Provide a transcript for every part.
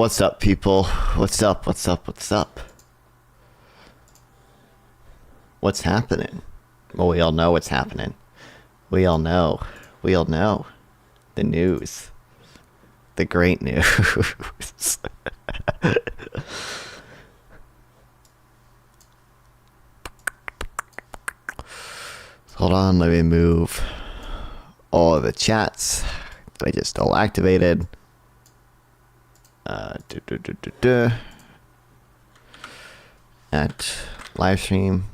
What's up, people? What's up? What's up? What's up? What's happening? Well, we all know what's happening. We all know. We all know. The news. The great news. Hold on, let me move all of the chats that I just all activated. At live stream.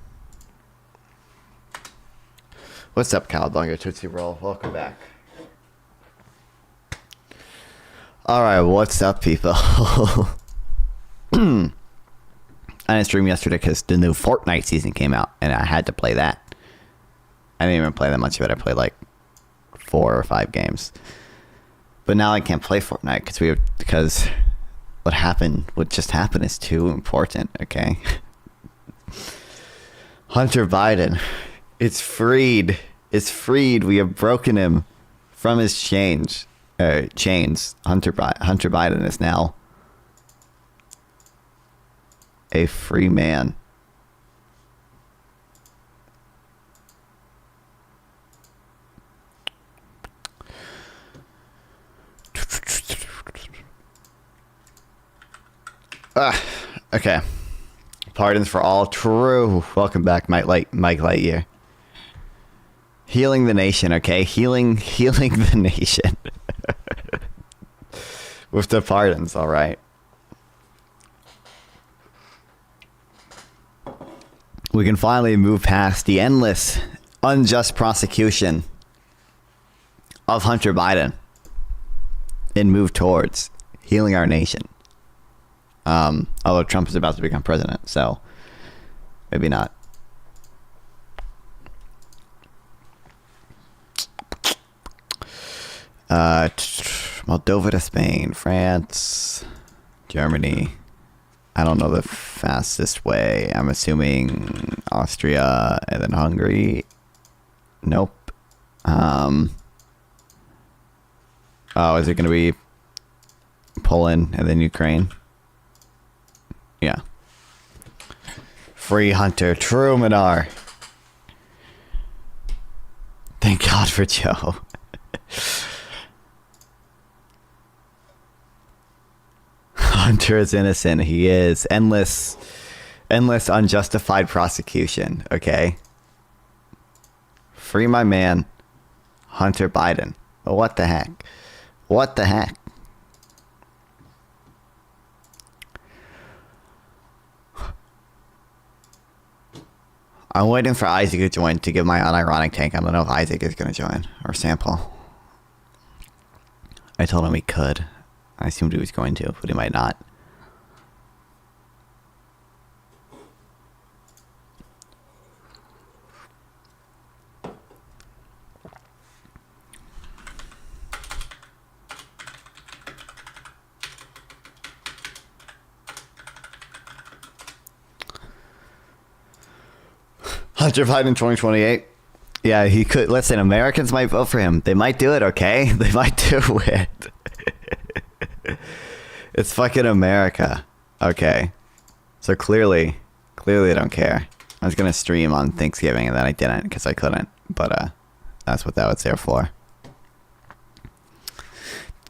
What's up, Cowabunga Tootsie Roll? Welcome back. Alright, what's up, people? I didn't stream yesterday because the new Fortnite season came out and I had to play that. I didn't even play that much of it. I played like 4 or 5 games. But now I can't play Fortnite because what just happened is too important, okay? Hunter Biden, it's freed. It's freed. We have broken him from his chains. Hunter Biden is now a free man. Okay. Pardons for all. True. Welcome back, Mike Lightyear. Healing the nation, okay? Healing the nation. With the pardons, all right. We can finally move past the endless, unjust prosecution of Hunter Biden and move towards healing our nation. Although Trump is about to become president, so maybe not. Moldova to Spain, France, Germany. I don't know the fastest way. I'm assuming Austria and then Hungary. Nope. Oh, is it going to be Poland and then Ukraine? Yeah. Free Hunter Trumanar. Thank God for Joe. Hunter is innocent. He is. Endless unjustified prosecution. Okay. Free my man, Hunter Biden. But what the heck? What the heck? I'm waiting for Isaac to join to give my unironic take. I don't know if Isaac is going to join or sample. I told him he could. I assumed he was going to, but he might not. Hunter Biden 2028. Yeah, he could. Listen, Americans might vote for him. They might do it, okay? They might do it. It's fucking America. Okay. So clearly I don't care. I was going to stream on Thanksgiving and then I didn't because I couldn't. But that's what that was there for.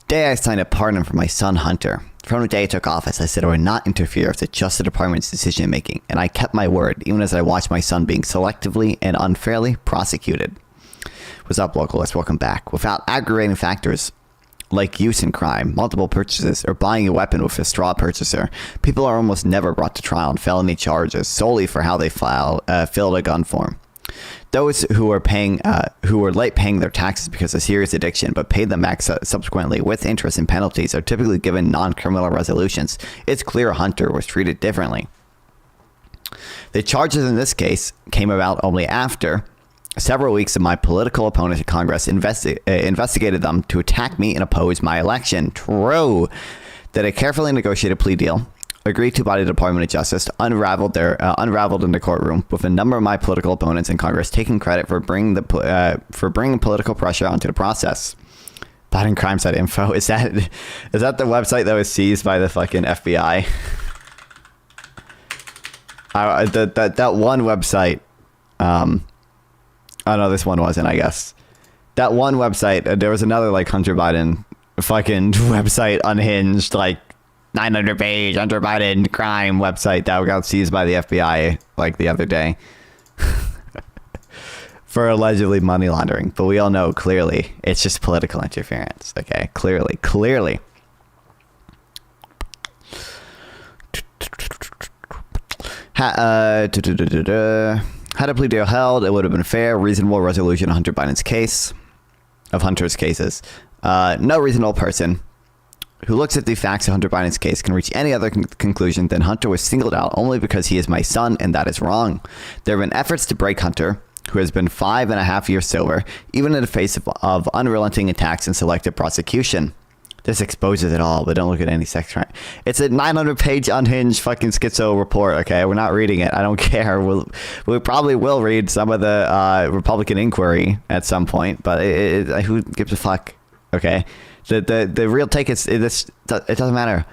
Today I signed a pardon for my son Hunter. From the day I took office, I said I would not interfere with the Justice Department's decision making, and I kept my word, even as I watched my son being selectively and unfairly prosecuted. What's up, localists? Welcome back. Without aggravating factors like use in crime, multiple purchases, or buying a weapon with a straw purchaser, people are almost never brought to trial on felony charges solely for how they filled a gun form. Those who are late paying their taxes because of serious addiction, but paid them back subsequently with interest and penalties, are typically given non-criminal resolutions. It's clear Hunter was treated differently. The charges in this case came about only after several weeks of my political opponents in Congress investigated them to attack me and oppose my election. True. That a carefully negotiated plea deal agreed to by the Department of Justice unraveled in the courtroom, with a number of my political opponents in Congress taking credit for bringing political pressure onto the process. BidenCrime.info. Is that the website that was seized by the fucking FBI? That one website. Oh no, this one wasn't, I guess. That one website, there was another like Hunter Biden fucking website, unhinged, like 900 page Hunter Biden crime website that got seized by the FBI like the other day for allegedly money laundering. But we all know clearly it's just political interference. Okay, clearly. Had a plea deal held, it would have been a fair, reasonable resolution of Hunter Biden's case, of Hunter's cases. No reasonable person who looks at the facts of Hunter Biden's case can reach any other conclusion than Hunter was singled out only because he is my son, and that is wrong. There have been efforts to break Hunter, who has been 5.5 years sober, even in the face of unrelenting attacks and selective prosecution. This exposes it all, but don't look at any sex crime. It's a 900-page unhinged fucking schizo report, okay? We're not reading it. I don't care. We probably will read some of the Republican inquiry at some point, but who gives a fuck, okay? The real take is, it doesn't matter.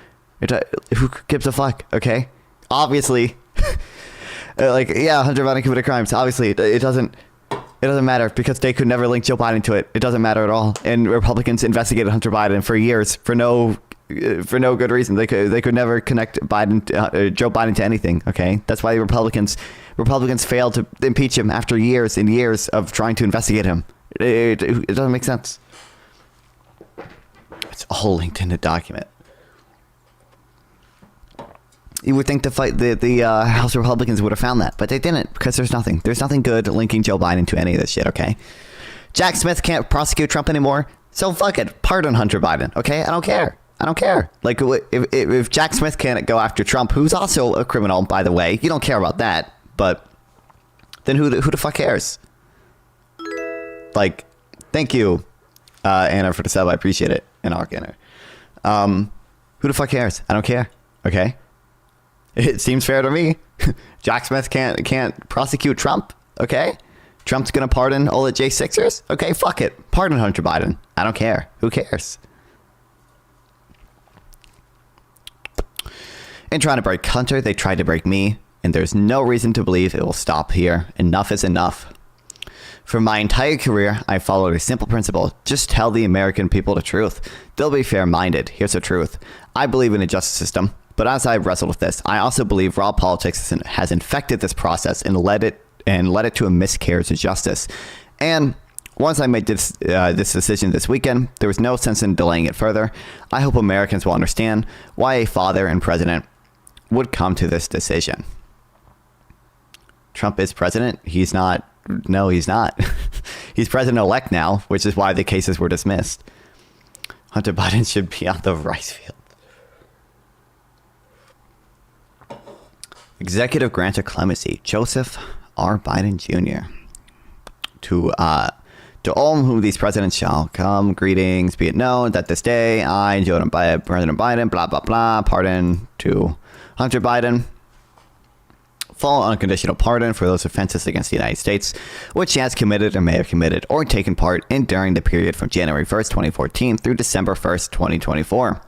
Who gives a fuck, okay? Obviously, like, yeah, Hunter Biden committed crimes. Obviously, it doesn't matter because they could never link Joe Biden to it. It doesn't matter at all. And Republicans investigated Hunter Biden for years for no good reason. They could never connect Joe Biden to anything. Okay, that's why Republicans failed to impeach him after years and years of trying to investigate him. It doesn't make sense. It's all linked in the document. You would think the House Republicans would have found that, but they didn't, because there's nothing good linking Joe Biden to any of this shit, okay? Jack Smith can't prosecute Trump anymore, so fuck it, pardon Hunter Biden, okay? I don't care. Like, if Jack Smith can't go after Trump, who's also a criminal, by the way, you don't care about that, but then who the fuck cares? Like, thank you, Anna, for the sub, I appreciate it, and Arc Anna. Who the fuck cares? I don't care, okay? It seems fair to me. Jack Smith can't prosecute Trump. Okay, Trump's gonna pardon all the J6ers. Okay, fuck it. Pardon Hunter Biden. I don't care. Who cares? In trying to break Hunter, they tried to break me, and there's no reason to believe it will stop here. Enough is enough. For my entire career, I followed a simple principle. Just tell the American people the truth. They'll be fair-minded. Here's the truth. I believe in a justice system. But as I've wrestled with this, I also believe raw politics has infected this process and led it to a miscarriage of justice. And once I made this decision this weekend, there was no sense in delaying it further. I hope Americans will understand why a father and president would come to this decision. Trump is president. He's not. No, he's not. He's president-elect now, which is why the cases were dismissed. Hunter Biden should be on the rice field. Executive grant of clemency, Joseph R. Biden Jr. To all whom these presidents shall come, greetings, be it known that this day I, President Biden, blah, blah, blah, pardon to Hunter Biden. Full unconditional pardon for those offenses against the United States, which he has committed or may have committed or taken part in during the period from January 1st, 2014 through December 1st, 2024.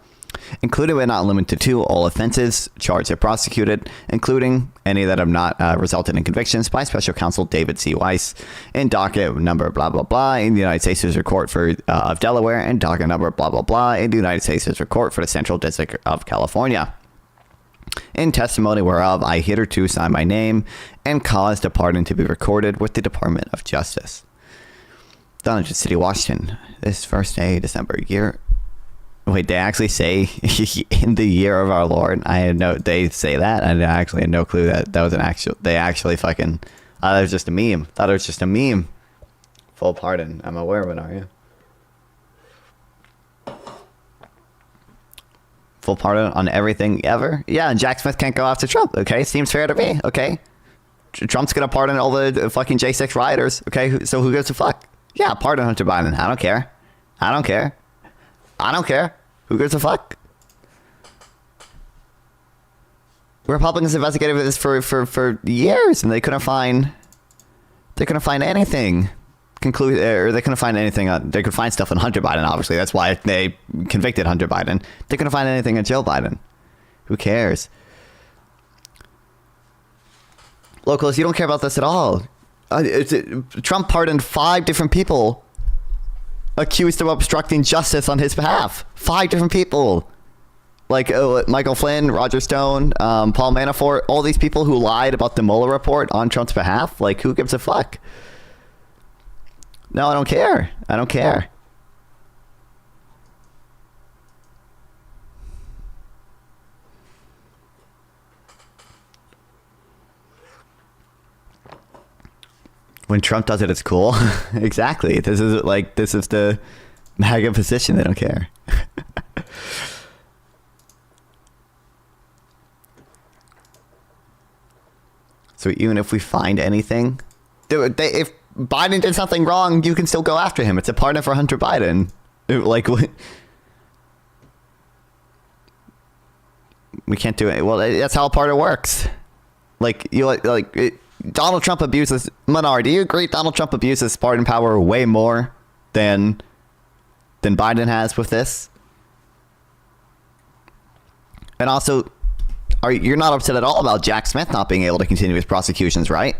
Included but not limited to all offenses charged or prosecuted, including any that have not resulted in convictions by Special Counsel David C. Weiss in docket number blah blah blah in the United States District Court of Delaware and docket number blah blah blah in the United States District Court for the Central District of California. In testimony whereof I hitherto sign my name and cause the pardon to be recorded with the Department of Justice. Dungeon City, Washington. This first day, December year. Wait, they actually say in the year of our Lord? They say that. I actually had no clue that was an actual, they actually fucking, thought it was just a meme. Full pardon. I'm aware of it, are you? Full pardon on everything ever? Yeah, and Jack Smith can't go after Trump, okay? Seems fair to me, okay? Trump's gonna pardon all the fucking J6 rioters, okay? So who gives a fuck? Yeah, pardon Hunter Biden. I don't care. Who gives a fuck? Republicans investigated this for years, and they couldn't find anything. conclude, or they couldn't find anything on, they could find stuff on Hunter Biden, obviously. That's why they convicted Hunter Biden. They couldn't find anything on Joe Biden. Who cares? Locals, you don't care about this at all. Trump pardoned 5 different people accused of obstructing justice on his behalf. 5 different people. Like Michael Flynn, Roger Stone, Paul Manafort, all these people who lied about the Mueller report on Trump's behalf. Like, who gives a fuck? No, I don't care. I don't care. When Trump does it, it's cool. Exactly. This is the MAGA position. They don't care. So even if we find anything, if Biden did something wrong, you can still go after him. It's a pardon for Hunter Biden. Like, we can't do it. Well, that's how a pardon works. Like, Donald Trump abuses. Manar, do you agree Donald Trump abuses pardon power way more than Biden has with this? And also, you're not upset at all about Jack Smith not being able to continue his prosecutions, right?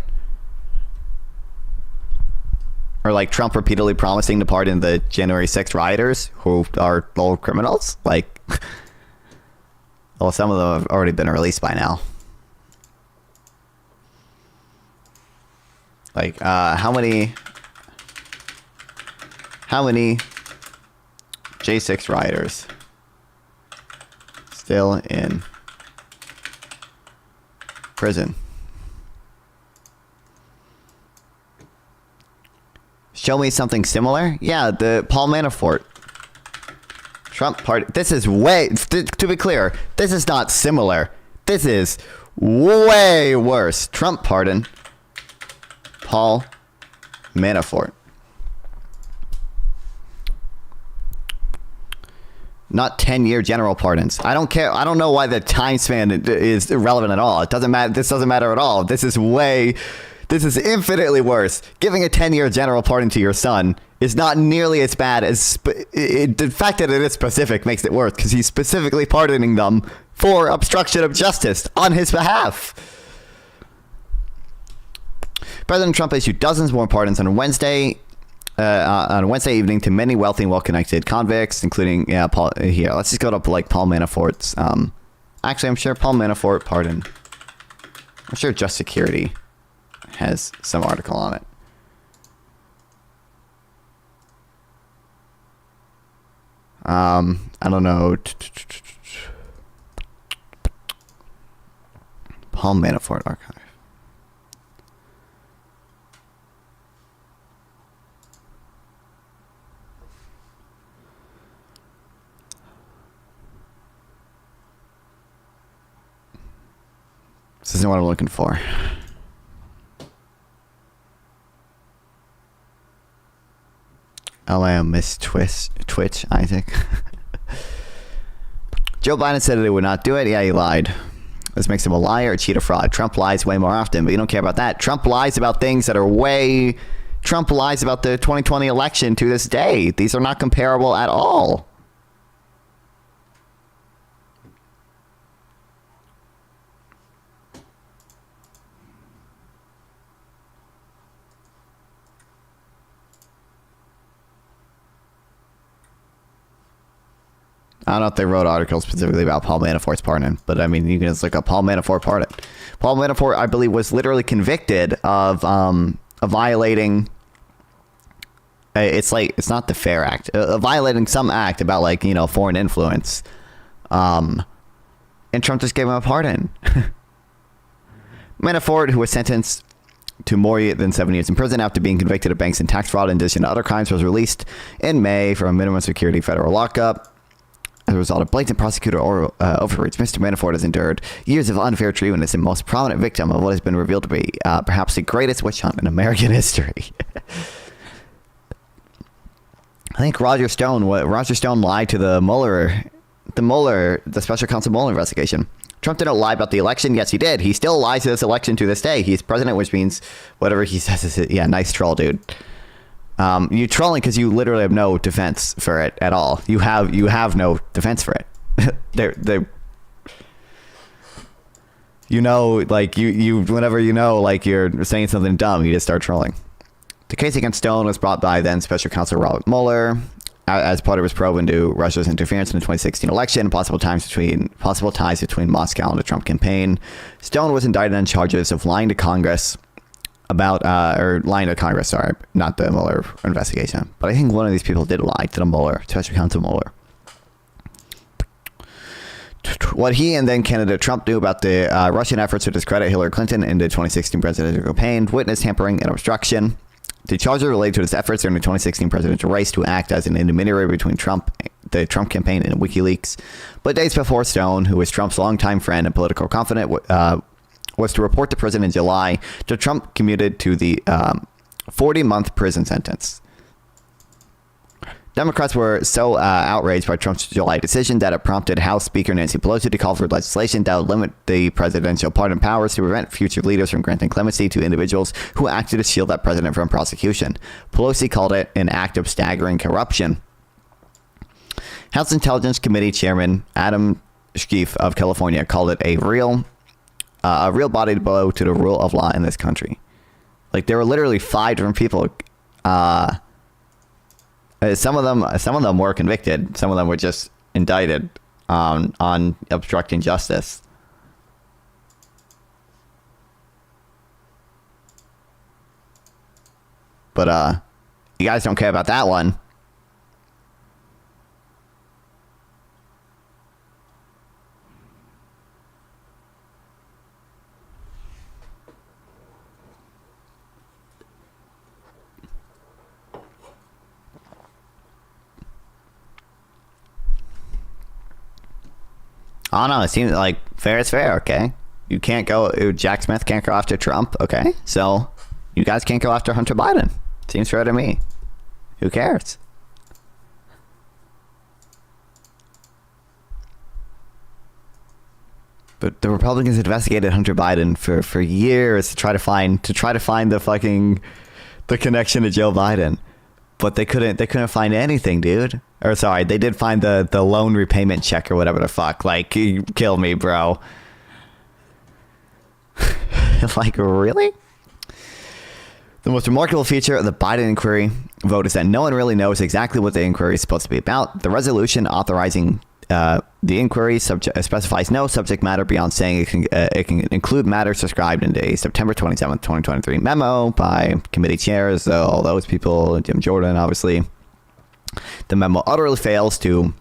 Or like Trump repeatedly promising to pardon the January 6th rioters who are all criminals? Like, well, some of them have already been released by now. Like, how many J6 rioters still in prison? Show me something similar. Yeah, the Paul Manafort Trump pardon. This is way, to be clear, this is not similar. This is way worse. Trump pardon Paul Manafort. Not 10-year general pardons. I don't care. I don't know why the time span is irrelevant at all. It doesn't matter. This doesn't matter at all. This is infinitely worse. Giving a 10-year general pardon to your son is not nearly as bad as the fact that it is specific makes it worse, because he's specifically pardoning them for obstruction of justice on his behalf. President Trump issued dozens more pardons on Wednesday evening to many wealthy and well-connected convicts, including Paul. Here, let's just go to like Paul Manafort's. Actually, I'm sure Paul Manafort pardon. I'm sure Just Security has some article on it. I don't know. Paul Manafort archive. This isn't what I'm looking for. I miss Twitch, Isaac. Joe Biden said that he would not do it. Yeah, he lied. This makes him a liar, a cheat, or fraud. Trump lies way more often, but you don't care about that. Trump lies about things that are way... Trump lies about the 2020 election to this day. These are not comparable at all. I don't know if they wrote articles specifically about Paul Manafort's pardon, but I mean, you can just look up Paul Manafort pardon. Paul Manafort, I believe, was literally convicted of violating. It's not the Fair Act, violating some act about foreign influence, and Trump just gave him a pardon. Manafort, who was sentenced to more than 7 years in prison after being convicted of banks and tax fraud in addition to other crimes, was released in May from a minimum security federal lockup. As a result of blatant prosecutor overreach, Mr. Manafort has endured years of unfair treatment as the most prominent victim of what has been revealed to be perhaps the greatest witch hunt in American history. I think Roger Stone lied to the special counsel Mueller investigation. Trump didn't lie about the election. Yes, he did. He still lies to this election to this day. He's president, which means whatever he says is, yeah, nice troll, dude. You're trolling because you literally have no defense for it at all. You have no defense for it. they're like you whenever like you're saying something dumb, you just start trolling. The case against Stone was brought by then Special Counsel Robert Mueller as part of his probe into Russia's interference in the 2016 election and possible ties between Moscow and the Trump campaign. Stone was indicted on charges of lying to Congress about sorry, not the Mueller investigation. But I think one of these people did lie to the Mueller, Special Counsel Mueller. What he and then candidate Trump knew about the Russian efforts to discredit Hillary Clinton in the 2016 presidential campaign, witness tampering and obstruction. The charges relate to his efforts during the 2016 presidential race to act as an intermediary between the Trump campaign and WikiLeaks. But days before, Stone, who was Trump's longtime friend and political confidant, was to report to prison in July, so Trump commuted to the 40-month prison sentence. Democrats were so outraged by Trump's July decision that it prompted House Speaker Nancy Pelosi to call for legislation that would limit the presidential pardon powers to prevent future leaders from granting clemency to individuals who acted to shield that president from prosecution. Pelosi called it an act of staggering corruption. House Intelligence Committee Chairman Adam Schiff of California called it a real body blow to the rule of law in this country. Like, there were literally 5 different people. Some of them were convicted. Some of them were just indicted on obstructing justice. But you guys don't care about that one. I don't know. It seems like fair is fair. Okay, you can't go. Jack Smith can't go after Trump. Okay, so you guys can't go after Hunter Biden. Seems fair to me. Who cares? But the Republicans investigated Hunter Biden for years to try to find the connection to Joe Biden, but they couldn't find anything, dude. Or sorry, they did find the loan repayment check or whatever the fuck. Like, you kill me, bro. Like, really? The most remarkable feature of the Biden inquiry vote is that no one really knows exactly what the inquiry is supposed to be about. The resolution authorizing the inquiry specifies no subject matter beyond saying it can include matters described in a September 27th, 2023 memo by committee chairs, all those people, Jim Jordan, obviously. The memo utterly fails to,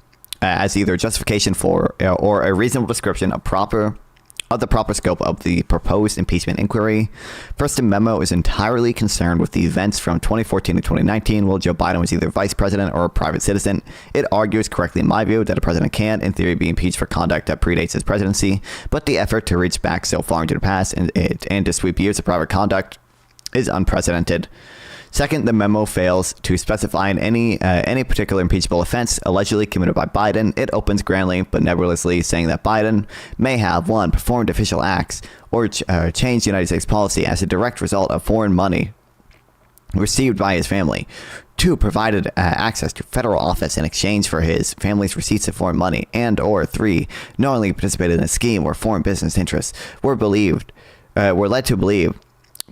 as either justification for or a reasonable description of the proper scope of the proposed impeachment inquiry. First, the memo is entirely concerned with the events from 2014 to 2019, while Joe Biden was either vice president or a private citizen. It argues, correctly in my view, that a president can, in theory, be impeached for conduct that predates his presidency, but the effort to reach back so far into the past and to sweep years of private conduct is unprecedented. Second, the memo fails to specify any particular impeachable offense allegedly committed by Biden. It opens grandly but nebulously, saying that Biden may have, 1, performed official acts or changed United States policy as a direct result of foreign money received by his family. 2, provided access to federal office in exchange for his family's receipts of foreign money, and or 3, knowingly participated in a scheme where foreign business interests were led to believe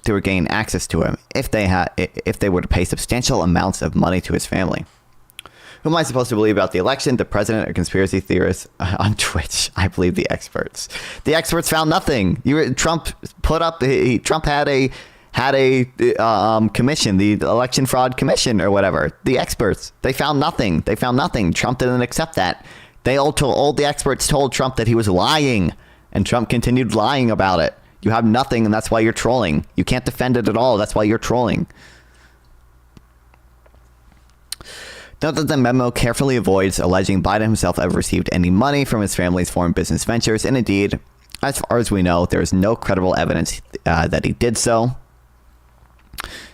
to gain access to him if they were to pay substantial amounts of money to his family. Who am I supposed to believe about the election? The president or conspiracy theorists on Twitch? I believe the experts. The experts found nothing. Trump had a commission, the election fraud commission or whatever. The experts, they found nothing. Trump didn't accept that. All the experts told Trump that he was lying, and Trump continued lying about it. You have nothing, and that's why you're trolling. You can't defend it at all. That's why you're trolling. Note that the memo carefully avoids alleging Biden himself ever received any money from his family's foreign business ventures, and indeed, as far as we know, there is no credible evidence that he did so.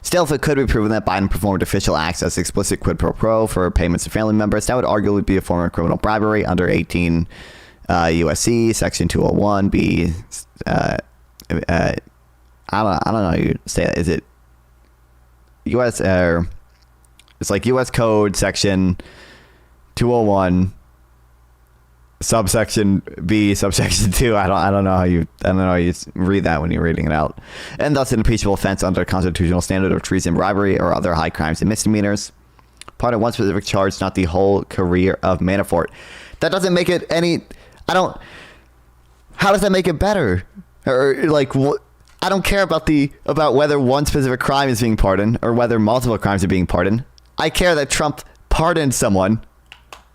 Still, if it could be proven that Biden performed official acts as explicit quid pro quo for payments to family members, that would arguably be a form of criminal bribery under 18 USC Section 201 B. I don't know how you say that. Is it U.S. It's like U.S. Code section 201 subsection B subsection 2. I don't know how you read that when you're reading it out. And thus an impeachable offense under a constitutional standard of treason, bribery, or other high crimes and misdemeanors. Pardon one specific charge, not the whole career of Manafort. That doesn't make it any. How does that make it better? Or like what? I don't care about whether one specific crime is being pardoned or whether multiple crimes are being pardoned. I care that Trump pardoned someone,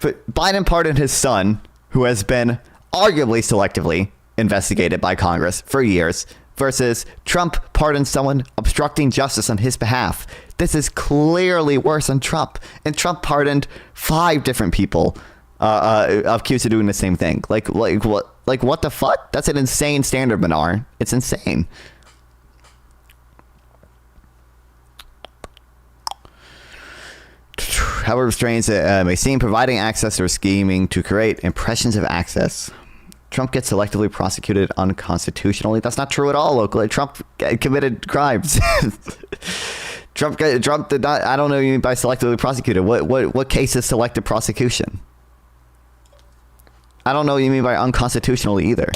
but Biden pardoned his son, who has been arguably selectively investigated by Congress for years, versus Trump pardoned someone obstructing justice on his behalf. This is clearly worse than Trump. And Trump pardoned 5 different people accused of doing the same thing. Like what the fuck? That's an insane standard, Minar. It's insane. However strange it may seem, providing access or scheming to create impressions of access. Trump gets selectively prosecuted unconstitutionally. That's not true at all locally. Trump committed crimes. Trump did not. I don't know what you mean by selectively prosecuted. What case is selective prosecution? I don't know what you mean by unconstitutional either.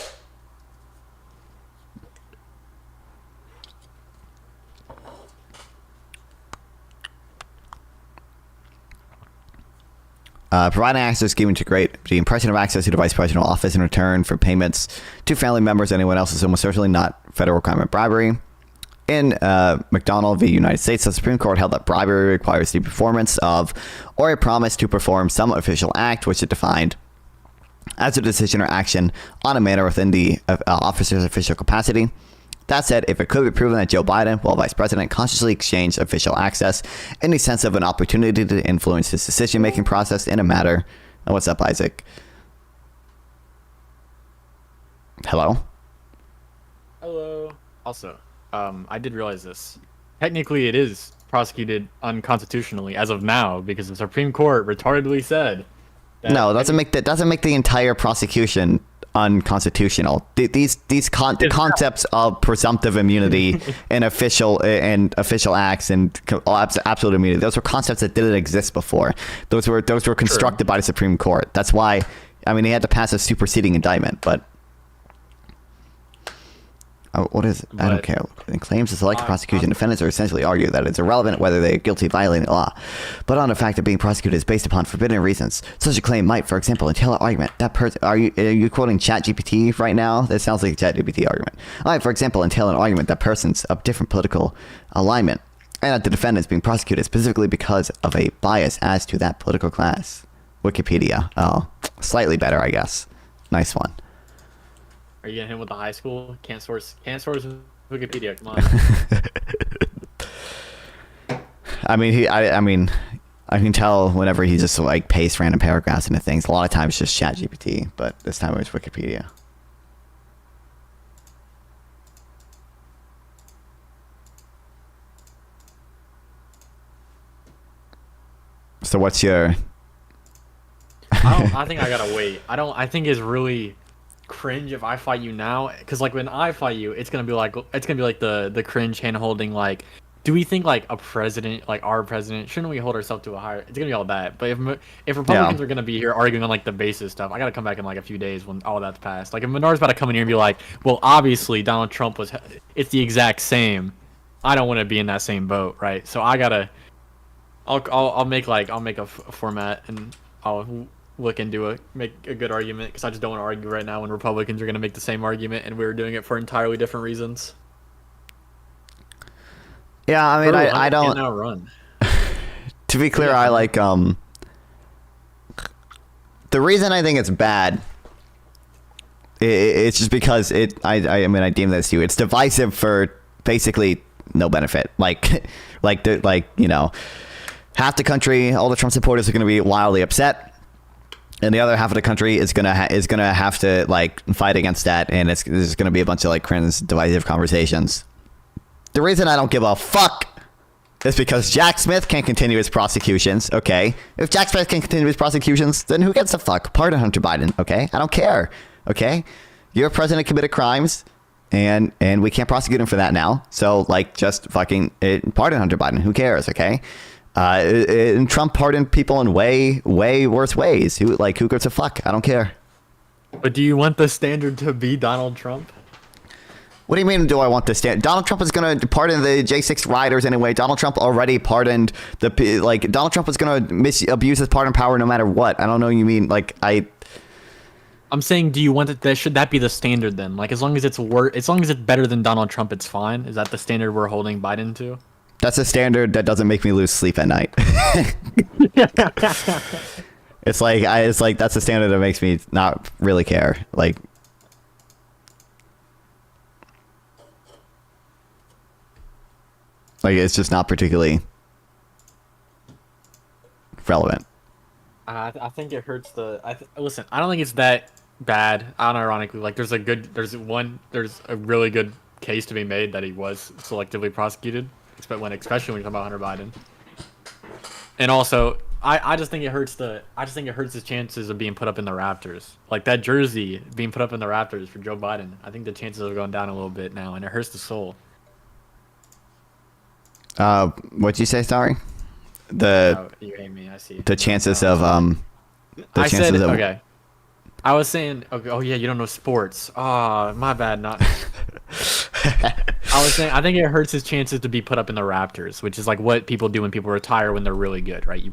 Providing access scheming to create the impression of access to the vice presidential office in return for payments to family members, anyone else is almost certainly not federal crime of bribery. In McDonald v. United States, the Supreme Court held that bribery requires the performance of or a promise to perform some official act which it defined as a decision or action on a matter within the officer's official capacity. That said, if it could be proven that Joe Biden, while vice president, consciously exchanged official access in the sense of an opportunity to influence his decision-making process in a matter... Oh, what's up, Isaac? Hello? Hello. Also, I did realize this. Technically, it is prosecuted unconstitutionally as of now because the Supreme Court retardedly said that... No, that doesn't make the entire prosecution unconstitutional. The concepts of presumptive immunity and official acts and absolute immunity, those were concepts that didn't exist before. Those were constructed by the Supreme Court. That's why, I mean, he had to pass a superseding indictment, but what is it? I don't care. In claims of selective prosecution, defendants are essentially argue that it's irrelevant whether they are guilty of violating the law, but on the fact of being prosecuted is based upon forbidden reasons. Such a claim might, for example, entail an argument that are you quoting ChatGPT right now? That sounds like a ChatGPT argument. Might, for example, entail an argument that persons of different political alignment and that the defendants being prosecuted specifically because of a bias as to that political class. Wikipedia. Oh, slightly better, I guess. Nice one. Are you getting him with the high school? Can't source Wikipedia. Come on. I mean, I can tell whenever he just like pastes random paragraphs into things. A lot of times it's just ChatGPT, but this time it was Wikipedia. So what's your? I think I gotta wait. I think it's really cringe if I fight you now, because like when I fight you, it's gonna be like the cringe hand holding, like, do we think like a president, like our president, shouldn't we hold ourselves to a higher? It's gonna be all that. But if Republicans are gonna be here arguing on like the basis stuff, I gotta come back in like a few days when all that's passed. Like if Menard's about to come in here and be like, well, obviously Donald Trump it's the exact same. I don't want to be in that same boat, right? So I'll make a format and I'll look into make a good argument, because I just don't want to argue right now when Republicans are going to make the same argument and we're doing it for entirely different reasons. Yeah, I mean, I don't now run. To be clear, I like the reason I think it's bad. It's just because I mean, I deem this to you. It's divisive for basically no benefit. Like you know, half the country, all the Trump supporters are going to be wildly upset. And the other half of the country is gonna have to like fight against that, and there's gonna be a bunch of like cringe, divisive conversations. The reason I don't give a fuck is because Jack Smith can't continue his prosecutions. Okay, if Jack Smith can continue his prosecutions, then who gets a fuck? Pardon Hunter Biden. Okay, I don't care. Okay, your president committed crimes, and we can't prosecute him for that now. So like, just fucking pardon Hunter Biden. Who cares? Okay. And Trump pardoned people in way worse ways. Who gives a fuck? I don't care. But do you want the standard to be Donald Trump? What do you mean, do I want to stand? Donald Trump is going to pardon the J6 rioters anyway. Donald Trump already pardoned Donald Trump was going to abuse his pardon power no matter what. I don't know what you mean. I'm saying, do you want that? Should that be the standard then? Like, as long as it's better than Donald Trump, it's fine. Is that the standard we're holding Biden to? That's a standard that doesn't make me lose sleep at night. It's like that's a standard that makes me not really care. It's just not particularly relevant. I think it hurts listen, I don't think it's that bad. Unironically, there's a really good case to be made that he was selectively prosecuted, especially when you're talking about Hunter Biden. And also, I just think it hurts his chances of being put up in the rafters. Like that jersey being put up in the rafters for Joe Biden. I think the chances are going down a little bit now, and it hurts the soul. What'd you say? Sorry. You hate me. I see. The chances of okay. I was saying. Okay, oh yeah, you don't know sports. Oh, my bad. Not. I was saying. I think it hurts his chances to be put up in the rafters, which is like what people do when people retire when they're really good, right? You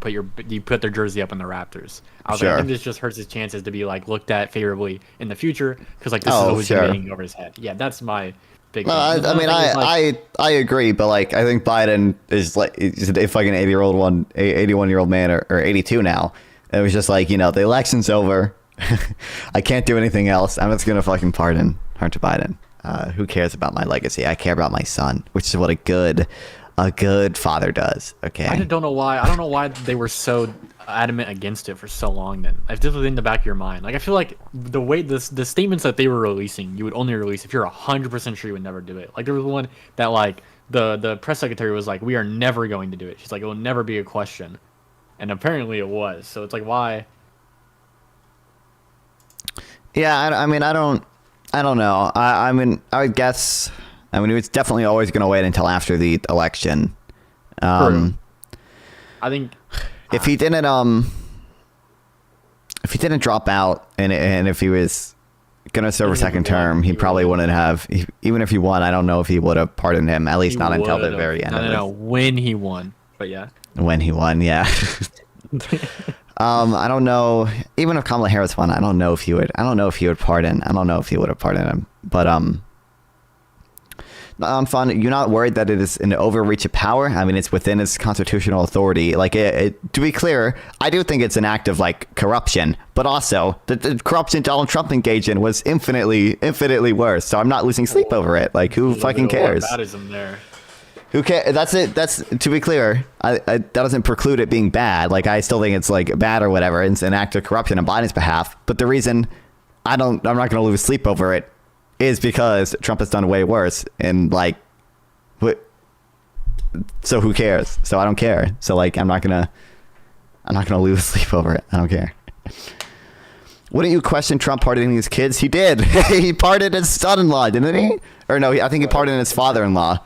put their jersey up in the rafters. I think this just hurts his chances to be looked at favorably in the future because this is always hanging over his head. Yeah, that's my. I agree, but I think Biden is he's a fucking 81-year-old man or 82 now. And it was just the election's over. I can't do anything else. I'm just gonna fucking pardon Hunter Biden. Who cares about my legacy? I care about my son, which is what a good father does. Okay. I don't know why they were so adamant against it for so long. Then, if this was in the back of your mind, I feel like the way the statements that they were releasing, you would only release if you're 100% sure you would never do it. There was one that the press secretary was like, "We are never going to do it." She's like, "It will never be a question," and apparently it was. So it's why? Yeah, I don't know. I would guess. It was definitely always going to wait until after the election. I think if he didn't drop out and if he was going to serve a second term, he probably wouldn't have. Even if he won, I don't know if he would have pardoned him. At least not until the very end. No, when he won, but yeah. When he won, yeah. I don't know. Even if Kamala Harris won, I don't know if he would pardon. I don't know if he would have pardoned him. But on fun, you're not worried that it is an overreach of power? It's within his constitutional authority. To be clear, I do think it's an act of corruption, but also the corruption Donald Trump engaged in was infinitely worse. So I'm not losing sleep over it. Who fucking cares? There. Who cares? That's it. That's, to be clear, that doesn't preclude it being bad. I still think it's bad or whatever. It's an act of corruption on Biden's behalf. But the reason I'm not going to lose sleep over it is because Trump has done way worse. And so who cares? So I don't care. So I'm not gonna lose sleep over it. I don't care. Wouldn't you question Trump pardoning his kids? He did. He pardoned his son-in-law, didn't he? Or no, I think he pardoned his father-in-law.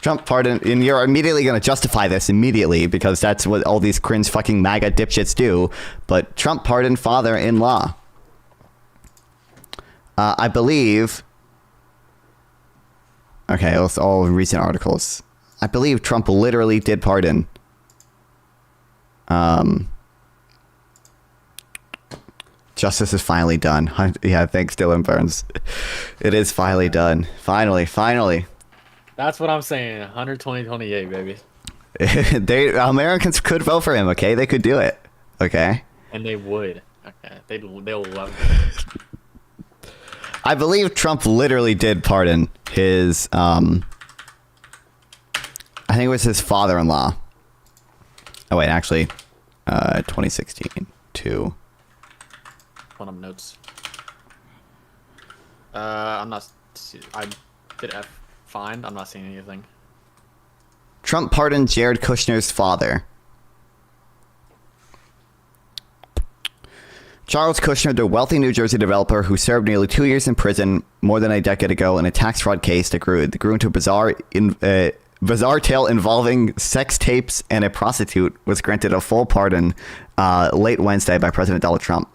Trump pardoned, and you're immediately going to justify this immediately because that's what all these cringe fucking MAGA dipshits do. But Trump pardoned father-in-law. I believe. Okay, it's all recent articles. I believe Trump literally did pardon. Justice is finally done. Yeah, thanks, Dylan Burns. It is finally done. Finally. That's what I'm saying. 120-28, baby. Americans could vote for him. Okay, they could do it. Okay. And they would. Okay, they'll love it. I believe Trump literally did pardon his, I think it was his father-in-law. Oh, wait, actually, 2016 to... One of notes. I'm not... I did find. I'm not seeing anything. Trump pardoned Jared Kushner's father. Charles Kushner, the wealthy New Jersey developer who served nearly 2 years in prison more than a decade ago in a tax fraud case that grew into a bizarre tale involving sex tapes and a prostitute was granted a full pardon late Wednesday by President Donald Trump.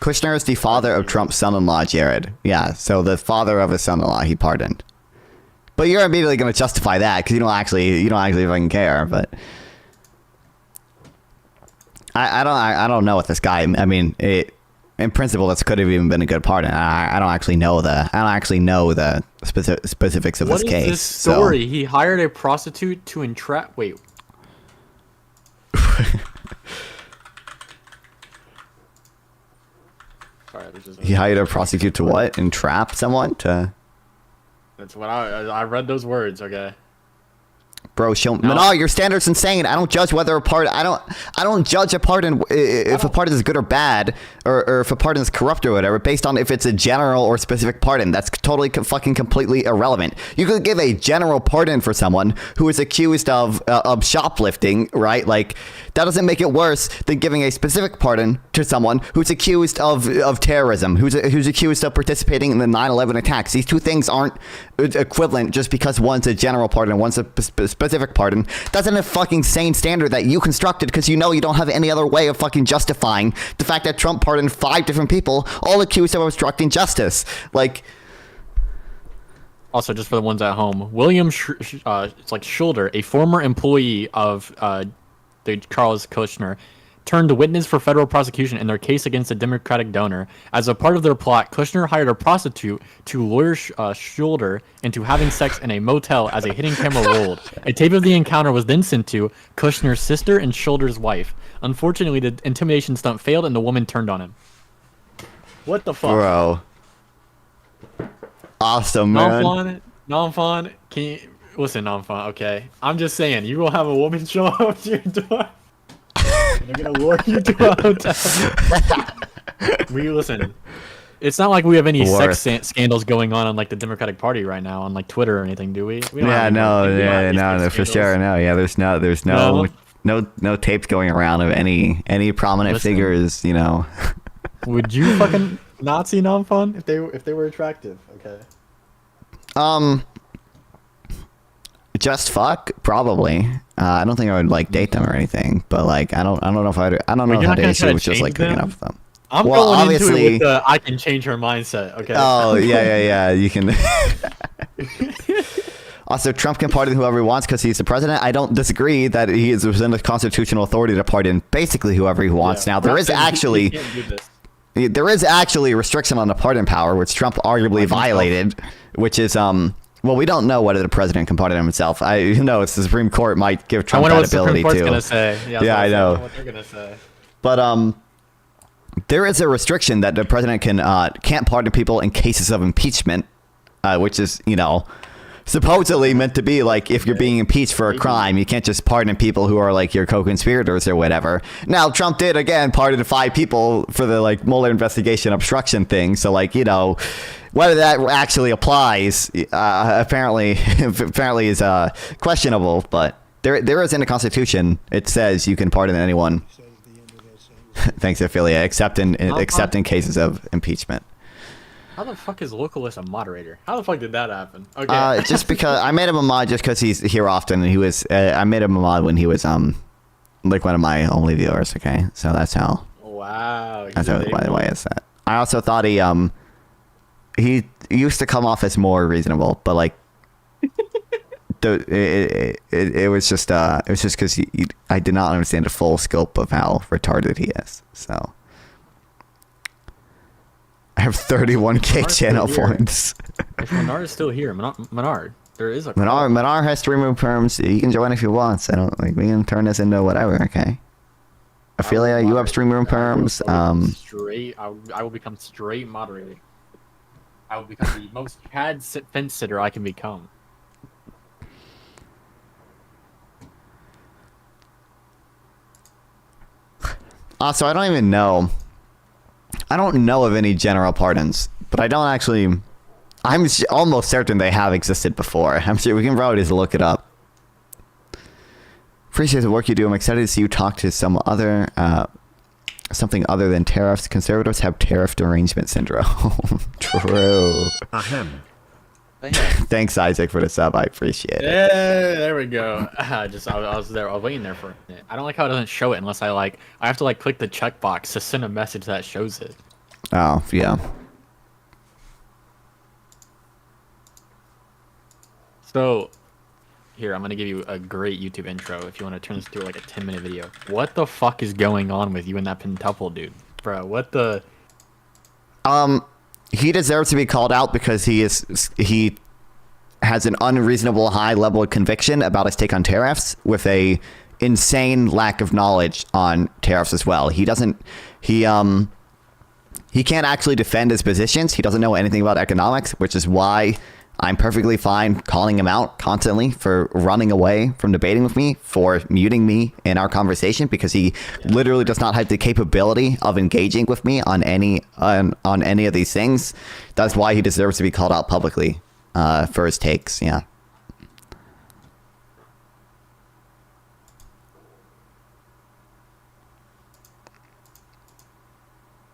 Kushner is the father of Trump's son-in-law, Jared. Yeah, so the father of his son-in-law, he pardoned. But you're immediately going to justify that because you don't actually fucking care. But I don't know what this guy. I mean, in principle, this could have even been a good pardon. I don't actually know the specifics of this case. What is this story? So. He hired a prostitute to entrap. Wait. Sorry, he hired a prostitute to what? Entrap someone to. That's what I read those words. Okay. Bro, Manar, your standard's insane. I don't judge whether a pardon. I don't judge a pardon if a pardon is good or bad, or if a pardon is corrupt or whatever, based on if it's a general or specific pardon. That's totally fucking completely irrelevant. You could give a general pardon for someone who is accused of shoplifting, right? Like that doesn't make it worse than giving a specific pardon to someone who's accused of terrorism, who's accused of participating in the 9/11 attacks. These two things aren't equivalent just because one's a general pardon and one's a specific pardon. That's a fucking sane standard that you constructed because you know you don't have any other way of fucking justifying the fact that Trump pardoned 5 different people, all accused of obstructing justice. Like, also, just for the ones at home, William Schulder, a former employee of the Charles Kushner, turned to witness for federal prosecution in their case against a Democratic donor. As a part of their plot, Kushner hired a prostitute to lure Schulder into having sex in a motel as a hidden camera rolled. A tape of the encounter was then sent to Kushner's sister and Schulder's wife. Unfortunately, the intimidation stunt failed and the woman turned on him. What the fuck? Bro. Awesome, man. Non-fun, can you... Listen, non-fun, okay? I'm just saying, you will have a woman show up to your door. They're gonna lure you to a hotel. Listen. It's not like we have any sex scandals going on like the Democratic Party right now on like Twitter or anything, do we? We don't no, for sure, no, yeah. There's no tapes going around of any prominent figures, you know. Would you fucking Nazi non-fun if they were attractive? Okay. Just fuck, probably. I don't think I would like date them or anything, but like I don't know if I don't know how to issue with just like hooking up with them. I'm going into it with the I can change her mindset. Okay. Oh yeah. You can. Also, Trump can pardon whoever he wants because he's the president. I don't disagree that he is within the constitutional authority to pardon basically whoever he wants. Now there is actually a restriction on the pardon power, which Trump arguably violated, which is well, we don't know whether the president can pardon himself. It's the Supreme Court might give Trump that ability too. I wonder what the Supreme Court's gonna say. Yeah, I know what they're gonna say. But there is a restriction that the president can't pardon people in cases of impeachment, which is supposedly meant to be like if you're being impeached for a crime, you can't just pardon people who are like your co-conspirators or whatever. Now, Trump did again pardon 5 people for the like Mueller investigation obstruction thing. So like whether that actually applies, apparently is questionable. But there is in the Constitution, it says you can pardon anyone. Thanks, Ophelia, except in cases of impeachment. How the fuck is Localist a moderator? How the fuck did that happen? Okay. Just because I made him a mod just because he's here often, and he was. I made him a mod when he was like one of my only viewers. Okay, so that's how. Wow. That's how. By the way, is that. I also thought he used to come off as more reasonable, but like. It was just because I did not understand the full scope of how retarded he is. So I have 31k channel points. If Menard is still here, Menard, there is a Menard has 3 more perms. You can join if you want. I don't like we can turn this into whatever. Okay. Ophelia, you have 3 more perms. I will become straight moderator. I will become the most Chad fence sitter I can become. Also, I don't even know. I don't know of any general pardons, but I don't actually. I'm almost certain they have existed before. I'm sure we can probably just look it up. Appreciate the work you do. I'm excited to see you talk to something other than tariffs. Conservatives have tariff derangement syndrome. True. Ahem. But yeah. Thanks, Isaac, for the sub. I appreciate it. Yeah, there we go. I was waiting there for a minute. I don't like how it doesn't show it unless I have to click the checkbox to send a message that shows it. Oh, yeah. So, here, I'm gonna give you a great YouTube intro if you want to turn this into like a 10-minute video. What the fuck is going on with you and that pentuple, dude? Bro, what the... He deserves to be called out because he has an unreasonable high level of conviction about his take on tariffs with a insane lack of knowledge on tariffs as well. He can't actually defend his positions. He doesn't know anything about economics, which is why I'm perfectly fine calling him out constantly for running away from debating with me, for muting me in our conversation, because he literally does not have the capability of engaging with me on any of these things. That's why he deserves to be called out publicly for his takes. Yeah.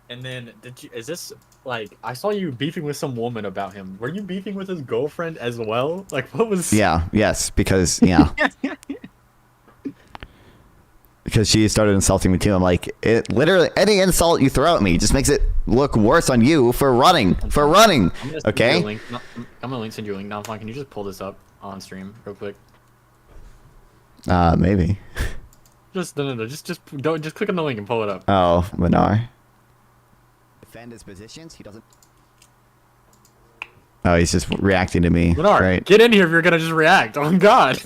And then, is this, I saw you beefing with some woman about him. Were you beefing with his girlfriend as well? What was... Yeah, yes, because, because she started insulting me too. I'm like, it literally, any insult you throw at me just makes it look worse on you for running, okay? I'm gonna send you a link now. Fine, can you just pull this up on stream real quick? Maybe. Just click on the link and pull it up. Oh, Minar. Defend his positions. He doesn't. Oh, he's just reacting to me. Minar, right? Get in here if you're gonna just react. Oh God.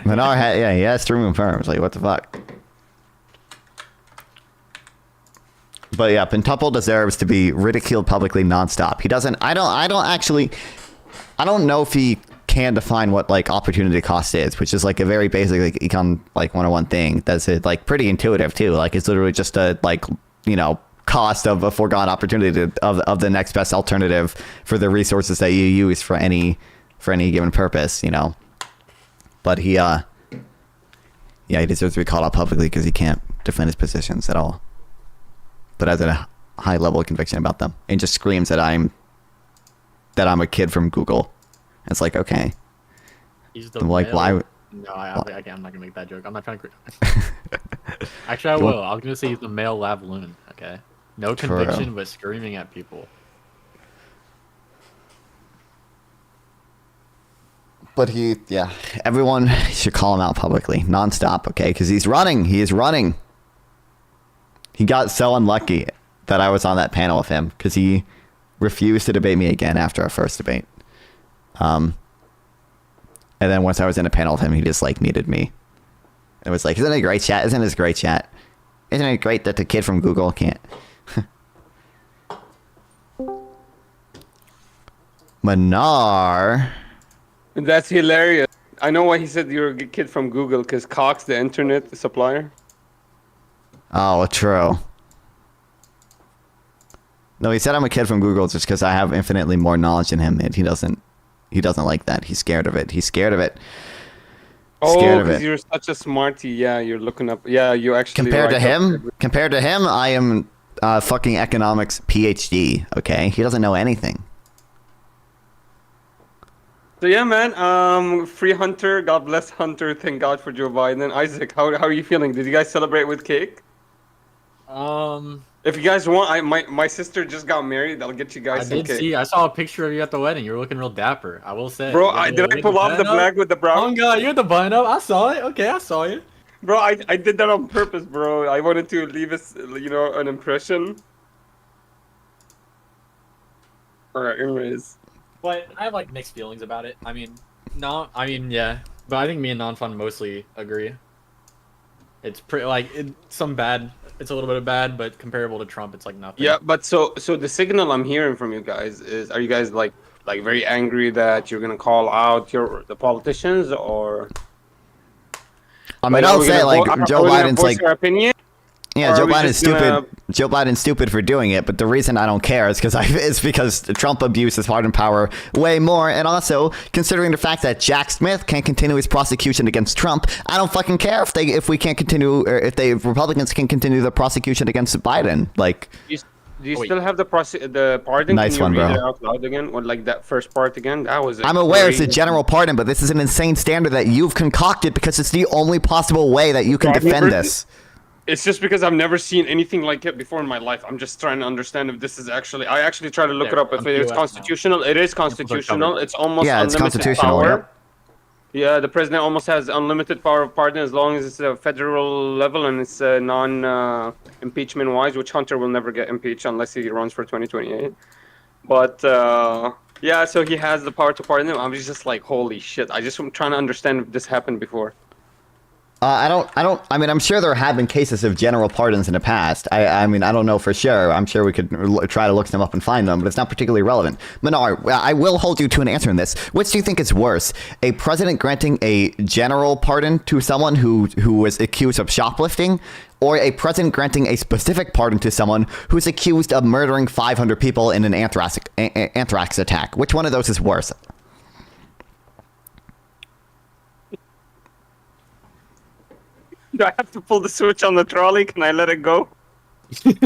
Minar, he has to remove firms. What the fuck? But yeah, Pentuple deserves to be ridiculed publicly nonstop. He doesn't. I don't know if he can define what opportunity cost is, which is a very basic econ 101 thing. That's pretty intuitive too. It's literally just a cost of a foregone opportunity of the next best alternative for the resources that you use for any given purpose, But he deserves to be called out publicly because he can't defend his positions at all. But has a high level of conviction about them and just screams that I'm a kid from Google. It's okay. He's the why? No, I'm not gonna make that joke. I'm not trying to. Actually, I will. I'm gonna say he's the male lab loon. Okay. No conviction, but screaming at people. But everyone should call him out publicly, nonstop, okay? Because he's running. He is running. He got so unlucky that I was on that panel with him because he refused to debate me again after our first debate. And then once I was in a panel with him, he just muted me. It was isn't it a great chat? Isn't this great chat? Isn't it great that the kid from Google can't? Manar. That's hilarious. I know why he said you're a kid from Google, because Cox, the internet supplier. Oh, true. No, he said I'm a kid from Google just because I have infinitely more knowledge than him, and he doesn't like that. He's scared of it. Oh, because you're such a smarty. Yeah, you're looking up. Yeah, you actually. Compared to him, I am fucking economics PhD. Okay, he doesn't know anything. So yeah, man. Free Hunter. God bless Hunter. Thank God for Joe Biden. Isaac, how are you feeling? Did you guys celebrate with cake? If you guys want, my sister just got married. I'll get you guys some cake. I saw a picture of you at the wedding. You're looking real dapper. I will say. Bro, did I pull off the black with the brown? Oh God, you had the button up. I saw it. Okay, I saw you. Bro, I did that on purpose, bro. I wanted to leave us, an impression. Alright, anyways. But I have mixed feelings about it. Yeah. But I think me and Non-Fun mostly agree. It's pretty it's a little bit of bad, but comparable to Trump, it's nothing. Yeah, but so the signal I'm hearing from you guys is, are you guys very angry that you're gonna call out the politicians, or? I mean, I'll say Joe Biden's your opinion. Yeah, Joe Biden's stupid. Joe Biden's stupid for doing it, but the reason I don't care is because Trump abuses pardon power way more, and also considering the fact that Jack Smith can't continue his prosecution against Trump, I don't fucking care if we can't continue, or if Republicans can continue the prosecution against Biden. Do you Oh, wait. still have the pardon? Nice Can you one, read bro. it out loud again? Or like that first part again? That was. I'm aware it's a crazy. general pardon, but this is an insane standard that you've concocted because it's the only possible way that you can I've defend never- this. It's just because I've never seen anything like it before in my life. I'm just trying to understand if this is actually. I actually try to look Yeah, it up if I'm it's US now. constitutional. It is constitutional. It's almost Yeah, it's unlimited constitutional, power. yep. Yeah, the president almost has unlimited power of pardon as long as it's a federal level and it's non-impeachment wise, which Hunter will never get impeached unless he runs for 2028. But yeah, so he has the power to pardon him. I'm just like, holy shit! I'm trying to understand if this happened before. I mean, I'm sure there have been cases of general pardons in the past. I mean, I don't know for sure. I'm sure we could try to look them up and find them, but it's not particularly relevant. Manar, I will hold you to an answer in this. Which do you think is worse? A president granting a general pardon to someone who was accused of shoplifting, or a president granting a specific pardon to someone who's accused of murdering 500 people in an anthrax attack? Which one of those is worse? Do I have to pull the switch on the trolley? Can I let it go?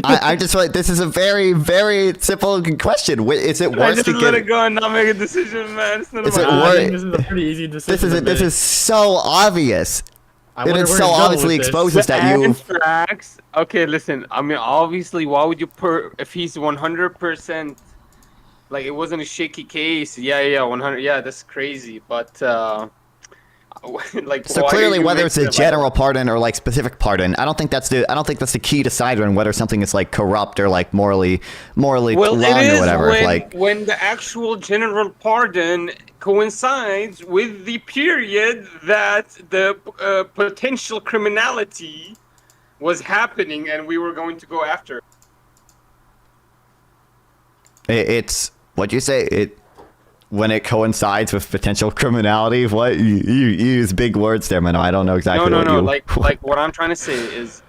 I just feel like this is a very, very simple question. Is it I worse just to let give... it go and not make a decision, man. It's none of Is my it I wor- think this is a pretty easy decision. This is so obvious. I And wonder it where so he's going obviously with this. exposes that you... Anthrax. Okay, listen. I mean, obviously, why would you if he's 100%, like it wasn't a shaky case? Yeah, 100. Yeah, that's crazy. But like, So why clearly, do you whether make it's a it general pardon or like specific pardon, I don't think that's the key decider on whether something is like corrupt or like morally well, wrong it is or whatever. when, Like, when the actual general pardon coincides with the period that the potential criminality was happening and we were going to go after. it's what'd you say? When it coincides with potential criminality. What you use big words there, man. I don't know exactly. No. what you... Like what I'm trying to say is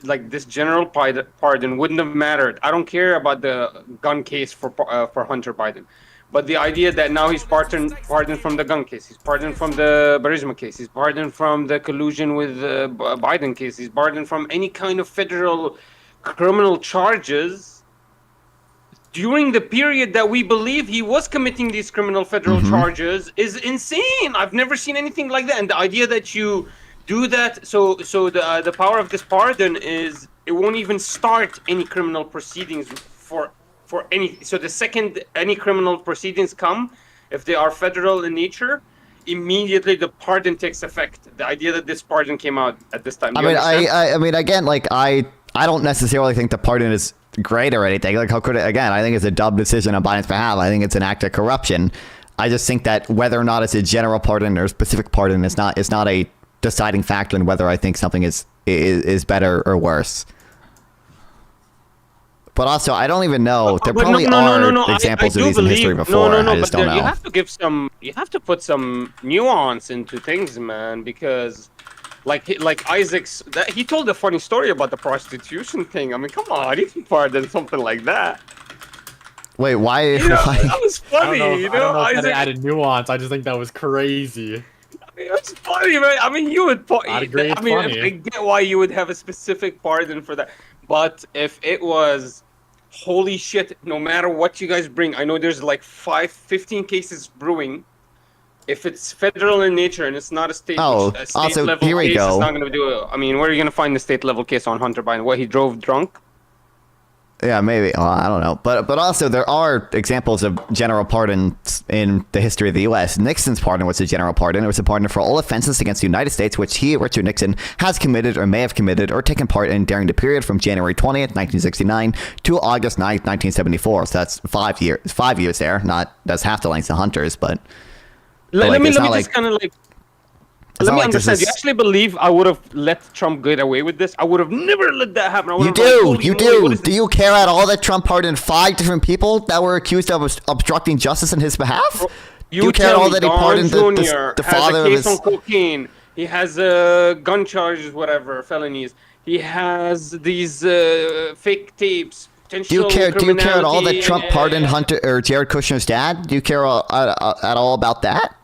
like this general pardon wouldn't have mattered. I don't care about the gun case for Hunter Biden, but the idea that now he's pardoned from the gun case, he's pardoned from the Burisma case, he's pardoned from the collusion with the Biden case, he's pardoned from any kind of federal criminal charges during the period that we believe he was committing these criminal federal charges is insane. I've never seen anything like that. And the idea that you do that, so the power of this pardon is it won't even start any criminal proceedings for any. So the second any criminal proceedings come, if they are federal in nature, immediately the pardon takes effect. The idea that this pardon came out at this time. I mean, I mean, again, like I don't necessarily think the pardon is great or anything. Like, how could it? Again, I think it's a dumb decision on Biden's behalf. I think it's an act of corruption. I just think that whether or not it's a general pardon or a specific pardon, it's not a deciding factor in whether I think something is better or worse. But also, I don't even know. There probably are examples of these in history before. I just don't know. You have to you have to put some nuance into things, man, because like Isaac's, he told a funny story about the prostitution thing. I mean, come on, he can pardon something like that. Wait, why? You know, that was funny. I don't know if Isaac. that added nuance. I just think that was crazy. I mean, it's funny, man. I mean, you would. I'd agree it's funny. I get why you would have a specific pardon for that, but if it was, holy shit, no matter what you guys bring, I know there's like 15 cases brewing. If it's federal in nature and it's not a state, a state also, level here we case, go. it's not going to do it. I mean, where are you going to find the state level case on Hunter Biden? What, he drove drunk? Yeah, maybe. Well, I don't know. But also, there are examples of general pardons in the history of the U.S. Nixon's pardon was a general pardon. It was a pardon for all offenses against the United States which he, Richard Nixon, has committed or may have committed or taken part in during the period from January 20th, 1969 to August 9th, 1974. So that's 5 years. 5 years there. That's half the length of Hunter's, but... Let me not just kind of like... Let me understand. Do you actually believe I would have let Trump get away with this? I would have never let that happen. You do. Do you care at all that Trump pardoned 5 different people that were accused of obstructing justice in his behalf? Do you care at all that he pardoned the father of his... Has a case on cocaine. He has gun charges, whatever, felonies. He has these fake tapes. Do you care at all that Trump pardoned Hunter or Jared Kushner's dad? Do you care at all about that?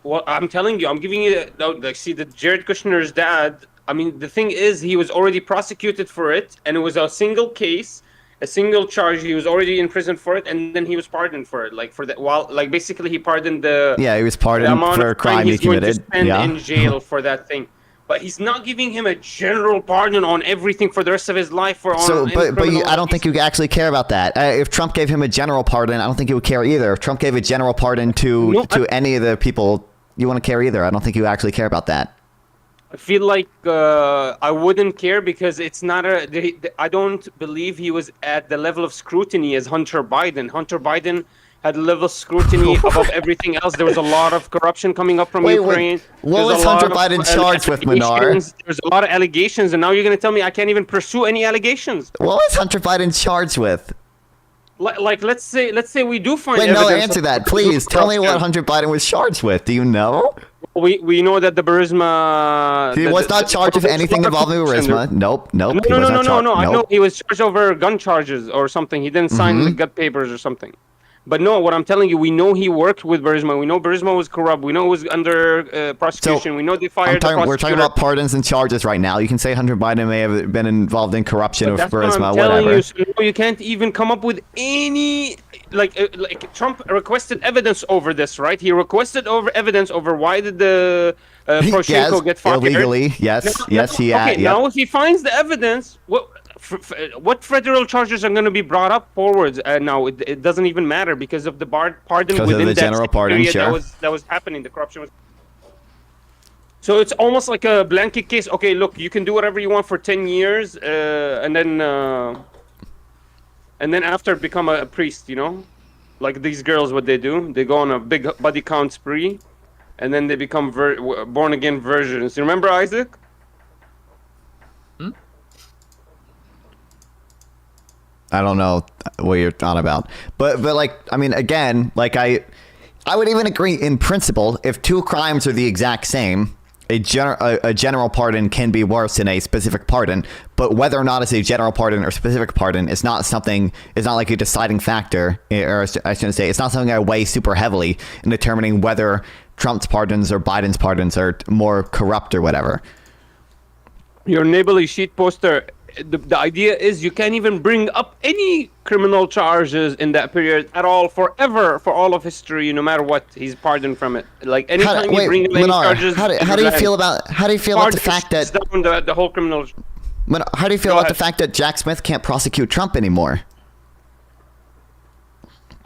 Well, I'm telling you, I'm giving you like, see, the Jared Kushner's dad I mean, the thing is, he was already prosecuted for it, and it was a single case, a single charge. He was already in prison for it, and then he was pardoned for it. Like for that, while like basically he pardoned the Yeah, he was the pardoned amount for a of time crime he he's going to committed. spend Yeah. in jail for that thing. But he's not giving him a general pardon on everything for the rest of his life. For So, on but I don't think you actually care about that. If Trump gave him a general pardon, I don't think you would care either. If Trump gave a general pardon to any of the people, you wouldn't care either. I don't think you actually care about that. I feel like I wouldn't care because it's not I don't believe he was at the level of scrutiny as Hunter Biden. Hunter Biden had a level of scrutiny above everything else. There was a lot of corruption coming up from Ukraine. What was Hunter Biden charged with, Minar? There's a lot of allegations, and now you're going to tell me I can't even pursue any allegations. What was Hunter Biden charged with? Like let's say we do find Wait, evidence no, answer that, please. Tell me what corruption. Hunter Biden was charged with. Do you know? We know that the Burisma. He was not charged with anything involving Burisma. Nope. No. I know he was charged over gun charges or something. He didn't sign the gun papers or something. But no, what I'm telling you, we know he worked with Burisma. We know Burisma was corrupt. We know it was under prosecution. We know they fired the prosecutor. We're talking about pardons and charges right now. You can say Hunter Biden may have been involved in corruption of Burisma, whatever. You, so you can't even come up with any like Trump requested evidence over this, right? He requested evidence over why did the Poroshenko get fired illegally. Yes, Now if he finds the evidence, what federal charges are going to be brought up forward? Now it doesn't even matter because of the pardon within the that general pardon. Sure. that was happening. The corruption was. So it's almost like a blanket case. Okay, look, you can do whatever you want for 10 years, and then after become a priest. You know, like these girls, what they do? They go on a big body count spree, and then they become born again virgins. You remember Isaac? I don't know what you're on about, but like, I mean, again, like I would even agree in principle if two crimes are the exact same, a general pardon can be worse than a specific pardon. But whether or not it's a general pardon or specific pardon is not something. It's not like a deciding factor, or I shouldn't say it's not something I weigh super heavily in determining whether Trump's pardons or Biden's pardons are more corrupt or whatever. Your neighborly sheet poster. The idea is you can't even bring up any criminal charges in that period at all, forever, for all of history, no matter what. He's pardoned from it. Like anytime you bring up any charges, how do you feel about the fact that the whole criminal? How do you feel about the fact that Jack Smith can't prosecute Trump anymore?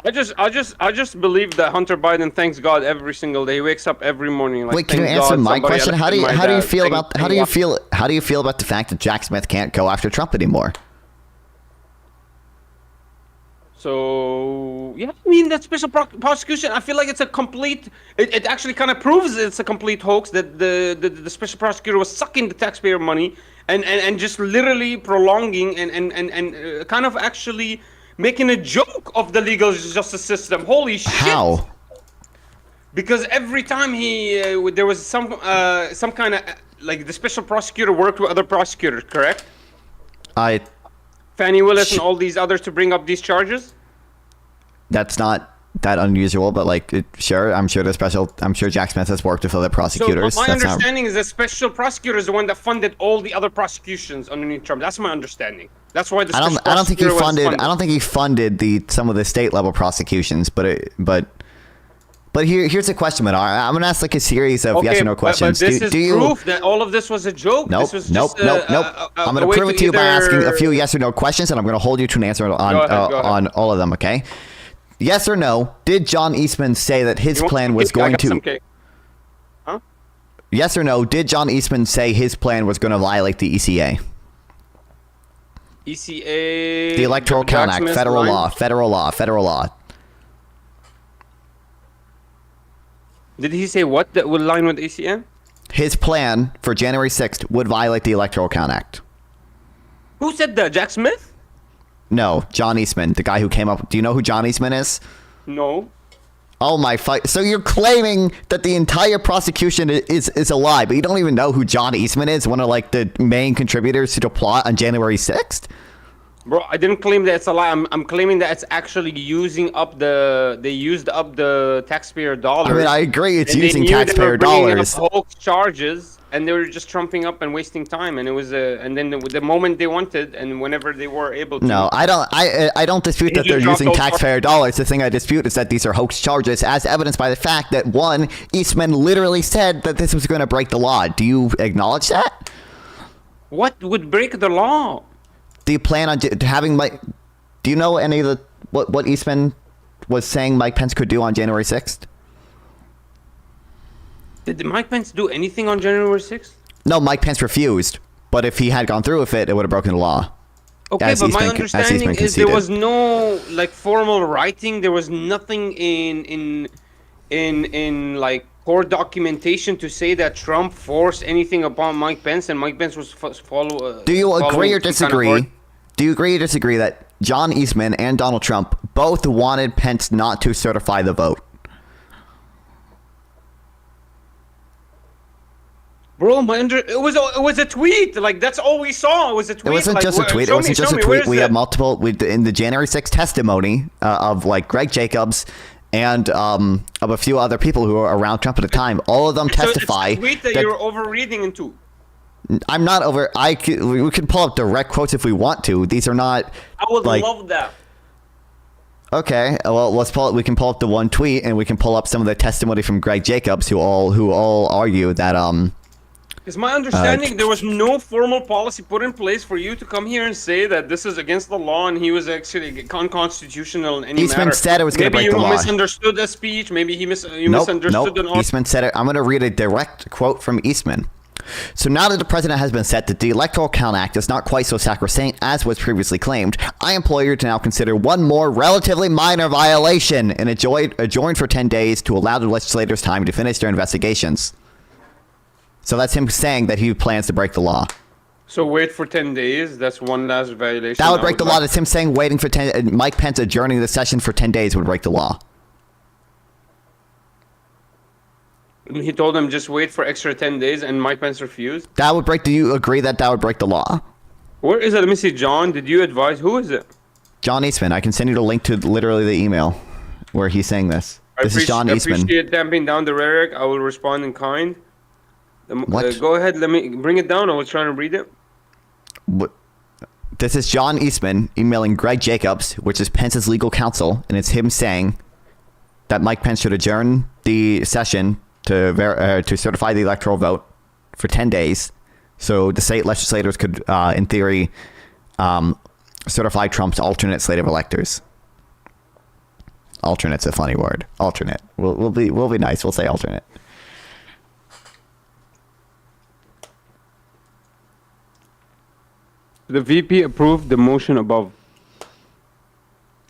I just believe that Hunter Biden thanks God every single day. He wakes up every morning. Like, wait, can you answer my question? How do you feel about the fact that Jack Smith can't go after Trump anymore? So yeah, I mean that special prosecution. I feel like it's a complete. It actually kind of proves it's a complete hoax that the special prosecutor was sucking the taxpayer money and just literally prolonging and kind of actually making a joke of the legal justice system. Holy shit! How? Because every time there was some kind of like the special prosecutor worked with other prosecutors, correct? Fannie Willis and all these others to bring up these charges. That's not that unusual, but like, sure, I'm sure Jack Smith has worked with other prosecutors. So my understanding is the special prosecutor is the one that funded all the other prosecutions underneath Trump. That's my understanding. That's why the special I don't think he prosecutor funded. I don't think he funded some of the state level prosecutions, but here's a question, Minar. I'm gonna ask like a series of yes or no questions. But this is proof that all of this was a joke. Nope. I'm gonna prove it to you by asking a few yes or no questions, and I'm gonna hold you to an answer on all of them. Okay? Yes or no? Did John Eastman say that his plan was going to? Huh? Yes or no? Did John Eastman say his plan was going to violate the ECA? ECA. The Electoral Count Act, federal law. Did he say what that would align with ECA? His plan for January 6th would violate the Electoral Count Act. Who said that? Jack Smith? No, John Eastman, the guy who came up. Do you know who John Eastman is? No. Oh my fight! So you're claiming that the entire prosecution is a lie, but you don't even know who John Eastman is, one of like the main contributors to the plot on January 6th? Bro, I didn't claim that it's a lie. I'm claiming that it's actually they used up the taxpayer dollars. I mean, I agree, it's using taxpayer dollars. Hoax charges and they were just trumping up and wasting time. And it was and then the moment they wanted, and whenever they were able to. No, I don't dispute that they're using taxpayer dollars. The thing I dispute is that these are hoax charges, as evidenced by the fact that one, Eastman literally said that this was going to break the law. Do you acknowledge that? What would break the law? Do you plan on having Mike? Do you know any of the what Eastman was saying Mike Pence could do on January 6th? Did Mike Pence do anything on January 6th? No, Mike Pence refused. But if he had gone through with it, it would have broken the law. Okay, but my understanding is there was no like formal writing. There was nothing in like court documentation to say that Trump forced anything upon Mike Pence, and Mike Pence was follow. Do you agree or disagree? Do you agree or disagree that John Eastman and Donald Trump both wanted Pence not to certify the vote? Bro, it was a tweet. Like, that's all we saw. It was a tweet. It wasn't like, just a tweet. It wasn't just a tweet. We had multiple. In the January 6th testimony of like Greg Jacobs and of a few other people who were around Trump at the time. All of them testify. It's a tweet that you're overreading into. I'm not over. We can pull up direct quotes if we want to. These are not. I would love that. Okay, well, let's pull. We can pull up the one tweet, and we can pull up some of the testimony from Greg Jacobs, who all argue that It's my understanding there was no formal policy put in place for you to come here and say that this is against the law and he was actually unconstitutional in any Eastman matter. said it was going to break the law. Maybe you misunderstood the speech. Maybe you misunderstood the law. Eastman said it. I'm going to read a direct quote from Eastman. So now that the president has been set that the Electoral Count Act is not quite so sacrosanct as was previously claimed, I implore you to now consider one more relatively minor violation and adjourn for 10 days to allow the legislators time to finish their investigations. So that's him saying that he plans to break the law. So wait for 10 days. That's one last violation. That would break the law. That's him saying waiting for 10. Mike Pence adjourning the session for 10 days would break the law. He told them just wait for extra 10 days, and Mike Pence refused. That would break. Do you agree that would break the law? Where is it? Let me see. John, did you advise? Who is it? John Eastman. I can send you the link to literally the email where he's saying this. This is John Eastman. I appreciate damping down the rhetoric. I will respond in kind. What? Go ahead. Let me bring it down. I was trying to read it. What? This is John Eastman emailing Greg Jacobs, which is Pence's legal counsel, and it's him saying that Mike Pence should adjourn the session to certify the electoral vote for 10 days, so the state legislators could, in theory, certify Trump's alternate slate of electors. Alternate's a funny word. Alternate. We'll be nice. We'll say alternate. The VP approved the motion above,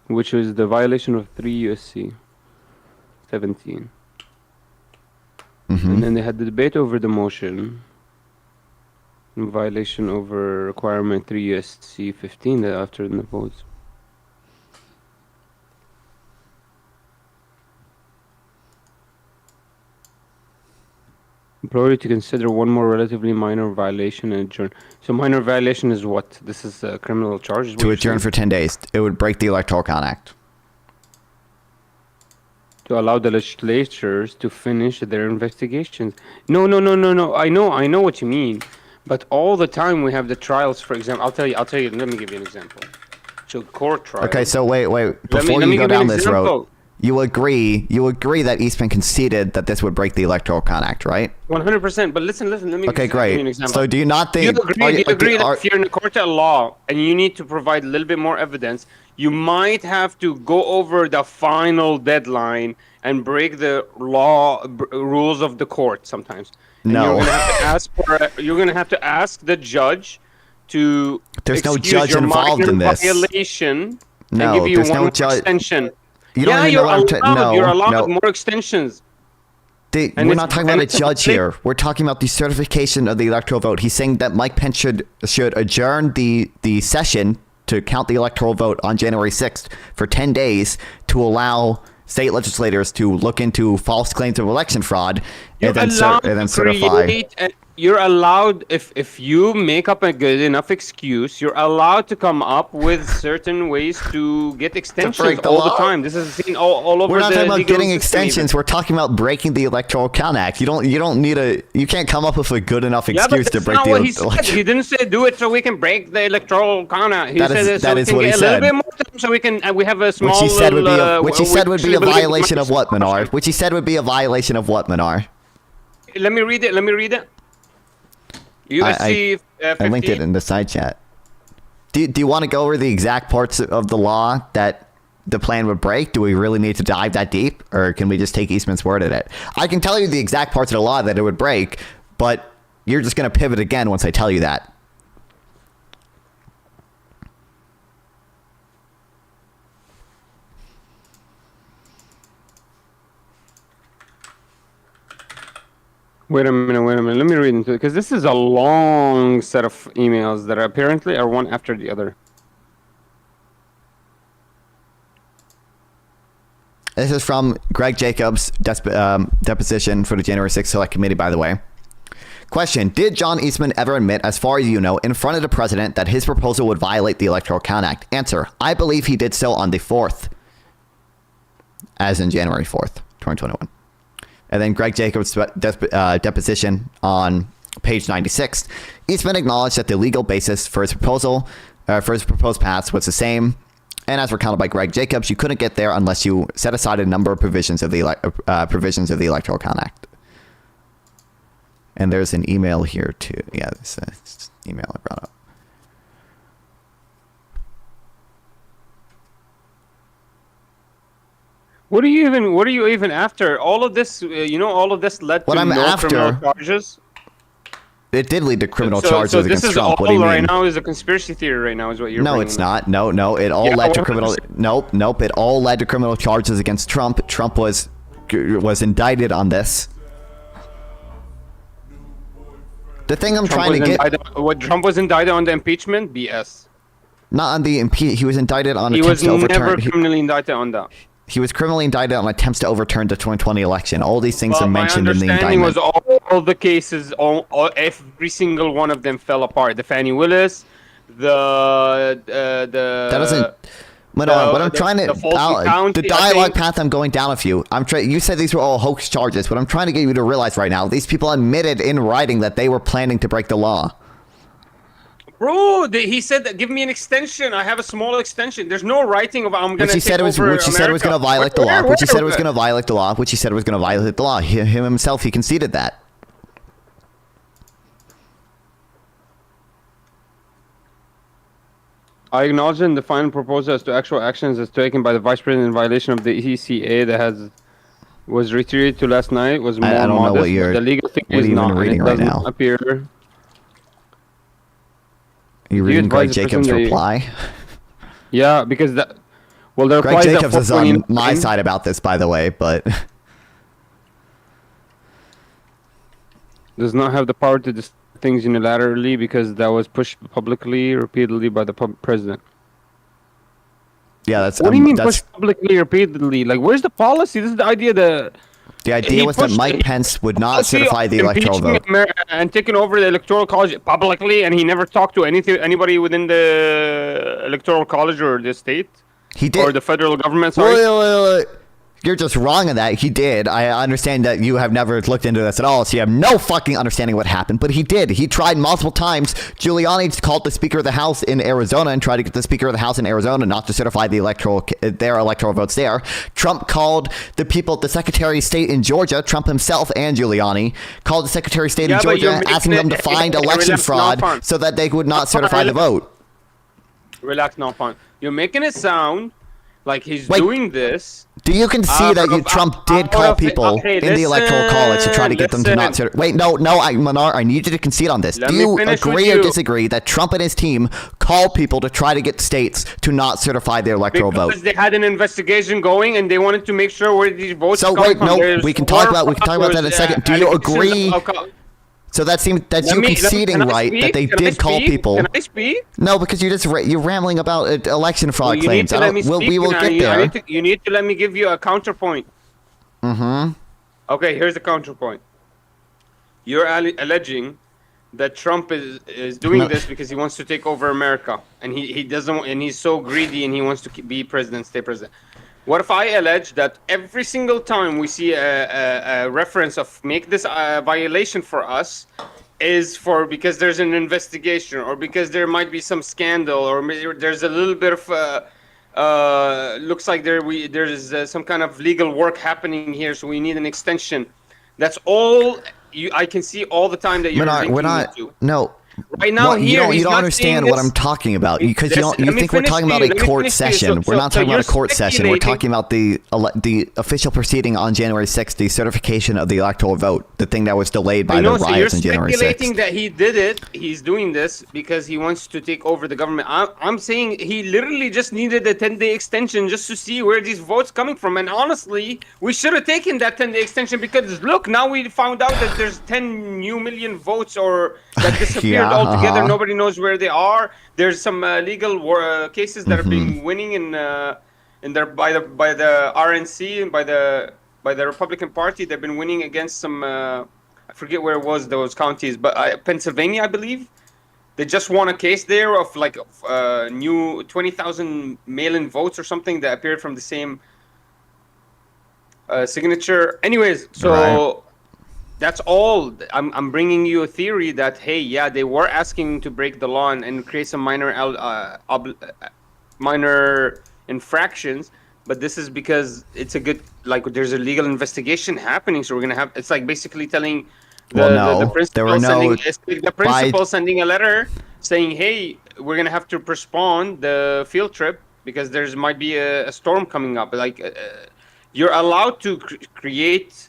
which is the violation of 3 U.S.C. 17. Mm-hmm. And then they had the debate over the motion, in violation over requirement 3 U.S.C. 15 after the votes. Priority to consider one more relatively minor violation and adjourn. So minor violation is what? This is a criminal charge? To adjourn for 10 days. It would break the Electoral Count Act. To allow the legislatures to finish their investigations. No. I know what you mean. But all the time we have the trials, for example. I'll tell you, let me give you an example. So court trial. Okay, so wait. Before you go down this road, you agree that Eastman conceded that this would break the Electoral Count Act, right? 100%. But listen. Let me give you an example. So do you not think... Do you agree that if you're in a court of law and you need to provide a little bit more evidence, you might have to go over the final deadline and break the rules of the court sometimes? And no. You're going to have to ask the judge to... There's no judge involved in this. Violation no, and give you there's one no judge. Extension. You're allowed more extensions. We're not talking about a judge here. We're talking about the certification of the electoral vote. He's saying that Mike Pence should adjourn the session to count the electoral vote on January 6th for 10 days to allow state legislators to look into false claims of election fraud and then certify. you're allowed, if you make up a good enough excuse, you're allowed to come up with certain ways to get extensions break the all law? the time. This is seen all over We're not the talking about legal getting system extensions. even. We're talking about breaking the Electoral Count Act. You don't need you can't come up with a good enough Yeah, but excuse to that's break not the what he said. election. He didn't say do it so we can break the electoral count. He That said is- it so that we is can what he get a said. little bit more time so we can we have a small. Which he said would be a, little, which he said would be a tribalism violation of what, Minar? Which he said would be a violation of what, Minar? Let me read it. USC I linked it 15. in the side chat. Do you want to go over the exact parts of the law that the plan would break? Do we really need to dive that deep, or can we just take Eastman's word at it? I can tell you the exact parts of the law that it would break, but you're just going to pivot again once I tell you that. Wait a minute. Let me read into it because this is a long set of emails that apparently are one after the other. This is from Greg Jacobs' deposition for the January 6th Select Committee, by the way. Question: did John Eastman ever admit, as far as you know, in front of the president that his proposal would violate the Electoral Count Act? Answer: I believe he did so on the 4th, as in January 4th, 2021. And then Greg Jacobs' deposition on page 96. Eastman acknowledged that the legal basis for his proposal, for his proposed pass, was the same. And as recounted by Greg Jacobs, you couldn't get there unless you set aside a number of provisions of the Electoral Count Act. And there's an email here too. Yeah, this email I brought up. What are you even after? All of this, all of this led What to I'm no after- criminal charges. It did lead to criminal So charges this against is Trump. all What do you right mean? now is a conspiracy theory right now is what you're No, bringing it's up. not. No. It all Yeah, led to 100%. criminal. Nope. It all led to criminal charges against Trump. Trump was indicted on this. The thing I'm trying to get, Trump was indicted on the impeachment? BS. not on the he was indicted on He attempts was to overturn. never criminally indicted on that. He was criminally indicted on attempts to overturn the 2020 election. All these things Well, are mentioned in the my understanding indictment. was all the cases, every single one of them fell apart. The Fannie Willis, the That doesn't. What I'm trying to, the Fulton County, the I dialogue think. path I'm going down with you. You said these were all hoax charges. What I'm trying to get you to realize right now, these people admitted in writing that they were planning to break the law. Bro, he said that give me an extension. I have a small extension. There's no writing of I'm gonna Which he said was going to violate the law. Which he said was going to violate the law. Which he said was going to violate the law. Him himself, he conceded that. I acknowledge in the final proposal as to actual actions as taken by the vice president in violation of the ECA that was reiterated to last night was more I don't know modest. what you're. The legal thing What are is you not. even reading It right doesn't now? appear. Are you reading advise Greg the Jacobs' person that you- reply? Yeah, because the reply Greg is Jacobs that is on my side about this, by the way, but does not have the power to decide things unilaterally because that was pushed publicly repeatedly by the president. yeah, that's. What do you mean that's pushed publicly repeatedly? Like, where's the policy? This is the idea that the idea he was that pushed- Mike Pence would not policy certify of the electoral impeaching vote. and taking over the electoral college publicly, and he never talked to anybody within the electoral college or the state He did. or the federal government. Sorry. Wait. You're just wrong on that. He did. I understand that you have never looked into this at all, so you have no fucking understanding what happened. But he did. He tried multiple times. Giuliani called the Speaker of the House in Arizona and tried to get the Speaker of the House in Arizona not to certify their electoral votes there. Trump called the Secretary of State in Georgia, Trump himself and Giuliani, called the Secretary of State in Yeah, but Georgia you're asking making them to it- find it- election relax, fraud not fun. so that they would not Not fun, certify the relax. vote. Relax, not fun. You're making it sound like he's Wait. doing this. Do you concede that Trump did call people in the electoral college to try to get them to not certify? Wait, no, Manar, I need you to concede on this. Let Do me you finish with agree or you. disagree that Trump and his team called people to try to get states to not certify their electoral Because vote? they had an investigation going and they wanted to make sure where these votes So come wait, from. no, There's we can talk four about that in a second. Do you allegations agree? of- So that's you conceding can I right speak? that they Can I did call speak? people. Can I speak? No, because you're rambling about election fraud Well, you need claims. to let me speak. We will and get there. You need to let me give you a counterpoint. Mm-hmm. Okay, here's the counterpoint. You're alleging that Trump is doing this because he wants to take over America, and he doesn't, and he's so greedy, and he wants to be president, stay president. What if I allege that every single time we see a reference of make this violation for us is for because there's an investigation, or because there might be some scandal, or there's a little bit of looks like there's some kind of legal work happening here, so we need an extension. That's all I can see all the time that you're we're not. No. Right now, you don't understand what I'm talking about, because you think we're talking about a court session. We're not talking about a court session. We're talking about the official proceeding on January 6th, the certification of the electoral vote, the thing that was delayed by the riots on January 6th. You're speculating that he did it. He's doing this because he wants to take over the government. I'm saying he literally just needed a 10-day extension just to see where these votes coming from. And honestly, we should have taken that 10-day extension, because look, now we found out that there's 10 million votes or that disappeared altogether. Nobody knows where they are. There's some legal cases that are being winning in by the RNC and by the Republican Party. They've been winning against some I forget where it was, those counties, but Pennsylvania, I believe. They just won a case there of like new 20,000 mail-in votes or something that appeared from the same signature. Anyways, so. Right. That's all. I'm bringing you a theory that, hey, yeah, they were asking to break the law and create some minor infractions, but this is because it's a good, like, there's a legal investigation happening, so we're gonna have. It's like basically telling the principal sending a letter saying, hey, we're gonna have to postpone the field trip because there's might be a storm coming up. Like, you're allowed to create.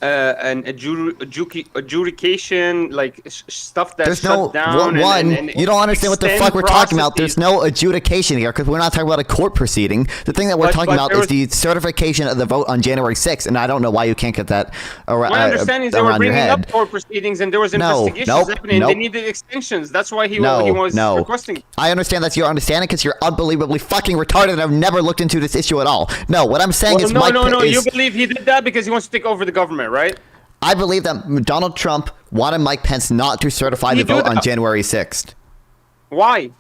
An adjudication, like stuff that's shut down. You don't understand what the fuck we're talking about. There's no adjudication here, because we're not talking about a court proceeding. The thing that we're talking about is the certification of the vote on January 6th, and I don't know why you can't get that around your head. My understanding is they were bringing up court proceedings, and there was investigations happening. They needed extensions. That's why he was requesting. I understand that's your understanding, because you're unbelievably fucking retarded, and I've never looked into this issue at all. No, what I'm saying is you believe he did that because he wants to take over the government, right? I believe that Donald Trump wanted Mike Pence not to certify the vote on January 6th. Why?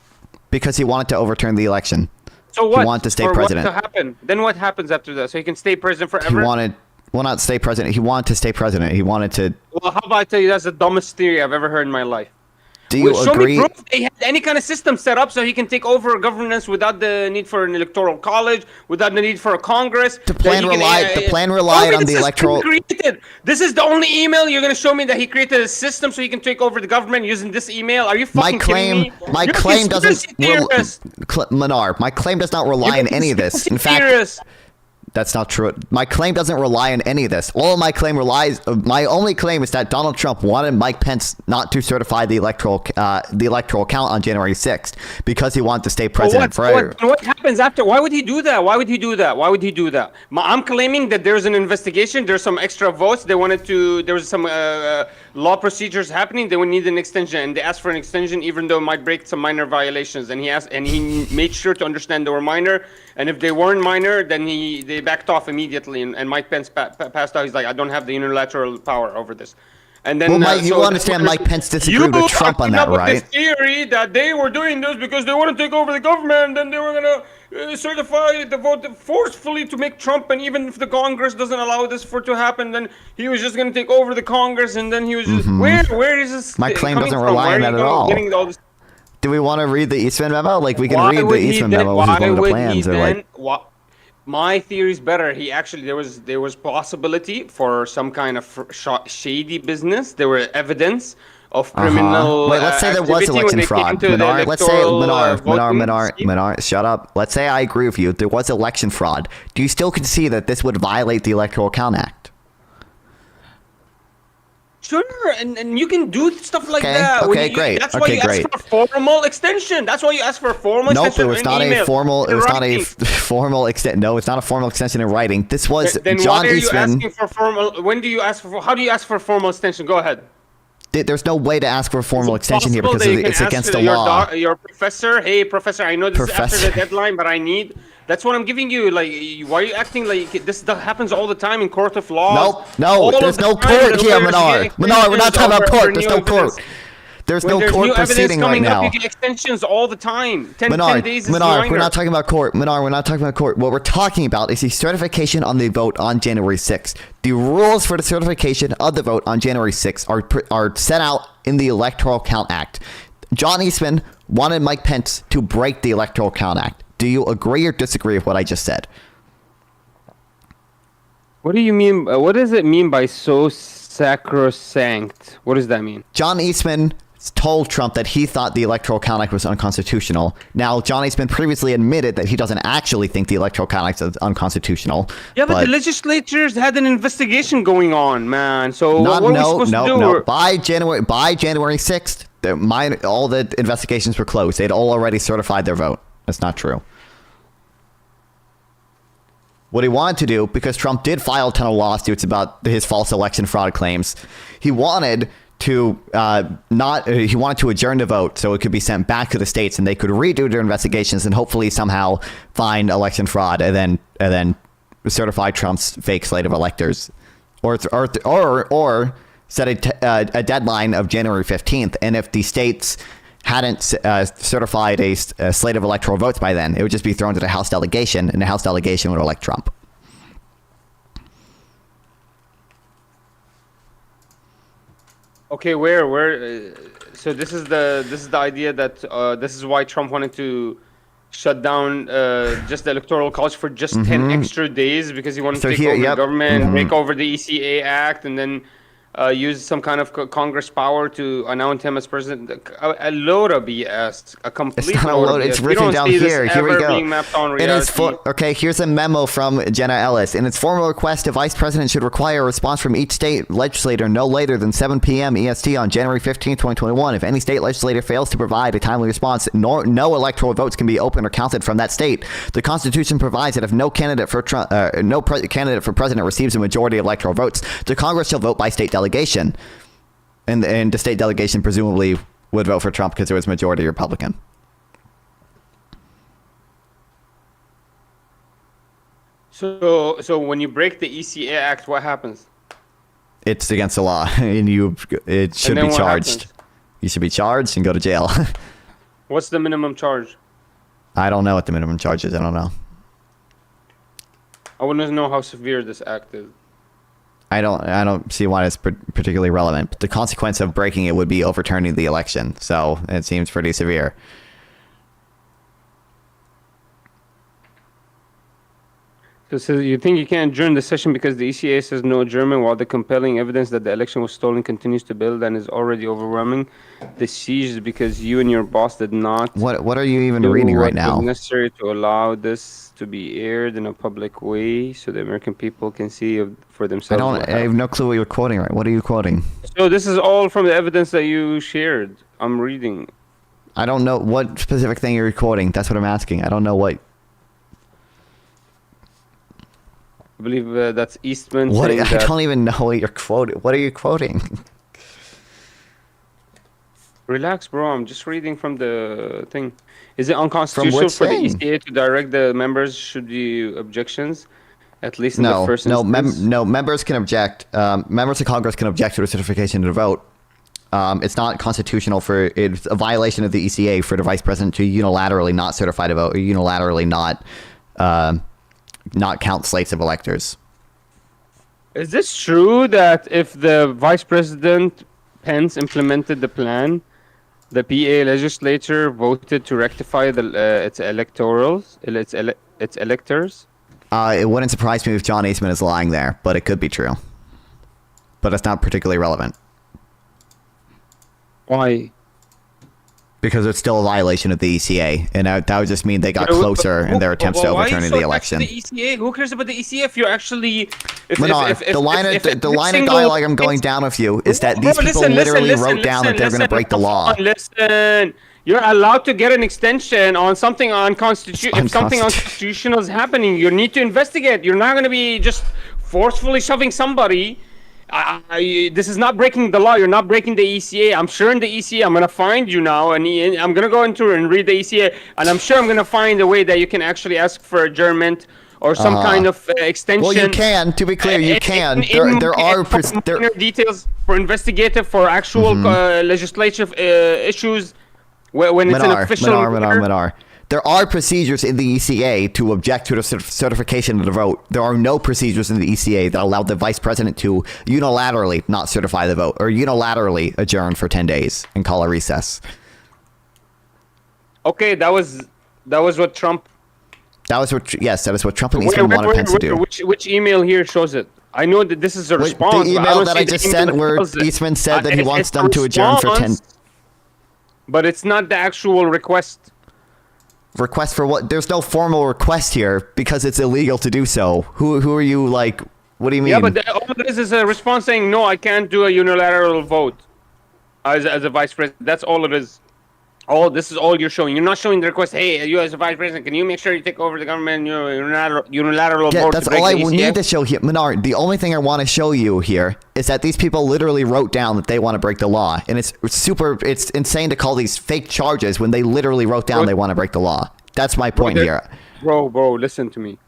Because he wanted to overturn the election. So what? He wanted to stay president. What to happen? Then what happens after that? So he can stay president forever? Not stay president. He wanted to stay president. He wanted to... Well, how about I tell you, that's the dumbest theory I've ever heard in my life. Do you agree? Show me proof they had any kind of system set up so he can take over governance without the need for an electoral college, without the need for a Congress. The plan relied on the electoral. This is the only email you're going to show me that he created a system so he can take over the government using this email. Are you fucking kidding me? My claim doesn't. Manar, my claim does not rely on any of this. In fact. That's not true. My claim doesn't rely on any of this. My only claim is that Donald Trump wanted Mike Pence not to certify the electoral count on January 6th because he wanted to stay president forever. What happens after? Why would he do that? I'm claiming that there's an investigation. There's some extra votes. There was some law procedures happening. They would need an extension, and they asked for an extension even though it might break some minor violations. And he made sure to understand they were minor. And if they weren't minor, then they backed off immediately, and Mike Pence passed out. He's like, I don't have the unilateral power over this. And then, you understand Mike Pence disagreed with Trump on that, right? This theory that they were doing this because they want to take over the government, and then they were gonna certify the vote forcefully to make Trump. And even if the Congress doesn't allow this to happen, then he was just gonna take over the Congress, and then he was just where is this? My claim doesn't rely on that at all. Do we want to read the Eastman memo? Like, we can read the Eastman memo. My theory is better. He actually there was possibility for some kind of shady business. There were evidence of criminal. Wait, let's say there was election fraud. Manar, shut up. Let's say I agree with you. There was election fraud. Do you still concede that this would violate the Electoral Count Act? Sure, and you can do stuff like that. Okay, great. That's why you ask for a formal extension. That's why you ask for a formal extension. Nope, it was not a formal. It was not a formal extension. No, it's not a formal extension in writing. This was then John why are Eastman. You asking for formal? When do you ask for? How do you ask for a formal extension? Go ahead. There's no way to ask for a formal extension here because it's against the law. Your professor, hey professor, I know this is after the deadline, but I need. That's what I'm giving you. Like, why are you acting like this? That happens all the time in court of law. No, there's no court here, Manar. Manar, we're not talking about court. There's no court. There's When no there's court new evidence proceeding right coming up, now. you get extensions all the time. 10 days is Menard, we're minor. not talking about court. Menard, we're not talking about court. What we're talking about is the certification on the vote on January 6th. The rules for the certification of the vote on January 6th are set out in the Electoral Count Act. John Eastman wanted Mike Pence to break the Electoral Count Act. Do you agree or disagree with what I just said? What do you mean? What does it mean by so sacrosanct? What does that mean? John Eastman told Trump that he thought the Electoral Count Act was unconstitutional. Now, John Eastman previously admitted that he doesn't actually think the Electoral Count Act is unconstitutional. Yeah, but the legislatures had an investigation going on, man. So Not, what are we supposed to do? no. By January 6th, all the investigations were closed. They'd all already certified their vote. That's not true. What he wanted to do, because Trump did file a ton of lawsuits about his false election fraud claims, he wanted to adjourn the vote so it could be sent back to the states and they could redo their investigations and hopefully somehow find election fraud and then certify Trump's fake slate of electors, or set a deadline of January 15th. And if the states hadn't certified a slate of electoral votes by then, it would just be thrown to the House delegation, and the House delegation would elect Trump. Okay, where? So this is the idea that this is why Trump wanted to shut down just the electoral college for just 10 extra days, because he wanted to take over the government, make over the ECA Act, and then use some kind of Congress power to announce him as president. A load of BS. A complete It's not a load. It's written down here. Here we go. Okay, here's a memo from Jenna Ellis. In its formal request, the vice president should require a response from each state legislator no later than 7 p.m. EST on January 15, 2021. If any state legislator fails to provide a timely response, no electoral votes can be opened or counted from that state. The Constitution provides that if no candidate for candidate for president receives a majority of electoral votes, the Congress shall vote by state delegation. And the state delegation presumably would vote for Trump because it was majority Republican. So when you break the ECA Act, what happens? It's against the law, and it should be charged. You should be charged and go to jail. What's the minimum charge? I don't know what the minimum charge is. I don't know. I want to know how severe this act is. I don't see why it's particularly relevant. But the consequence of breaking it would be overturning the election, so it seems pretty severe. So you think you can't adjourn the session because the ECA says no adjournment, while the compelling evidence that the election was stolen continues to build and is already overwhelming the siege because you and your boss did not. What are you even reading right now? What was necessary to allow this to be aired in a public way so the American people can see for themselves? I have no clue what you're quoting. Right? What are you quoting? So this is all from the evidence that you shared. I'm reading. I don't know what specific thing you're quoting. That's what I'm asking. I don't know what. I believe that's Eastman. I don't even know what you're quoting. What are you quoting? Relax, bro. I'm just reading from the thing. Is it unconstitutional for the ECA to direct the members should be objections? At least in the first instance? Members can object. Members of Congress can object to the certification of the vote. It's not constitutional it's a violation of the ECA for the vice president to unilaterally not certify the vote or unilaterally not count slates of electors. Is this true that if the Vice President Pence implemented the plan, the PA legislature voted to rectify its electors? It wouldn't surprise me if John Eastman is lying there, but it could be true. But it's not particularly relevant. Why? Because it's still a violation of the ECA, and that would just mean they got closer in their attempts to overturning the election. The ECA? Who cares about the ECA if you're actually... The line of dialogue I'm going down with you is that these people literally wrote down that they're going to break the law. Listen, you're allowed to get an extension on something unconstitutional. If something unconstitutional is happening, you need to investigate. You're not going to be just forcefully shoving somebody. This is not breaking the law. You're not breaking the ECA. I'm sure in the ECA, I'm going to find you now, and I'm going to go into and read the ECA, and I'm sure I'm going to find a way that you can actually ask for adjournment or some kind of extension. Well, you can. To be clear, you can. There are minor details for investigative, for actual legislative issues when it's an official. Minar. There are procedures in the ECA to object to the certification of the vote. There are no procedures in the ECA that allow the vice president to unilaterally not certify the vote or unilaterally adjourn for 10 days and call a recess. Okay, that was what Trump. That is what Trump and Eastman wanted Pence to do. Which email here shows it? I know that this is a response. The email that I just sent where Eastman said that he wants them to adjourn for 10. But it's not the actual request. Request for what? There's no formal request here because it's illegal to do so. Who are you, like, what do you mean? Yeah, but all this is a response saying, no, I can't do a unilateral vote as a vice president. That's all it is. This is all you're showing. You're not showing the request, hey, you as a vice president, can you make sure you take over the government unilateral vote? That's all I need to show here. Menard, the only thing I want to show you here is that these people literally wrote down that they want to break the law. And it's insane to call these fake charges when they literally wrote down they want to break the law. That's my point here. Bro, listen to me.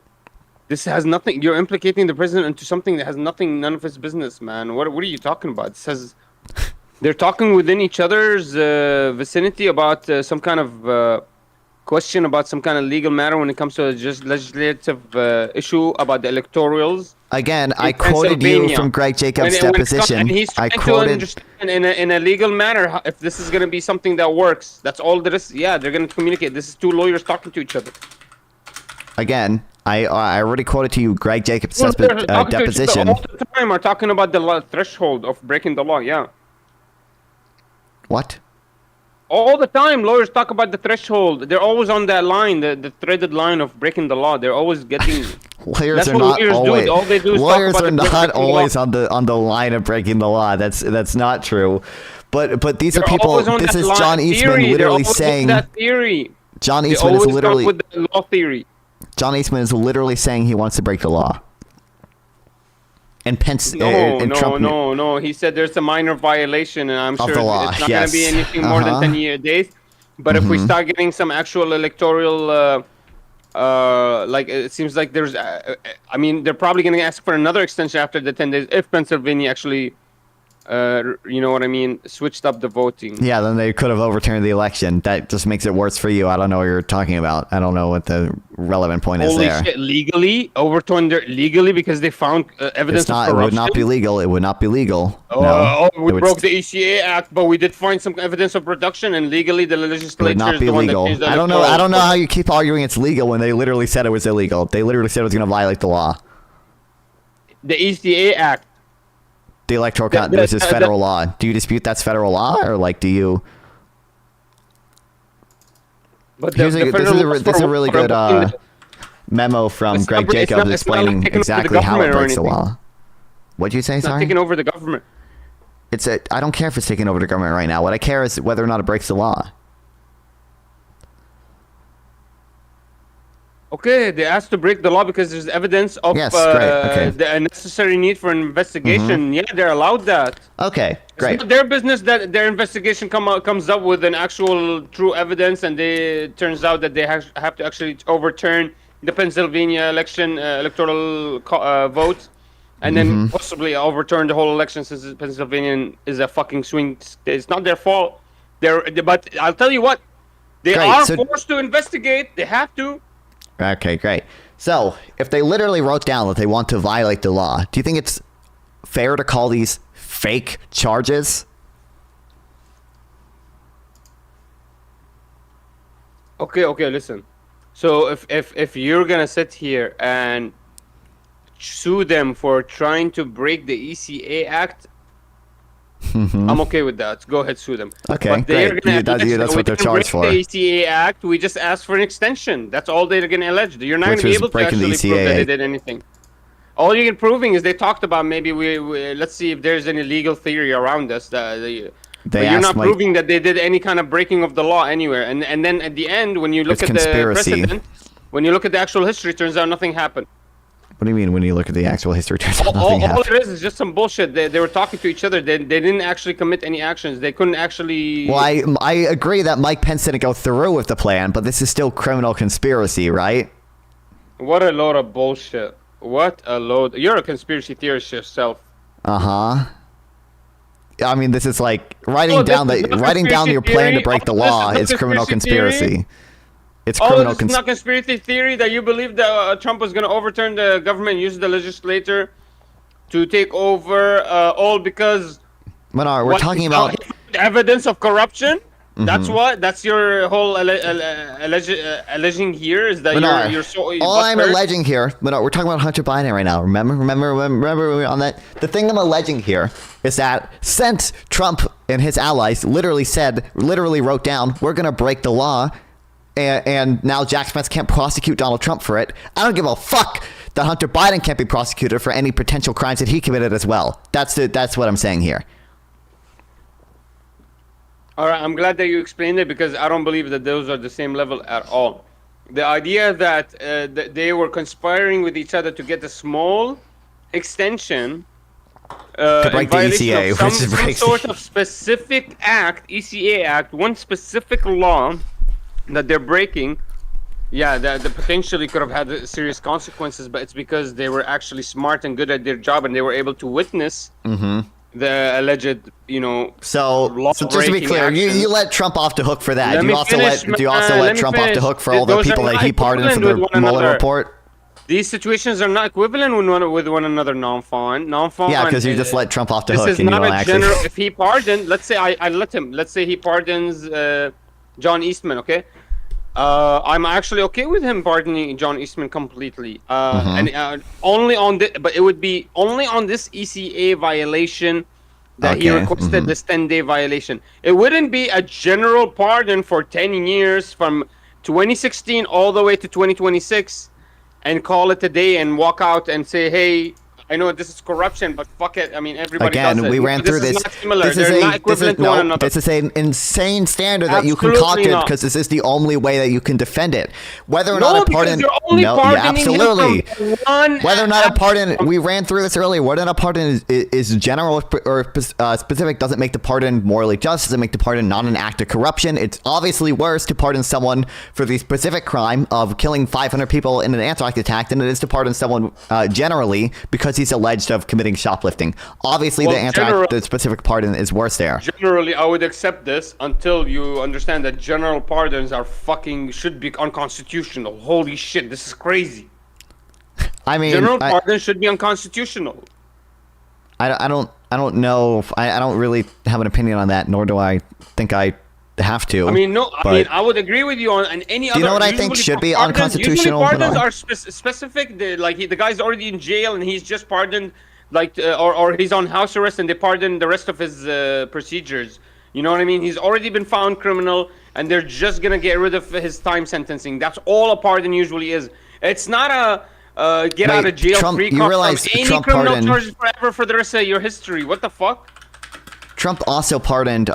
This has nothing. You're implicating the president into something that has none of his business, man. What are you talking about? This has... They're talking within each other's vicinity about some kind of question about some kind of legal matter when it comes to a just legislative issue about the electorals. Again, I quoted you from Greg Jacobs' deposition. And he's trying to understand in a legal manner if this is going to be something that works. That's all there is. Yeah, they're going to communicate. This is two lawyers talking to each other. Again, I already quoted to you Greg Jacobs' deposition. All the time are talking about the threshold of breaking the law. Yeah. What? All the time, lawyers talk about the threshold. They're always on that line, the threaded line of breaking the law. They're always getting. Lawyers are not always. All they do is lawyers are not always on the line of breaking the law. That's not true. But these are people. This is John Eastman literally saying. That theory. John Eastman is literally with the law theory. John Eastman is literally saying he wants to break the law. And Pence, Trump. No. He said there's a minor violation, and I'm sure the law. It's not going to be anything more than 10 days. But if we start getting some actual electoral, like it seems like there's, I mean, they're probably going to ask for another extension after the 10 days if Pennsylvania actually, you know what I mean, switched up the voting. Yeah, then they could have overturned the election. That just makes it worse for you. I don't know what you're talking about. I don't know what the relevant point is there. Shit, legally overturned legally because they found evidence of corruption. It would not be legal. It would not be legal. We broke the ECA Act, but we did find some evidence of production, and legally the legislature would not be legal. I don't know how you keep arguing it's legal when they literally said it was illegal. They literally said it was going to violate the law. The ECA Act. The electoral this is federal law. Do you dispute that's federal law, or like do you? But this is a really good memo from Greg Jacobs explaining exactly how it breaks the law. What'd you say? It's sorry? not taking over the government. I don't care if it's taking over the government right now. What I care is whether or not it breaks the law. Okay, they asked to break the law because there's evidence of the necessary need for an investigation. Yeah, they're allowed that. Okay, great. It's not their business that their investigation comes up with an actual true evidence, and it turns out that they have to actually overturn the Pennsylvania election electoral vote, and then possibly overturn the whole election since Pennsylvania is a fucking swing state. It's not their fault. But I'll tell you what, they are forced to investigate. They have to. Okay, great. So, if they literally wrote down that they want to violate the law, do you think it's fair to call these fake charges? Okay, listen. So, if you're gonna sit here and sue them for trying to break the ECA Act, I'm okay with that. Go ahead, sue them. Okay, great. That's what they're charged for. The ECA Act, we just asked for an extension. That's all they're going to allege. You're not going to be able to actually prove that they did anything. All you're proving is they talked about maybe we let's see if there's any legal theory around us. But you're not proving that they did any kind of breaking of the law anywhere. And then at the end, when you look at the precedent, when you look at the actual history, it turns out nothing happened. What do you mean when you look at the actual history? All it is just some bullshit. They were talking to each other. They didn't actually commit any actions. They couldn't actually... Well, I agree that Mike Pence didn't go through with the plan, but this is still criminal conspiracy, right? What a load of bullshit. What a load. You're a conspiracy theorist yourself. Uh-huh. I mean, this is like Oh, writing this down is not writing down conspiracy your plan to theory? break the Oh, this is law not is criminal conspiracy theory? conspiracy. It's Oh, criminal this is not conspiracy theory that you believe that Trump was going to overturn the government and use the legislature to take over all because Manar, we're what talking is about evidence of corruption? That's what. That's your whole alleging here is that Manar, you're so. all I'm butthurt. alleging here, Manar, we're talking about Hunter Biden right now. Remember we were on that. The thing I'm alleging here is that since Trump and his allies literally wrote down, we're gonna break the law, and now Jack Spence can't prosecute Donald Trump for it. I don't give a fuck that Hunter Biden can't be prosecuted for any potential crimes that he committed as well. That's what I'm saying here. All right, I'm glad that you explained it because I don't believe that those are the same level at all. The idea that they were conspiring with each other to get a small extension To break in the violation ECA, of which some breaks sort of specific act, ECA act, one specific law that they're breaking. Yeah, that potentially could have had serious consequences, but it's because they were actually smart and good at their job and they were able to witness the alleged, So just to be law-breaking clear, you actions. let Trump off the hook for that. Let Do me you also finish, let let me Trump off the finish. hook for all the Those are people that not he pardoned for equivalent the with one Mueller another. report? These situations are not equivalent with one another. Non-fawn. Yeah, because you just let Trump off the This hook is and you not don't a actually. general. If he pardoned, let's say I let him. Let's say he pardons John Eastman. Okay. I'm actually okay with him pardoning John Eastman completely. And only on but it would be only on this ECA violation that he Okay, requested this 10-day violation. It wouldn't be a general pardon for 10 years from 2016 all the way to 2026 and call it a day and walk out and say, hey, I know this is corruption, but fuck it. I mean, everybody does Again, it. we ran through this. Is not similar. They're not equivalent to one another. This is an insane standard that you Absolutely concocted not. because this is the only way that you can defend it. Whether or No, not a because pardon, you're only no, yeah, pardoning him absolutely. from one Whether or not a act pardon, from- we ran through this earlier. Whether or not a pardon is general or specific doesn't make the pardon morally just. Doesn't make the pardon not an act of corruption. It's obviously worse to pardon someone for the specific crime of killing 500 people in an Anthrax attack than it is to pardon someone generally because he's alleged of committing shoplifting. Obviously, Well, the specific pardon is worse there. Generally, I would accept this until you understand that general pardons are should be unconstitutional. Holy shit, this is crazy. I mean, General pardon should be unconstitutional. I don't know. I don't really have an opinion on that, nor do I think I have to. I mean, no. but- I mean, I would agree with you on any other. you know what I think usually should be pardons- unconstitutional? Usually pardons Hold on. are specific. The guy's already in jail and he's just pardoned, or he's on house arrest and they pardon the rest of his procedures. You know what I mean? He's already been found criminal and they're just gonna get rid of his time sentencing. That's all a pardon usually is. It's not a get out of jail Trump- free you card realize from any Trump criminal pardoned- charges forever for the rest of your history. What the fuck? Trump also pardoned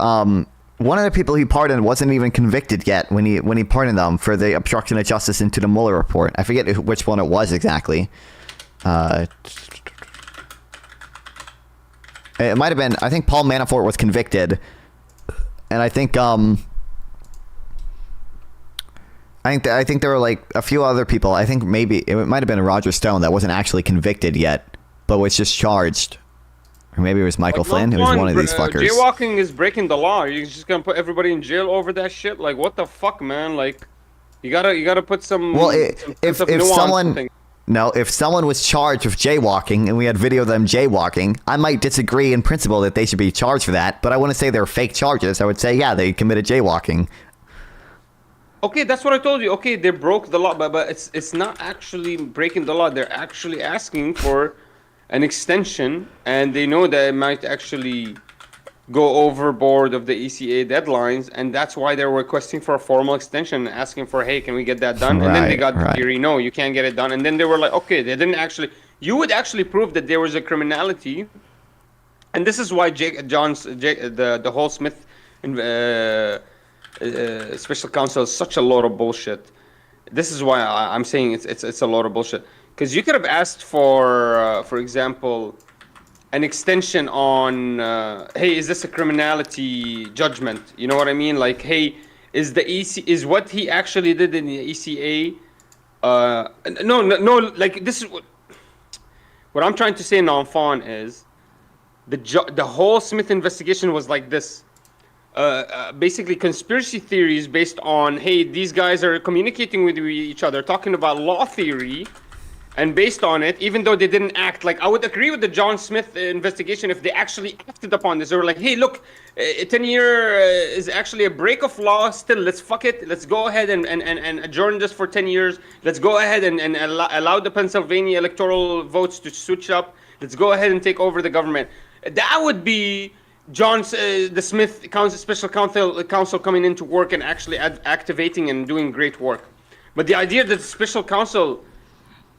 one of the people he pardoned wasn't even convicted yet when he pardoned them for the obstruction of justice into the Mueller report. I forget which one it was exactly. It might have been. I think Paul Manafort was convicted, and I think there were like a few other people. I think maybe it might have been Roger Stone that wasn't actually convicted yet, but was just charged. Or maybe it was Michael Flynn. It was one of these fuckers. Jaywalking is breaking the law. You're just gonna put everybody in jail over that shit? Like, what the fuck, man? Like, you gotta put some. Well, some if sense of nuance to someone things. no, if someone was charged with jaywalking and we had video of them jaywalking, I might disagree in principle that they should be charged for that. But I wouldn't say they're fake charges. I would say, yeah, they committed jaywalking. Okay, that's what I told you. Okay, they broke the law, but it's not actually breaking the law. They're actually asking for an extension, and they know that it might actually go overboard of the ECA deadlines, and that's why they're requesting for a formal extension, asking for, hey, can we get that done? And then they got the theory, no, you can't get it done. And then they were like, okay, they didn't actually. You would actually prove that there was a criminality, and this is why the whole Smith special counsel is such a load of bullshit. This is why I'm saying it's a load of bullshit. Because you could have asked for example, an extension on, hey, is this a criminality judgment? You know what I mean? Like, hey, is what he actually did in the ECA No. Like this is what I'm trying to say, Nanfan, is the whole Smith investigation was like this. Basically conspiracy theories based on, hey, these guys are communicating with each other, talking about law theory, and based on it, even though they didn't act, like I would agree with the John Smith investigation if they actually acted upon this. They were like, hey, look, 10-year is actually a break of law. Still, let's fuck it. Let's go ahead and adjourn this for 10 years. Let's go ahead and allow the Pennsylvania electoral votes to switch up. Let's go ahead and take over the government. That would be the Smith special counsel coming into work and actually activating and doing great work. But the idea that the special counsel,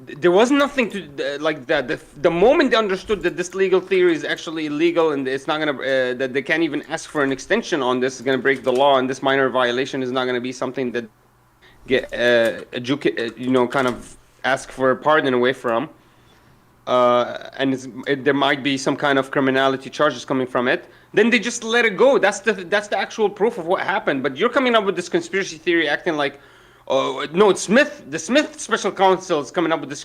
there was nothing to like that. The moment they understood that this legal theory is actually illegal and it's not gonna that they can't even ask for an extension on this, is gonna break the law, and this minor violation is not gonna be something that get kind of ask for a pardon away from. And there might be some kind of criminality charges coming from it, then they just let it go. That's the actual proof of what happened. But you're coming up with this conspiracy theory, acting like, oh no, it's Smith. The Smith special counsel is coming up with this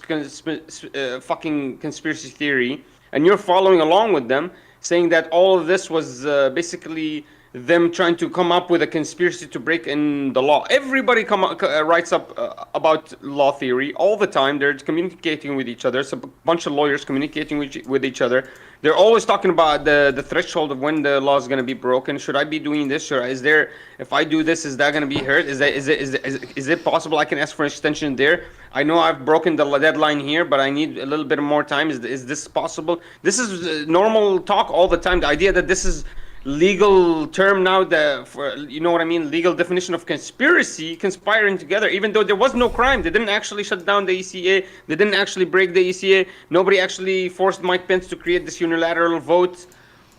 fucking conspiracy theory, and you're following along with them, saying that all of this was basically them trying to come up with a conspiracy to break in the law. Everybody writes up about law theory all the time. They're communicating with each other. It's a bunch of lawyers communicating with each other. They're always talking about the threshold of when the law is going to be broken. Should I be doing this? If I do this, is that going to be hurt? Is it possible I can ask for an extension there? I know I've broken the deadline here, but I need a little bit more time. Is this possible? This is normal talk all the time. The idea that this is legal term now, you know what I mean, legal definition of conspiracy, conspiring together, even though there was no crime. They didn't actually shut down the ECA. They didn't actually break the ECA. Nobody actually forced Mike Pence to create this unilateral vote.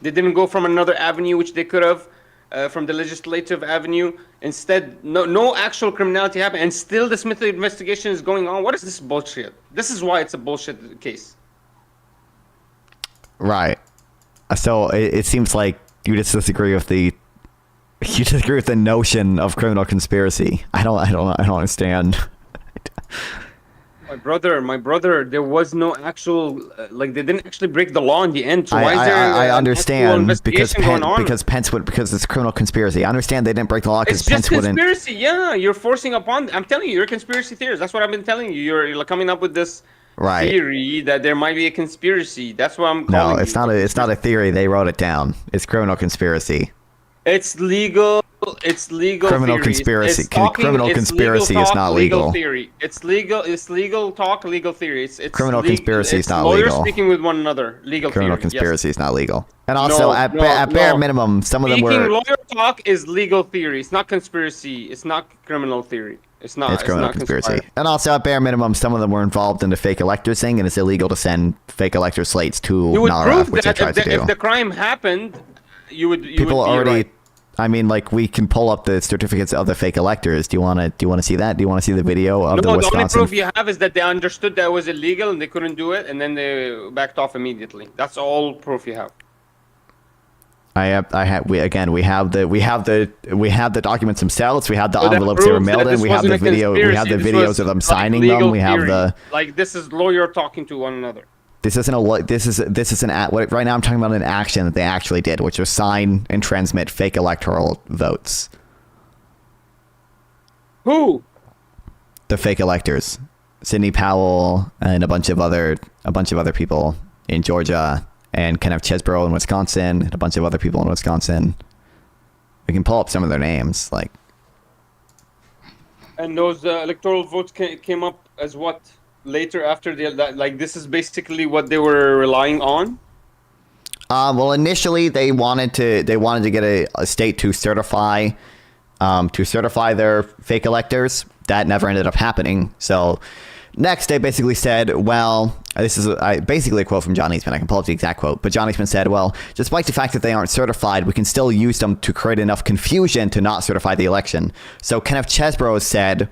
They didn't go from another avenue, which they could have, from the legislative avenue. Instead, no actual criminality happened, and still the Smith investigation is going on. What is this bullshit? This is why it's a bullshit case. Right. So it seems like you just disagree with the notion of criminal conspiracy. I don't understand. My brother, there was no actual they didn't actually break the law in the end. So why is there I understand because Pence because it's criminal conspiracy. I understand they didn't break the law because Pence wouldn't. It's just conspiracy. Yeah, you're forcing upon. I'm telling you, you're a conspiracy theorist. That's what I've been telling you. You're coming up with this theory that there might be a conspiracy. That's what I'm calling. No, it's not a theory. They wrote it down. It's criminal conspiracy. It's legal. It's legal. Criminal theories. conspiracy. Criminal conspiracy is not legal. Legal theory. It's legal. It's legal talk. Legal theory. It's criminal conspiracy is not lawyers legal. Speaking with one another. Legal. Criminal theory, conspiracy yes. is not legal. And also, at bare minimum, some of them were. Speaking lawyer talk is legal theory. It's not conspiracy. It's not criminal theory. It's not. It's criminal conspiracy. Conspired. And also, at bare minimum, some of them were involved in the fake electors thing, and it's illegal to send fake elector slates to NARA, which they tried to do. If the crime happened, you would. People already. Right. I mean, like, we can pull up the certificates of the fake electors. Do you want to see that? Do you want to see the video of the Wisconsin? The only proof you have is that they understood that it was illegal and they couldn't do it, and then they backed off immediately. That's all proof you have. We have the documents themselves. We have the envelopes they were mailed in. We have the video. We have the videos of them signing them. We have the this is lawyer talking to one another. This isn't right now I'm talking about an action that they actually did, which was sign and transmit fake electoral votes. Who? The fake electors. Sidney Powell and a bunch of other people in Georgia, and Kenneth Chesebro in Wisconsin, and a bunch of other people in Wisconsin. We can pull up some of their names, like. And those electoral votes came up as what? Later after this is basically what they were relying on. Well, initially they wanted to get a state to certify their fake electors. That never ended up happening. So next they basically said, well, this is basically a quote from John Eastman. I can pull up the exact quote, but John Eastman said, well, despite the fact that they aren't certified, we can still use them to create enough confusion to not certify the election. So Kenneth Chesebro said,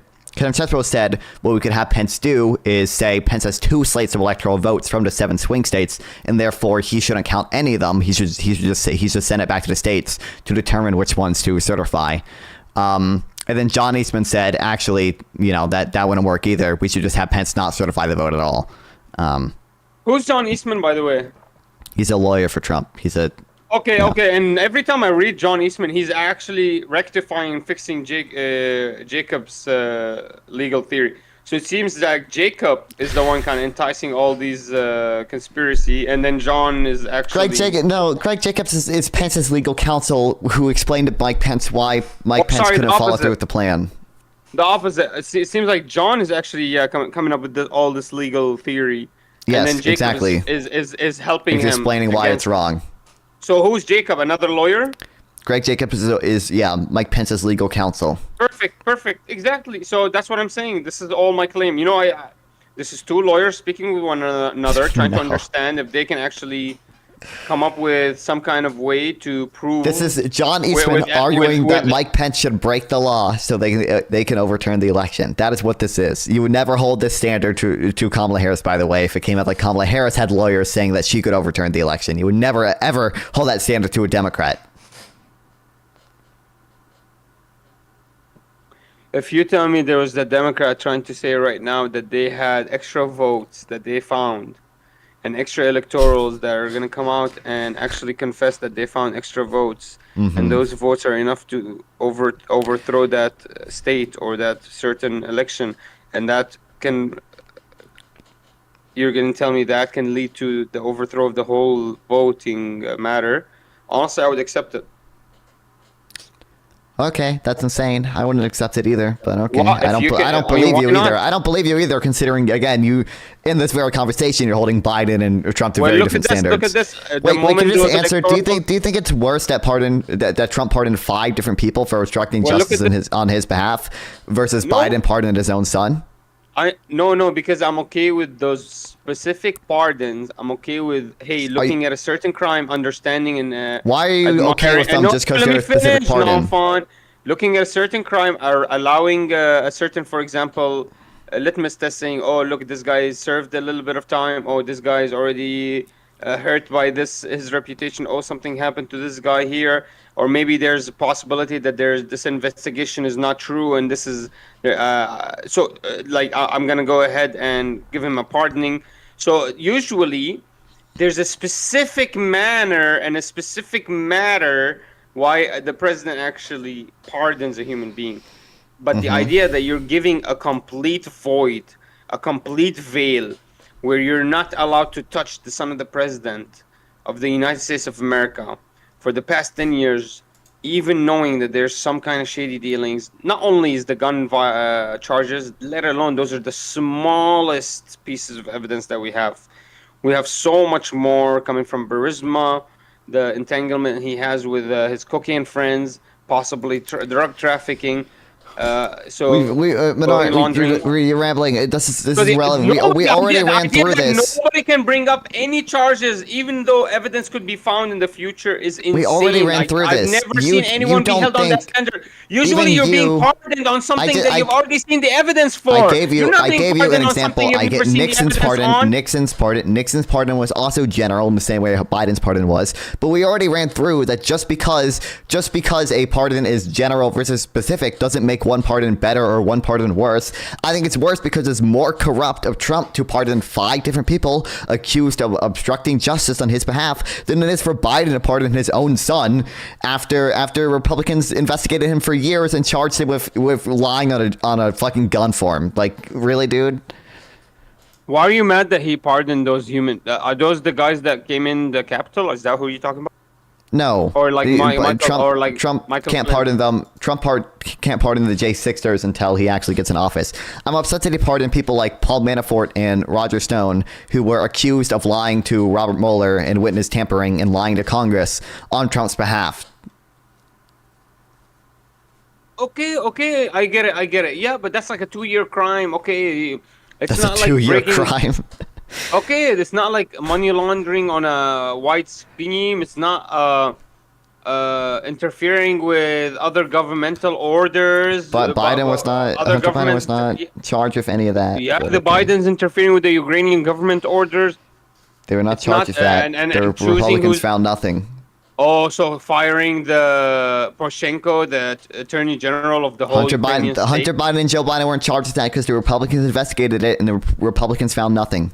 what we could have Pence do is say Pence has 2 slates of electoral votes from the 7 swing states, and therefore he shouldn't count any of them. He should just send it back to the states to determine which ones to certify. And And then John Eastman said, actually, that wouldn't work either. We should just have Pence not certify the vote at all. Who's John Eastman, by the way? He's a lawyer for Trump. He's a... Okay, okay. And every time I read John Eastman, he's actually rectifying and fixing Jacob's legal theory. So it seems like Jacob is the one kind of enticing all these conspiracy, and then John is actually... Craig Jacobs is Pence's legal counsel who explained to Mike Pence why Mike Pence couldn't follow through with the plan. The opposite. It seems like John is actually coming up with all this legal theory. Yes, and then Jacob exactly. is helping him. He's explaining why it's wrong. So who's Jacob? Another lawyer? Greg Jacobs is Mike Pence's legal counsel. Perfect, exactly. So that's what I'm saying. This is all my claim. This is two lawyers speaking with one another, trying to understand if they can actually come up with some kind of way to prove. This is John Eastman arguing that Mike Pence should break the law so they can overturn the election. That is what this is. You would never hold this standard to Kamala Harris, by the way, if it came out like Kamala Harris had lawyers saying that she could overturn the election. You would never, ever hold that standard to a Democrat. If you tell me there was a Democrat trying to say right now that they had extra votes that they found and extra electorals that are going to come out and actually confess that they found extra votes, and those votes are enough to overthrow that state or that certain election, and you're going to tell me that can lead to the overthrow of the whole voting matter, honestly, I would accept it. Okay, that's insane. I wouldn't accept it either, but okay. Well, I don't believe you either. I don't believe you either, considering, again, you, in this very conversation, you're holding Biden and Trump to very different standards. Look at this. Wait, can you just answer? Do you think it's worse that Trump pardoned 5 different people for obstructing justice on his behalf versus Biden pardoned his own son? No, because I'm okay with those specific pardons. I'm okay with looking at a certain crime, understanding and why are you okay with them just because they're a specific pardon? No, fine. Looking at a certain crime or allowing a certain, for example, a litmus test saying, oh look, this guy served a little bit of time. Oh, this guy is already hurt by his reputation. Oh, something happened to this guy here. Or maybe there's a possibility that this investigation is not true, and this is I'm gonna go ahead and give him a pardoning. So usually, there's a specific manner and a specific matter why the president actually pardons a human being. But the idea that you're giving a complete void, a complete veil, where you're not allowed to touch the son of the president of the United States of America for the past 10 years, even knowing that there's some kind of shady dealings, not only is the gun charges, let alone those are the smallest pieces of evidence that we have. We have so much more coming from Burisma, the entanglement he has with his cocaine friends, possibly drug trafficking. You're rambling. This is relevant. We already ran through this. Nobody can bring up any charges, even though evidence could be found in the future, is insane. We already ran through this. I've never seen anyone be held on that standard. Usually you're being pardoned on something that you've already seen the evidence for. I gave you an example. I get Nixon's pardon. Nixon's pardon was also general in the same way Biden's pardon was. But we already ran through that just because a pardon is general versus specific doesn't make one pardon better or one pardon worse. I think it's worse because it's more corrupt of Trump to pardon 5 different people accused of obstructing justice on his behalf than it is for Biden to pardon his own son after Republicans investigated him for years and charged him with lying on a fucking gun form. Like, really, dude? Why are you mad that he pardoned those humans? Are those the guys that came in the Capitol? Is that who you're talking about? No, or like Trump can't pardon them. Trump can't pardon the J6ers until he actually gets in office. I'm upset that he pardoned people like Paul Manafort and Roger Stone, who were accused of lying to Robert Mueller and witness tampering and lying to Congress on Trump's behalf. Okay, I get it. Yeah, but that's like a 2-year crime. Okay, That's a 2-year crime. Okay, it's not like money laundering on a white scheme. It's not interfering with other governmental orders. But Biden was not. Hunter Biden was not charged with any of that. Yeah, the Biden's interfering with the Ukrainian government orders. They were not charged with that. The Republicans found nothing. Oh, so firing the Poroshenko, the Attorney General of the whole Ukrainian state? Hunter Biden and Joe Biden weren't charged with that because the Republicans investigated it and the Republicans found nothing.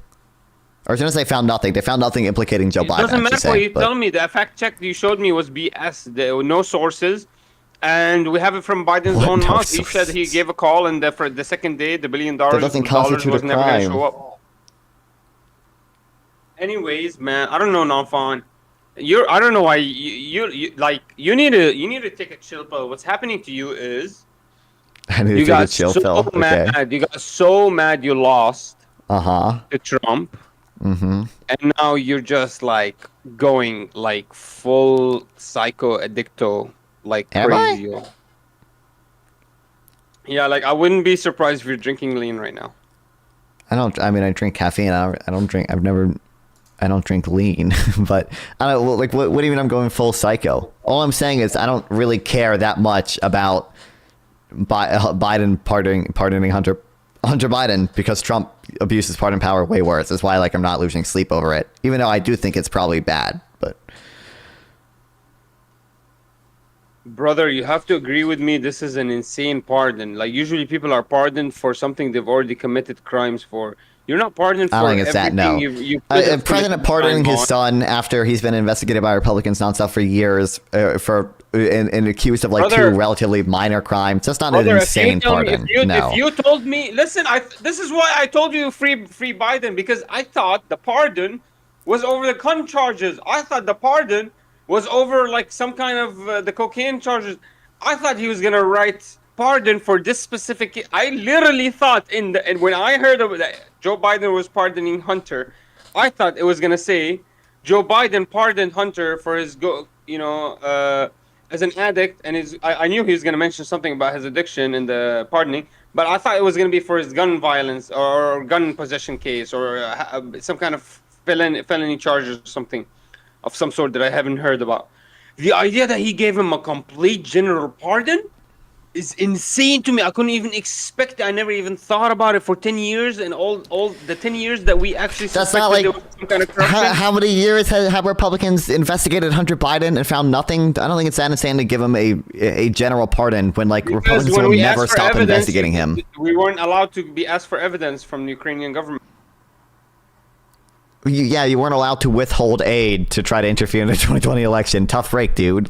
Or I was going to say found nothing. They found nothing implicating Joe Biden. It doesn't matter what you tell me. The fact check you showed me was BS. There were no sources. And we have it from Biden's own mouth. He said he gave a call, and for the second day, $1 billion that doesn't constitute was a never going to crime. show up. Anyways, man, I don't know, Nalfan. I don't know why you need to take a chill pill. What's happening to you is you got so mad. Okay. You got so mad you lost to Trump. Mm-hmm. And now you're just like going like full psycho addicto, like crazy. Yeah, like I wouldn't be surprised if you're drinking lean right now. I mean, I drink caffeine. I don't drink lean, but I don't like what do you mean I'm going full psycho? All I'm saying is I don't really care that much about Biden pardoning Hunter Biden because Trump abuses pardon power way worse. That's why I'm not losing sleep over it, even though I do think it's probably bad. But brother, you have to agree with me. This is an insane pardon. Like usually people are pardoned for something they've already committed crimes for. You're not pardoned for everything. I don't think it's that, no. President pardoning his son after he's been investigated by Republicans nonstop for years and accused of two relatively minor crimes. That's not an insane pardon. If you told me, listen, this is why I told you free Biden, because I thought the pardon was over the gun charges. I thought the pardon was over some kind of the cocaine charges. I thought he was gonna write pardon for this specific. I literally thought and when I heard of that Joe Biden was pardoning Hunter, I thought it was gonna say Joe Biden pardoned Hunter for his as an addict, and I knew he was gonna mention something about his addiction in the pardoning, but I thought it was gonna be for his gun violence or gun possession case or some kind of felony charges or something of some sort that I haven't heard about. The idea that he gave him a complete general pardon is insane to me. I couldn't even expect it. I never even thought about it for 10 years and all the 10 years that we actually suspected there was some kind of corruption. How many years have Republicans investigated Hunter Biden and found nothing? I don't think it's that insane to give him a general pardon when Republicans will never stop investigating him. We weren't allowed to be asked for evidence from the Ukrainian government. Yeah, you weren't allowed to withhold aid to try to interfere in the 2020 election. Tough break, dude.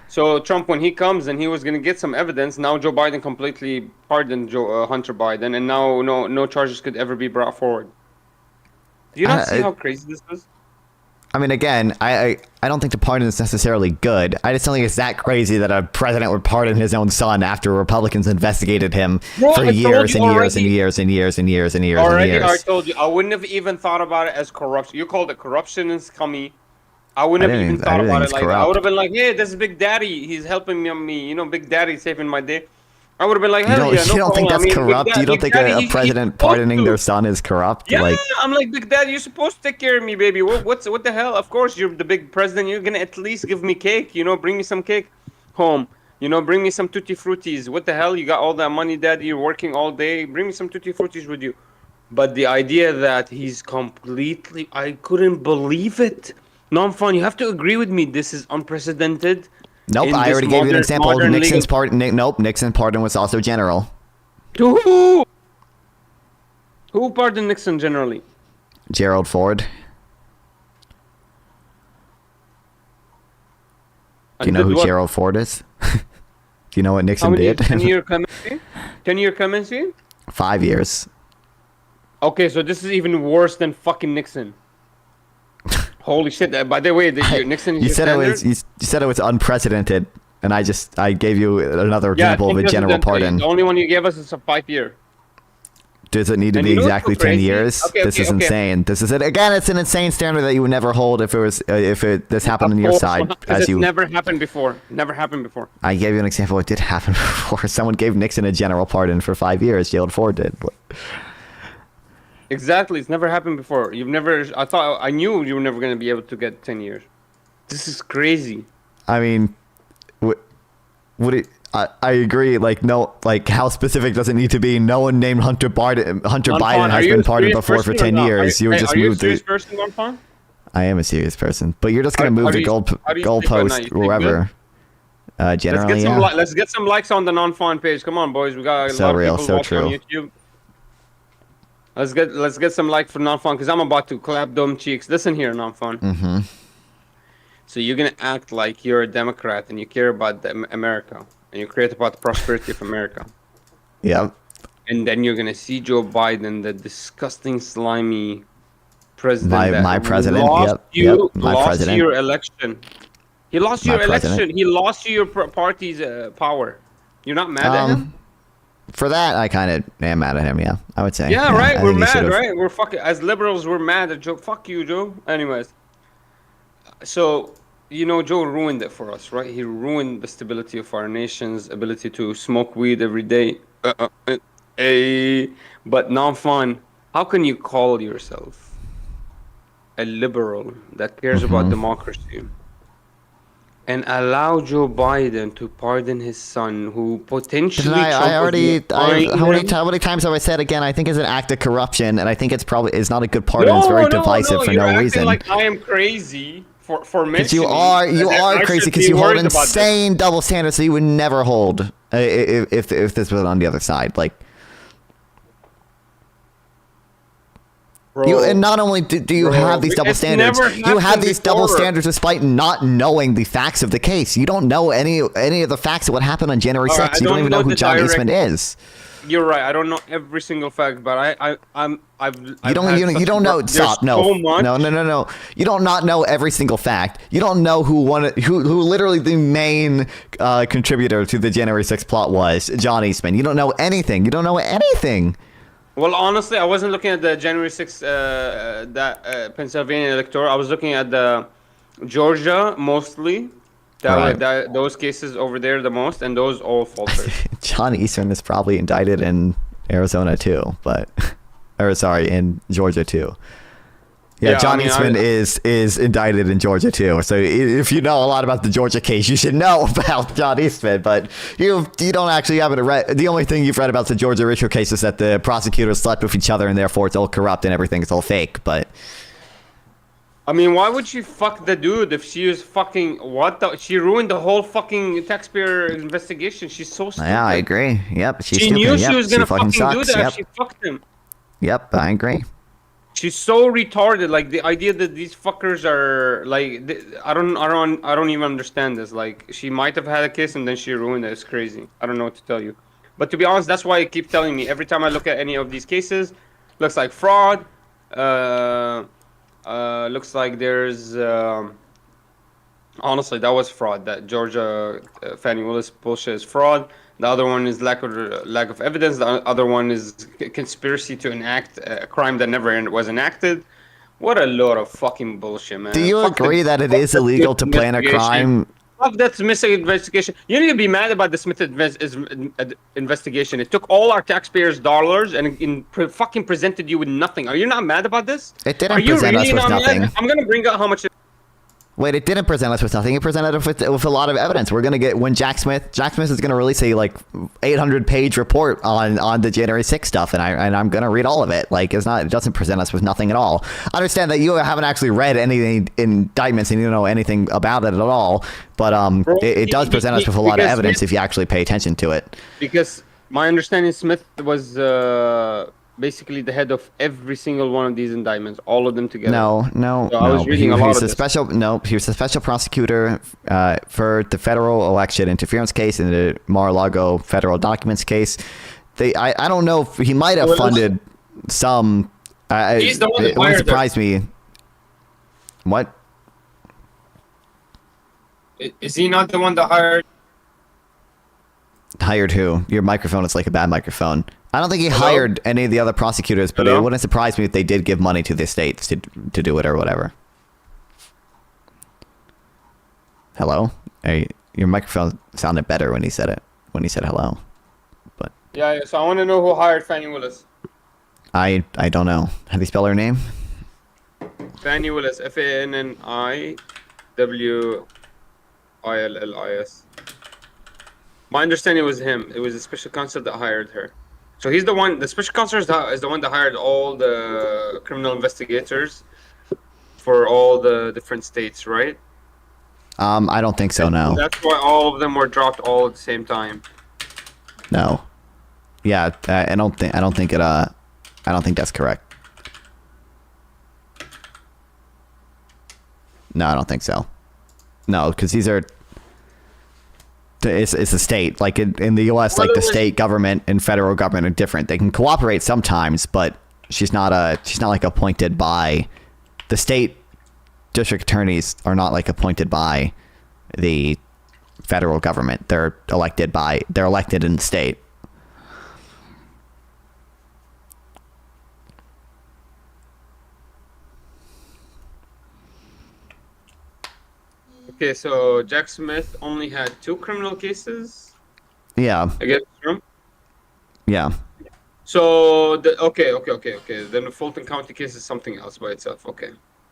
So Trump, when he comes and he was going to get some evidence, now Joe Biden completely pardoned Hunter Biden, and now no charges could ever be brought forward. Do you not see how crazy this is? I mean, again, I don't think the pardon is necessarily good. I just don't think it's that crazy that a president would pardon his own son after Republicans investigated him for years and years and years and years and years and years and years. I told you, I wouldn't have even thought about it as corruption. You called it corruption and scummy. I wouldn't have even thought about it. I would have been like, hey, this is Big Daddy. He's helping me. Big Daddy saving my day. I would have been like, hell yeah, you don't think that's corrupt? You don't think a president pardoning their son is corrupt? Yeah, I'm like, Big Daddy, you're supposed to take care of me, baby. What the hell? Of course, you're the big president. You're going to at least give me cake. Bring me some cake home. Bring me some Tutti Fruttis. What the hell? You got all that money, Daddy. You're working all day. Bring me some Tutti Fruttis with you. But the idea that he's completely... I couldn't believe it. No, I'm fun. You have to agree with me. This is unprecedented. Nope, I already gave you an example. Nixon's pardon was also general. To who pardoned Nixon generally? Gerald Ford. Do you know who Gerald Ford is? Do you know what Nixon did? 10-year clemency? 10-year clemency? 5 years. Okay, so this is even worse than fucking Nixon. Holy shit! By the way, Nixon. You said it was unprecedented, and I gave you another example of a general pardon. The only one you gave us is a 5-year. Does it need to be exactly 10 years? This is insane. This is it again. It's an insane standard that you would never hold if this happened on your side. It's never happened before. Never happened before. I gave you an example. It did happen before. Someone gave Nixon a general pardon for 5 years. Gerald Ford did. Exactly, it's never happened before. I knew you were never going to be able to get 10 years. This is crazy. I mean, I agree. How specific does it need to be? No one named Hunter Biden has been pardoned before for 10 years. You would just move the. I am a serious person. But you're just gonna move the How do you sleep at night? goalpost You sleep wherever. Generally, yeah. Let's get some likes on the non-fun page. Come on, boys. We got a So lot real, of people so watching on true. YouTube. Let's get some like for non-fun because I'm about to clap them cheeks. Listen here, non-fun. Mm-hmm. So you're gonna act like you're a Democrat and you care about America and you care about the prosperity of America. Yep. And then you're gonna see Joe Biden, the disgusting, slimy president. My president. Lost My president. your election. He lost My your president. election. He lost you your party's power. You're not mad at him? For that, I kind of am mad at him. Yeah, I would say. Yeah, right. I We're think he mad, should've- right? We're fucking as liberals. We're mad at Joe. Fuck you, Joe. Anyways, so Joe ruined it for us, right? He ruined the stability of our nation's ability to smoke weed every day. But non-fun. How can you call yourself a liberal that cares about democracy and allow Joe Biden to pardon his son, who potentially how many times have I said again? I think it's an act of corruption, and I think it's not a good pardon. It's very divisive for you're no acting reason. like I am crazy for mentioning. Because you are crazy because you hold insane double standards that you would never hold if this was on the other side. Like, Bro, and not only do you have these double standards, you have these double standards despite not knowing the facts of the case. You don't know any of the facts of what happened on January 6th. You don't even know who John Eastman is. You're right. I don't know every single fact, but You don't know. Stop. No. You don't not know every single fact. You don't know who literally the main contributor to the January 6th plot was John Eastman. You don't know anything. You don't know anything. Well, honestly, I wasn't looking at the January 6th Pennsylvania electoral. I was looking at the Georgia mostly. Those cases over there the most, and those all faltered. John Eastman is probably indicted in Arizona too, in Georgia too. Yeah, John Eastman is indicted in Georgia too. So if you know a lot about the Georgia case, you should know about John Eastman. But you don't actually have it read. The only thing you've read about the Georgia Rico case is that the prosecutors slept with each other, and therefore it's all corrupt and everything's all fake. But I mean, why would she fuck the dude if she was fucking she ruined the whole fucking taxpayer investigation. She's so stupid. Yeah, I agree. Yep, she knew she was gonna fucking do that if she fucked him. Yep, I agree. She's so retarded. Like the idea that these fuckers are like, I don't even understand this. Like she might have had a case and then she ruined it. It's crazy. I don't know what to tell you. But to be honest, that's why I keep telling me every time I look at any of these cases, looks like fraud. Looks like there's honestly that was fraud. That Georgia Fannie Willis bullshit is fraud. The other one is lack of evidence. The other one is conspiracy to enact a crime that never was enacted. What a load of fucking bullshit, man. Do you agree that it is illegal to plan a crime? Fuck that Smith investigation. You need to be mad about the Smith investigation. It took all our taxpayers' dollars and fucking presented you with nothing. Are you not mad about this? It didn't present us with nothing. Mad? I'm gonna bring out how much. Wait, it didn't present us with nothing. It presented us with a lot of evidence. We're gonna get when Jack Smith is gonna release a 800-page report on the January 6th stuff, and I'm gonna read all of it. Like it doesn't present us with nothing at all. I understand that you haven't actually read any indictments and you don't know anything about it at all, but it does present us with a lot of evidence if you actually pay attention to it. Because my understanding, Smith was basically the head of every single one of these indictments, all of them together. No. So I was reading a lot of this. He was a special prosecutor for the federal election interference case and the Mar-a-Lago federal documents case. I don't know if he might have funded some. He's the one that it wouldn't surprise me. What? Is he not the one that hired? Hired who? Your microphone is like a bad microphone. I don't think he hired any of the other prosecutors, but it wouldn't surprise me if they did give money to the states to do it or whatever. Hello? Your microphone sounded better when he said it. When he said hello. But yeah, so I want to know who hired Fannie Willis. I don't know. How do you spell her name? Fannie Willis. FANNIWILLIS. My understanding was him. It was a special counsel that hired her. So he's the one. The special counsel is the one that hired all the criminal investigators for all the different states, right? I don't think so. No. That's why all of them were dropped all at the same time. No. Yeah, I don't think that's correct. No, I don't think so. No, because these are. It's a state. Like in the U.S., like the state government and federal government are different. They can cooperate sometimes, but she's not like appointed by the state. District attorneys are not like appointed by the federal government. They're elected in the state. Okay, so Jack Smith only had 2 criminal cases Yeah. against Trump. Yeah. So okay. Then the Fulton County case is something else by itself. Okay,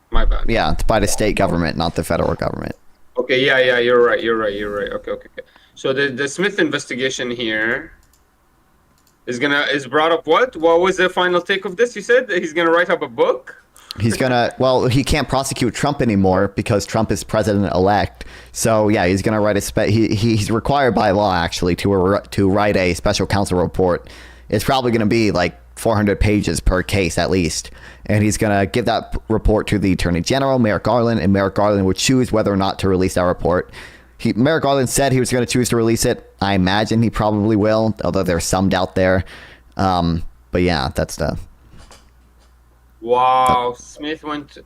my bad. Yeah, it's by the state government, not the federal government. Okay, yeah, you're right. Okay. So the Smith investigation here is brought up. What was the final take of this? You said that he's gonna write up a book. Well, he can't prosecute Trump anymore because Trump is president-elect. So yeah, he's gonna write he's required by law actually to write a special counsel report. It's probably gonna be like 400 pages per case at least, and he's gonna give that report to the Attorney General, Merrick Garland, and Merrick Garland would choose whether or not to release that report. Merrick Garland said he was going to choose to release it. I imagine he probably will, although there's some doubt there. But yeah, that's the. Wow, Smith went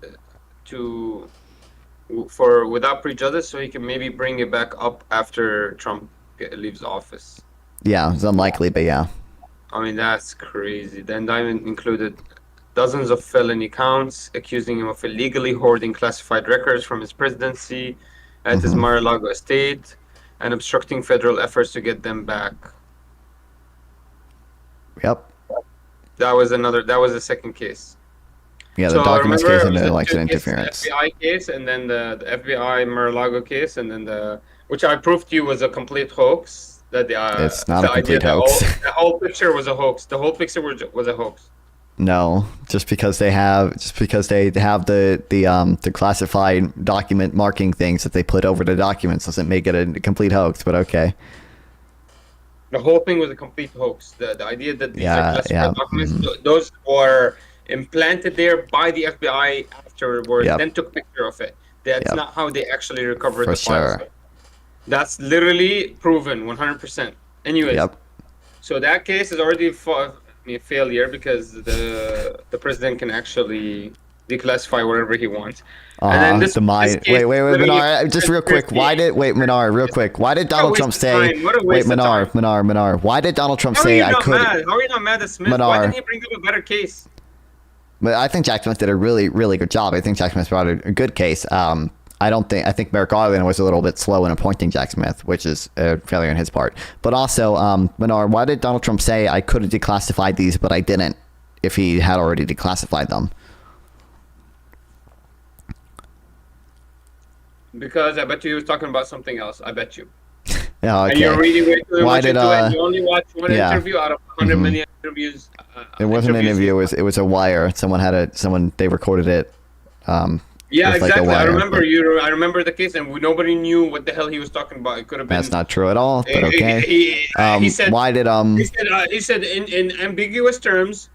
for without prejudice, so he can maybe bring it back up after Trump leaves office. Yeah, it's unlikely, but yeah. I mean, that's crazy. The indictment included dozens of felony counts, accusing him of illegally hoarding classified records from his presidency at his Mar-a-Lago estate and obstructing federal efforts to get them back. Yep. That was the second case. Yeah, the documents case and the election interference. The FBI case, and then the FBI Mar-a-Lago case, and then which I proved to you was a complete hoax. That it's not a complete hoax. The whole picture was a hoax. The whole picture was a hoax. No, just because they have the classified document marking things that they put over the documents doesn't make it a complete hoax. But okay. The whole thing was a complete hoax. The idea that these are classified documents, those were implanted there by the FBI afterwards, then took picture of it. That's not how they actually recovered the files. Sure. That's literally proven 100%. Anyways, so that case is already a failure because the president can actually declassify whatever he wants. And then this case, wait, Minar, just real quick. Minar, real quick. Why did Donald Trump say? Wait, Minar. Why did Donald Trump say I could? How are you not mad at Smith? Why didn't he bring up a better case? But I think Jack Smith did a really, really good job. I think Jack Smith brought a good case. I think Merrick Garland was a little bit slow in appointing Jack Smith, which is a failure on his part. But also, Minar, why did Donald Trump say I could have declassified these, but I didn't, if he had already declassified them? Because I bet you he was talking about something else. I bet you. Yeah, okay. And you're reading way too much into it. You only watch one interview out of 100 million interviews. It wasn't an interview. It was a wire. They recorded it. Yeah, exactly. I remember the case, and nobody knew what the hell he was talking about. It could have been. That's not true at all. But okay. He said. Why did He said in ambiguous terms.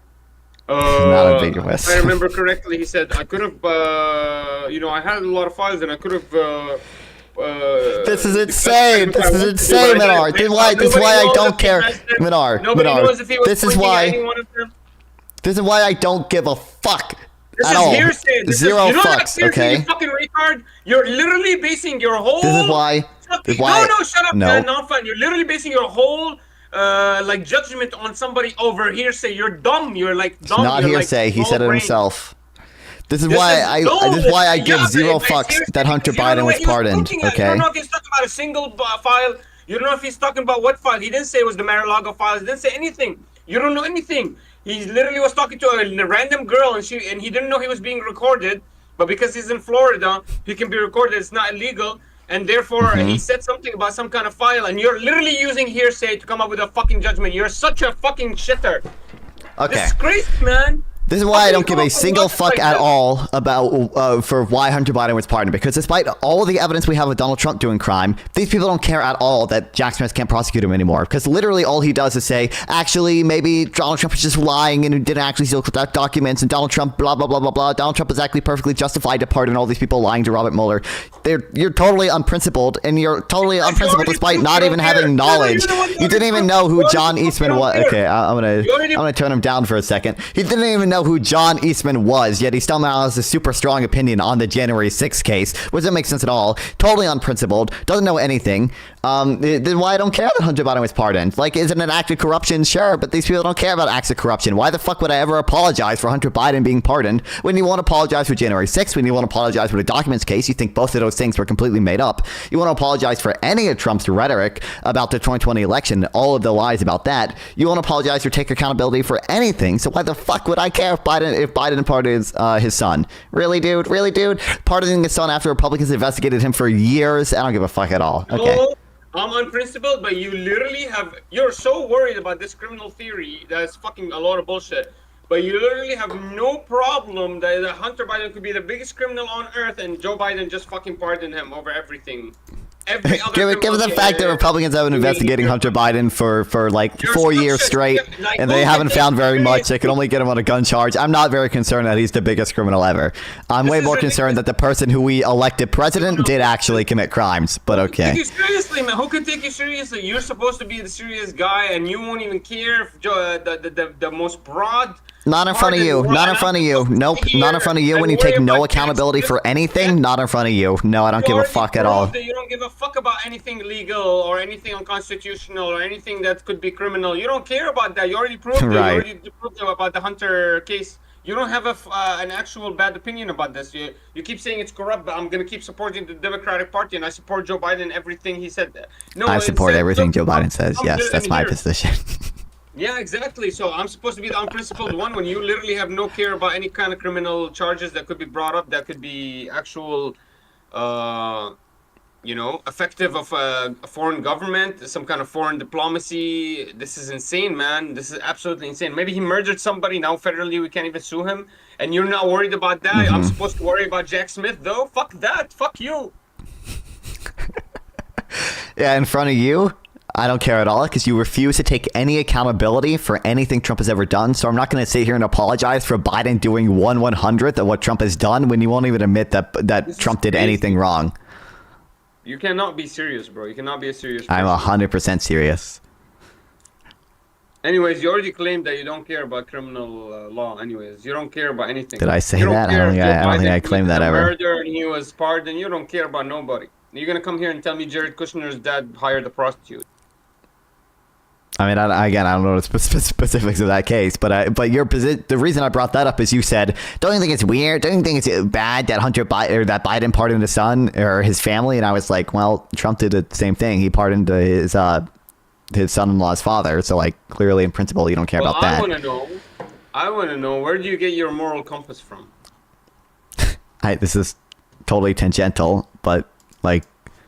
Not ambiguous. If I remember correctly, he said I could have. I had a lot of files, and I could have. This is insane. Minar. This is why I don't care. Minar. This is why I don't give a fuck. This at is all. hearsay. Zero fucks. Okay. You fucking retard. You're literally basing your whole. This is why. No, shut up. No. Not fun. You're literally basing your whole judgment on somebody over hearsay. You're dumb. You're dumb. It's not hearsay. He said it himself. This is why I give zero fucks that Hunter Biden was pardoned. Okay. You don't know if he's talking about a single file. You don't know if he's talking about what file. He didn't say it was the Mar-a-Lago files. He didn't say anything. You don't know anything. He literally was talking to a random girl, and he didn't know he was being recorded. But because he's in Florida, he can be recorded. It's not illegal, and therefore he said something about some kind of file. And you're literally using hearsay to come up with a fucking judgment. You're such a fucking shitter. Okay. Disgrace, man. This is why I don't give a single fuck at all about for why Hunter Biden was pardoned. Because despite all the evidence we have of Donald Trump doing crime, these people don't care at all that Jack Smith can't prosecute him anymore. Because literally all he does is say, actually, maybe Donald Trump is just lying and didn't actually steal documents, and Donald Trump, blah, blah, blah, blah, blah. Donald Trump is actually perfectly justified to pardon all these people lying to Robert Mueller. You're totally unprincipled, and you're totally unprincipled despite not even having knowledge. You didn't even know who John Eastman was. Okay, I'm gonna turn him down for a second. He didn't even know who John Eastman was, yet he still now has a super strong opinion on the January 6th case, which doesn't make sense at all. Totally unprincipled, doesn't know anything. Then why I don't care that Hunter Biden was pardoned? Like, is it an act of corruption? Sure, but these people don't care about acts of corruption. Why the fuck would I ever apologize for Hunter Biden being pardoned when you won't apologize for January 6th, when you won't apologize for the documents case? You think both of those things were completely made up. You won't apologize for any of Trump's rhetoric about the 2020 election, all of the lies about that. You won't apologize or take accountability for anything. So why the fuck would I care if Biden pardons his son? Really, dude? Pardoning his son after Republicans investigated him for years? I don't give a fuck at all. Okay. No, I'm unprincipled, but you're so worried about this criminal theory that's fucking a lot of bullshit. But you literally have no problem that Hunter Biden could be the biggest criminal on earth and Joe Biden just fucking pardoned him over everything. Every other given the fact that Republicans have been investigating Hunter Biden for like 4 years straight, and they haven't found very much. They can only get him on a gun charge. I'm not very concerned that he's the biggest criminal ever. I'm way more concerned that the person who we elected president did actually commit crimes. But okay. Take you seriously, man. Who can take you seriously? You're supposed to be the serious guy, and you won't even care if the most broad. Not in front of you. Not in front of you. Nope. Not in front of you when you take no accountability for anything. Not in front of you. No, I don't give a fuck at all. You don't give a fuck about anything legal or anything unconstitutional or anything that could be criminal. You don't care about that. You already proved it. You already proved about the Hunter case. You don't have an actual bad opinion about this. You keep saying it's corrupt, but I'm going to keep supporting the Democratic Party, and I support Joe Biden, everything he said. No, I support everything Joe Biden says. Yes, that's my position. Yeah, exactly. So I'm supposed to be the unprincipled one when you literally have no care about any kind of criminal charges that could be brought up, that could be actual, effective of a foreign government, some kind of foreign diplomacy. This is insane, man. This is absolutely insane. Maybe he murdered somebody. Now federally we can't even sue him. And you're not worried about that. I'm supposed to worry about Jack Smith, though? Fuck that. Fuck you. Yeah, in front of you? I don't care at all because you refuse to take any accountability for anything Trump has ever done. So I'm not going to sit here and apologize for Biden doing 1/100th of what Trump has done when you won't even admit that Trump did anything wrong. You cannot be serious, bro. You cannot be a serious person. I'm 100% serious. Anyways, you already claimed that you don't care about criminal law. Anyways, you don't care about anything. Did I say that? I don't think I claimed that ever. Murder and he was pardoned. You don't care about nobody. You're going to come here and tell me Jared Kushner's dad hired a prostitute. I mean, I don't know the specifics of that case, but your position. The reason I brought that up is you said, don't you think it's weird? Don't you think it's bad that Biden pardoned his son or his family? And I was like, well, Trump did the same thing. He pardoned his son-in-law's father. So, like, clearly in principle, you don't care about that. I want to know, where do you get your moral compass from? This is totally tangential, but like.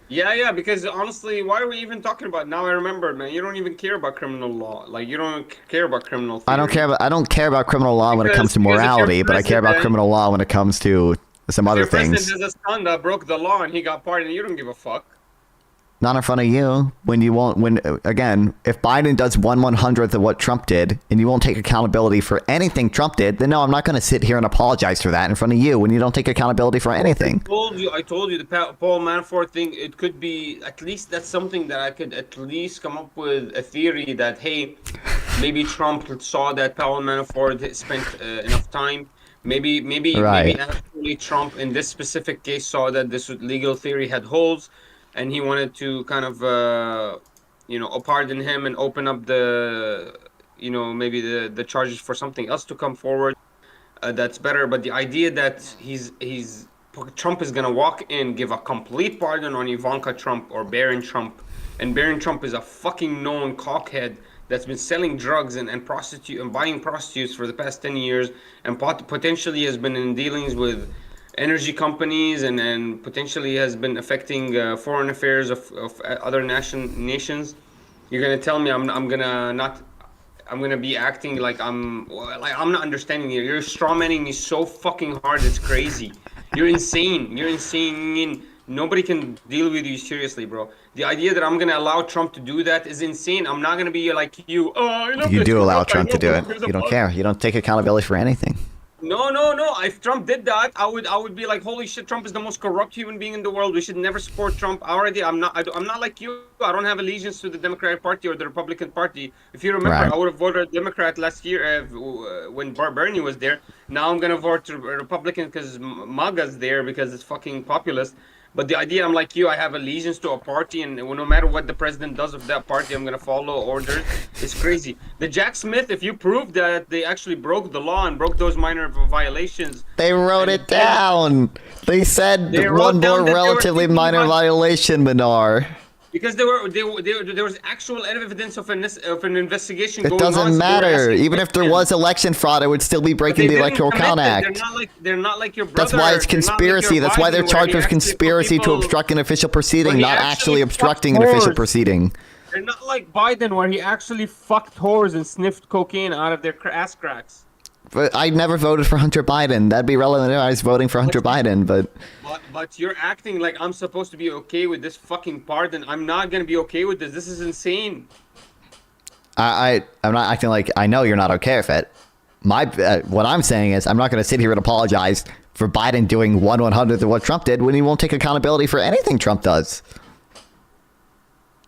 Yeah, because honestly, why are we even talking about it? Now I remember, man. You don't even care about criminal law. Like, you don't care about criminal theory. I don't care about criminal law when it comes to morality, but I care about criminal law when it comes to some other things. Your president has a son that broke the law and he got pardoned. You don't give a fuck. Not in front of you. Again, if Biden does 1/100th of what Trump did and you won't take accountability for anything Trump did, then no, I'm not going to sit here and apologize for that in front of you when you don't take accountability for anything. I told you the Paul Manafort thing, it could be, at least that's something that I could at least come up with a theory that, hey, maybe Trump saw that Paul Manafort spent enough time. Maybe actually Trump in this specific case saw that this legal theory had holes. And he wanted to kind of, pardon him and open up maybe the charges for something else to come forward. That's better. But the idea that Trump is gonna walk in, give a complete pardon on Ivanka Trump or Barron Trump, and Barron Trump is a fucking known cockhead that's been selling drugs and buying prostitutes for the past 10 years, and potentially has been in dealings with energy companies and potentially has been affecting foreign affairs of other nations. You're gonna tell me I'm I'm gonna be acting like I'm not understanding you. You're strawmanning me so fucking hard. It's crazy. You're insane. You're insane. Nobody can deal with you seriously, bro. The idea that I'm gonna allow Trump to do that is insane. I'm not gonna be like you. Oh, you know, You it's do allow corrupt. I Trump to know, do but it. here's a You don't bug. care. You don't take accountability for anything. No. If Trump did that, I would be like, holy shit, Trump is the most corrupt human being in the world. We should never support Trump. I'm not like you. I don't have allegiance to the Democratic Party or the Republican Party. If you remember, Right. I would have voted Democrat last year when Bernie was there. Now I'm gonna vote Republican because MAGA's there because it's fucking populist. But the idea, I'm like you, I have allegiance to a party, and no matter what the president does of that party, I'm gonna follow orders. It's crazy. The Jack Smith, if you prove that they actually broke the law and broke those minor violations, They wrote it down. They said They wrote one down more that they were relatively thinking minor about- violation, Minar. because there was actual evidence of an investigation It going on. doesn't so they were matter. asking Even if there questions. was election fraud, it would still be But breaking they the didn't Electoral commit Count it. Act. They're not like your brother. That's why it's They're not like conspiracy. your That's why they're Biden, where charged he with actually conspiracy to people- obstruct an official proceeding, he not actually actually fucked obstructing an official whores. proceeding. They're not like Biden, where he actually fucked whores and sniffed cocaine out of their ass cracks. But I never voted for Hunter Biden. That'd be relevant if I was voting for Hunter Biden, but But you're acting like I'm supposed to be okay with this fucking pardon. I'm not gonna be okay with this. This is insane. I'm not acting like I know you're not okay with it. What I'm saying is I'm not going to sit here and apologize for Biden doing 1/100th of what Trump did when he won't take accountability for anything Trump does.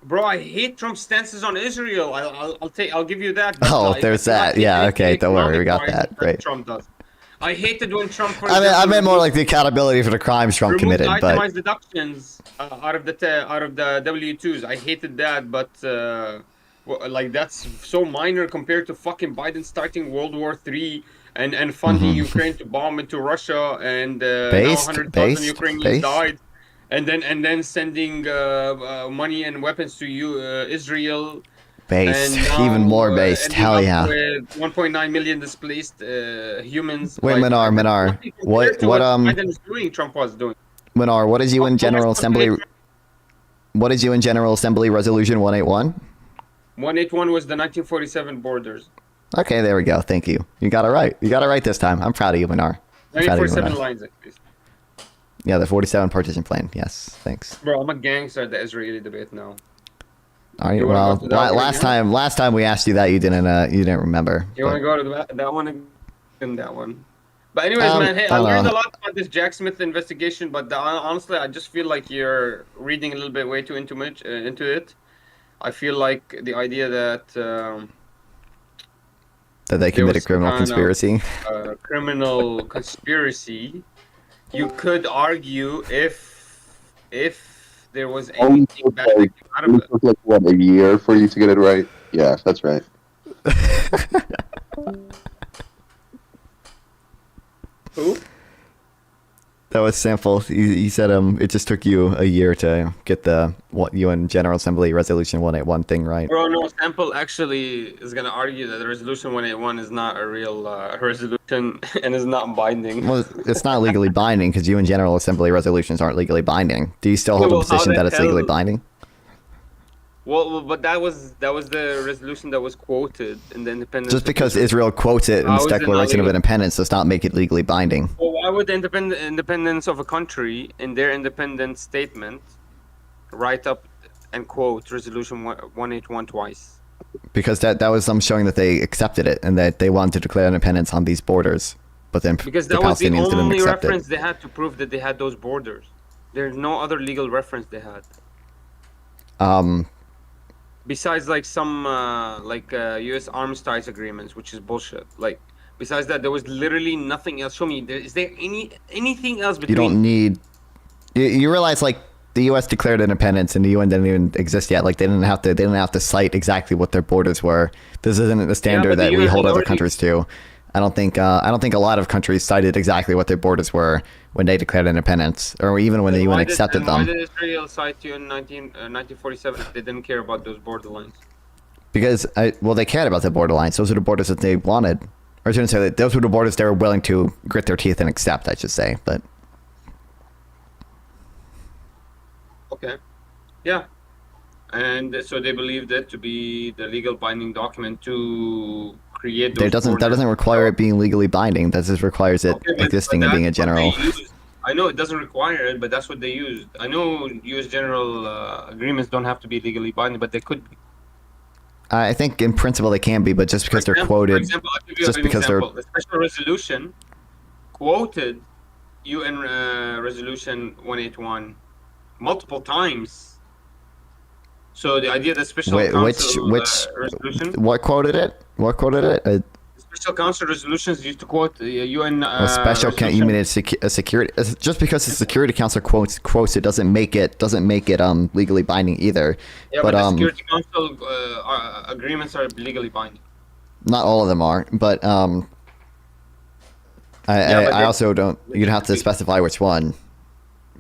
Bro, I hate Trump's stances on Israel. I'll give you that. But Oh, like, there's it's not that. Yeah, the okay, don't worry, we got economic that. Great. Trump does. I hated when Trump. For I example, meant more like the accountability for the crimes Trump removed committed, but itemized deductions out of the W-2s. I hated that, but like that's so minor compared to fucking Biden starting World War III and funding Ukraine to bomb into Russia, and now Based, 100,000 Ukrainians based. died, and then sending money and weapons to Israel. based, And now, even more based. ending Hell up yeah. With 1.9 million displaced humans. Wait, Minar, nothing compared to what Biden is doing, Trump was doing. Minar, what is UN General Assembly? What is UN General Assembly Resolution 181? 181 was the 1947 borders. Okay, there we go. Thank you. You got it right. You got it right this time. I'm proud of you, Minar. I'm proud of you, 1947 Minar. lines, at least. Yeah, the 47 partition plan. Yes, thanks. Bro, I'm a gangster at the Israeli debate now. All right. You wanna Well, go to that one last time we asked you that, you didn't remember. You but- want to go to that one and that one? But anyways, man, hey, I I don't learned know. a lot about this Jack Smith investigation, but honestly, I just feel like you're reading a little bit way too into it. I feel like the idea that that they there committed was criminal kind of, conspiracy. criminal conspiracy, you could argue if there was Only anything took bad like, out of only it. took like what, a year for you to get it right? Yeah, that's right. Who? That was simple. He said it just took you a year to get the UN General Assembly Resolution 181 thing right. Bro, no, Sample actually is going to argue that the Resolution 181 is not a real resolution and is not binding. Well, it's not legally binding because UN General Assembly resolutions aren't legally binding. Do you still hold Well, the how position the that it's hell- legally binding? Well, but that was the resolution that was quoted in the independence. Just because Israel quotes it in How its is it not Declaration of legal? Independence does not make it legally binding. Well, why would the independence of a country in their independence statement write up and quote Resolution 181 twice? Because that was them showing that they accepted it and that they wanted to declare independence on these borders. But then Because the that was the Palestinians didn't only accept reference it. they had to prove that they had those borders. There's no other legal reference they had. Besides like some U.S. armistice agreements, which is bullshit. Like besides that, there was literally nothing else. Show me. Is there anything else between? You don't need. You realize like the U.S. declared independence and the UN didn't even exist yet. Like they didn't have to cite exactly what their borders were. This isn't the standard but the that we US hold other already- countries to. I don't think a lot of countries cited exactly what their borders were when they declared independence, or even when the UN accepted Why them. did Israel cite you in 1947 if they didn't care about those borderlines? Because they cared about the borderlines. Those are the borders that they wanted. Or I shouldn't say that those were the borders they were willing to grit their teeth and accept. I should say, but Okay. Yeah. And so they believed it to be the legal binding document to create those That doesn't borders. require it being legally binding. That just requires it Okay, existing and being a that's what general. they used. I know it doesn't require it, but that's what they used. I know U.S. general agreements don't have to be legally binding, but they could be. I think in principle they can be, but just because they're quoted, For example, I'll give you just an because example. The special resolution quoted UN Resolution 181 multiple times. So the idea that special council resolution. what quoted it? What quoted it? Special council resolutions used to quote the UN. You mean a security? Just because the Security Council quotes it doesn't make it legally binding either. Yeah, but the Security Council agreements are legally binding. Not all of them are, but I also don't. You'd have to specify which one,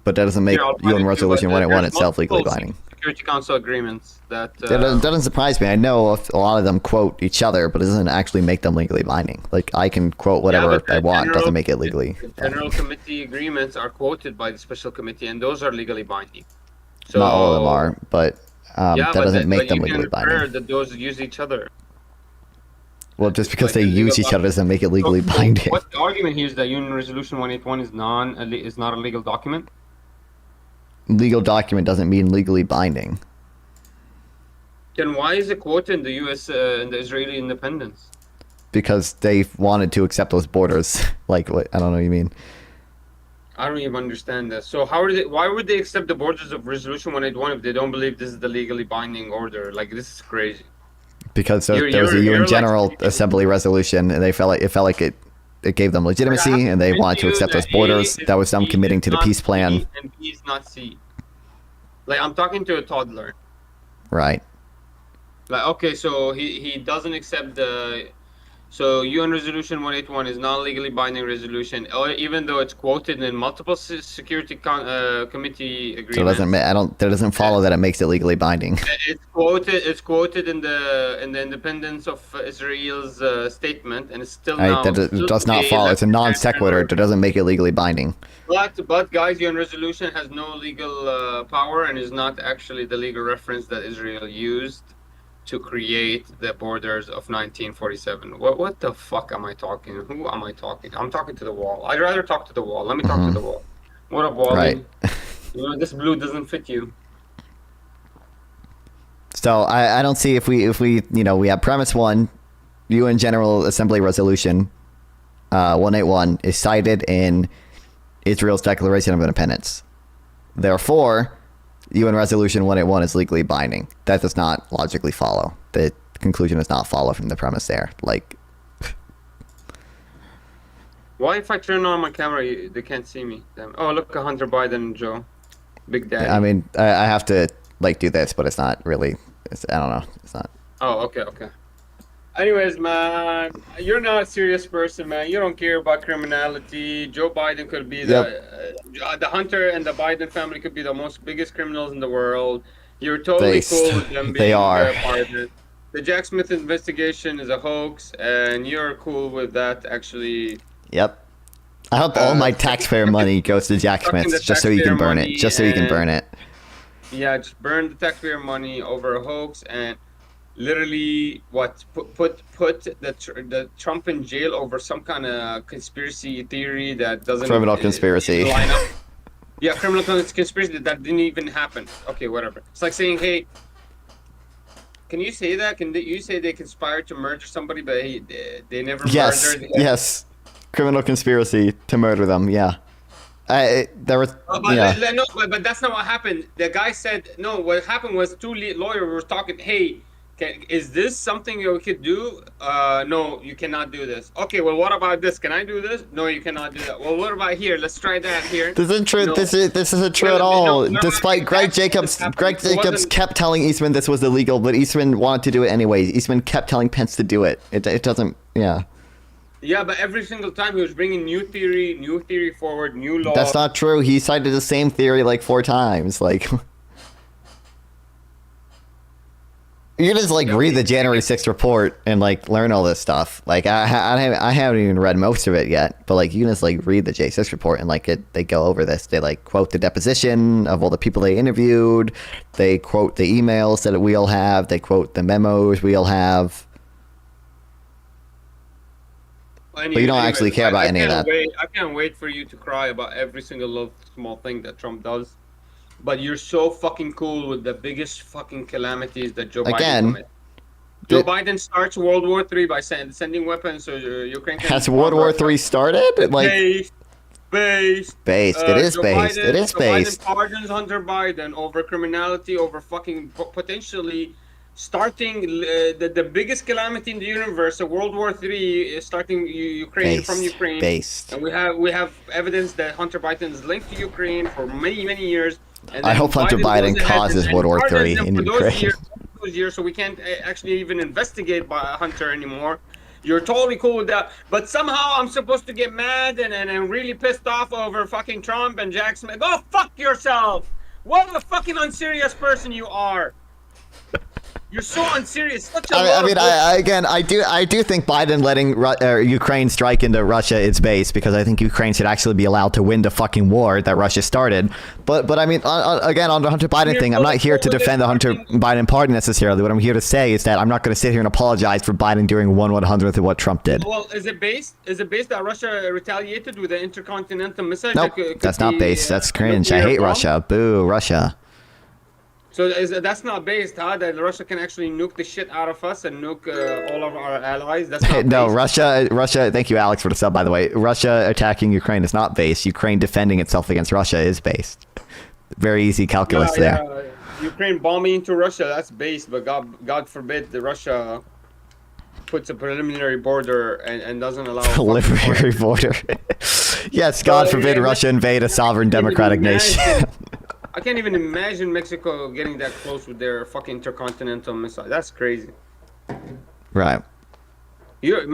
but that doesn't make UN Resolution 181 itself legally binding. Security Council agreements that doesn't surprise me. I know a lot of them quote each other, but it doesn't actually make them legally binding. Like I can quote whatever I want, doesn't make it legally. The General Committee agreements are quoted by the Special Committee, and those are legally binding. So, not all of them are, but that doesn't make them legally binding. That those use each other. Well, just because they use each other doesn't make it legally binding. What's the argument here is that UN Resolution 181 is not a legal document? Legal document doesn't mean legally binding. Then why is it quoted in the U.S. and the Israeli independence? Because they wanted to accept those borders. Like, what? I don't know what you mean. I don't even understand that. So why would they accept the borders of Resolution 181 if they don't believe this is the legally binding order? Like, this is crazy. Because there was a UN General Assembly resolution, and they felt like it gave them legitimacy, and they wanted to accept those borders. That was them committing to the peace plan. And B is not C. Like, I'm talking to a toddler. Right. Like, okay, so he doesn't accept the... So UN Resolution 181 is not legally binding resolution, even though it's quoted in multiple Security Committee agreements. So that doesn't follow that it makes it legally binding. It's quoted in the independence of Israel's statement, and it's still That does not follow. It's a non sequitur. That doesn't make it legally binding. But guys, UN resolution has no legal power and is not actually the legal reference that Israel used to create the borders of 1947. What the fuck am I talking? Who am I talking? I'm talking to the wall. I'd rather talk to the wall. Let me talk to the wall. What up, Wally? Right. This blue doesn't fit you. So I don't see if we we have premise 1, UN General Assembly Resolution 181 is cited in Israel's Declaration of Independence. Therefore, UN Resolution 181 is legally binding. That does not logically follow. The conclusion does not follow from the premise there. Like, why if I turn on my camera, they can't see me? Damn. Oh, look, Hunter Biden, Joe. Big Daddy. I mean, I have to, do this, but it's not really, I don't know. It's not. Oh, okay. Anyways, man, you're not a serious person, man. You don't care about criminality. Joe Biden could be the Hunter and the Biden family could be the biggest criminals in the world. You're totally cool with them being they are. part of it. The Jack Smith investigation is a hoax, and you're cool with that, actually. Yep. I hope all my taxpayer money goes to Jack Smith just so you can burn it. Just so you can burn it. Yeah, just burn the taxpayer money over a hoax and literally put the Trump in jail over some kind of conspiracy theory that doesn't criminal conspiracy line up. Yeah, criminal conspiracy that didn't even happen. Okay, whatever. It's like saying, hey, can you say that? Can you say they conspired to murder somebody, but they never murdered? Yes. Criminal conspiracy to murder them. Yeah. There was. But that's not what happened. The guy said no. What happened was two lawyers were talking. Hey, is this something you could do? No, you cannot do this. Okay, well, what about this? Can I do this? No, you cannot do that. Well, what about here? Let's try that here. This isn't true. No. This isn't true at all. Despite Greg Jacobs kept telling Eastman this was illegal, but Eastman wanted to do it anyways. Eastman kept telling Pence to do it. It doesn't. Yeah. Yeah, but every single time he was bringing new theory forward, new law. That's not true. He cited the same theory like 4 times. Like. You can just like read the January 6th report and like learn all this stuff. Like I haven't even read most of it yet, but like you can just like read the J6 report and like they go over this. They like quote the deposition of all the people they interviewed. They quote the emails that we all have. They quote the memos we all have. But you don't actually care about any of that. I can't wait for you to cry about every single little small thing that Trump does. But you're so fucking cool with the biggest fucking calamities that Joe Biden commits. Joe Biden starts World War III by sending weapons so Ukraine can... Has World War III started? Like, based. It is based. It is based. Biden pardons Hunter Biden over criminality, over fucking potentially starting the biggest calamity in the universe, a World War III, starting Ukraine from Ukraine. Based. And we have evidence that Hunter Biden is linked to Ukraine for many years. I hope Hunter Biden causes World War III in Ukraine. Those years, so we can't actually even investigate Hunter anymore. You're totally cool with that, but somehow I'm supposed to get mad and really pissed off over fucking Trump and Jack Smith. Go fuck yourself! What a fucking unserious person you are! You're so unserious. I do think Biden letting Ukraine strike into Russia is base because I think Ukraine should actually be allowed to win the fucking war that Russia started. But I mean, again, on the Hunter Biden thing, I'm not here to defend the Hunter Biden pardon necessarily. What I'm here to say is that I'm not going to sit here and apologize for Biden doing 1/100th of what Trump did. Well, is it based that Russia retaliated with an intercontinental missile? Nope, that's not based. That's cringe. I hate Russia. Boo, Russia. So that's not based, huh? That Russia can actually nuke the shit out of us and nuke all of our allies? That's not no, based. Russia, thank you, Alex, for the sub, by the way. Russia attacking Ukraine is not based. Ukraine defending itself against Russia is based. Very easy calculus there. Ukraine bombing into Russia, that's based, but God forbid the Russia puts a preliminary border and doesn't allow... Preliminary border. Yes, God forbid Russia invade a sovereign democratic nation. I can't even imagine Mexico getting that close with their fucking intercontinental missile. That's crazy. Right. You're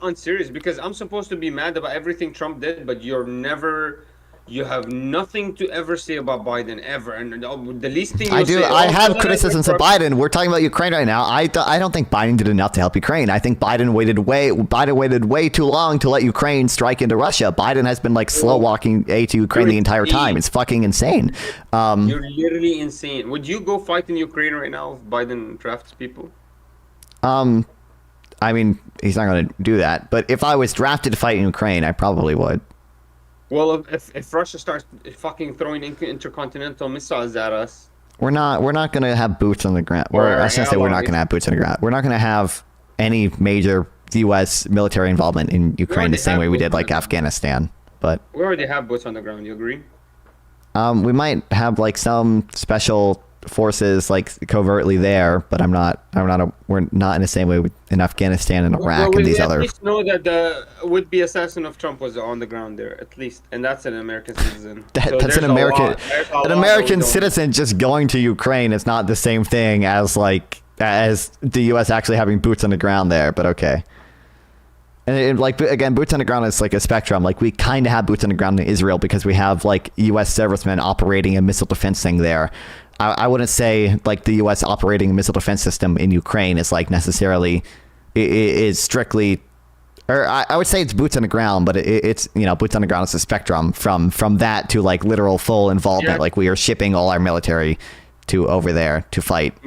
unserious because I'm supposed to be mad about everything Trump did, but you have nothing to ever say about Biden ever. And the least thing I do. I have criticisms of Biden. We're talking about Ukraine right now. I don't think Biden did enough to help Ukraine. I think Biden waited way too long to let Ukraine strike into Russia. Biden has been like slow walking aid to Ukraine the entire time. It's fucking insane. You're literally insane. Would you go fight in Ukraine right now if Biden drafts people? I mean, he's not going to do that. But if I was drafted to fight in Ukraine, I probably would. Well, if Russia starts fucking throwing intercontinental missiles at us, we're not going to have boots on the ground. I was going to say we're not going to have boots on the ground. We're not going to have any major U.S. military involvement in Ukraine the same way we did like Afghanistan. But we already have boots on the ground. You agree? We might have like some special forces like covertly there, but we're not in the same way in Afghanistan and Iraq and these other. At least know that the would-be assassin of Trump was on the ground there, at least, and that's an American citizen. That's an American citizen just going to Ukraine is not the same thing as the U.S. actually having boots on the ground there. But okay. And like again, boots on the ground is like a spectrum. Like we kind of have boots on the ground in Israel because we have like U.S. servicemen operating a missile defense thing there. I wouldn't say like the U.S. operating a missile defense system in Ukraine is like necessarily is strictly, or I would say it's boots on the ground, but it's boots on the ground is a spectrum from that to like literal full involvement. Yeah. Like we are shipping all our military to over there to fight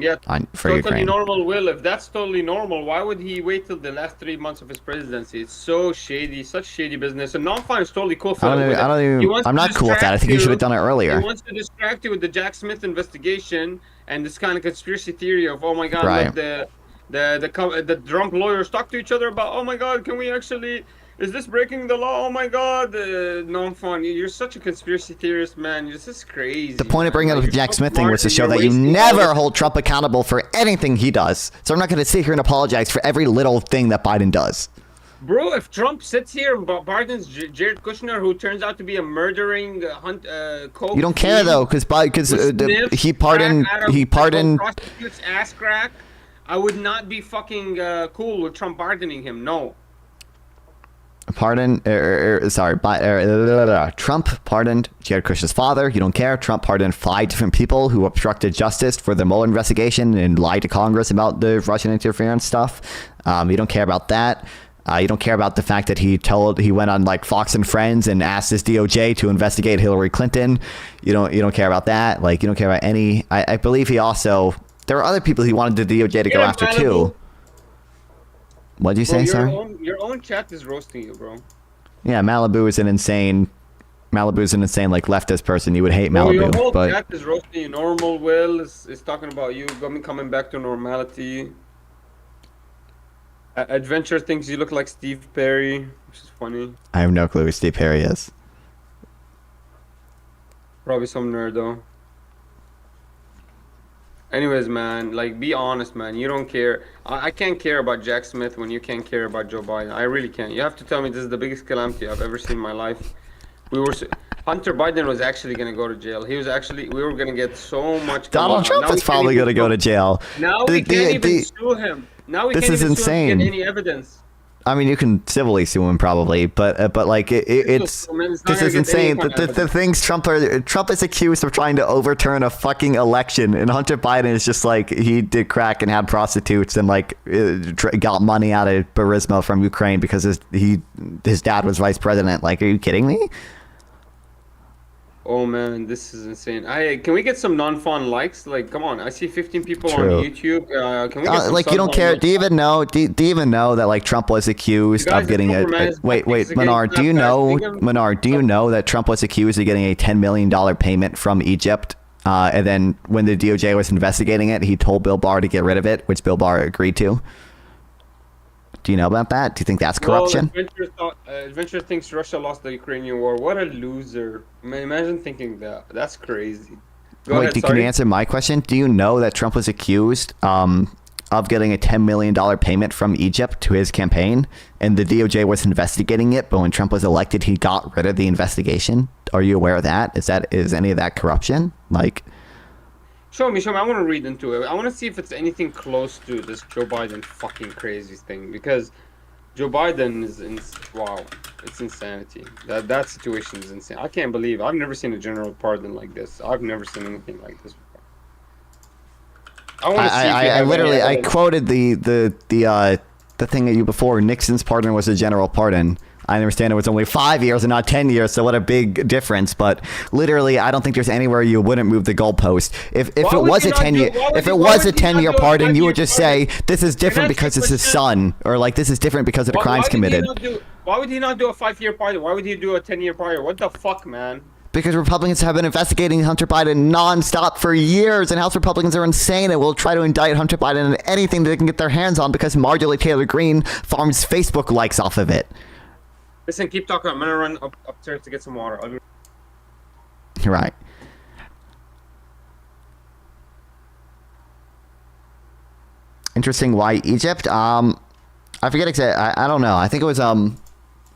for Ukraine. Totally normal, Will. If that's totally normal, why would he wait till the last 3 months of his presidency? It's so shady, such shady business. And non-fine is totally cool for I'm not cool with that. I think you should have done it earlier. He wants to distract you with the Jack Smith investigation and this kind of conspiracy theory of, oh my God, right. like the Trump lawyers talk to each other about, oh my God, can we actually... Is this breaking the law? Oh my God! Non-fun. You're such a conspiracy theorist, man. This is crazy. The point of bringing up the Jack Smith thing was to show that you never hold Trump accountable for anything he does. So I'm not going to sit here and apologize for every little thing that Biden does. Bro, if Trump sits here and pardons Jared Kushner, who turns out to be a murdering coke, you don't care though, because he pardoned prostitutes ass crack. I would not be fucking cool with Trump pardoning him. No. Trump pardoned Jared Kushner's father. You don't care. Trump pardoned 5 different people who obstructed justice for the Mueller investigation and lied to Congress about the Russian interference stuff. You don't care about that. You don't care about the fact that he went on like Fox and Friends and asked his DOJ to investigate Hillary Clinton. You don't care about that. Like, you don't care about any. I believe he also, there were other people he wanted the DOJ to go after too. What'd you say? Sorry. Your own chat is roasting you, bro. Yeah, Malibu is an insane like leftist person. You would hate Malibu, your whole but chat is roasting you. Normal Will is talking about you coming back to normality. Adventure thinks you look like Steve Perry, which is funny. I have no clue who Steve Perry is. Probably some nerd though. Anyways, man, like, be honest, man. You don't care. I can't care about Jack Smith when you can't care about Joe Biden. I really can't. You have to tell me this is the biggest calamity I've ever seen in my life. Hunter Biden was actually going to go to jail. We were going to get so much. Donald Trump is probably going to go to jail. Now we can't even sue him. Now we can't even sue him to get any evidence. I mean, you can civilly sue him probably, but like this is insane. The things Trump is accused of trying to overturn a fucking election, and Hunter Biden is just like, he did crack and had prostitutes and like got money out of Burisma from Ukraine because his dad was vice president. Like, are you kidding me? Oh man, this is insane. Can we get some non-fun likes? Like, come on, I see 15 people True. on YouTube. Can we get some like, you don't care? Do you even know? Do you even know that like Trump was accused of getting wait, Menard? Do you know that Trump was accused of getting a $10 million payment from Egypt? And then when the DOJ was investigating it, he told Bill Barr to get rid of it, which Bill Barr agreed to. Do you know about that? Do you think that's corruption? Well, Adventure thinks Russia lost the Ukrainian war. What a loser. I mean, imagine thinking that. That's crazy. Go ahead, can you answer my question? Do you know that Trump was accused of getting a $10 million payment from Egypt to his campaign, and the DOJ was investigating it, but when Trump was elected, he got rid of the investigation? Are you aware of that? Is any of that corruption? Like, Show me. I want to read into it. I want to see if it's anything close to this Joe Biden fucking crazy thing, because Joe Biden is wow, it's insanity. That situation is insane. I can't believe I've never seen a general pardon like this. I've never seen anything like this before. I want to see. I quoted the thing at you before. Nixon's pardon was a general pardon. I understand it was only 5 years and not 10 years, so what a big difference. But literally, I don't think there's anywhere you wouldn't move the goalpost. If it was a 10-year pardon, you would just say this is different because it's his son, or like this is different because of the crimes committed. Why would he not do a 5-year pardon? Why would he do a 10-year pardon? What the fuck, man? Because Republicans have been investigating Hunter Biden nonstop for years, and House Republicans are insane and will try to indict Hunter Biden and anything they can get their hands on because Marjorie Taylor Greene farms Facebook likes off of it. Listen, keep talking. I'm gonna run upstairs to get some water. Right. Interesting. Why Egypt? I forget exactly. I don't know. I think it was. I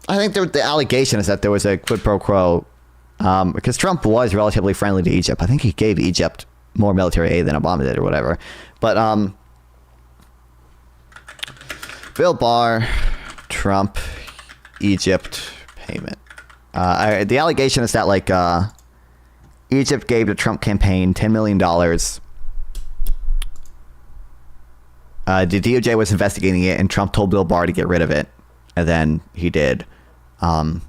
think the allegation is that there was a quid pro quo, because Trump was relatively friendly to Egypt. I think he gave Egypt more military aid than Obama did, or whatever. But Bill Barr, Trump, Egypt payment. The allegation is that like Egypt gave the Trump campaign $10 million. The DOJ was investigating it, and Trump told Bill Barr to get rid of it, and then he did. I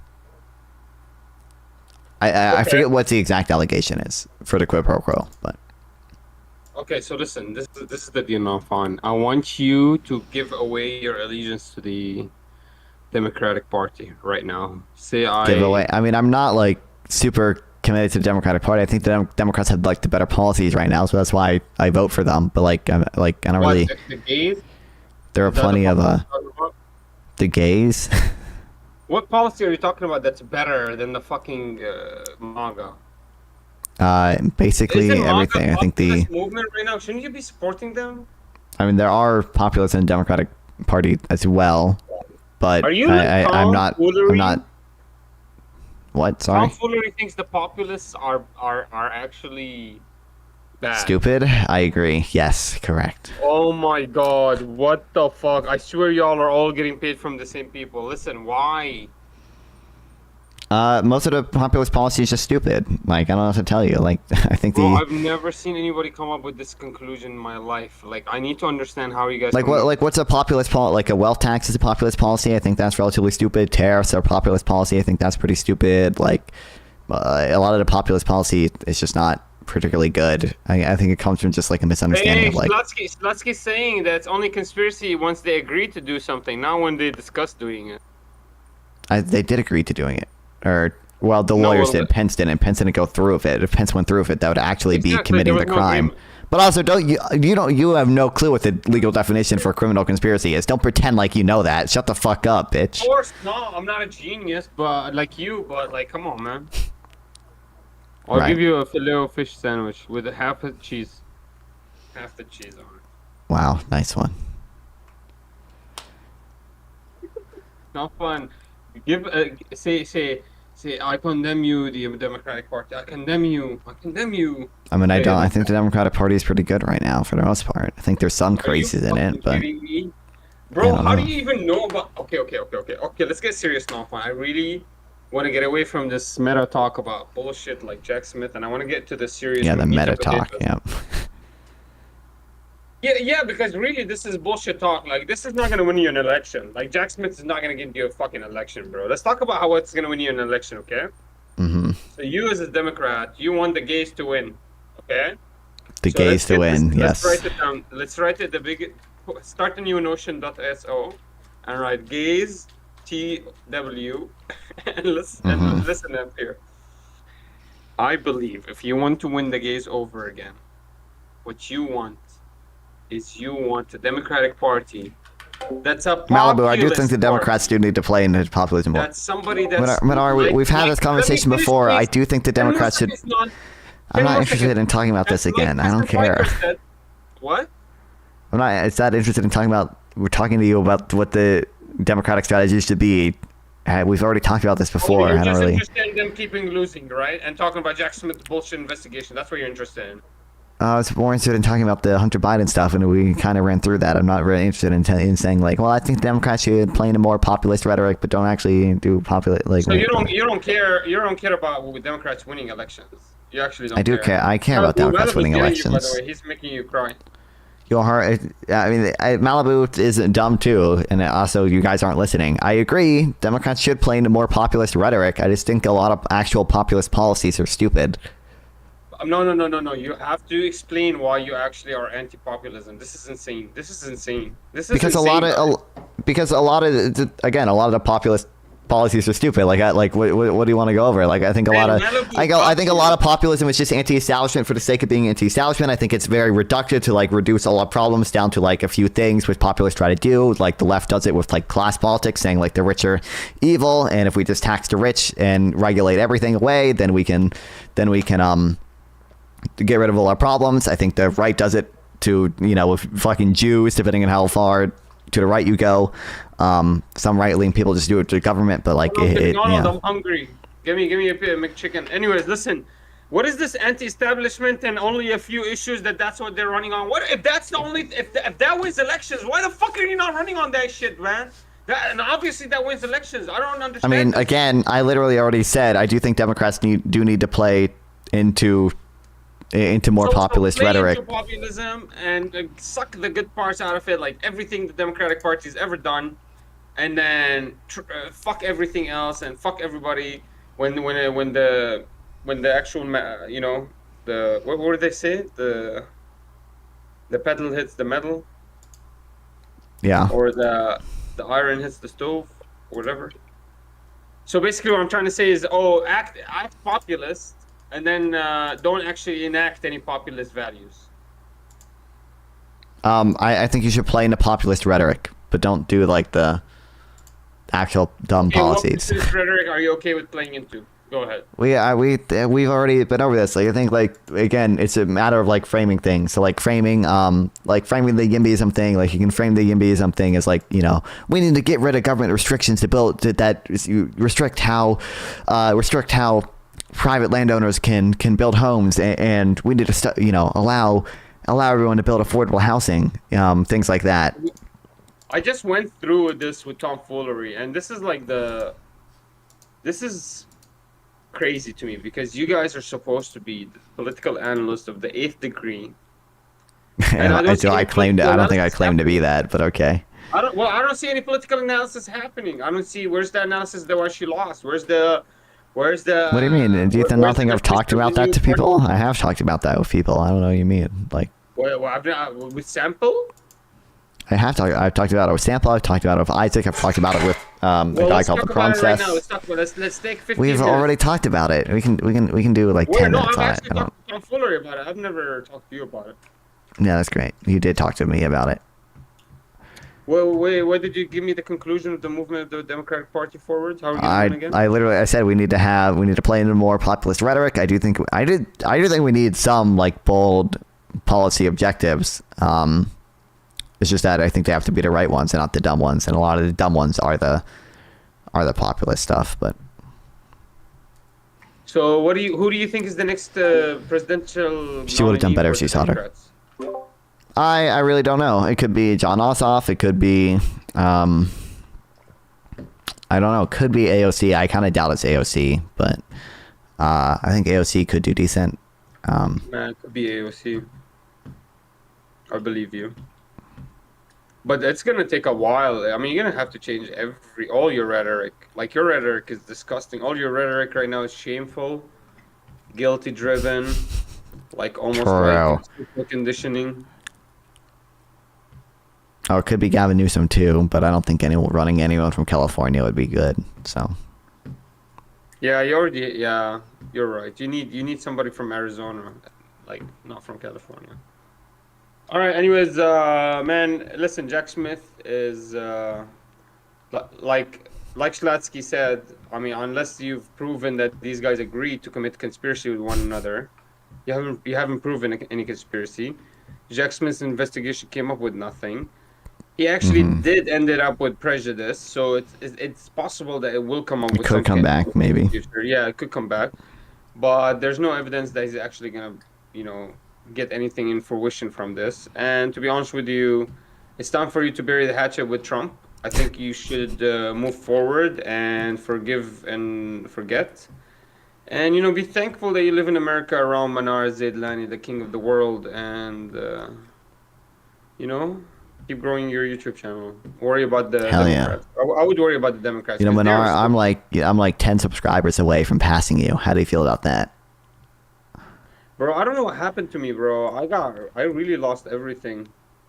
forget what the exact allegation is for the quid pro quo, but. Okay, so listen, this is the deal now, fine. I want you to give away your allegiance to the Democratic Party right now. Give away. I mean, I'm not like super committed to the Democratic Party. I think the Democrats have like the better policies right now, so that's why I vote for them. But like, I don't really. The gays? There are plenty of the gays. What policy are you talking about that's better than the fucking MAGA? Basically everything. I think the movement right now. Shouldn't you be supporting them? I mean, there are populists in the Democratic Party as well, but are you I'm not. What? Sorry. Tomfoolery thinks the populists are actually Bad. Stupid? I agree. Yes, correct. Oh my god, what the fuck? I swear y'all are all getting paid from the same people. Listen, why? Most of the populist policy is just stupid. Like, I don't know what to tell you. Like, I think Bro, I've never seen anybody come up with this conclusion in my life. Like, I need to understand how you guys what's a populist policy? Like, a wealth tax is a populist policy. I think that's relatively stupid. Tariffs are a populist policy. I think that's pretty stupid. Like, a lot of the populist policy is just not particularly good. I think it comes from just like a misunderstanding of like. Slutsky's saying that it's only conspiracy once they agree to do something, not when they discuss doing it. They did agree to doing it, or well, the lawyers did. Pence didn't. Pence didn't go through with it. If Pence went through with it, that would actually be committing the crime. But also, you have no clue what the legal definition for criminal conspiracy is. Don't pretend like you know that. Shut the fuck up, bitch. Of course not. I'm not a genius, but like you. But like, come on, man. I'll give you a filet-o-fish sandwich with half the cheese on it. Wow, nice one. Not fun. Give say I condemn you, the Democratic Party. I condemn you. I mean, I don't. I think the Democratic Party is pretty good right now for the most part. I think there's some crazies in it, but. Me? Bro, how do you even know about? Okay. Let's get serious now. I really want to get away from this meta talk about bullshit like Jack Smith, and I want to get to the serious. Yeah, the meta talk. Yeah. Yeah, because really this is bullshit talk. Like, this is not gonna win you an election. Like, Jack Smith is not gonna give you a fucking election, bro. Let's talk about how it's gonna win you an election, okay? Mm-hmm. So you as a Democrat, you want the gays to win, okay? The gays to win, yes. Let's write it down. Let's write it start a new notion.so and write gays TW and listen up here. I believe if you want to win the gays over again, what you want is you want a Democratic Party that's a Malibu, I do think the Democrats do need to play in the populism war. That's somebody that's... We've had this conversation before. I do think the Democrats should... I'm not interested in talking about this again. I don't care. What? I'm not. It's not interested in talking about. We're talking to you about what the Democratic strategy should be. We've already talked about this before. You're I don't just really. interested in them keeping losing, right? And talking about Jack Smith's bullshit investigation. That's what you're interested in. I was more interested in talking about the Hunter Biden stuff, and we kind of ran through that. I'm not really interested in saying like, well, I think Democrats should play in a more populist rhetoric, but don't actually do populist like. So you don't care about Democrats winning elections. You actually don't. I do care. I care about Democrats winning elections. By the way, he's making you cry. Your heart. I mean, Malibu is dumb too, and also you guys aren't listening. I agree. Democrats should play into more populist rhetoric. I just think a lot of actual populist policies are stupid. No. You have to explain why you actually are anti-populism. This is insane. Because a lot of the populist policies are stupid. Like what do you want to go over? Like, I think a lot of populism is just anti-establishment for the sake of being anti-establishment. I think it's very reductive to like reduce a lot of problems down to like a few things, which populists try to do. Like the left does it with like class politics, saying like the rich are evil, and if we just tax the rich and regulate everything away, then we can to get rid of all our problems. I think the right does it to, with fucking Jews, depending on how far to the right you go. Some right-wing people just do it to the government, but like I'm hungry. Give me a McChicken. Anyways, listen. What is this anti-establishment and only a few issues that's what they're running on? What if that's the only if that wins elections? Why the fuck are you not running on that shit, man? And obviously that wins elections. I don't understand. I mean, again, I literally already said I do think Democrats need to play into more populist rhetoric. Into populism and suck the good parts out of it, like everything the Democratic Party's ever done, and then fuck everything else and fuck everybody when the actual the what do they say, the pedal hits the metal, or the iron hits the stove or whatever. So basically what I'm trying to say is act populist, and then don't actually enact any populist values. I think you should play into populist rhetoric, but don't do like the actual dumb policies. What populist rhetoric are you okay with playing into? Go ahead. We've already been over this. Like, I think like again, it's a matter of like framing things. So like framing the YIMBYism thing. Like you can frame the YIMBYism thing as like, we need to get rid of government restrictions to restrict how private landowners can build homes, and we need to allow everyone to build affordable housing, things like that. I just went through this with tomfoolery, and this is crazy to me because you guys are supposed to be the political analysts of the 8th degree. And I don't think I claim to be that, but okay. I don't see any political analysis happening. I don't see where's the analysis that why she lost. Where's the What do you mean? Do you not think I've talked about that to people? I have talked about that with people. I don't know what you mean. Like, with Sample? I've talked about it with Sample. I've talked about it with Isaac. I've talked about it with a guy called the Princess. Let's talk about it. Let's take 15 We've minutes. already talked about it. We can do like 10 minutes on it. I've actually talked to Tom Fuller about it. I've never talked to you about it. Yeah, that's great. You did talk to me about it. Well, wait, what did you give me the conclusion of the movement of the Democratic Party forward? How are you doing again? I said we need to play into more populist rhetoric. I do think we need some like bold policy objectives. It's just that I think they have to be the right ones and not the dumb ones, and a lot of the dumb ones are the populist stuff. But so, who do you think is the next presidential? She would have done better if she saw her. I really don't know. It could be John Ossoff. It could be I don't know. It could be AOC. I kind of doubt it's AOC, but I think AOC could do decent. It could be AOC. I believe you. But it's gonna take a while. I mean, you're gonna have to change all your rhetoric. Like, your rhetoric is disgusting. All your rhetoric right now is shameful, guilty-driven, like almost like conditioning. Oh, it could be Gavin Newsom too, but I don't think anyone from California would be good. So. Yeah, you're right. You need somebody from Arizona, like not from California. All right. Anyways, man, listen. Jack Smith is like Schlatsky said. I mean, unless you've proven that these guys agreed to commit conspiracy with one another, you haven't proven any conspiracy. Jack Smith's investigation came up with nothing. He actually did ended up with prejudice, so it's possible that it will come up with something. It could come back, maybe. Yeah, it could come back, but there's no evidence that he's actually gonna, get anything in fruition from this. And to be honest with you, it's time for you to bury the hatchet with Trump. I think you should move forward and forgive and forget, and be thankful that you live in America around Manar Zaidlani, the king of the world, and keep growing your YouTube channel. Worry about the Democrats. Yeah. I would worry about the Democrats. Manar, I'm like 10 subscribers away from passing you. How do you feel about that? Bro, I don't know what happened to me, bro. I really lost everything.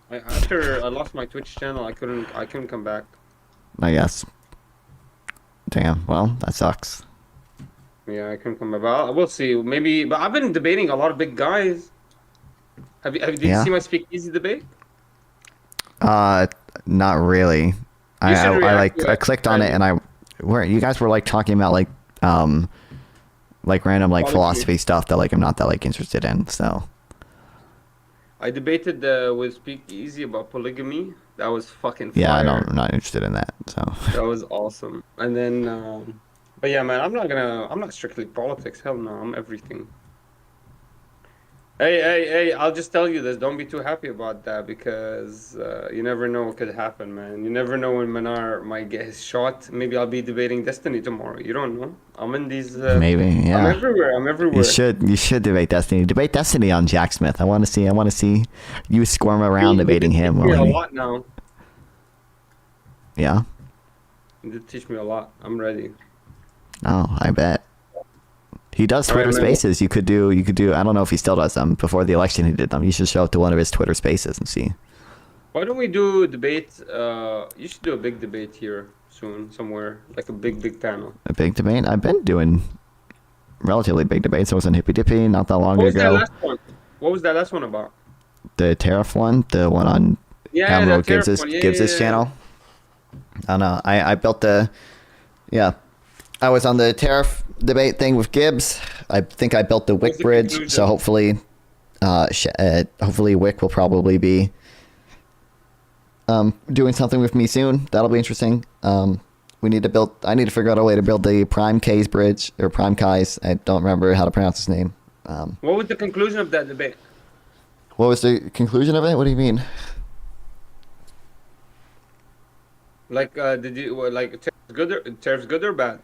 After I lost my Twitch channel, I couldn't come back. I guess. Damn. Well, that sucks. Yeah, I couldn't come back. But we'll see. Maybe. But I've been debating a lot of big guys. Did you see my Speakeasy debate? Not really. I clicked on it, and you guys were like talking about like random like philosophy stuff that like I'm not that like interested in. So I debated with Speakeasy about polygamy. That was fucking fire. Yeah, I'm not interested in that. So that was awesome. And then, but yeah, man, I'm not strictly politics. Hell no, I'm everything. Hey, I'll just tell you this. Don't be too happy about that, because you never know what could happen, man. You never know when Manar might get his shot. Maybe I'll be debating Destiny tomorrow. You don't know. I'm in these... Maybe, yeah. I'm everywhere. You should debate Destiny. Debate Destiny on Jack Smith. I want to see you squirm around debating him. You teach me a lot now. Yeah? You did teach me a lot. I'm ready. Oh, I bet. He does Twitter Spaces. You could do. I don't know if he still does them. Before the election, he did them. You should show up to one of his Twitter Spaces and see. Why don't we do a debate? You should do a big debate here soon, somewhere, like a big panel. A big debate? I've been doing relatively big debates. I was on Hippy Dippy not that long ago. What was that last one about? The tariff one, the one on Admiral Gibbs's channel. I don't know. I built the. Yeah, I was on the tariff debate thing with Gibbs. I think I built the Wick bridge, so hopefully Wick will probably be doing something with me soon. That'll be interesting. We need to build. I need to figure out a way to build the Prime K's bridge or Prime Kai's. I don't remember how to pronounce his name. What was the conclusion of that debate? What was the conclusion of it? What do you mean? Like, did you like tariffs good or bad?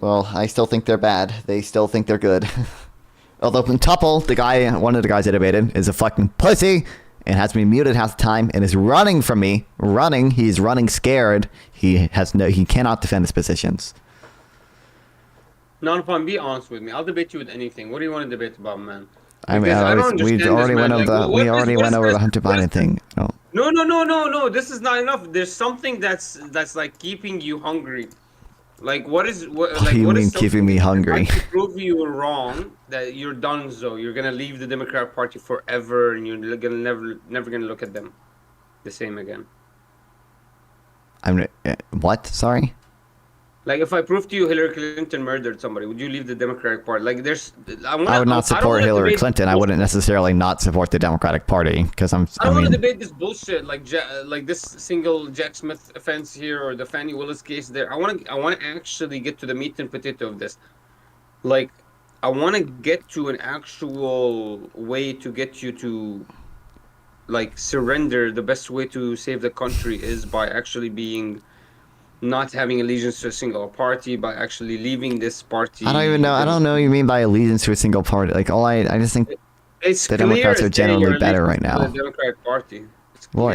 Well, I still think they're bad. They still think they're good. Although Tuple, one of the guys I debated, is a fucking pussy and has me muted half the time and is running from me. He's running scared. He cannot defend his positions. Non-fun, be honest with me. I'll debate you with anything. What do you want to debate about, man? We already went over the Hunter Biden thing. Oh. No. This is not enough. There's something that's like keeping you hungry. Like what is what? What do you mean keeping me hungry? I can prove you wrong that you're done. So you're gonna leave the Democratic Party forever, and you're gonna never gonna look at them the same again. What? Sorry. Like if I prove to you Hillary Clinton murdered somebody, would you leave the Democratic Party? Like I would not support Hillary Clinton. I wouldn't necessarily not support the Democratic Party because I don't want to debate this bullshit like this single Jack Smith offense here or the Fannie Willis case there. I want to actually get to the meat and potato of this. Like I want to get to an actual way to get you to like surrender. The best way to save the country is by actually not having allegiance to a single party, by actually leaving this party. I don't even know. I don't know what you mean by allegiance to a single party. Like I just think the Democrats are generally better right now. The Democratic Party. Well,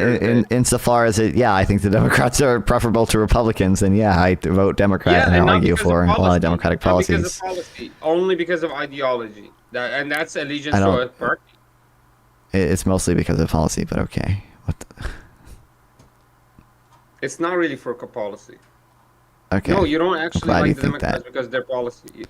insofar as I think the Democrats are preferable to Republicans, and I vote Democrat and I argue for a lot of Democratic policies. Because of policy, only because of ideology. That's allegiance to a party. It's mostly because of policy, but okay. It's not really for policy. Okay. No, you don't actually like the Democrats because of their policy.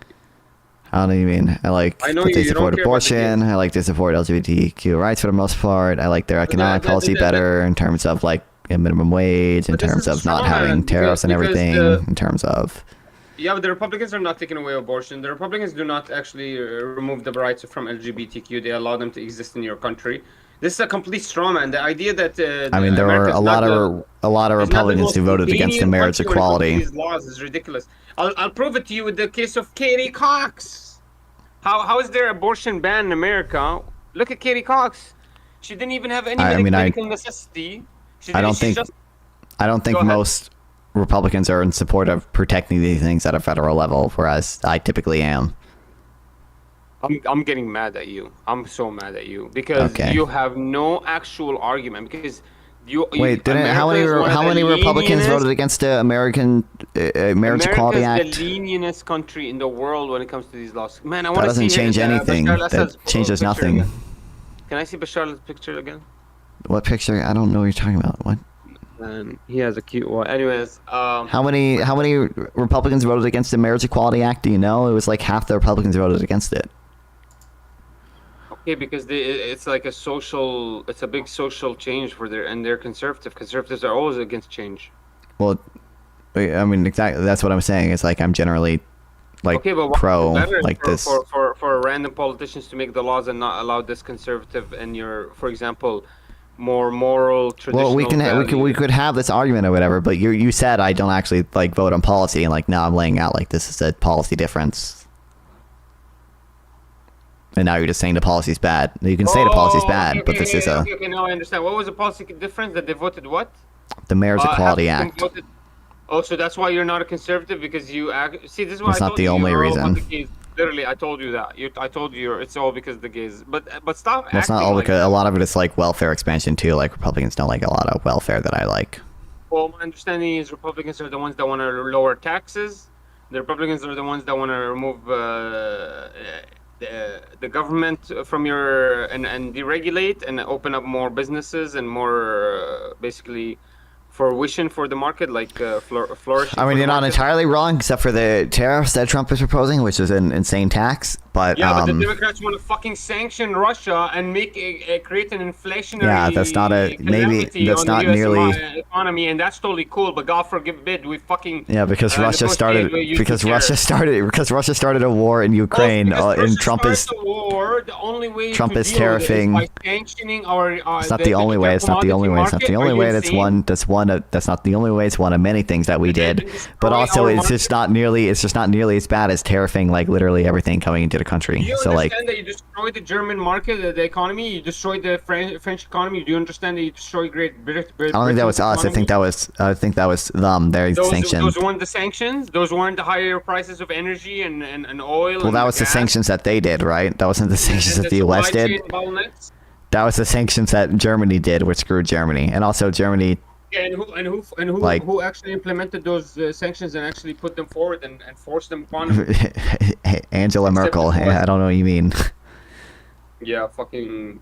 How do you mean? They support abortion. I like they support LGBTQ rights for the most part. I like their economic policy better in terms of like a minimum wage, in terms of not having tariffs and everything, in terms of... Yeah, but the Republicans are not taking away abortion. The Republicans do not actually remove the rights from LGBTQ. They allow them to exist in your country. This is a complete straw man. The idea that there were a lot of Republicans who voted against the marriage equality. These laws is ridiculous. I'll prove it to you with the case of Katie Cox. How is there abortion ban in America? Look at Katie Cox. She didn't even have any medical necessity. I don't think most Republicans are in support of protecting these things at a federal level, whereas I typically am. I'm getting mad at you. I'm so mad at you because you have no actual argument. Because how many Republicans voted against the American Marriage Equality Act? America is the lenient country in the world when it comes to these laws. Man, I want to see. That doesn't change anything. That changes nothing. Again. Can I see Bashar al-Assad's picture again? What picture? I don't know what you're talking about. What? And he has a cute one. Anyways, how many Republicans voted against the Marriage Equality Act? Do you know? It was like half the Republicans voted against it. Okay, because it's like it's a big social change they're conservative. Conservatives are always against change. Well, I mean, exactly. That's what I'm saying. It's like I'm generally pro like this. For random politicians to make the laws and not allow this conservative and for example, more moral traditional. Well, we could have this argument or whatever, but you said I don't actually vote on policy, and now I'm laying out this is a policy difference. And now you're just saying the policy's bad. You can say the policy's bad, but this is a... Okay, now I understand. What was the policy difference that they voted what? The Marriage Equality Act. So that's why you're not a conservative, because you... See, this is why that's not the only reason. Literally, I told you that. I told you it's all because of the gays. But stop it's not all because... A lot of it is welfare expansion too. Republicans don't like a lot of welfare that I like. Well, my understanding is Republicans are the ones that want to lower taxes. The Republicans are the ones that want to remove... the government from and deregulate and open up more businesses and more basically fruition for the market, flourishing. I mean, you're not entirely wrong, except for the tariffs that Trump is proposing, which is an insane tax. But Yeah, but the Democrats want to fucking sanction Russia and create an inflationary Yeah, that's not a maybe calamity that's on not the US nearly. economy, and that's totally cool. But God forbid we fucking Yeah, because Russia started Russia started a war in Ukraine, and Trump is the war. The only way Trump to is deal with it is tariffing. by sanctioning our. It's not the only way. It's not the only way. It's not the only way. That's not the only way. It's one of many things that we did. But also, it's just not nearly as bad as tariffing like literally everything coming into the country. Do you So like, understand that you destroyed the German market, the economy? You destroyed the French economy. Do you understand that you destroyed Great Britain? I don't think that was us. I think that was them. Their sanctions. Those weren't the sanctions. Those weren't the higher prices of energy and oil. Well, that was the sanctions that they did, right? That wasn't the sanctions that the US did. That was the sanctions that Germany did, which screwed Germany, and also Germany. Yeah, who actually implemented those sanctions and actually put them forward and forced them upon them? Angela Merkel. I don't know what you mean. Yeah, fucking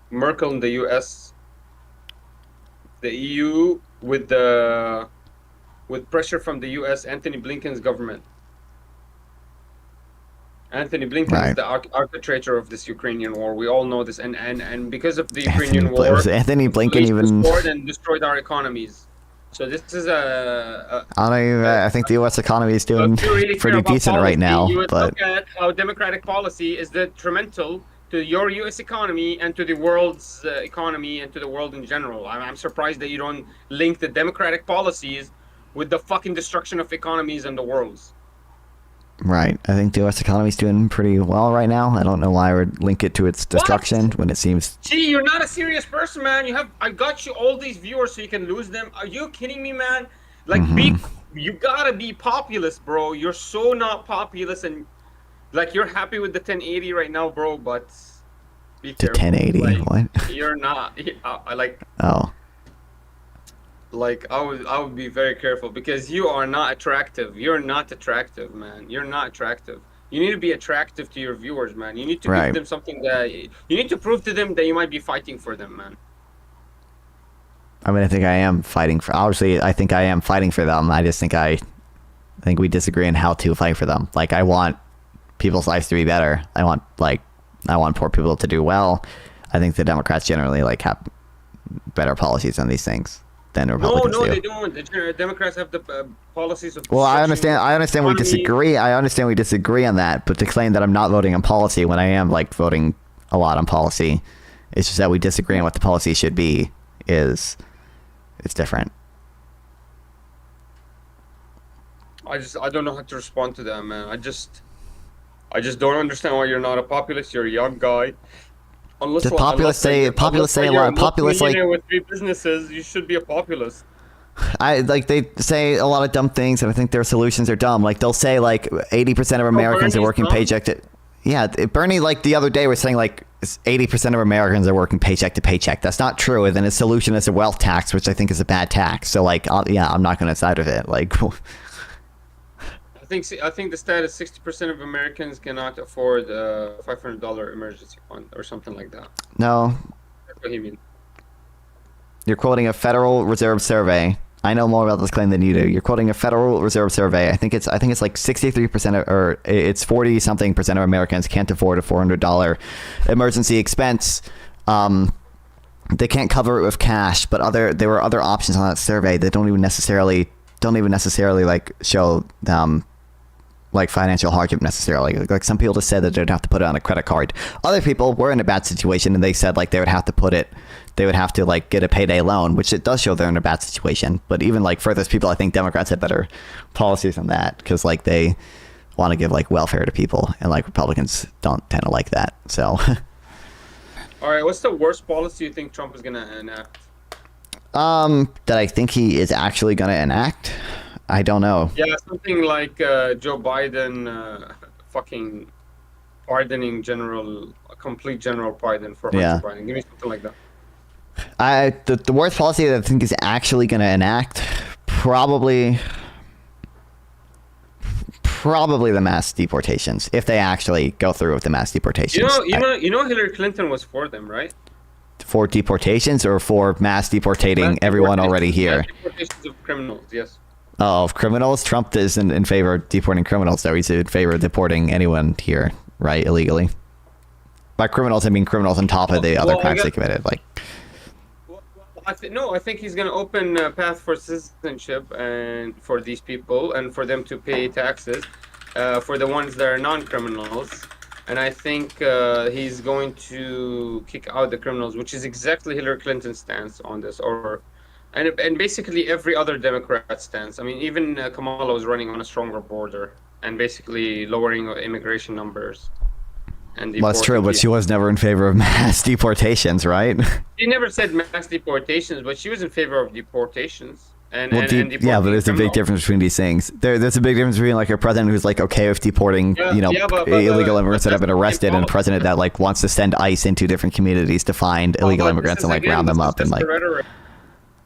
Merkel in the US, the EU with pressure from the US, Anthony Blinken's government. Anthony Blinken is the arbitrator of this Ukrainian war. We all know this, and because of the Ukrainian war, was Anthony Blinken even and destroyed our economies. So this is I think the U.S. economy is doing pretty decent right now. You would but look at how democratic policy is detrimental to your U.S. economy and to the world's economy and to the world in general. I'm surprised that you don't link the democratic policies with the fucking destruction of economies and the world's. Right. I think the U.S. economy is doing pretty well right now. I don't know why I would link it to its destruction when it seems. Gee, you're not a serious person, man. I got you all these viewers so you can lose them. Are you kidding me, man? Like, you gotta be populist, bro. You're so not populist, and like you're happy with the 1080 right now, bro. But be careful. The 1080. Like, what? You're not. I like. Oh. Like I would be very careful because you are not attractive. You're not attractive, man. You're not attractive. You need to be attractive to your viewers, man. You need to give them something that you need to prove to them that you might be fighting for them, man. I mean, I think I am fighting for. Obviously, I think I am fighting for them. I just think I think we disagree on how to fight for them. Like, I want people's lives to be better. I want poor people to do well. I think the Democrats generally like have better policies on these things than Republicans do. No, they don't. The Democrats have the policies of. Well, I understand we disagree. I understand we disagree on that, but to claim that I'm not voting on policy when I am like voting a lot on policy, it's just that we disagree on what the policy should be. It's different. I don't know how to respond to that, man. I just don't understand why you're not a populist. You're a young guy. Unless the populists say a lot. Populists like with 3 businesses, you should be a populist. They say a lot of dumb things, and I think their solutions are dumb. Like they'll say like 80% of Americans are working paycheck to. Yeah, Bernie like the other day was saying like 80% of Americans are working paycheck to paycheck. That's not true. And then his solution is a wealth tax, which I think is a bad tax. So like, I'm not going to side with it. Like. I think the stat is 60% of Americans cannot afford a $500 emergency fund or something like that. No. That's what he means. You're quoting a Federal Reserve survey. I know more about this claim than you do. You're quoting a Federal Reserve survey. I think it's like 63% or it's 40-something% of Americans can't afford a $400 emergency expense. They can't cover it with cash, but there were other options on that survey that don't even necessarily like show like financial hardship necessarily. Like some people just said that they'd have to put it on a credit card. Other people were in a bad situation and they said like they would have to like get a payday loan, which it does show they're in a bad situation. But even like for those people, I think Democrats have better policies than that because like they want to give like welfare to people and like Republicans don't tend to like that. So. All right, what's the worst policy you think Trump is going to enact? That I think he is actually going to enact? I don't know. Yeah, something like Joe Biden fucking pardoning a complete general pardon for Hunter Biden. Give me something like that. The worst policy that I think is actually going to enact, probably the mass deportations, if they actually go through with the mass deportations. You know Hillary Clinton was for them, right? For deportations or for mass deportating everyone already here? Mass deportations of criminals, yes. Oh, of criminals? Trump isn't in favor of deporting criminals, though. He's in favor of deporting anyone here, right, illegally. By criminals, I mean criminals on top of the other crimes they committed. Like, I think he's going to open a path for citizenship and for these people and for them to pay taxes for the ones that are non-criminals. And I think he's going to kick out the criminals, which is exactly Hillary Clinton's stance on this, and basically every other Democrat stance. I mean, even Kamala was running on a stronger border and basically lowering immigration numbers. Well, that's true, but she was never in favor of mass deportations, right? She never said mass deportations, but she was in favor of deportations. And but there's a big difference between these things. There's a big difference between like a president who's like okay with deporting, illegal immigrants that have been arrested, and a president that like wants to send ICE into different communities to find illegal immigrants and like round them up and like.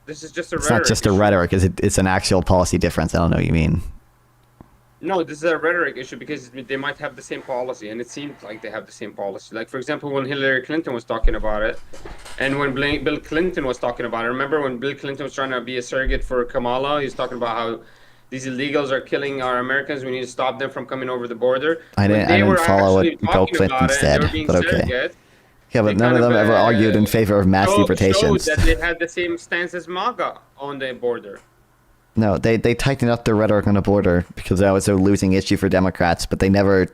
This is just a rhetoric. It's not just a rhetoric; it's an actual policy difference. I don't know what you mean. No, this is a rhetoric issue because they might have the same policy, and it seems like they have the same policy. Like, for example, when Hillary Clinton was talking about it, and when Bill Clinton was talking about it, remember when Bill Clinton was trying to be a surrogate for Kamala? He was talking about how these illegals are killing our Americans. We need to stop them from coming over the border. I didn't follow what Bill Clinton said, but okay. Yeah, but none of them ever argued in favor of mass deportations. Showed that they had the same stance as MAGA on the border. No, they tightened up their rhetoric on the border because that was a losing issue for Democrats, but they never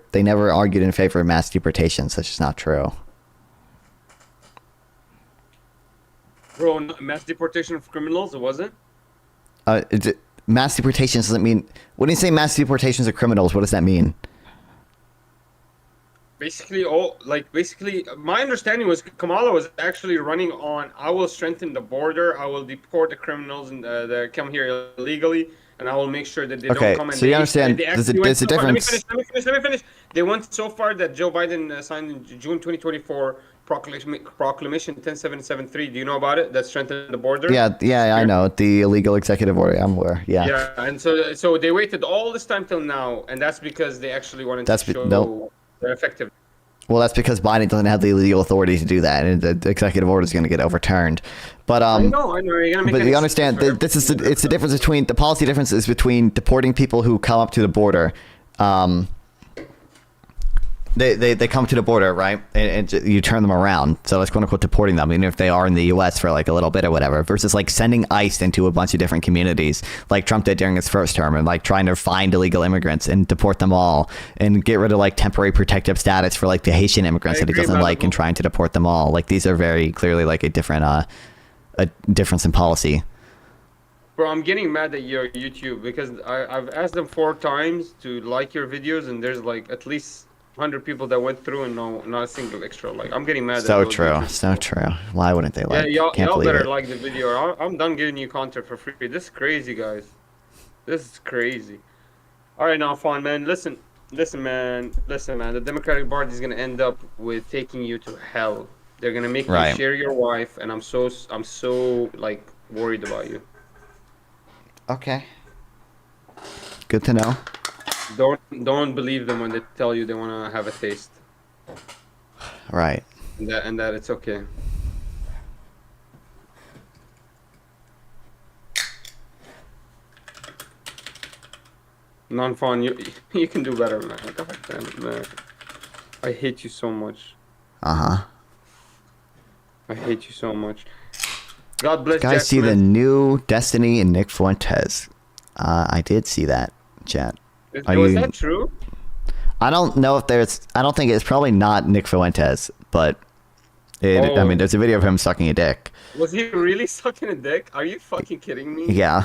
argued in favor of mass deportations. That's just not true. Bro, mass deportation of criminals, it wasn't? Mass deportations doesn't mean... When you say mass deportations of criminals, what does that mean? Basically, my understanding was Kamala was actually running on, I will strengthen the border, I will deport the criminals that come here illegally, and I will make sure that they don't come. So you understand, there's a difference. Let me finish. They went so far that Joe Biden signed in June 2024 Proclamation 10773. Do you know about it? That strengthened the border? Yeah, I know. The illegal executive order, I'm aware, yeah. Yeah, and so they waited all this time till now, and that's because they actually wanted to show... They're effective. Well, that's because Biden doesn't have the legal authority to do that, and the executive order is going to get overturned. But I know. You're gonna make but you understand, it's the difference between the policy difference is between deporting people who come up to the border. They come to the border, right? And you turn them around. So that's quote unquote deporting them, even if they are in the U.S. for like a little bit or whatever, versus like sending ICE into a bunch of different communities like Trump did during his first term and like trying to find illegal immigrants and deport them all and get rid of like temporary protective status for like the Haitian immigrants that he doesn't like and trying to deport them all. Like these are very clearly like a different a difference in policy. Bro, I'm getting mad at your YouTube because I've asked them 4 times to like your videos and there's like at least 100 people that went through and not a single extra like. I'm getting mad. So true. Why wouldn't they like? Yeah, y'all better like the video. I'm done giving you content for free. This is crazy, guys. This is crazy. All right, now, fun man. Listen, man. The Democratic Party is gonna end up with taking you to hell. They're gonna make you share your wife, and I'm so like worried about you. Okay. Good to know. Don't believe them when they tell you they want to have a taste. Right. And that it's okay. Non-fun, you can do better, man. God damn it, man. I hate you so much. I hate you so much. God bless. Guys, see the new Destiny and Nick Fuentes. I did see that, chat. Was that true? I don't know if I don't think it's probably not Nick Fuentes, but I mean, there's a video of him sucking a dick. Was he really sucking a dick? Are you fucking kidding me? Yeah.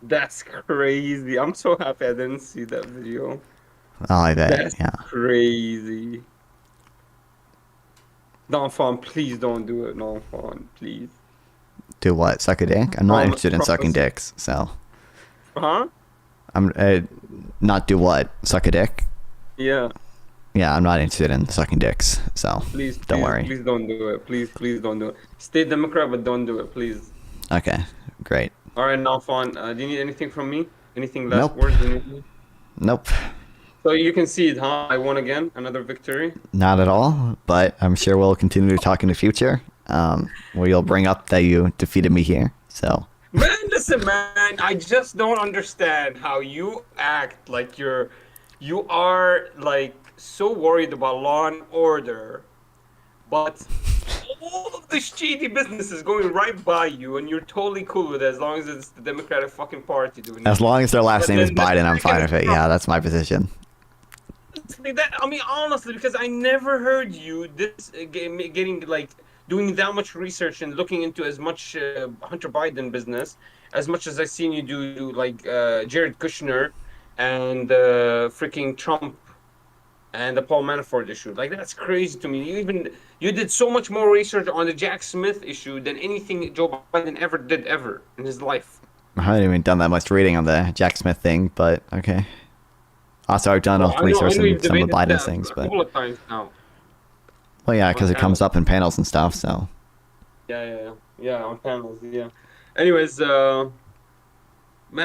That's crazy. I'm so happy I didn't see that video. Oh, I bet. That's crazy. Non-fun, please don't do it. Non-fun, please. Do what? Suck a dick? I'm not interested in sucking dicks, so. Huh? I'm not do what? Suck a dick? Yeah. Yeah, I'm not interested in sucking dicks, so don't worry. Please don't do it. Please don't do it. Stay Democrat, but don't do it, please. Okay, great. All right, now, Fawn, do you need anything from me? Anything last words? Nope. So you can see it, huh? I won again, another victory. Not at all, but I'm sure we'll continue to talk in the future. Where you'll bring up that you defeated me here, so. Man, Listen, man, I just don't understand how you act like you are like so worried about law and order, but all of this shady business is going right by you, and you're totally cool with it as long as it's the Democratic fucking Party doing it. As long as their last But name is then Biden, I'm the fine with second it. Yeah, that's my position. I mean, honestly, because I never heard you getting like doing that much research and looking into as much Hunter Biden business as much as I've seen you do like Jared Kushner and freaking Trump and the Paul Manafort issue. Like, that's crazy to me. You did so much more research on the Jack Smith issue than anything Joe Biden ever did in his life. I haven't even done that much reading on the Jack Smith thing, but okay. Also, I've done research on some of Biden's things, a but couple of times now. well, yeah, because On it comes panels. up in panels and stuff. So Yeah, on panels, yeah. Anyways, man,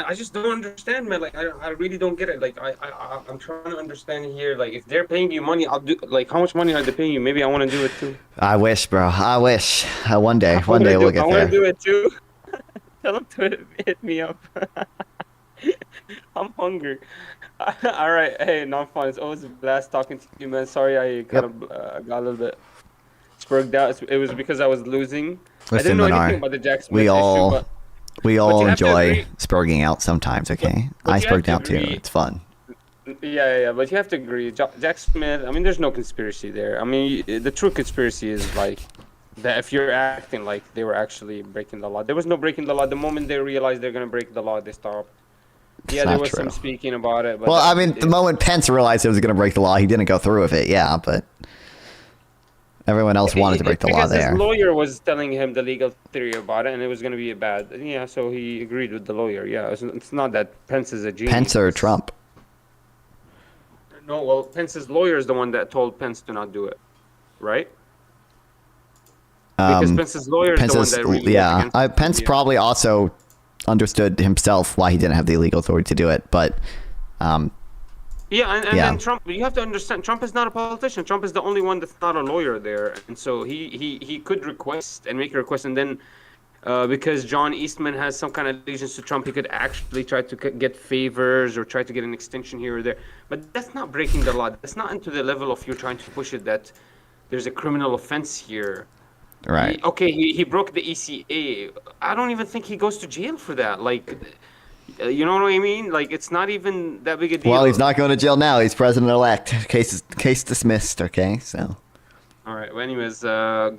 I just don't understand, man. Like, I really don't get it. Like, I'm trying to understand here. Like, if they're paying you money, I'll do. Like, how much money are they paying you? Maybe I want to do it too. I wish, bro. I wish. One day I wanna we'll do- get I want there. to do it too. Tell them to hit me up. I'm hungry. All right, hey, not fun. It's always a blast talking to you, man. Sorry, I kind of got a little bit spurred out. It was because I was losing. I Listen, didn't know Manar, anything about the Jack Smith we all issue, but we but all you have to enjoy agree- spurging out sometimes. Okay, but I you have spurged to out too. agree- It's fun. yeah. But you have to agree, Jack Smith. I mean, there's no conspiracy there. I mean, the true conspiracy is like that if you're acting like they were actually breaking the law. There was no breaking the law. The moment they realized they're gonna break the law, they stopped. Yeah, there not was true. some speaking about it. But Well, I mean, the moment Pence realized it was going to break the law, he didn't go through with it. Yeah, but everyone else wanted to break the law because there. his lawyer was telling him the legal theory about it, and it was going to be a bad. Yeah, so he agreed with the lawyer. Yeah, it's not that Pence is a genius. Pence or Trump? No, well, Pence's lawyer is the one that told Pence to not do it, right? Because Pence's lawyer is Pence's, the one that really yeah. went against Pence the- probably also understood himself why he didn't have the legal authority to do it, but Yeah, and Yeah. then Trump. You have to understand, Trump is not a politician. Trump is the only one that's not a lawyer there, and so he could request and make a request, and then because John Eastman has some kind of allegiance to Trump, he could actually try to get favors or try to get an extension here or there. But that's not breaking the law. That's not into the level of you trying to push it that there's a criminal offense here. right. He broke the ECA. I don't even think he goes to jail for that. Like, you know what I mean? Like, it's not even that big a deal. Well, he's not going to jail now. He's president-elect. Case dismissed. Okay, so. All right. Well, anyways,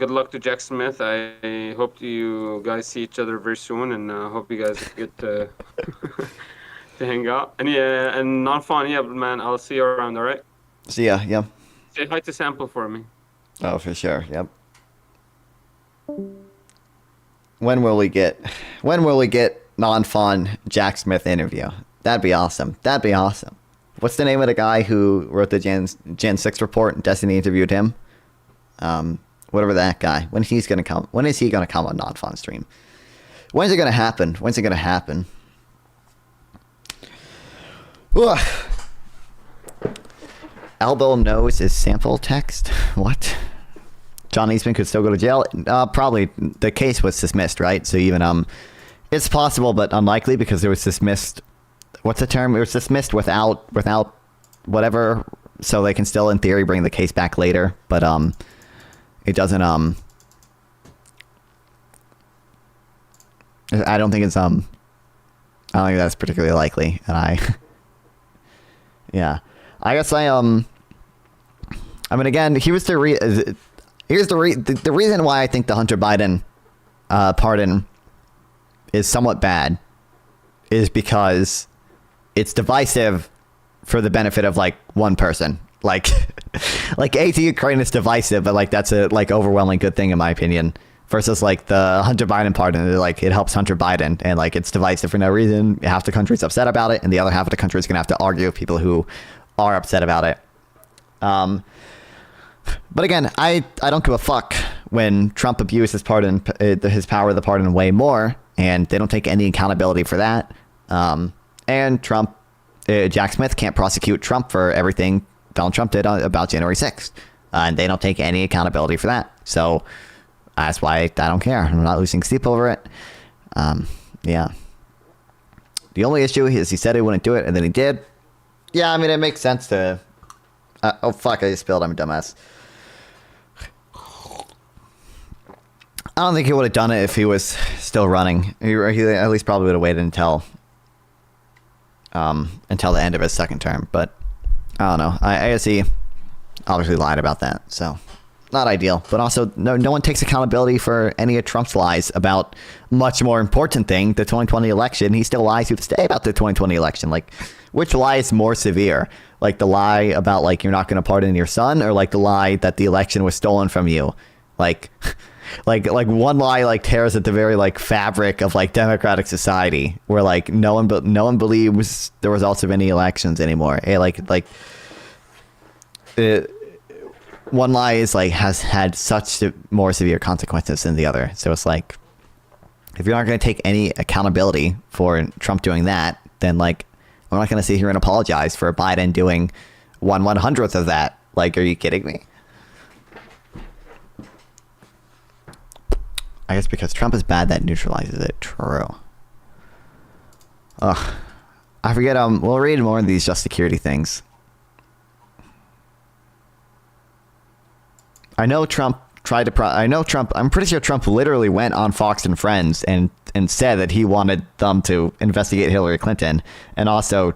good luck to Jack Smith. I hope you guys see each other very soon, and hope you guys get to hang out. And yeah, and not fun. Yeah, but man, I'll see you around. All right. See ya. Yep. Say hi to Sample for me. Oh, for sure. Yep. When will we get non-fun Jack Smith interview? That'd be awesome. That'd be awesome. What's the name of the guy who wrote the Gen 6 report and Destiny interviewed him? Whatever that guy. When is he gonna come on non-fun stream? When's it gonna happen? Ugh. Elbow nose is sample text. What? John Eastman could still go to jail. Probably the case was dismissed, right? So even it's possible, but unlikely because it was dismissed. What's the term? It was dismissed without whatever. So they can still, in theory, bring the case back later, but it doesn't. I don't think it's I don't think that's particularly likely, and yeah, I guess I mean, again, here's the reason why I think the Hunter Biden pardon is somewhat bad is because it's divisive for the benefit of like one person. Like AT Ukraine is divisive, but like that's a like overwhelming good thing in my opinion. Versus like the Hunter Biden pardon, like it helps Hunter Biden, and like it's divisive for no reason. Half the country's upset about it, and the other half of the country is gonna have to argue with people who are upset about it. But again, I don't give a fuck when Trump abused his power of the pardon way more, and they don't take any accountability for that. And Trump, Jack Smith can't prosecute Trump for everything Donald Trump did about January 6th, and they don't take any accountability for that. So that's why I don't care. I'm not losing sleep over it. Yeah. The only issue is he said he wouldn't do it, and then he did. Yeah, I mean, it makes sense to... oh, fuck, I just spilled. I'm a dumbass. I don't think he would have done it if he was still running. He at least probably would have waited until the end of his second term. But I don't know. I guess he obviously lied about that. So not ideal. But also, no one takes accountability for any of Trump's lies about much more important thing, the 2020 election. He still lies to this day about the 2020 election. Like, which lie is more severe? Like the lie about like you're not going to pardon your son, or like the lie that the election was stolen from you? Like one lie like tears at the very like fabric of like democratic society, where like no one believes the results of any elections anymore. One lie is like has had such more severe consequences than the other. So it's like, if you're not going to take any accountability for Trump doing that, then like we're not going to sit here and apologize for Biden doing 1/100th of that. Like, are you kidding me? I guess because Trump is bad, that neutralizes it. True. Ugh. I forget. We'll read more of these just security things. I know Trump tried to. I'm pretty sure Trump literally went on Fox and Friends and said that he wanted them to investigate Hillary Clinton, and also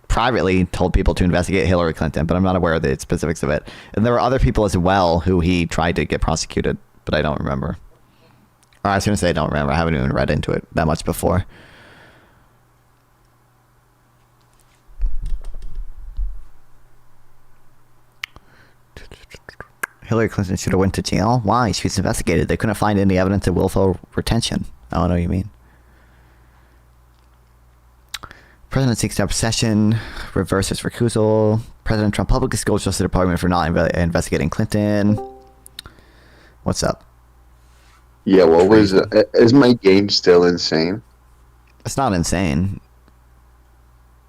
privately told people to investigate Hillary Clinton. But I'm not aware of the specifics of it. And there were other people as well who he tried to get prosecuted, but I don't remember. Or I was going to say I don't remember. I haven't even read into it that much before. Hillary Clinton should have went to jail. Why? She was investigated. They couldn't find any evidence of willful retention. I don't know what you mean. President seeks to obsession, reverses recusal. President Trump publicly scolds Justice Department for not investigating Clinton. What's up? Yeah, what was it? Is my game still insane? It's not insane.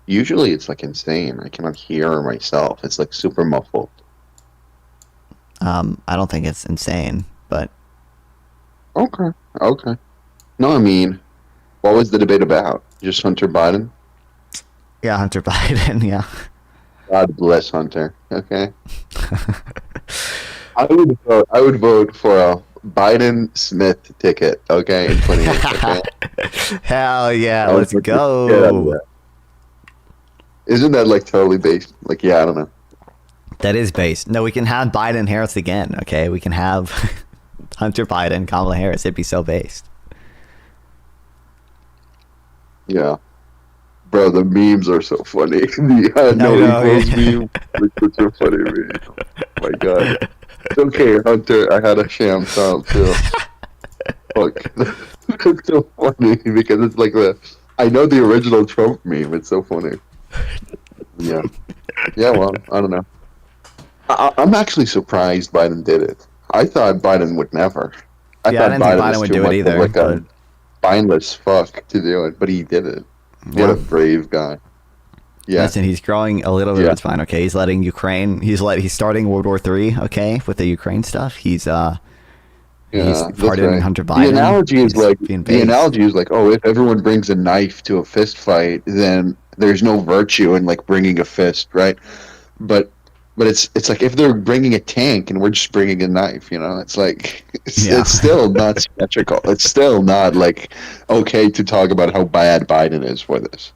Usually it's like insane. I cannot hear myself. It's like super muffled. I don't think it's insane, but... Okay. No, I mean, what was the debate about? Just Hunter Biden? Yeah, Hunter Biden, yeah. God bless Hunter, okay? I would vote for a Biden-Smith ticket, okay, in 28, okay? Hell yeah, let's go. Isn't that like totally based? Like, yeah, I don't know. That is based. No, we can have Biden and Harris again, okay? We can have Hunter Biden, Kamala Harris. It'd be so based. Yeah. Bro, the memes are so funny. The no equals meme. It's such a funny meme. Oh my god. It's okay, Hunter. I had a sham child too. Fuck. It's so funny because it's like I know the original Trump meme. It's so funny. Yeah. Yeah, well, I don't know. I'm actually surprised Biden did it. I thought Biden would never. I didn't think Biden would do it either. Like a spineless fuck to do it, but he did it. What a brave guy. Yeah. Listen, he's growing a little bit of spine, okay? He's letting Ukraine... He's starting World War III, okay? With the Ukraine stuff. He's pardoning Hunter Biden. The analogy is like, oh, if everyone brings a knife to a fist fight, then there's no virtue in like bringing a fist, right? But it's like if they're bringing a tank and we're just bringing a knife, you know, it's like it's still not symmetrical. It's still not like okay to talk about how bad Biden is for this.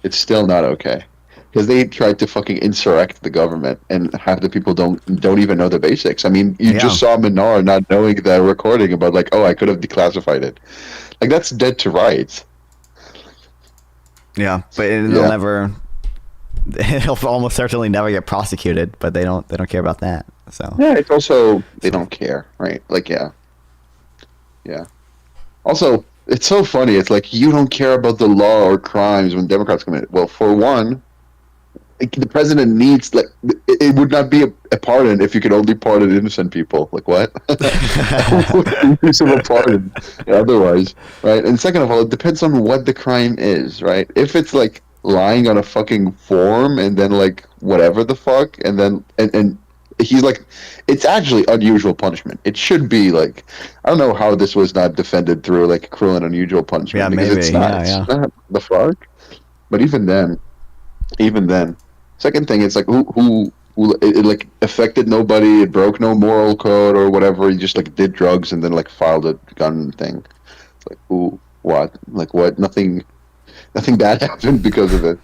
It's still not okay because they tried to fucking insurrect the government and half the people don't even know the basics. I mean, you just saw Minar not knowing the recording about like, oh, I could have declassified it. Like that's dead to rights. Yeah, but they'll never. He'll almost certainly never get prosecuted, but they don't care about that. So yeah, it's also they don't care, right? Like yeah. Also, it's so funny. It's like you don't care about the law or crimes when Democrats commit. Well, for one, the president needs like it would not be a pardon if you could only pardon innocent people. Like what? Use of a pardon. Otherwise, right? And second of all, it depends on what the crime is, right? If it's like lying on a fucking form and then like whatever the fuck and then and he's like it's actually unusual punishment. It should be like I don't know how this was not defended through like cruel and unusual punishment because it's not the fuck But even then, second thing, it's like who it like affected nobody. It broke no moral code or whatever. He just like did drugs and then like filed a gun thing. It's like who, what, like what? Nothing bad happened because of it.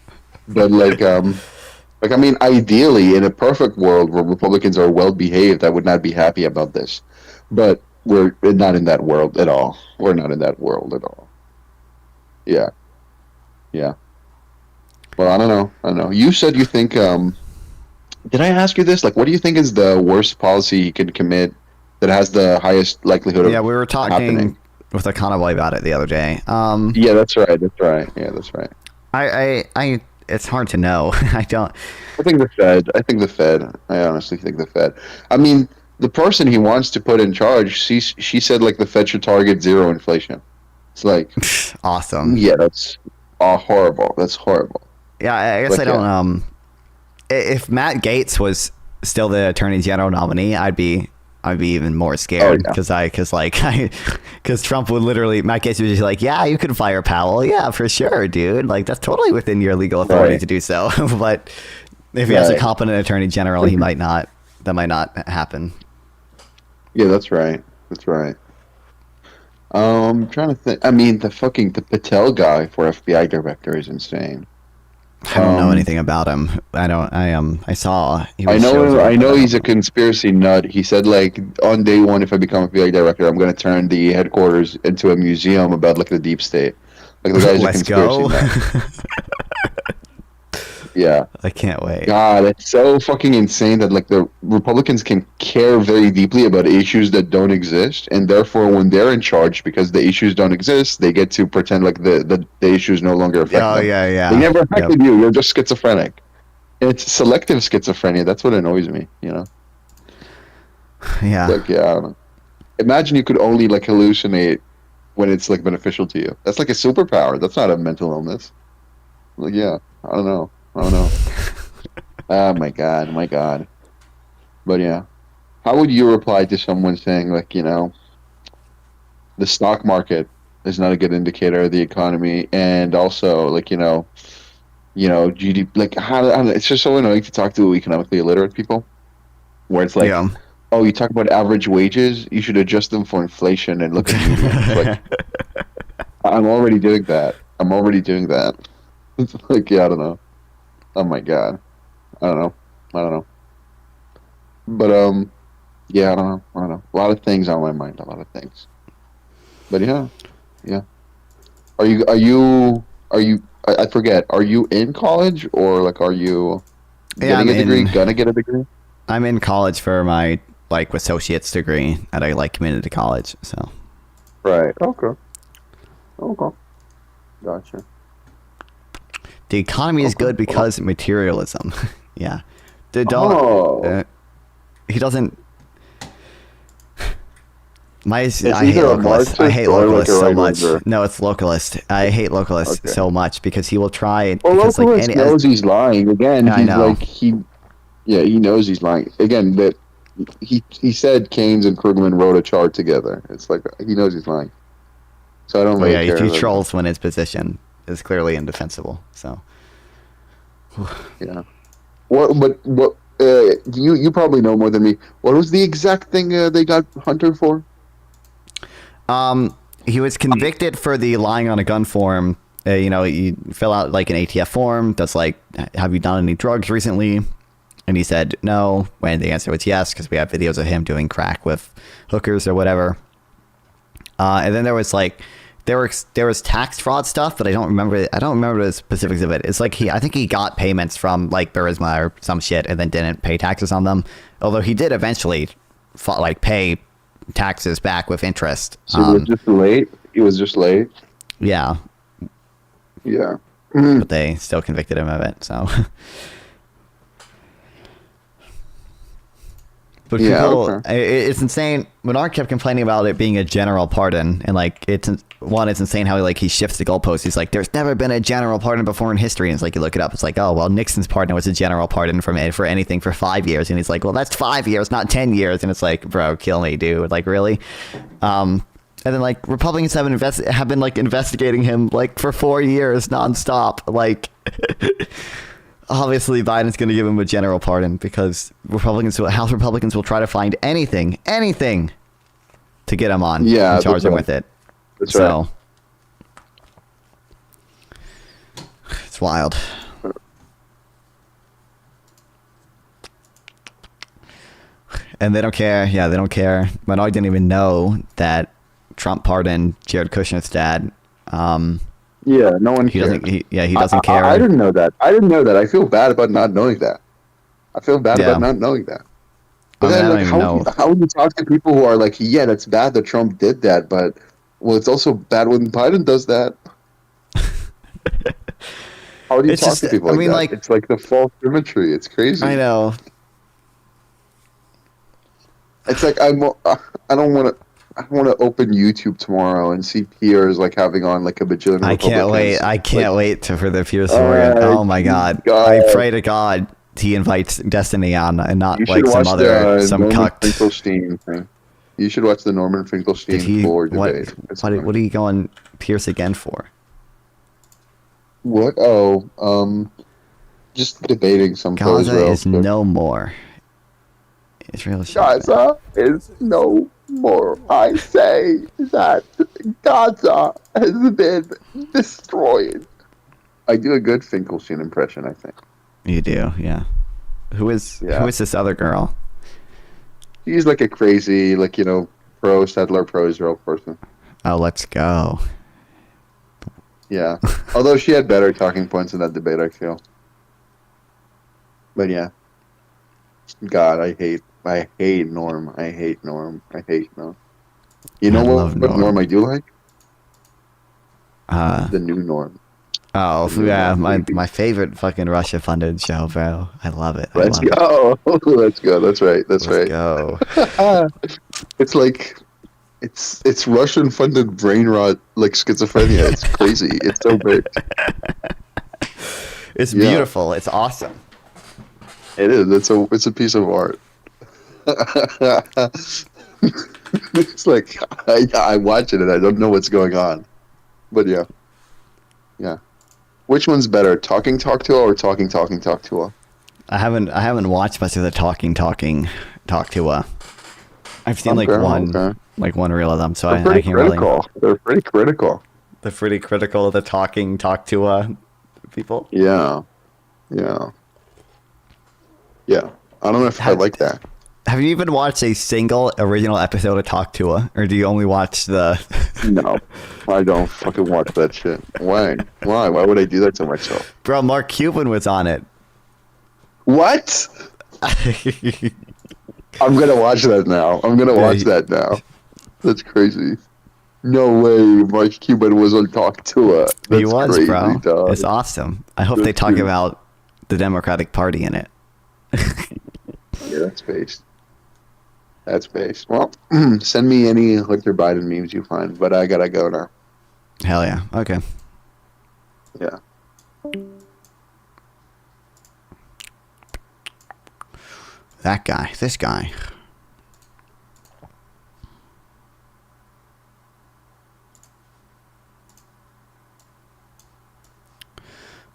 But like I mean, ideally, in a perfect world where Republicans are well behaved, I would not be happy about this. But we're not in that world at all. We're not in that world at all. Yeah, yeah. Well, I don't know. You said you think. Did I ask you this? Like, what do you think is the worst policy you can commit that has the highest likelihood of Yeah, we were talking happening? with a convoy about it the other day. Yeah, that's right. That's right. Yeah, that's right. I it's hard to know. I don't. I think the Fed. I honestly think the Fed. I mean, the person he wants to put in charge, she said like the Fed should target zero inflation. It's like Awesome. yeah, that's horrible. That's horrible. Yeah, I guess But, I don't. If Matt Gaetz was still the Attorney General nominee, I'd be even more scared Oh, yeah. because Trump would literally, Matt Gaetz would just be like, yeah, you could fire Powell, yeah, for sure, dude, like that's totally within your legal authority Right. to do so. But if he has a Right. competent Attorney General, he might not. That might not happen. Yeah, that's right. That's right. I'm trying to think. I mean, the Patel guy for FBI director is insane. I don't know Um, anything about him. I saw. He I was chosen, know but he's a conspiracy nut. He said like on day one, if I become FBI director, I'm gonna turn the headquarters into a museum about like the deep state. Like the guy's a Let's conspiracy go. nut. Yeah. I can't wait. God, it's so fucking insane that like the Republicans can care very deeply about issues that don't exist, and therefore when they're in charge, because the issues don't exist, they get to pretend like the issues no longer affect Oh them. yeah. They never affected you. You're just schizophrenic. It's selective schizophrenia. That's what annoys me. You know. Yeah. Like yeah. I don't know. Imagine you could only like hallucinate when it's like beneficial to you. That's like a superpower. That's not a mental illness. Like yeah. I don't know. Oh my god. But yeah, how would you reply to someone saying like, you know, the stock market is not a good indicator of the economy, and also like, you know, GDP, like how it's just so annoying to talk to economically illiterate people, where it's like, Yeah. oh, you talk about average wages, you should adjust them for inflation and look at median. It's like, I'm already doing that. It's like, yeah, I don't know. Oh my god. I don't know. But yeah, I don't know. A lot of things on my mind, But yeah. Are you I forget, are you in college or like are you Yeah, getting a degree? in- Gonna get a degree? I'm in college for my like associate's degree at a like community college. So Right. Okay. Gotcha. the economy is Okay. good because of materialism. Yeah. The Oh. he doesn't. I hate either a localists. I Marxist hate or like localists a so right much. winger. No, it's localist. I hate localists Okay. so much because he will try. Well, because, localist knows he's lying. Again, Yeah, I he's know. like he knows he's lying. Again, that he said Keynes and Krugman wrote a chart together. It's like he knows he's lying. So I don't Well, really yeah, care. he trolls when his position is clearly indefensible. So Yeah. What you probably know more than me. What was the exact thing they got Hunter for? he was convicted for the lying on a gun form. You know, you fill out like an ATF form that's like, have you done any drugs recently? And he said no, when the answer was yes, because we have videos of him doing crack with hookers or whatever. And then there was like, there was tax fraud stuff, but I don't remember the specifics of it. It's like I think he got payments from like Burisma or some shit and then didn't pay taxes on them. Although he did eventually pay taxes back with interest. So he was just late. He was just late. Yeah, Yeah. but they still convicted him of it. So, but Yeah, people, okay. it's insane. Menard kept complaining about it being a general pardon, and like it's insane how he shifts the goalposts. He's like, "There's never been a general pardon before in history." And it's like you look it up, it's like, "Oh well, Nixon's pardon was a general pardon for anything for 5 years," and he's like, "Well, that's 5 years, not 10 years," and it's like, "Bro, kill me, dude! Like really." And then like Republicans have been like investigating him like for 4 years nonstop. Like obviously Biden's going to give him a general pardon because House Republicans will try to find anything to get him on and charge him with it. That's right. It's wild. And they don't care. Yeah, they don't care. Minogue didn't even know that Trump pardoned Jared Kushner's dad. Yeah, no one cares. He doesn't care. I didn't know that. I feel bad about not knowing that. But then, like, how would you talk to people who are like, yeah, that's bad that Trump did that, but, well, it's also bad when Biden does that. How do you talk to people like that? It's like the false symmetry. It's crazy. I know. It's like I don't want to open YouTube tomorrow and see peers like having on like a bajillion Republicans. I can't wait for the peers to oh my God. I pray to God he invites Destiny on and not like some cucked. Finkelstein thing. You should watch the Norman Finkelstein floor debate. What are you going Pierce again for? What? Just debating some Gaza is no more. Gaza is no more. I say that Gaza has been destroyed. I do a good Finkelstein impression, I think. You do, yeah. Who is this other girl? She's like a crazy, like, pro-settler, pro-Israel person. Oh, let's go. Yeah. Although she had better talking points in that debate, I feel. But yeah. God, I hate Norm. I hate Norm. You know what Norm I do like? The new Norm. Oh, yeah, my favorite fucking Russia-funded show, bro. I love it. Let's go. Let's go. That's right. Let's go. It's like, it's Russian-funded brain rot, like schizophrenia. It's crazy. It's so big. It's beautiful. It's awesome. It is. It's a piece of art. It's like I watch it and I don't know what's going on, but yeah. Which one's better, Talking Talk Tour or Talking Talk Tour? I haven't watched much of the Talking Talk Tour. I've seen one reel of them, so I can't really. They're pretty critical. They're pretty critical of the Talking Talk Tour people. Yeah. I don't know if I like that. Have you even watched a single original episode of Talk Tour, or do you only watch the? No, I don't fucking watch that shit. Why? Why would I do that to myself? Bro, Mark Cuban was on it. What? I'm gonna watch that now. That's crazy. No way, Mark Cuban was on Talk Tour. He was, crazy, bro. Dog. It's awesome. I hope they talk about the Democratic Party in it. Yeah, that's based. Well, send me any Hunter Biden memes you find, but I gotta go now. Hell yeah. Okay. Yeah. That guy. This guy.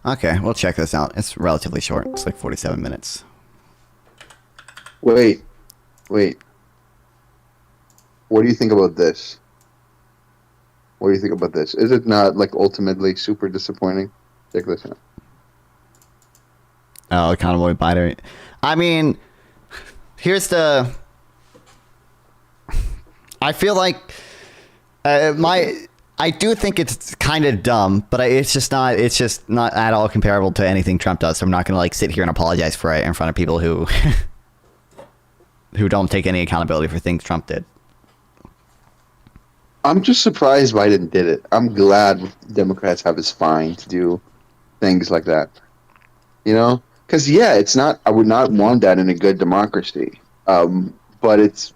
Okay, we'll check this out. It's relatively short. It's like 47 minutes. Wait. What do you think about this? Is it not, like, ultimately super disappointing? Check this out. Oh, accountable Biden. I mean, here's the... I feel like I do think it's kind of dumb, but it's just not at all comparable to anything Trump does. So I'm not going to like sit here and apologize for it in front of people who don't take any accountability for things Trump did. I'm just surprised Biden did it. I'm glad Democrats have a spine to do things like that. Because it's not. I would not want that in a good democracy. But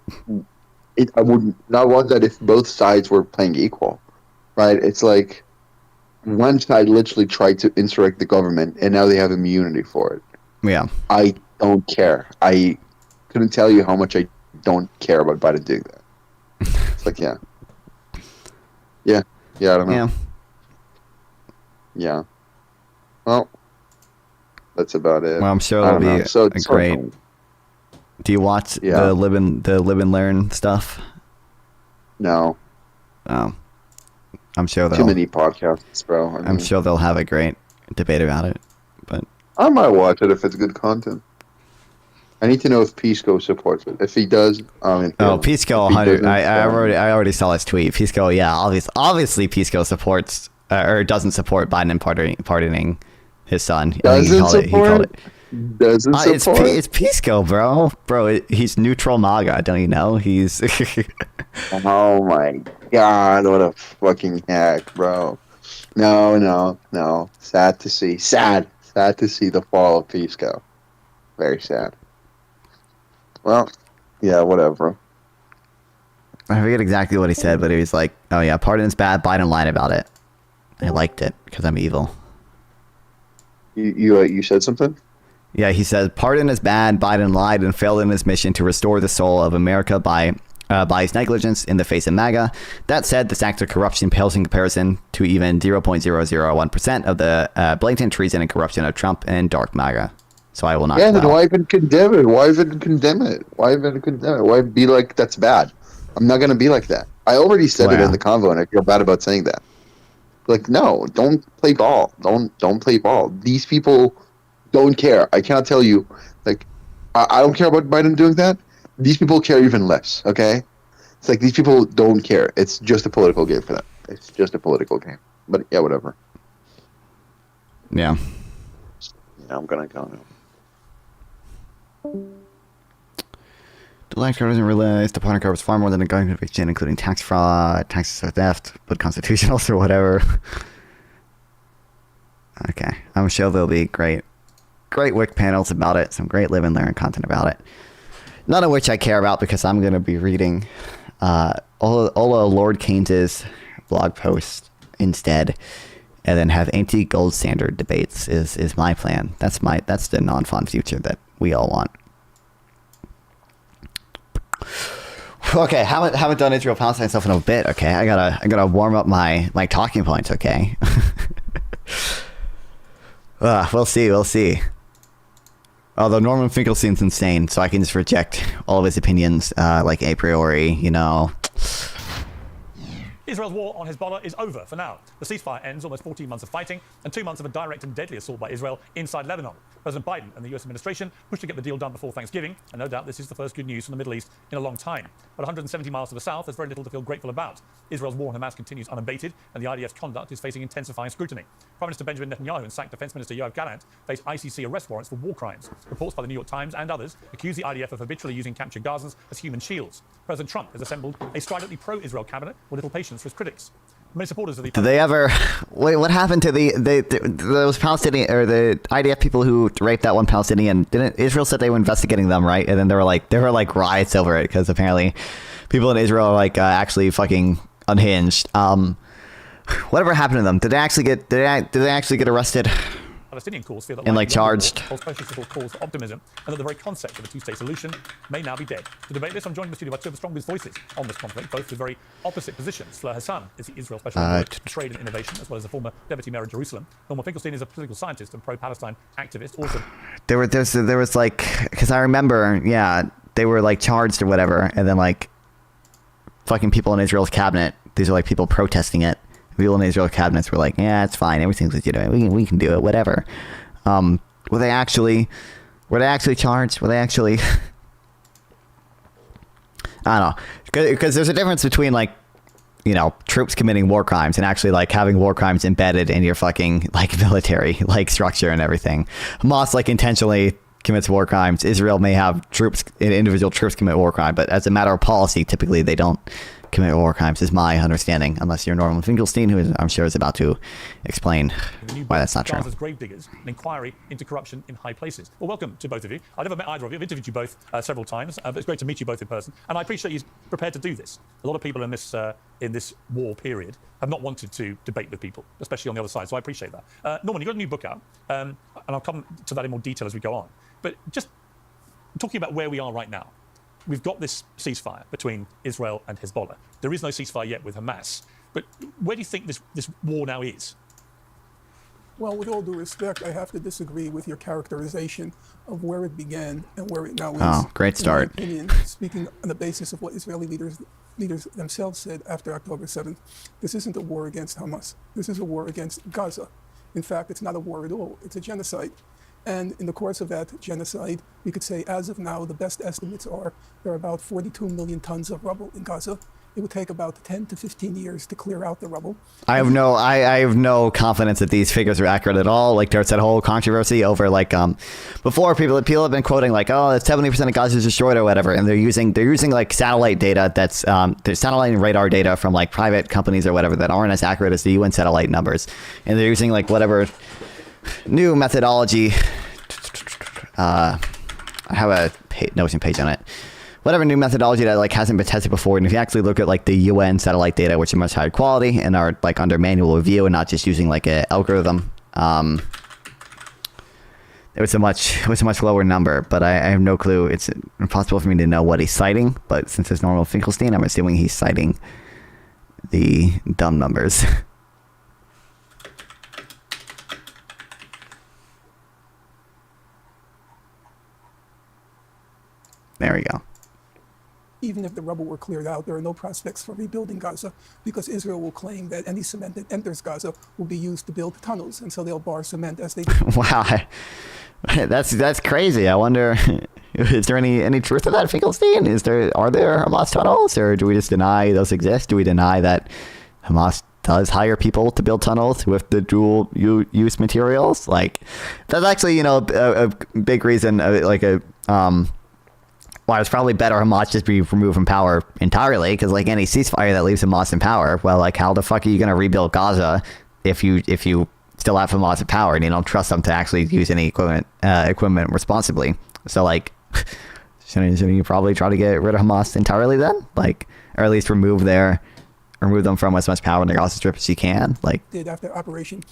I would not want that if both sides were playing equal. Right? It's like one side literally tried to insurrect the government, and now they have immunity for it. Yeah. I don't care. I couldn't tell you how much I don't care about Biden doing that. It's like, yeah. Yeah, I don't know. Yeah. Yeah. Well, that's about it. Well, I'm sure I it'll don't be know. So a great. Do you watch Yeah. the live and learn stuff? No. I'm sure Too they'll. many podcasts, bro. I'm sure they'll have a great debate about it. But I might watch it if it's good content. I need to know if Pisco supports it. If he does, I'm in favor. oh, Pisco, If he 100. doesn't, I already saw his tweet. Pisco, yeah, obviously Pisco supports or doesn't support Biden and pardoning his son. I think doesn't he called it. Doesn't support. It's Pisco, bro. He's neutral MAGA. Don't you know? He's. Oh my god, what a fucking hack, bro. No. Sad to see. Sad to see the fall of Pisco. Very sad. Well, yeah, whatever. I forget exactly what he said, but he was like, "Oh yeah, pardon's bad. Biden lied about it. I liked it because I'm evil." You said something? Yeah, he said, "Pardon is bad. Biden lied and failed in his mission to restore the soul of America by his negligence in the face of MAGA. That said, this act of corruption pales in comparison to even 0.001% of the blatant treason and corruption of Trump and dark MAGA. So I will not." Yeah, then why even condemn it? Why even condemn it? Why be like, that's bad? I'm not going to be like that. I already said it in the convo, and I feel bad about saying that. Like, no, don't play ball. Don't play ball. These people don't care. I cannot tell you. Like, I don't care about Biden doing that. These people care even less, okay? It's like these people don't care. It's just a political game for them. It's just a political game. But, yeah, whatever. Yeah. Yeah, I'm going to go now. The elector doesn't realize the partner covers far more than a gun conviction, including tax fraud, taxes or theft, but constitutional or whatever. Okay. I'm sure there'll be great WIC panels about it, some great live and learn content about it. None of which I care about because I'm going to be reading all of Lord Keynes's blog posts instead, and then have anti-gold standard debates is my plan. That's the non-fun future that we all want. Okay, haven't done Israel Palestine stuff in a bit. Okay, I gotta warm up my talking points. Okay. We'll see. Although Norman Finkelstein's insane, so I can just reject all of his opinions like a priori, you know. Israel's war on Hezbollah is over for now. The ceasefire ends almost 14 months of fighting and 2 months of a direct and deadly assault by Israel inside Lebanon. President Biden and the US administration pushed to get the deal done before Thanksgiving, and no doubt this is the first good news from the Middle East in a long time. But 170 miles to the south, there's very little to feel grateful about. Israel's war on Hamas continues unabated, and the IDF's conduct is facing intensifying scrutiny. Prime Minister Benjamin Netanyahu and sacked Defense Minister Yoav Gallant face ICC arrest warrants for war crimes. Reports by the New York Times and others accuse the IDF of habitually using captured Gazans as human shields. President Trump has assembled a stridently pro-Israel cabinet with little patience for his critics. Many supporters of the... Did they ever... Wait, what happened to those Palestinian... or the IDF people who raped that one Palestinian? Didn't Israel said they were investigating them, right? And then there were like riots over it because apparently people in Israel are like actually fucking unhinged. Whatever happened to them? Did they actually get arrested? Palestinian cause feel that and charged. Holds cause for optimism, and that the very concept of a two-state solution may now be dead. To debate this, I'm joined in the studio by two of the strongest voices on this conflict, both with very opposite positions. Fleur Hassan is the Israel Special Envoy for Trade and Innovation, as well as a former Deputy Mayor of Jerusalem. Norman Finkelstein is a political scientist and pro-Palestine activist. Also, there was like, because I remember, yeah, they were like charged or whatever, and then like fucking people in Israel's cabinet. These are like people protesting it. People in Israel cabinets were like, yeah, it's fine. Everything's legitimate. We can do it. Whatever. Were they actually charged? Were they actually? I don't know. Because there's a difference between like, you know, troops committing war crimes and actually like having war crimes embedded in your fucking like military like structure and everything. Hamas like intentionally commits war crimes. Israel may have individual troops commit war crime, but as a matter of policy, typically they don't commit war crimes, is my understanding, unless you're Norman Finkelstein, who I'm sure is about to explain why that's not true. Gaza's grave diggers, an inquiry into corruption in high places. Well, welcome to both of you. I've never met either of you. I've interviewed you both several times, but it's great to meet you both in person. And I appreciate you prepared to do this. A lot of people in this war period have not wanted to debate with people, especially on the other side. So I appreciate that. Norman, you've got a new book out, and I'll come to that in more detail as we go on. But just talking about where we are right now. We've got this ceasefire between Israel and Hezbollah. There is no ceasefire yet with Hamas. But where do you think this war now is? Well, with all due respect, I have to disagree with your characterization of where it began and where it now is. Oh, great start. In my opinion, speaking on the basis of what Israeli leaders themselves said after October 7th, this isn't a war against Hamas. This is a war against Gaza. In fact, it's not a war at all. It's a genocide. And in the course of that genocide, we could say, as of now, the best estimates are there are about 42 million tons of rubble in Gaza. It would take about 10 to 15 years to clear out the rubble. I have no confidence that these figures are accurate at all. Like there's that whole controversy over before people have been quoting like, oh, 70% of Gaza is destroyed or whatever, and they're using like satellite data that's there's satellite and radar data from like private companies or whatever that aren't as accurate as the UN satellite numbers, and they're using like whatever new methodology. I have a notion page on it. Whatever new methodology that like hasn't been tested before, and if you actually look at like the UN satellite data, which are much higher quality and are like under manual review and not just using like an algorithm, it was a much lower number. But I have no clue. It's impossible for me to know what he's citing. But since it's normal Finkelstein, I'm assuming he's citing the dumb numbers. There we go. Even if the rubble were cleared out, there are no prospects for rebuilding Gaza because Israel will claim that any cement that enters Gaza will be used to build tunnels, and so they'll bar cement as they do. Wow, that's crazy. I wonder, is there any truth to that, Finkelstein? Are there Hamas tunnels, or do we just deny those exist? Do we deny that Hamas does hire people to build tunnels with the dual use materials? Like, that's actually a big reason. Why it's probably better Hamas just be removed from power entirely, because like any ceasefire that leaves Hamas in power, well, like how the fuck are you going to rebuild Gaza if you still have Hamas in power and you don't trust them to actually use any equipment responsibly? So like, shouldn't you probably try to get rid of Hamas entirely then, like, or at least remove them from as much power in the Gaza Strip as you can, like did after Operation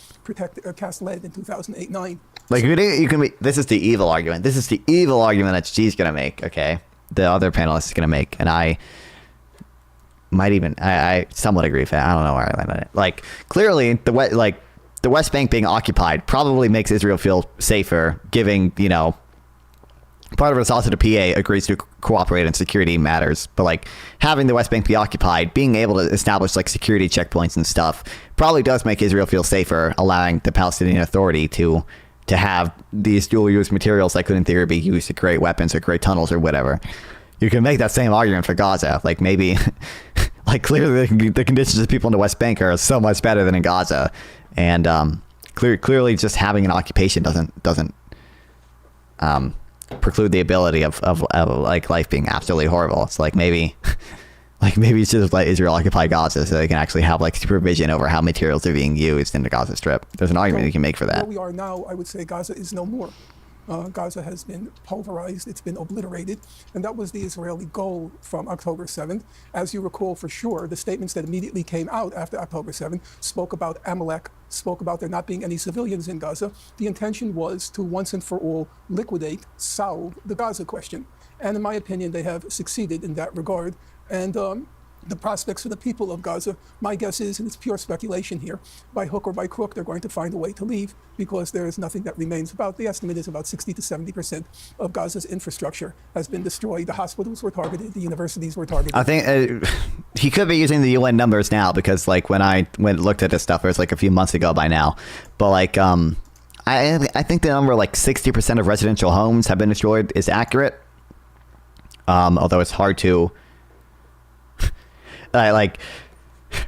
Cast Lead in 2008-9. Like this is the evil argument. This is the evil argument that she's gonna make. Okay, the other panelist is gonna make, and I might even I somewhat agree with that. I don't know where I land on it. Like clearly, the West Bank being occupied probably makes Israel feel safer, giving part of it is also the PA agrees to cooperate in security matters, but like having the West Bank be occupied, being able to establish like security checkpoints and stuff probably does make Israel feel safer, allowing the Palestinian Authority to have these dual-use materials that could in theory be used to create weapons or create tunnels or whatever. You can make that same argument for Gaza. Like maybe, like clearly the conditions of people in the West Bank are so much better than in Gaza, and clearly just having an occupation doesn't preclude the ability of like life being absolutely horrible. It's like maybe it's just let Israel occupy Gaza so they can actually have like supervision over how materials are being used in the Gaza Strip. There's an argument you can make for that. Where we are now, I would say Gaza is no more. Gaza has been pulverized, it's been obliterated, and that was the Israeli goal from October 7th. As you recall for sure, the statements that immediately came out after October 7th spoke about Amalek, spoke about there not being any civilians in Gaza. The intention was to once and for all liquidate, solve the Gaza question. And in my opinion, they have succeeded in that regard. And the prospects for the people of Gaza, my guess is, and it's pure speculation here, by hook or by crook, they're going to find a way to leave because there is nothing that remains. The estimate is about 60 to 70% of Gaza's infrastructure has been destroyed. The hospitals were targeted, the universities were targeted. I think he could be using the UN numbers now because like when I looked at this stuff, it was like a few months ago by now. But like, I think the number like 60% of residential homes have been destroyed is accurate. Although it's hard to, like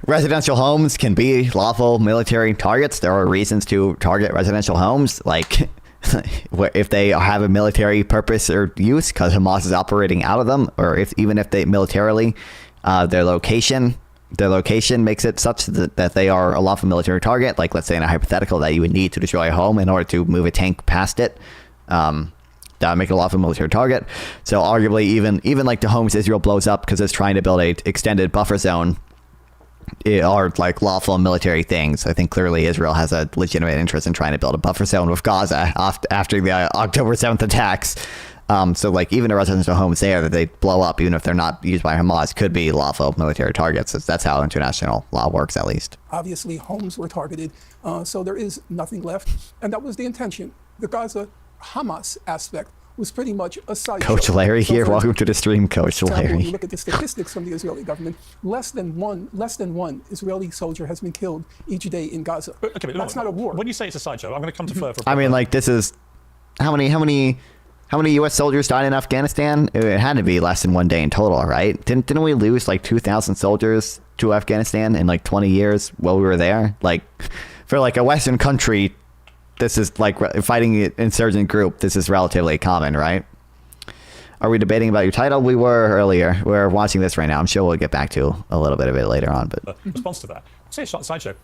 residential homes can be lawful military targets. There are reasons to target residential homes, like if they have a military purpose or use because Hamas is operating out of them, or even if they militarily, their location makes it such that they are a lawful military target. Like let's say in a hypothetical that you would need to destroy a home in order to move a tank past it. That would make it a lawful military target. So arguably even like the homes Israel blows up because it's trying to build a extended buffer zone are like lawful military things. I think clearly Israel has a legitimate interest in trying to build a buffer zone with Gaza after the October 7th attacks. So like even the residential homes there that they blow up, even if they're not used by Hamas, could be lawful military targets. That's how international law works, at least. Obviously, homes were targeted, so there is nothing left. And that was the intention. The Gaza Hamas aspect was pretty much a sideshow. Coach Larry So here. for Welcome to the stream, Coach example, Larry. you look at the statistics from the Israeli government, less than one Israeli soldier has been killed each day in Gaza. Okay, but That's not a war. When you say it's a sideshow, I'm going to come to Fleur for. I mean, like, this is how many U.S. soldiers died in Afghanistan? It had to be less than one day in total, right? Didn't we lose like 2,000 soldiers to Afghanistan in like 20 years while we were there? Like, for like a Western country, this is like fighting an insurgent group. This is relatively common, right? Are we debating about your title? We were earlier. We're watching this right now. I'm sure we'll get back to a little bit of it later on. But Response to that. Say it's a sideshow.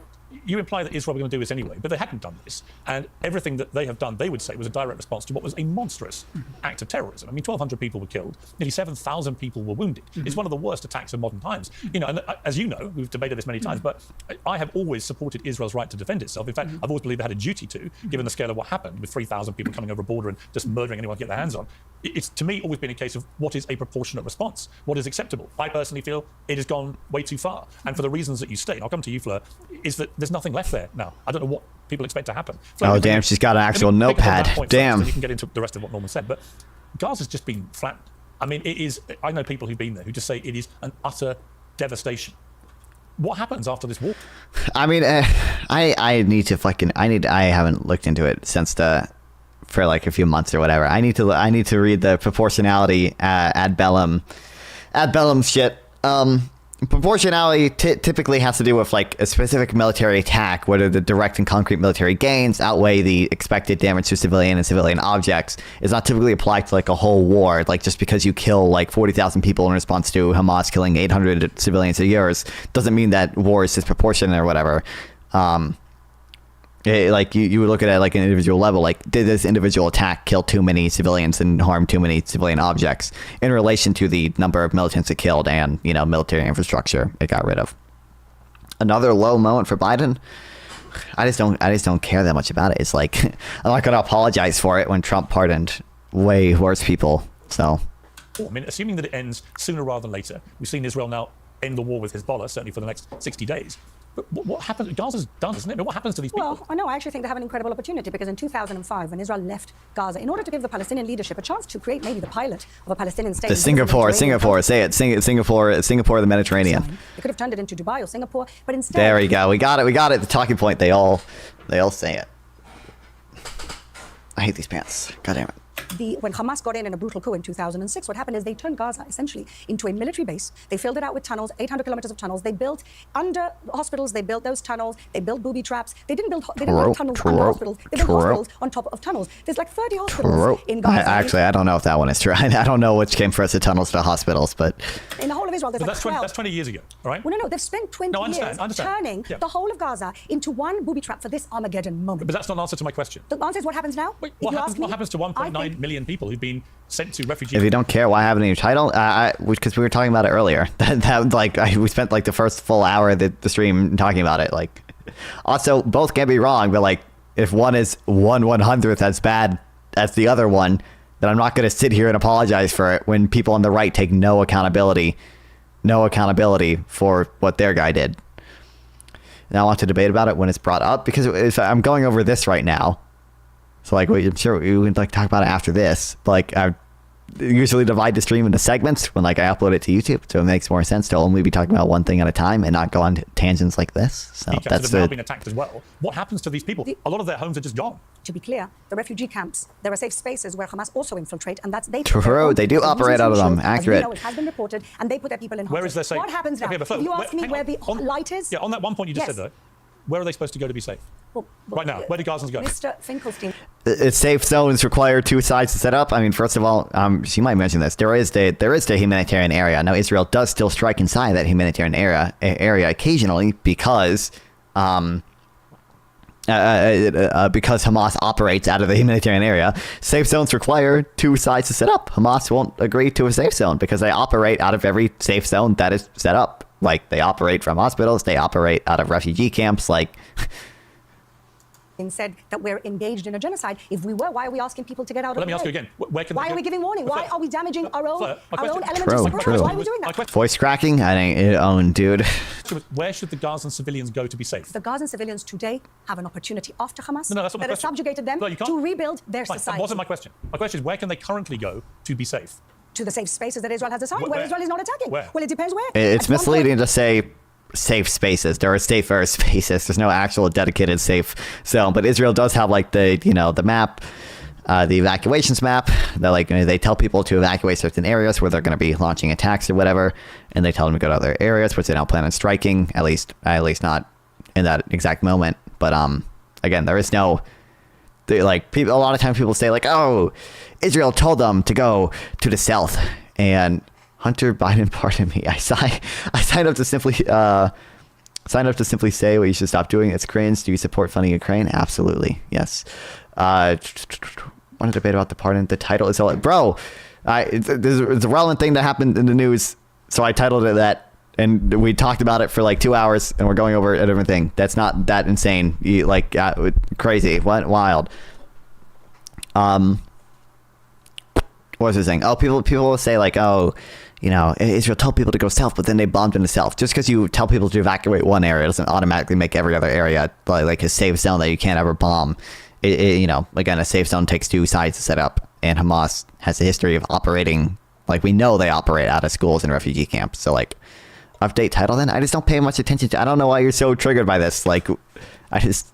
You imply that Israel were going to do this anyway, but they hadn't done this. And everything that they have done, they would say, was a direct response to what was a monstrous act of terrorism. I mean, 1,200 people were killed. Nearly 7,000 people were wounded. It's one of the worst attacks of modern times. You know, and as you know, we've debated this many times, but I have always supported Israel's right to defend itself. In fact, I've always believed they had a duty to, given the scale of what happened with 3,000 people coming over a border and just murdering anyone to get their hands on. It's, to me, always been a case of what is a proportionate response? What is acceptable? I personally feel it has gone way too far. And for the reasons that you state, I'll come to you, Fleur, is that there's nothing left there now. I don't know what people expect to happen. Fleur, oh, damn, she's got an actual notepad. Damn. Then you can get into the rest of what Norman said. But Gaza's just been flattened. I mean, it is, I know people who've been there who just say it is an utter devastation. What happens after this war? I mean, I need to I haven't looked into it since for like a few months or whatever. I need to read the proportionality ad bellum shit. Proportionality typically has to do with like a specific military attack, whether the direct and concrete military gains outweigh the expected damage to civilian and civilian objects. It's not typically applied to like a whole war. Like just because you kill like 40,000 people in response to Hamas killing 800 civilians a year doesn't mean that war is disproportionate or whatever. Like you would look at it like an individual level, like did this individual attack kill too many civilians and harm too many civilian objects in relation to the number of militants it killed and, you know, military infrastructure it got rid of. Another low moment for Biden. I just don't care that much about it. It's like I'm not going to apologize for it when Trump pardoned way worse people. So I mean, assuming that it ends sooner rather than later, we've seen Israel now end the war with Hezbollah, certainly for the next 60 days. But what happens? Gaza's done, isn't it? But what happens to these people? Well, I know. I actually think they have an incredible opportunity because in 2005, when Israel left Gaza, in order to give the Palestinian leadership a chance to create maybe the pilot of a Palestinian state. Singapore, say it. Singapore, the Mediterranean. They could have turned it into Dubai or Singapore, but instead. There we go. We got it. The talking point. They all say it. I hate these pants. God damn it. When Hamas got in a brutal coup in 2006, what happened is they turned Gaza essentially into a military base. They filled it out with tunnels, 800 kilometers of tunnels. They built under hospitals. They built those tunnels. They built booby traps. They didn't build tunnels under hospitals. They built hospitals on top of tunnels. There's like 30 hospitals in Gaza. I don't know if that one is true. I don't know which came first, the tunnels or the hospitals, but in the whole of Israel, there's but that's 20 years ago, all right? Well, no, they've spent 20 years turning the whole of Gaza into one booby trap for this Armageddon moment. But that's not an answer to my question. The answer is what happens now? Wait, what happens to 1.9 million people who've been sent to refugee? If you don't care why I have it in your title, because we were talking about it earlier. We spent like the first full hour of the stream talking about it. Like, also both can be wrong, but like if one is 1/100th as bad as the other one, then I'm not going to sit here and apologize for it when people on the right take no accountability for what their guy did. Now I want to debate about it when it's brought up because I'm going over this right now. So like, I'm sure we would like talk about it after this. But like, I usually divide the stream into segments when like I upload it to YouTube, so it makes more sense to only be talking about one thing at a time and not go on tangents like this. So that's now been attacked as well. What happens to these people? A lot of their homes are just gone. To be clear, the refugee camps, there are safe spaces where Hamas also infiltrate, and that's true. They do operate out of them. Accurate. It has been reported, and they put their people in. Where is their safe? What happens now? Okay, if you ask me where the light is, on that one point you just said though, where are they supposed to go to be safe? Right now, where do Gazans go? Mr. Finkelstein. Safe zones require two sides to set up. I mean, first of all, she might mention this. There is the humanitarian area. Now, Israel does still strike inside that humanitarian area occasionally because Hamas operates out of the humanitarian area. Safe zones require two sides to set up. Hamas won't agree to a safe zone because they operate out of every safe zone that is set up. Like, they operate from hospitals. They operate out of refugee camps. Like, and said that we're engaged in a genocide. If we were, why are we asking people to get out of the way? Let me ask you again. Where can why are we giving warning? Why are we damaging our own element of surprise? Why are we doing that? Voice cracking? I ain't it own, dude. Where should the Gazan civilians go to be safe? The Gazan civilians today have an opportunity after Hamas No, that's not my that has question. subjugated them to rebuild their Fine, society. that wasn't my question. My question is, where can they currently go to be safe? To the safe spaces that Israel has decided, where Israel is not attacking. Where? Well, it depends where. It's misleading to say safe spaces. There are safer spaces. There's no actual dedicated safe zone, but Israel does have like the the map, the evacuations map. That like they tell people to evacuate certain areas where they're going to be launching attacks or whatever, and they tell them to go to other areas which they don't plan on striking. At least not in that exact moment. But again, there is no. Like people, a lot of times people say like, "Oh, Israel told them to go to the south," and Hunter Biden, pardon me, I signed up to simply say what you should stop doing. It's cringe. Do you support funding Ukraine? Absolutely, yes. Want to debate about the pardon? The title is all bro. It's a relevant thing that happened in the news, so I titled it that, and we talked about it for like 2 hours, and we're going over a different thing. That's not that insane. Crazy. What wild. What was I saying? Oh, people will say like, oh, Israel told people to go south, but then they bombed in the south. Just because you tell people to evacuate one area doesn't automatically make every other area like a safe zone that you can't ever bomb. Again, a safe zone takes two sides to set up, and Hamas has a history of operating, like we know they operate out of schools and refugee camps. So like, update title then? I just don't pay much attention to. I don't know why you're so triggered by this. Like, I just.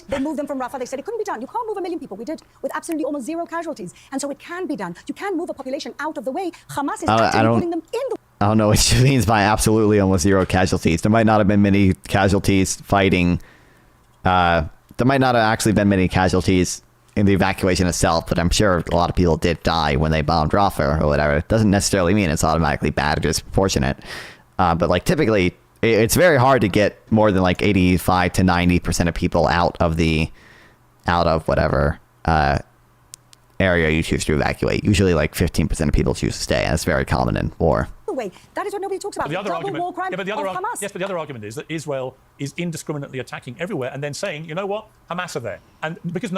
They moved them from Rafah. They said it couldn't be done. You can't move 1 million people. We did with absolutely almost zero casualties. And so it can be done. You can move a population out of the way. Hamas is actually putting them in the I don't know what she means by absolutely almost zero casualties. There might not have been many casualties fighting. There might not have actually been many casualties in the evacuation itself, but I'm sure a lot of people did die when they bombed Rafah or whatever. It doesn't necessarily mean it's automatically bad or disproportionate. But like typically, it's very hard to get more than like 85 to 90% of people out of whatever area you choose to evacuate. Usually like 15% of people choose to stay, and that's very common in war. way. That is what nobody talks about. The other argument, war crime but the other of Hamas. Yes, but the other argument is that Israel is indiscriminately attacking everywhere and then saying, you know what, Hamas are there. And because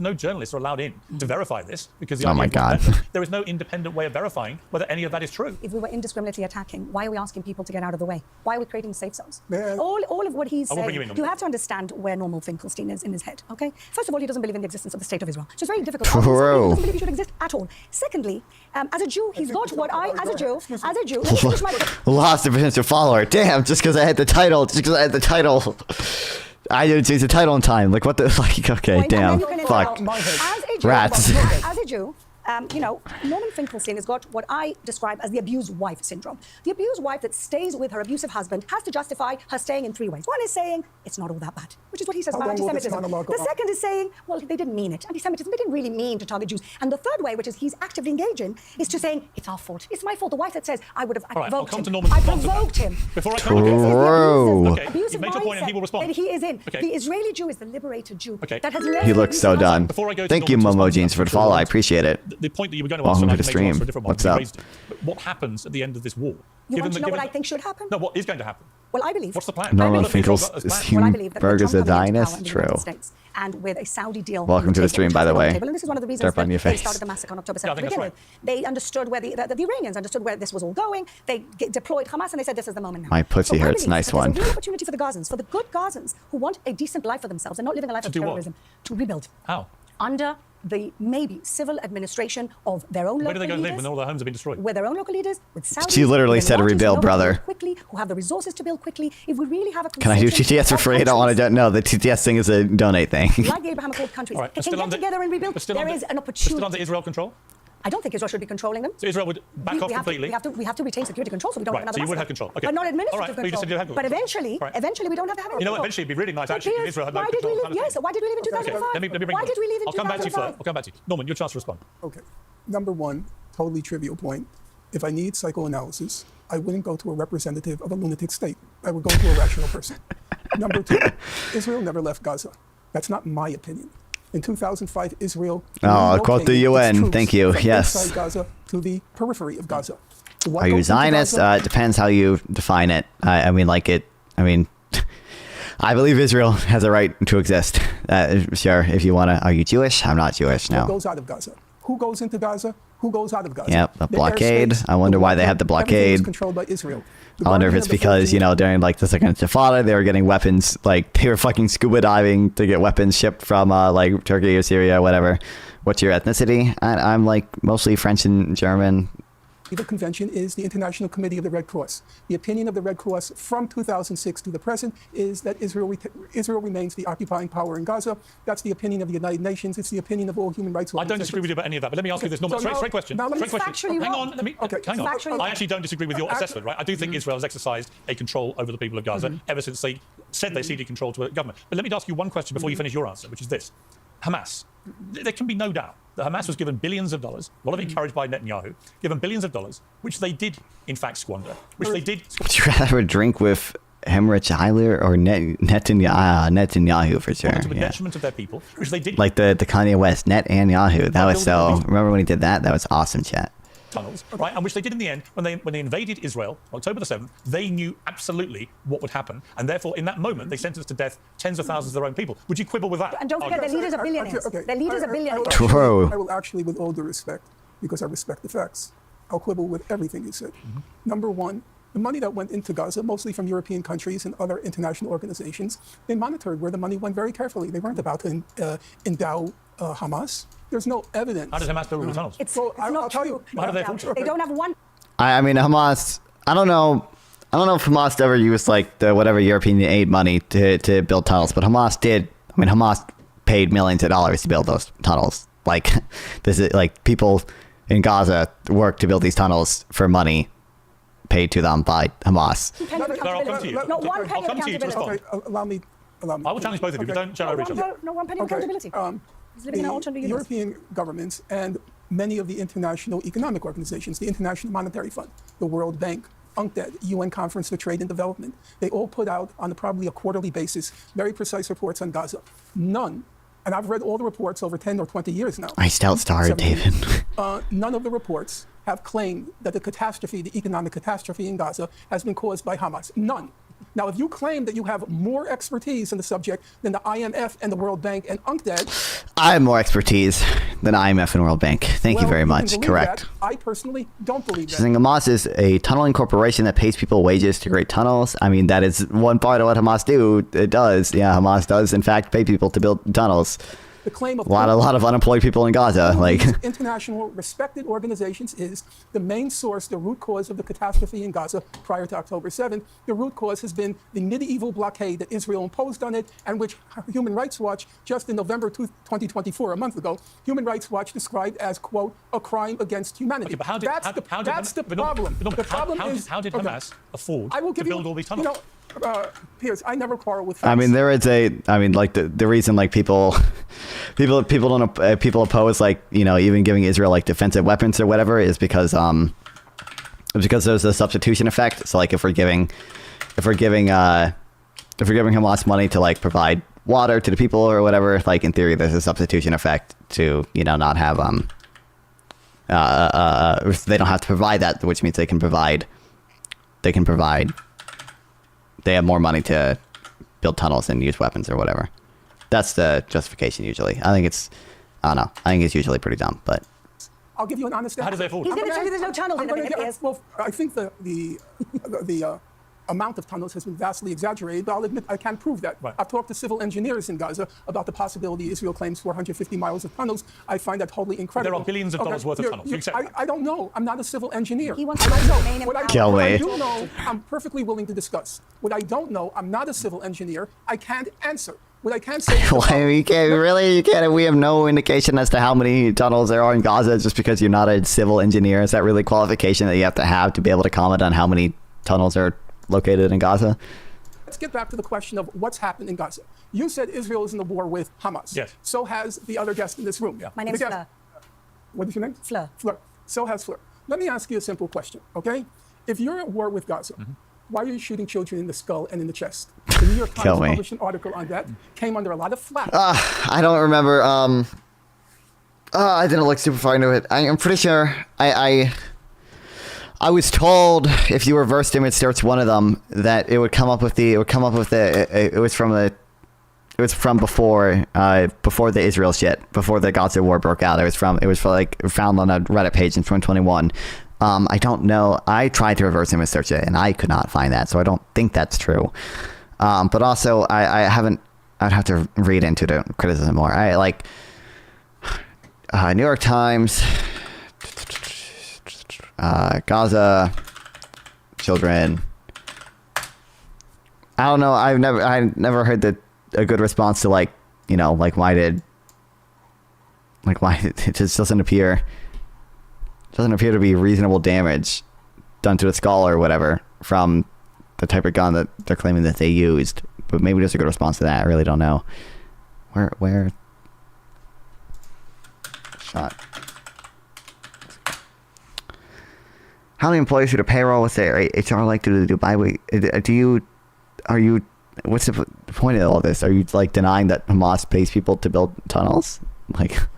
no journalists are allowed in to verify this, because the oh my God, there is no independent way of verifying whether any of that is true. If we were indiscriminately attacking, why are we asking people to get out of the way? Why are we creating safe zones? Yeah. All of what he's saying, you have to understand where normal Finkelstein is in his head, okay? First of all, he doesn't believe in the existence of the state of Israel. So it's very difficult. He doesn't believe it should exist at all. Secondly, as a Jew, he's got what I, as a Jew, let me finish my lost a potential follower. Damn, just because I had the title, I didn't change the title in time. Like, what the, like, okay, damn, fuck. Rats. As a Jew, Norman Finkelstein has got what I describe as the abused wife syndrome. The abused wife that stays with her abusive husband has to justify her staying in three ways. One is saying, it's not all that bad, which is what he says about anti-Semitism. The second is saying, well, they didn't mean it. Anti-Semitism, they didn't really mean to target Jews. And the third way, which is he's actively engaging, is to saying, it's our fault. It's my fault. The wife that says, I provoked him. I provoked him. Before I come to okay. You've made your point and he will respond. That he is in. Okay. The Israeli Jew is the liberated Jew. Okay. That has he looks so done. Thank you, Momo Jeans, for the follow. I appreciate it. The point that you were going to Welcome to the stream. What's up? But what happens at the end of this war? You want to know what I think should happen? No, what is going to happen? Well, I believe. What's the plan? Norman Finkelstein is a Zionist. True. And with a Saudi deal. Welcome to the stream, by the way. And this is one of the reasons that they started the massacre on October 7th to begin with. They understood where the Iranians understood where this was all going. They deployed Hamas and they said, this is the moment now. My pussy hurts. Nice one. There's a real opportunity for the Gazans, for the good Gazans who want a decent life for themselves and not living a life of terrorism, to rebuild. How? Under the maybe civil administration of their own local leaders. Where do they go and live when all their homes have been destroyed? With their own local leaders, with Saudis. She literally said rebuild, brother. Quickly, who have the resources to build quickly. If we really have a Can I do TTS for free? I don't want to know. The TTS thing is a donate thing. Like the Abraham Accord countries, right, they can get together and rebuild. There is an opportunity. Still under Israel control? I don't think Israel should be controlling them. So Israel would back off completely? We have to retain security control so we don't have another so you would massacre. have control. Okay. But not administrative All right, control. But you just said you have But eventually we don't have to have any You know what, control. eventually it'd be really nice actually if Israel had no control. Why did we leave in 2005? Okay, let me bring Why did we leave in 2005? I'll come back to you, Fleur. I'll come back to you. Norman, your chance to respond. Okay. Number one, totally trivial point. If I need psychoanalysis, I wouldn't go to a representative of a lunatic state. I would go to a rational person. Number two, Israel never left Gaza. That's not my opinion. In 2005, Israel quote the UN. Thank you. From yes. inside Gaza to the periphery of Gaza. Are you Zionist? It depends how you define it. I mean, I believe Israel has a right to exist. Sure, if you want to. Are you Jewish? I'm not Jewish, no. Who goes out of Gaza? Who goes into Gaza? Who goes out of Gaza? Yep, a The blockade. airspace, I wonder the why they water, have the everything is blockade. controlled by Israel. The I wonder if Guardian it's of the because, 14 during like the Second Intifada, they were getting weapons, like they were fucking scuba diving to get weapons shipped from like Turkey or Syria or whatever. What's your ethnicity? I'm like mostly French and German. The convention is the International Committee of the Red Cross. The opinion of the Red Cross from 2006 to the present is that Israel remains the occupying power in Gaza. That's the opinion of the United Nations. It's the opinion of all human rights I don't disagree with you about any of that, but let me ask you this normal, straight question. now let me- Straight question. Factually Hang wrong. on, let me, Okay. hang on. Factually I wrong. actually don't disagree with your assessment, right? I do think Israel has exercised a control over the people of Gaza ever since they said they ceded control to a government. But let me ask you one question before you finish your answer, which is this. Hamas. There can be no doubt that Hamas was given billions of dollars, a lot of it encouraged by Netanyahu, given billions of dollars, which they did, in fact, squander, which they did Would you rather have a drink with Hemrich Heiler or Netanyahu for sure? to the Yeah. detriment of their people, which they did Like the Kanye West, Netanyahu. That was so. Remember when he did that? That was awesome, chat. tunnels, right? And which they did in the end when they invaded Israel, October the 7th. They knew absolutely what would happen, and therefore, in that moment, they sentenced to death tens of thousands of their own people. Would you quibble with that? And don't forget, their leaders are billionaires. Their leaders are billionaires. True. I will actually, with all due respect, because I respect the facts, I'll quibble with everything you said. Number one, the money that went into Gaza, mostly from European countries and other international organizations, they monitored where the money went very carefully. They weren't about to endow Hamas. There's no evidence. How does Hamas build the tunnels? It's I'll not tell true. you. How do they function? They don't have one. I mean, Hamas. I don't know if Hamas ever used like the whatever European aid money to build tunnels, but Hamas did. I mean, Hamas paid millions of dollars to build those tunnels. Like, this is like people in Gaza work to build these tunnels for money paid to them by Hamas. Penny of I'll come to you. accountability. Not one I'll penny of come to you to accountability. respond. Okay, allow me. I will challenge both of you, but don't shout over each other. No one penny of accountability. He's living in an alternate The universe. European governments and many of the international economic organizations, the International Monetary Fund, the World Bank, UNCTAD, UN Conference for Trade and Development, they all put out on probably a quarterly basis very precise reports on Gaza. None, and I've read all the reports over 10 or 20 years now. I still started, 17 David. years. None of the reports have claimed that the catastrophe, the economic catastrophe in Gaza, has been caused by Hamas. None. Now, if you claim that you have more expertise in the subject than the IMF and the World Bank and UNCTAD, I have more expertise than IMF and World Bank. Thank you well, very can much. believe Correct. that. I personally don't believe that. Saying Hamas is a tunneling corporation that pays people wages to create tunnels. I mean, that is one part of what Hamas do. It does. Yeah, Hamas does, in fact, pay people to build tunnels. The claim of A lot of unemployed people in Gaza. Like, these international respected organizations is the main source, the root cause of the catastrophe in Gaza prior to October 7th. The root cause has been the medieval blockade that Israel imposed on it, and which Human Rights Watch, just in November 2024, a month ago, Human Rights Watch described as, quote, a crime against humanity. Okay, but how did that's the but no, problem. but no, The problem is how did okay, Hamas afford I will to give build you, all these tunnels? Piers, I never quarrel with facts. I mean, there is like the reason like people oppose like, even giving Israel like defensive weapons or whatever is because there's a substitution effect. So like if we're giving Hamas money to like provide water to the people or whatever, like in theory there's a substitution effect to not have they don't have to provide that, which means they have more money to build tunnels and use weapons or whatever. That's the justification usually. I think it's usually pretty dumb, but I'll give you an honest answer. How do they afford? He's going to tell you there's no tunnels in the minute. Well, I think the amount of tunnels has been vastly exaggerated, but I'll admit I can't prove that. Right. I've talked to civil engineers in Gaza about the possibility Israel claims 450 miles of tunnels. I find that totally incredible. There are billions of dollars worth of tunnels. You accept that? I don't know. I'm not a civil engineer. He wants I don't to know. remain What I, empowered. what I Kelly. do know, I'm perfectly willing to discuss. What I don't know, I'm not a civil engineer. I can't answer. What I can say is Why you can't. We have no indication as to how many tunnels there are in Gaza just because you're not a civil engineer. Is that really a qualification that you have to be able to comment on how many tunnels are located in Gaza? let's get back to the question of what's happened in Gaza. You said Israel is in a war with Hamas. Yes. So has the other guest in this room. Yeah. My name's The guest- Fleur. What is your name? Fleur. Fleur. So has Fleur. Let me ask you a simple question, okay? If you're at war with Gaza, why are you shooting children in the skull and in the chest? The New York Kill Times me. published an article on that, came under a lot of flack. I don't remember. I didn't look super far into it. I'm pretty sure. I was told if you reversed image search one of them that it would come up with the. It was from before the Israel shit, before the Gaza war broke out. It was found on a Reddit page in 2021. I don't know. I tried to reverse image search it and I could not find that, so I don't think that's true. But also I haven't. I'd have to read into the criticism more. New York Times, Gaza, children. I don't know. I never heard a good response to why it just doesn't appear to be reasonable damage done to a skull or whatever from the type of gun that they're claiming that they used. But maybe there's a good response to that. I really don't know. Where shot. How many employees do the payroll? What's their HR like to do bi-week? What's the point of all this? Are you denying that Hamas pays people to build tunnels? Is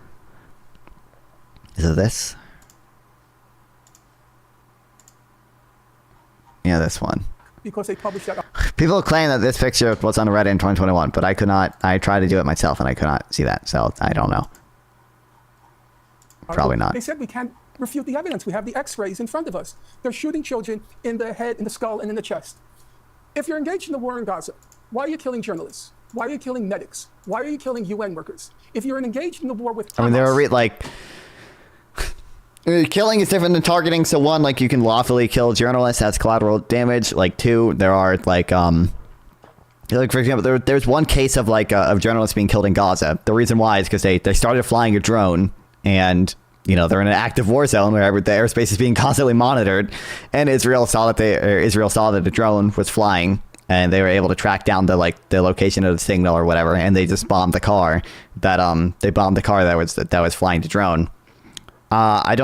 it this? Yeah, this one. Because they published that. People claim that this picture was on Reddit in 2021, but I could not. I tried to do it myself and I could not see that, so I don't know. Probably not. They said we can't refute the evidence. We have the X-rays in front of us. They're shooting children in the head, in the skull, and in the chest. If you're engaged in the war in Gaza, why are you killing journalists? Why are you killing medics? Why are you killing UN workers? If you're engaged in the war with Hamas, they were killing is different than targeting. So one, you can lawfully kill journalists, that's collateral damage. Two, there are for example, there's one case of of journalists being killed in Gaza. The reason why is because they started flying a drone and they're in an active war zone where the airspace is being constantly monitored, and Israel saw that the drone was flying, and they were able to track down the location of the signal or whatever, and they just bombed the car that was flying the drone. It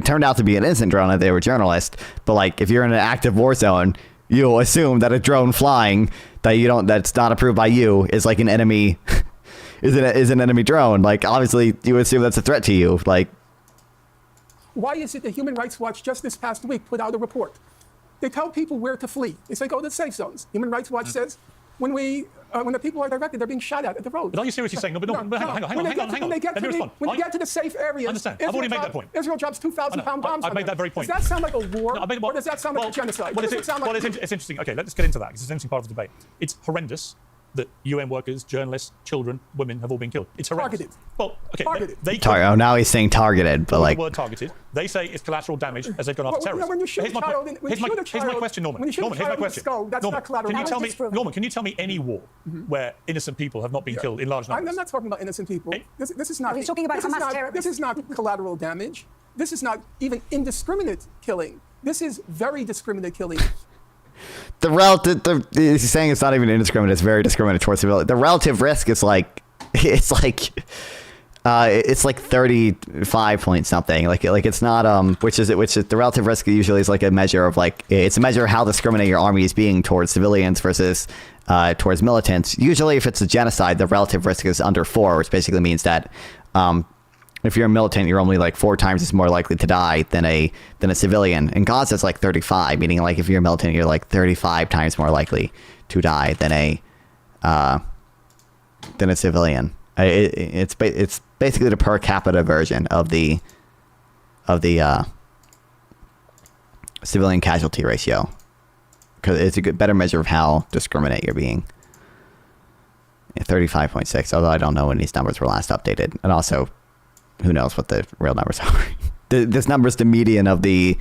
turned out to be an innocent drone that they were journalists, but if you're in an active war zone, you'll assume that a drone flying that's not approved by you is an enemy. Is an enemy drone. Obviously you assume that's a threat to you. Why is it that Human Rights Watch just this past week put out a report? They tell people where to flee. They say go to the safe zones. Human Rights Watch says when the people are directed, they're being shot at the road. But are you seriously saying no? But hang on. When they get to the safe areas, understand. I've already made that point. Israel drops 2,000-pound bombs. I've made that very point. Does that sound like a war? Or does that sound like a genocide? It's interesting. Okay, let's get into that because it's an interesting part of the debate. It's horrendous that UN workers, journalists, children, women have all been killed. It's horrendous. Targeted. Well, okay. Targeted. Now he's saying targeted, but the word targeted. They say it's collateral damage as they've gone after terrorists. When you shoot here's my question, Norman. Here's my question. Skull, that's not collateral damage. Norman, can you tell me any war where innocent people have not been killed in large numbers? I'm not talking about innocent people. This is not. He's talking about Hamas terrorists. This is not collateral damage. This is not even indiscriminate killing. This is very discriminate killing. He's saying it's not even indiscriminate. It's very discriminatory towards civilians. The relative risk is it's 35 point something. It's not which is the relative risk usually is a measure of it's a measure of how discriminate your army is being towards civilians versus towards militants. Usually, if it's a genocide, the relative risk is under 4, which basically means that if you're a militant, you're only 4 times as more likely to die than a civilian. In Gaza, it's 35, meaning if you're a militant, you're 35 times more likely to die than a civilian. It's basically the per capita version of the civilian casualty ratio, because it's a better measure of how discriminate you're being. 35.6, although I don't know when these numbers were last updated, and also who knows what the real numbers are. This number is the median of the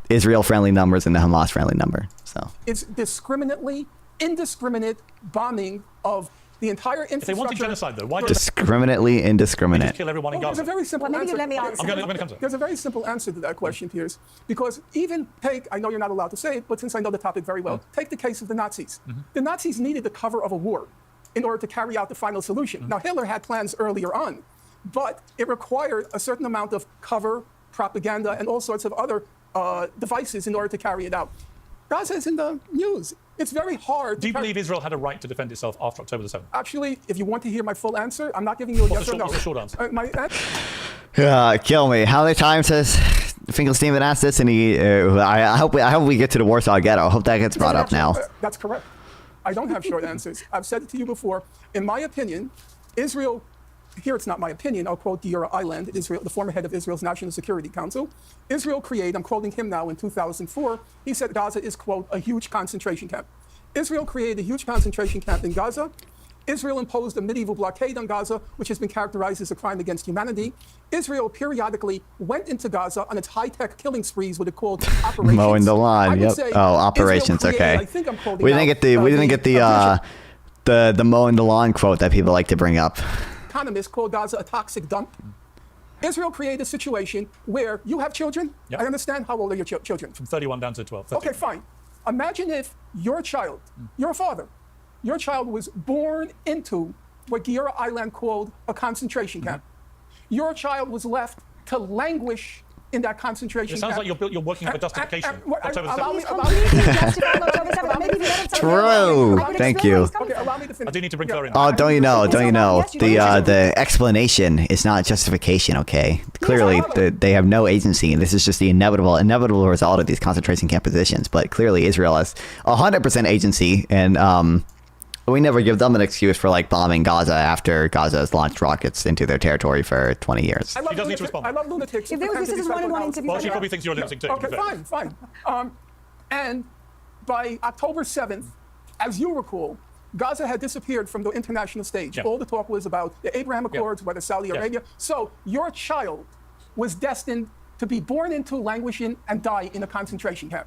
Israel-friendly numbers and the Hamas-friendly number. So it's indiscriminate bombing of the entire infrastructure. If they wanted genocide, though, why discriminately indiscriminate? Just kill everyone in Gaza. There's a very simple answer. Let me answer. I'm going to come to that. There's a very simple answer to that question, Piers, because I know you're not allowed to say it, but since I know the topic very well, take the case of the Nazis. The Nazis needed the cover of a war in order to carry out the final solution. Now, Hitler had plans earlier on, but it required a certain amount of cover, propaganda, and all sorts of other devices in order to carry it out. Gaza is in the news. It's very hard. Do you believe Israel had a right to defend itself after October the 7th? Actually, if you want to hear my full answer, I'm not giving you a yes or no. What's the short answer? Yeah, kill me. How many times has Finkelstein that asked this, and I hope we get to the Warsaw Ghetto. I hope that gets brought up now. That's correct. I don't have short answers. I've said it to you before. In my opinion, Israel, here it's not my opinion, I'll quote Giora Eiland, Israel, the former head of Israel's National Security Council. Israel created, I'm quoting him now in 2004, he said Gaza is, quote, a huge concentration camp. Israel created a huge concentration camp in Gaza. Israel imposed a medieval blockade on Gaza, which has been characterized as a crime against humanity. Israel periodically went into Gaza on its high-tech killing sprees, what it called operations. Mowing the lawn. Yep. Oh, operations. Okay. We didn't get the mowing the lawn quote that people like to bring up. Economists call Gaza a toxic dump. Israel created a situation where you have children. Yep. I understand. How old are your children? From 31 down to 12. 13. Okay, fine. Imagine if your child, you're a father, your child was born into what Giora Eiland called a concentration camp. Your child was left to languish in that concentration camp. It sounds like you're working for justification. True. Thank you. Okay, allow me to finish. I do need to bring Fleur in. Oh, don't you know? The explanation is not justification. Okay. Clearly, they have no agency, and this is just the inevitable result of these concentration camp positions. But clearly, Israel has 100% agency, and we never give them an excuse for like bombing Gaza after Gaza has launched rockets into their territory for 20 years. I love lunatics. If there was this one-on-one interview. Well, she probably thinks you're a lunatic too. Okay, fine. And by October 7th, as you recall, Gaza had disappeared from the international stage. Yeah. All the talk was about the Abraham Accords, whether Saudi Arabia. So your child was destined to be born into, languishing, and die in a concentration camp.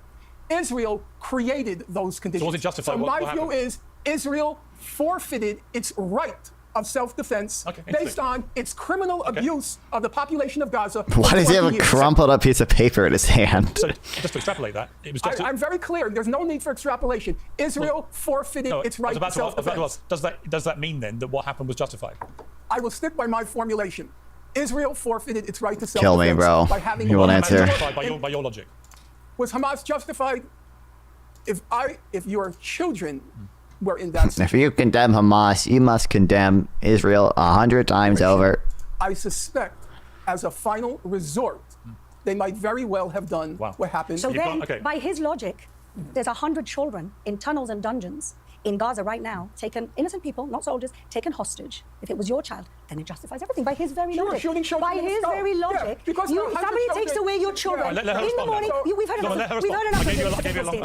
Israel created those conditions. So was it justified? So what my view is Israel forfeited its right of self-defense based on its criminal abuse of the population of Gaza. Why does he have a crumpled up piece of paper in his hand? So just to extrapolate that, it was just. I'm very clear. There's no need for extrapolation. Israel forfeited its right to self-defense. Does that mean then that what happened was justified? I will stick by my formulation. Israel forfeited its right to self-defense. Kill me, bro. By having You won't answer. By your logic. Was Hamas justified? If your children were in that situation. If you condemn Hamas, you must condemn Israel 100 times over. I suspect, as a final resort, they might very well have done what happened. So then, by his logic, there's 100 children in tunnels and dungeons in Gaza right now, taken, innocent people, not soldiers, taken hostage. If it was your child, then it justifies everything by his very logic. By his very logic, somebody takes away your children in the morning. We've heard enough.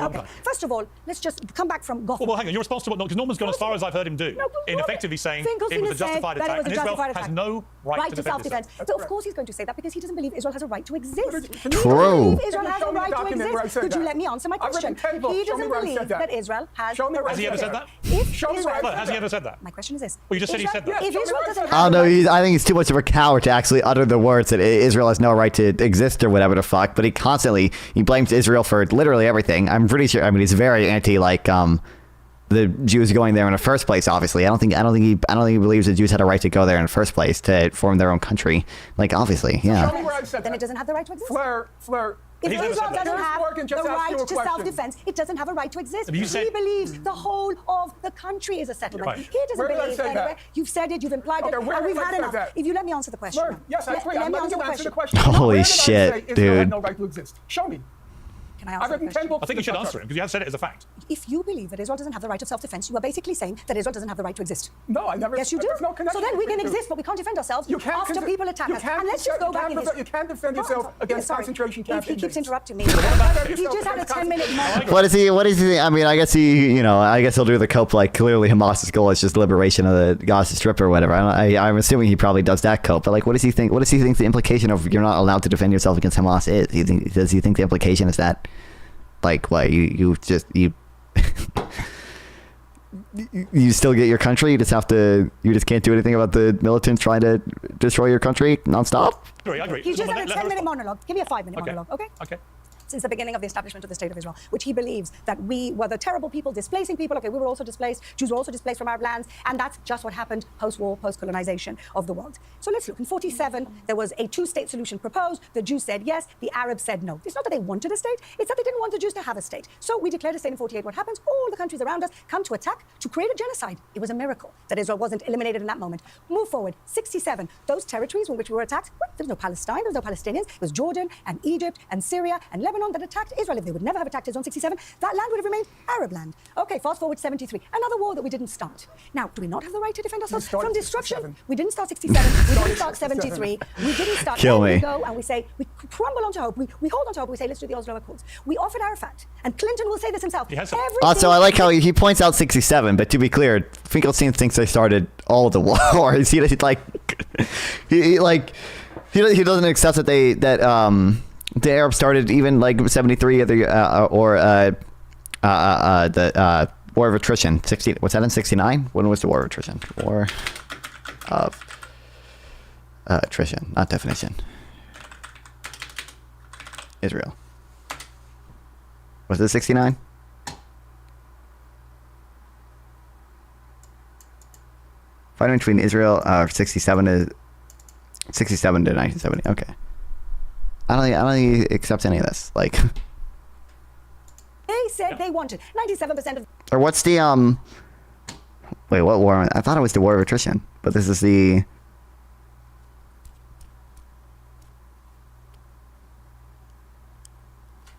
Okay. First of all, let's just come back from Gotham. Well, hang on. Your response to what? Because Norman's gone as far as I've heard him do, in effectively saying it was a justified attack, and Israel has no right to self-defense. So of course he's going to say that because he doesn't believe Israel has a right to exist. True. Israel has a right to exist. Could you let me answer my question? He doesn't believe that Israel has. Has he ever said that? Has he ever said that? My question is this. Well, you just said he said that. If Israel doesn't Oh no, I think he's too much of a coward to actually utter the words that Israel has no right to exist or whatever the fuck. But he blames Israel for literally everything. I'm pretty sure. I mean, he's very anti the Jews going there in the first place. Obviously, I don't think he believes the Jews had a right to go there in the first place to form their own country. Like obviously, yeah. Then it doesn't have the right to exist. Fleur. If Israel doesn't have the right to self-defense, it doesn't have a right to exist. He believes the whole of the country is a settlement. Right. He doesn't believe anywhere. You've said it, you've implied it, and we've had enough. If you let me answer the question. Yes, I agree. I'm letting you answer the question. Holy shit, dude. Israel had no right to exist. Show me. Can I answer the question? I think you should answer him because you have said it as a fact. If you believe that Israel doesn't have the right of self-defense, you are basically saying that Israel doesn't have the right to exist. No, I never. Yes, you do. No connection. So then we can exist, but we can't defend ourselves after people attack us. And let's just go back in history. You can't defend yourself against concentration camps. He keeps interrupting me. He just had a 10-minute monologue. What is he? I mean, I guess he'll do the cope like clearly Hamas's goal is just liberation of the Gaza Strip or whatever. I'm assuming he probably does that cope. But like, what does he think? What does he think the implication of you're not allowed to defend yourself against Hamas is? Does he think the implication is that? Like what you still get your country, you just can't do anything about the militants trying to destroy your country nonstop? I agree. He just had a 10-minute monologue. Give me a 5-minute monologue, okay? Okay. since the beginning of the establishment of the State of Israel, which he believes that we were the terrible people displacing people. Okay, we were also displaced. Jews were also displaced from Arab lands. And that's just what happened post-war, post-colonization of the world. So let's look. In 47, there was a two-state solution proposed. The Jews said yes. The Arabs said no. It's not that they wanted a state. It's that they didn't want the Jews to have a state. So we declared a state in 48. What happens? All the countries around us come to attack, to create a genocide. It was a miracle that Israel wasn't eliminated in that moment. Move forward. 67. Those territories in which we were attacked, well, there was no Palestine, there was no Palestinians. It was Jordan and Egypt and Syria and Lebanon that attacked Israel. If they would never have attacked Israel in 67, that land would have remained Arab land. Okay, fast forward 73. Another war that we didn't start. Now, do we not have the right to defend ourselves from destruction? 67. We didn't start 67. We didn't start 73. We didn't start. Kill then me. We go and we say, we crumble onto hope. We hold on to hope. We say, let's do the Oslo Accords. We offered Arafat, and Clinton will say this himself. Also, I like how he points out 67, but to be clear, Finkelstein thinks they started all the wars. He doesn't accept that the Arabs started even like 73 or the War of Attrition. 60. What's that in 69? When was the War of Attrition? War of attrition, not definition. Israel. Was it 69? Fighting between Israel 67 to 1970. Okay. I don't think he accepts any of this. Like, They said they wanted 97% of. or what's the wait, what war? I thought it was the War of Attrition, but this is the.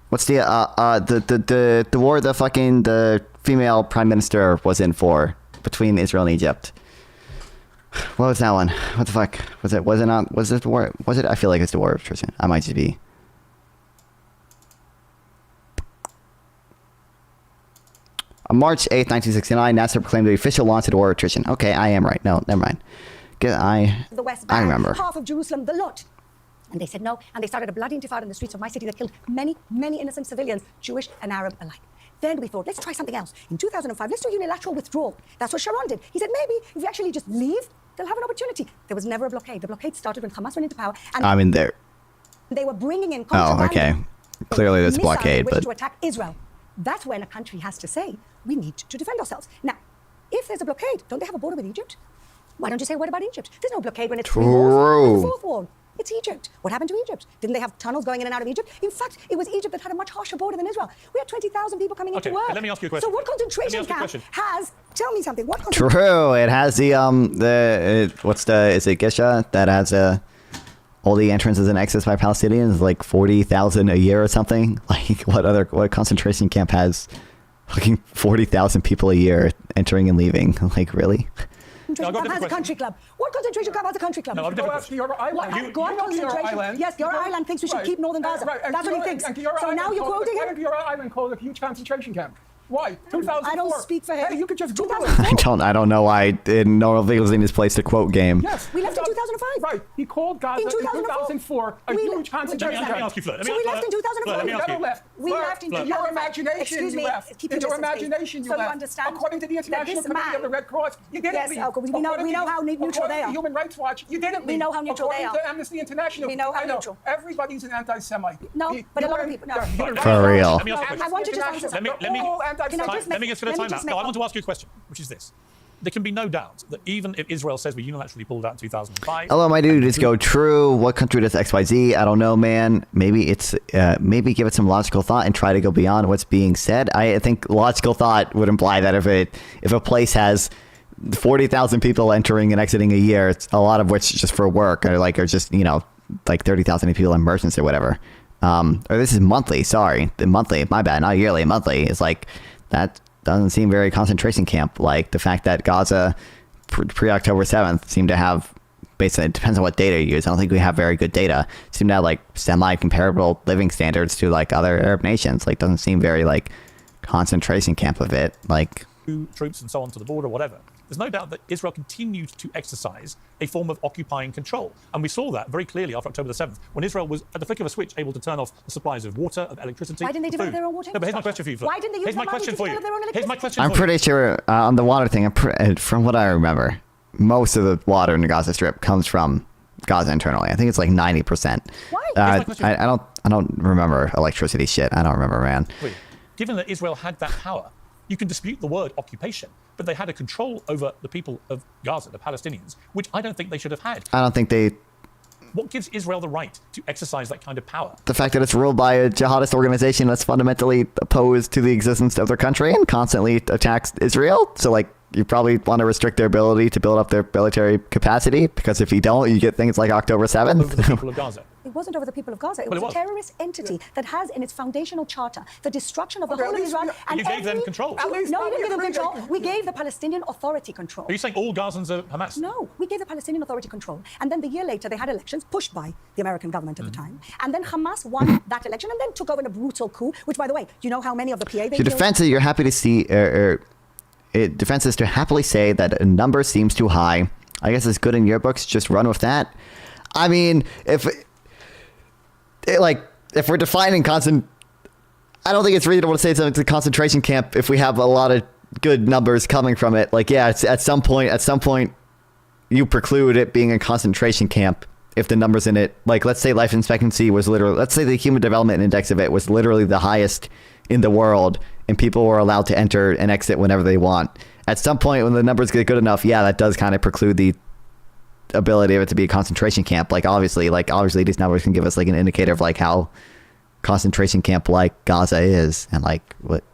What's the war the female prime minister was in for between Israel and Egypt? What was that one? What the fuck? Was it not? Was it the war? Was it? I feel like it's the War of Attrition. I might just be. On March 8th, 1969, Nasser proclaimed the official launch of the War of Attrition. Okay, I am right. No, never mind. The West Bank, I remember. half of Jerusalem, the lot. And they said no, and they started a bloody intifada in the streets of my city that killed many, many innocent civilians, Jewish and Arab alike. Then we thought, let's try something else. In 2005, let's do unilateral withdrawal. That's what Sharon did. He said, maybe if we actually just leave, they'll have an opportunity. There was never a blockade. The blockade started when Hamas went into power. And I'm in there. they were bringing in Oh, okay. Clearly there's a missiles blockade, with which but to attack Israel. That's when a country has to say, we need to defend ourselves. Now, if there's a blockade, don't they have a border with Egypt? Why don't you say a word about Egypt? There's no blockade when it's three wars. The fourth war. It's Egypt. What happened to Egypt? Didn't they have tunnels going in and out of Egypt? In fact, it was Egypt that had a much harsher border than Israel. We had 20,000 people coming into work. Let me ask you a question. So what concentration camp has? Tell me something. What true. It has the is it Gisha that has all the entrances and exits by Palestinians, like 40,000 a year or something. Like what concentration camp has fucking 40,000 people a year entering and leaving? Like, really? Concentration camp has a country club. What concentration camp has a country club? No, go after your island. Go on concentration. Yes, your island thinks we should keep northern Gaza. That's what he thinks. So now you're quoting him? Why don't your island call it a huge concentration camp? Why? 2004. I don't speak for him. Hey, you could just Google it. I don't know why no Finkelstein is placed to quote game. Yes, we left in 2005. Right, he called Gaza in 2004 a huge concentration camp. Let me ask you, Flirt. So we left in 2004. You never left. We left in 2005. Your imagination. Excuse me. You left. In your imagination, you left. left. So you understand? According to the International Committee of the Red Cross, you didn't leave. Yes, we know how neutral they are. Human Rights Watch, you didn't leave. We know how neutral they are. According to Amnesty International, we know how neutral. Everybody's an anti-Semite. No, but a lot of people. No. For real. I want you to answer something. Let me get for the timeout. No, I want to ask you a question, which is this. There can be no doubt that even if Israel says we unilaterally pulled out in 2005... Hello, my dude. Just go true. What country does XYZ? I don't know, man. Maybe it's... maybe give it some logical thought and try to go beyond what's being said. I think logical thought would imply that if a place has 40,000 people entering and exiting a year, it's a lot of which just for work or just, like 30,000 people in emergency or whatever. Or this is monthly. Sorry. The monthly. My bad. Not yearly. Monthly is like... That doesn't seem very concentration camp. Like the fact that Gaza pre-October 7th seemed to have, basically, it depends on what data you use. I don't think we have very good data. Seem to have like semi-comparable living standards to like other Arab nations. Like doesn't seem very like concentration camp of it. Like troops and so on to the border, whatever. There's no doubt that Israel continued to exercise a form of occupying control. And we saw that very clearly after October the 7th, when Israel was, at the flick of a switch, able to turn off the supplies of water, of electricity. Why didn't they develop food. their own water? No, but here's my question for you, Flo. Why didn't they use the money to develop their own electricity? Here's my question I'm for you. pretty sure on the water thing, from what I remember, most of the water in the Gaza Strip comes from Gaza internally. I think it's like 90%. Why? I don't remember electricity shit. I don't remember, man. Wait, given that Israel had that power, you can dispute the word occupation, but they had a control over the people of Gaza, the Palestinians, which I don't think they should have had. I don't think they... What gives Israel the right to exercise that kind of power? The fact that it's ruled by a jihadist organization that's fundamentally opposed to the existence of their country and constantly attacks Israel. So, like, you probably want to restrict their ability to build up their military capacity, because if you don't, you get things like October 7th. Over the people of Gaza. It wasn't over the people of Gaza. It Well, was a terrorist entity that has in its foundational charter the destruction of the whole of Israel. you gave them control. No, we didn't give them control. We gave the Palestinian Authority control. Are you saying all Gazans are Hamas? No, we gave the Palestinian Authority control. And then the year later, they had elections pushed by the American government at the time. And then Hamas won that election and then took over in a brutal coup, which, by the way, do you know how many of the PA they Your defense is you're happy to see... defense is to happily say that a number seems too high. I guess it's good in your books. Just run with that. I mean, if we're defining I don't think it's reasonable to say it's a concentration camp if we have a lot of good numbers coming from it. Like, yeah, it's at some point, you preclude it being a concentration camp if the numbers in it, like, let's say life expectancy was let's say the Human Development Index of it was literally the highest in the world, and people were allowed to enter and exit whenever they want. At some point, when the numbers get good enough, yeah, that does kind of preclude the ability of it to be a concentration camp. Like, obviously these numbers can give us like an indicator of like how concentration camp like Gaza is, and like what.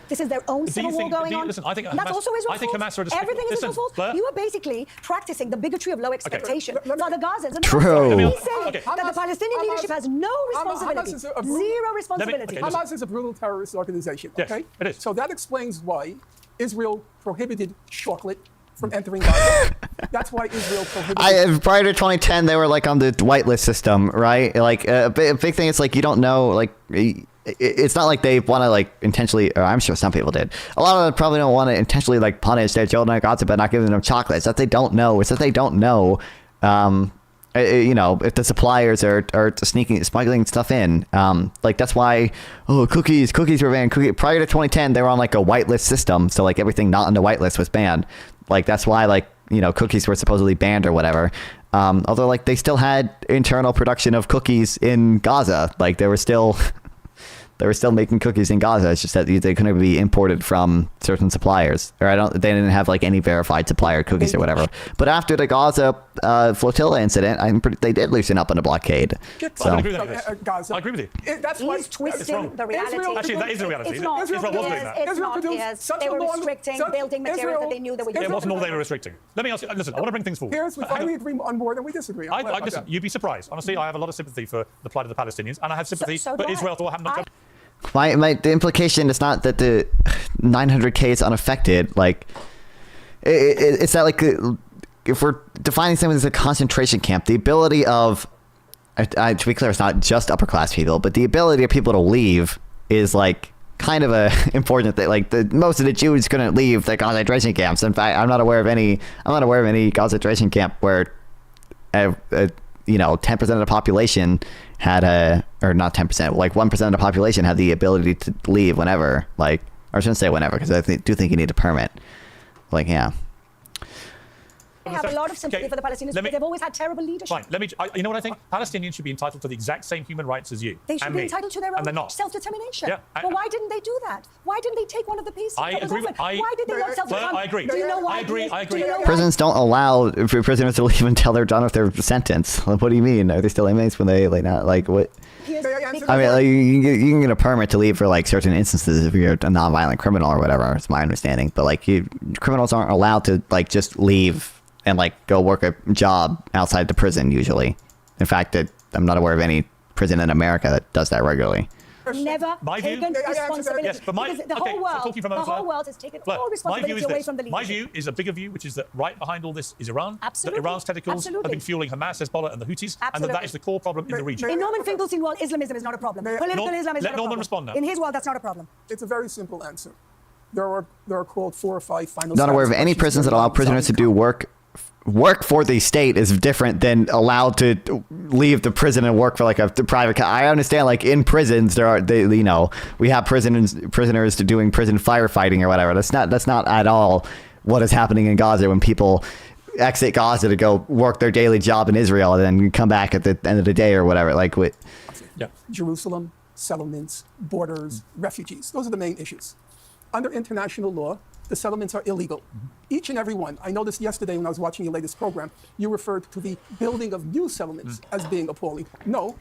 This is their own civil war going on. Listen, I think and that's also Israel's fault. Hamas are Everything is Israel's fault. You are basically practicing the bigotry of low expectation. Okay. Now the Gazans. True. He's saying that the Palestinian leadership has no responsibility. Zero responsibility. Hamas is a brutal terrorist organization. Yes, Okay, it is. So that explains why Israel prohibited chocolate from entering Gaza. That's why Israel prohibited. Prior to 2010, they were like on the whitelist system, right? Like a big thing. It's like you don't know, like. It's not like they want to like intentionally, or I'm sure some people did. A lot of them probably don't want to intentionally like punish their children at Gaza by not giving them chocolate. It's that they don't know. It's that they don't know, if the suppliers are smuggling stuff in. Like that's why, cookies were banned. Prior to 2010, they were on like a whitelist system. So like everything not on the whitelist was banned. Like that's why like, cookies were supposedly banned or whatever. Although like they still had internal production of cookies in Gaza. Like they were still making cookies in Gaza. It's just that they couldn't be imported from certain suppliers, or they didn't have like any verified supplier cookies or whatever. But after the Gaza flotilla incident, they did loosen up on the blockade. So I agree with you. That's why He's twisting the reality. Actually, that is the reality. It's not. Israel was doing that. It's not. They were restricting building materials that they knew that were. It wasn't all they were restricting. Let me ask you. Listen, I want to bring things forward. We finally agree on more than we disagree on. Listen, you'd be surprised. Honestly, I have a lot of sympathy for the plight of the Palestinians, and I have sympathy for Israel for what happened. The implication is not that the 900K is unaffected. Like, it's that like if we're defining something as a concentration camp, the ability of, to be clear, it's not just upper class people, but the ability of people to leave is like kind of a important thing. Like most of the Jews couldn't leave the concentration camps. In fact, I'm not aware of any concentration camp where 10% of the population had or not 10%, like 1% of the population had the ability to leave whenever. Like, or I shouldn't say whenever, because I do think you need a permit. Like, yeah. I have a lot of sympathy for the Palestinians because they've always had terrible leadership. Fine. You know what I think? Palestinians should be entitled to the exact same human rights as you. They should be entitled to their own self-determination. Yeah, but why didn't they do that? Why didn't they take one of the pieces? I agree. Why did they not self-determine? I agree. Do you know why? I agree. Prisons don't allow prisoners to leave until they're done with their sentence. What do you mean? Are they still inmates when they not like what? I mean, like, you can get a permit to leave for like certain instances if you're a non-violent criminal or whatever. It's my understanding. But like, criminals aren't allowed to like just leave and like go work a job outside the prison usually. In fact, I'm not aware of any prison in America that does that regularly. Never taken responsibility. Yes, but the whole world has taken all responsibility away from the leadership. My view is a bigger view, which is that right behind all this is Iran. Absolutely. That Iran's tentacles have been fueling Hamas, Hezbollah, and the Houthis, and that is the core problem in the region. In Norman Finkelstein's world, Islamism is not a problem. Political Islam is not a problem. Let Norman respond now. In his world, that's not a problem. It's a very simple answer. There are called 4 or 5 final. Not aware of any prisons that allow prisoners to do work for the state is different than allowed to leave the prison and work for like a private. I understand, like in prisons we have prisoners doing prison firefighting or whatever. That's not at all what is happening in Gaza when people exit Gaza to go work their daily job in Israel and then come back at the end of the day or whatever. Like, what? Yeah. Jerusalem, settlements, borders, refugees. Those are the main issues. Under international law, the settlements are illegal. Each and every one. I noticed yesterday when I was watching your latest program, you referred to the building of new settlements as being appalling. No.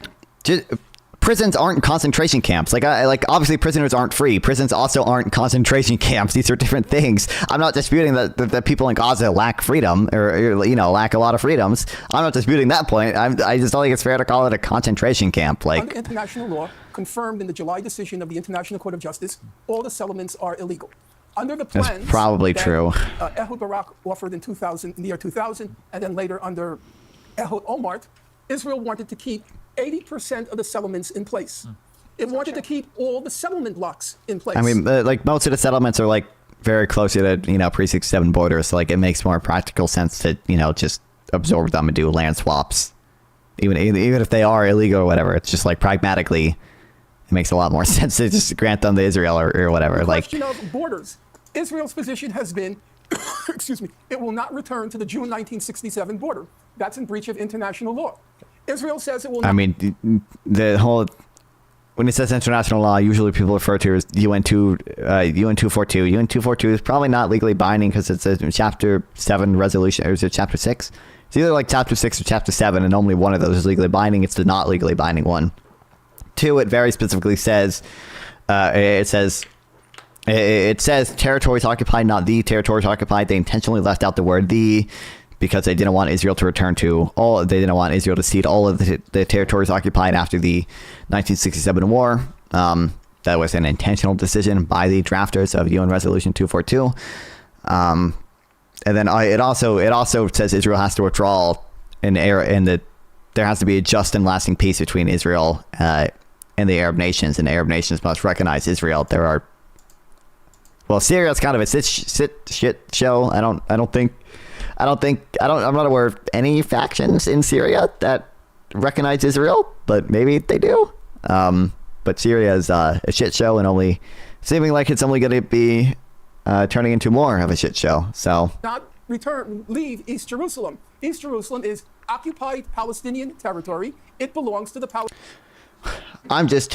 Prisons aren't concentration camps. Like obviously prisoners aren't free. Prisons also aren't concentration camps. These are different things. I'm not disputing that people in Gaza lack freedom or lack a lot of freedoms. I'm not disputing that point. I just don't think it's fair to call it a concentration camp. Like, under international law, confirmed in the July decision of the International Court of Justice, all the settlements are illegal. Under the plans, that's probably true. Ehud Barak offered in the year 2000, and then later under Ehud Olmert, Israel wanted to keep 80% of the settlements in place. It wanted to keep all the settlement blocks in place. I mean, like most of the settlements are like very close to the pre-67 borders. So like it makes more practical sense to just absorb them and do land swaps, even if they are illegal or whatever. It's just like pragmatically, it makes a lot more sense to just grant them to Israel or whatever. The like question of borders. Israel's position has been, excuse me, it will not return to the June 1967 border. That's in breach of international law. Israel says it will not. I mean, the whole, when it says international law, usually people refer to as UN 242. UN 242 is probably not legally binding because it's a Chapter 7 resolution, or is it Chapter 6? It's either like Chapter 6 or Chapter 7, and only one of those is legally binding. It's the not legally binding one. 2, it very specifically says, it says territories occupied, not the territories occupied. They intentionally left out the word the, because they didn't want Israel to return to all. They didn't want Israel to cede all of the territories occupied after the 1967 war. That was an intentional decision by the drafters of UN Resolution 242. And then it also says Israel has to withdraw and that there has to be a just and lasting peace between Israel and the Arab nations, and the Arab nations must recognize Israel. Syria's kind of a shit show. I'm not aware of any factions in Syria that recognize Israel, but maybe they do. But Syria is a shit show, and only seeming like it's only going to be turning into more of a shit show. So not leave East Jerusalem. East Jerusalem is occupied Palestinian territory. It belongs to the Palestinians. I'm just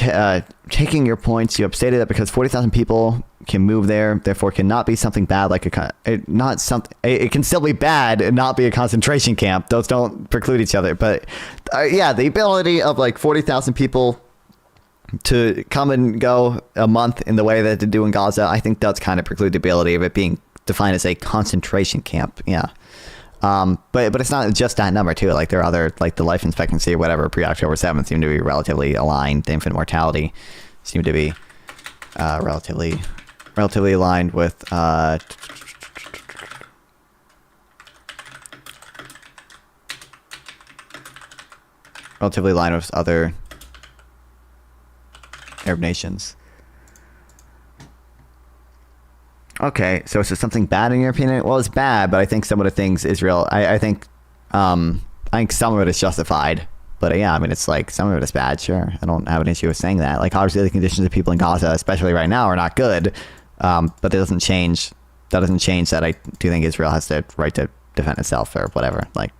taking your points. You have stated that because 40,000 people can move there, therefore cannot be something bad like it can still be bad and not be a concentration camp. Those don't preclude each other. But the ability of like 40,000 people to come and go a month in the way that they do in Gaza, I think does kind of preclude the ability of it being defined as a concentration camp. Yeah. But it's not just that number too. Like there are other, like the life expectancy or whatever pre-October 7th seem to be relatively aligned. The infant mortality seem to be relatively aligned with other Arab nations. Okay, so is it something bad in your opinion? Well, it's bad, but I think some of the things Israel, I think some of it is justified. But yeah, I mean, it's like some of it is bad, sure. I don't have an issue with saying that. Like obviously the conditions of people in Gaza, especially right now, are not good. But that doesn't change that I do think Israel has the right to defend itself or whatever. Like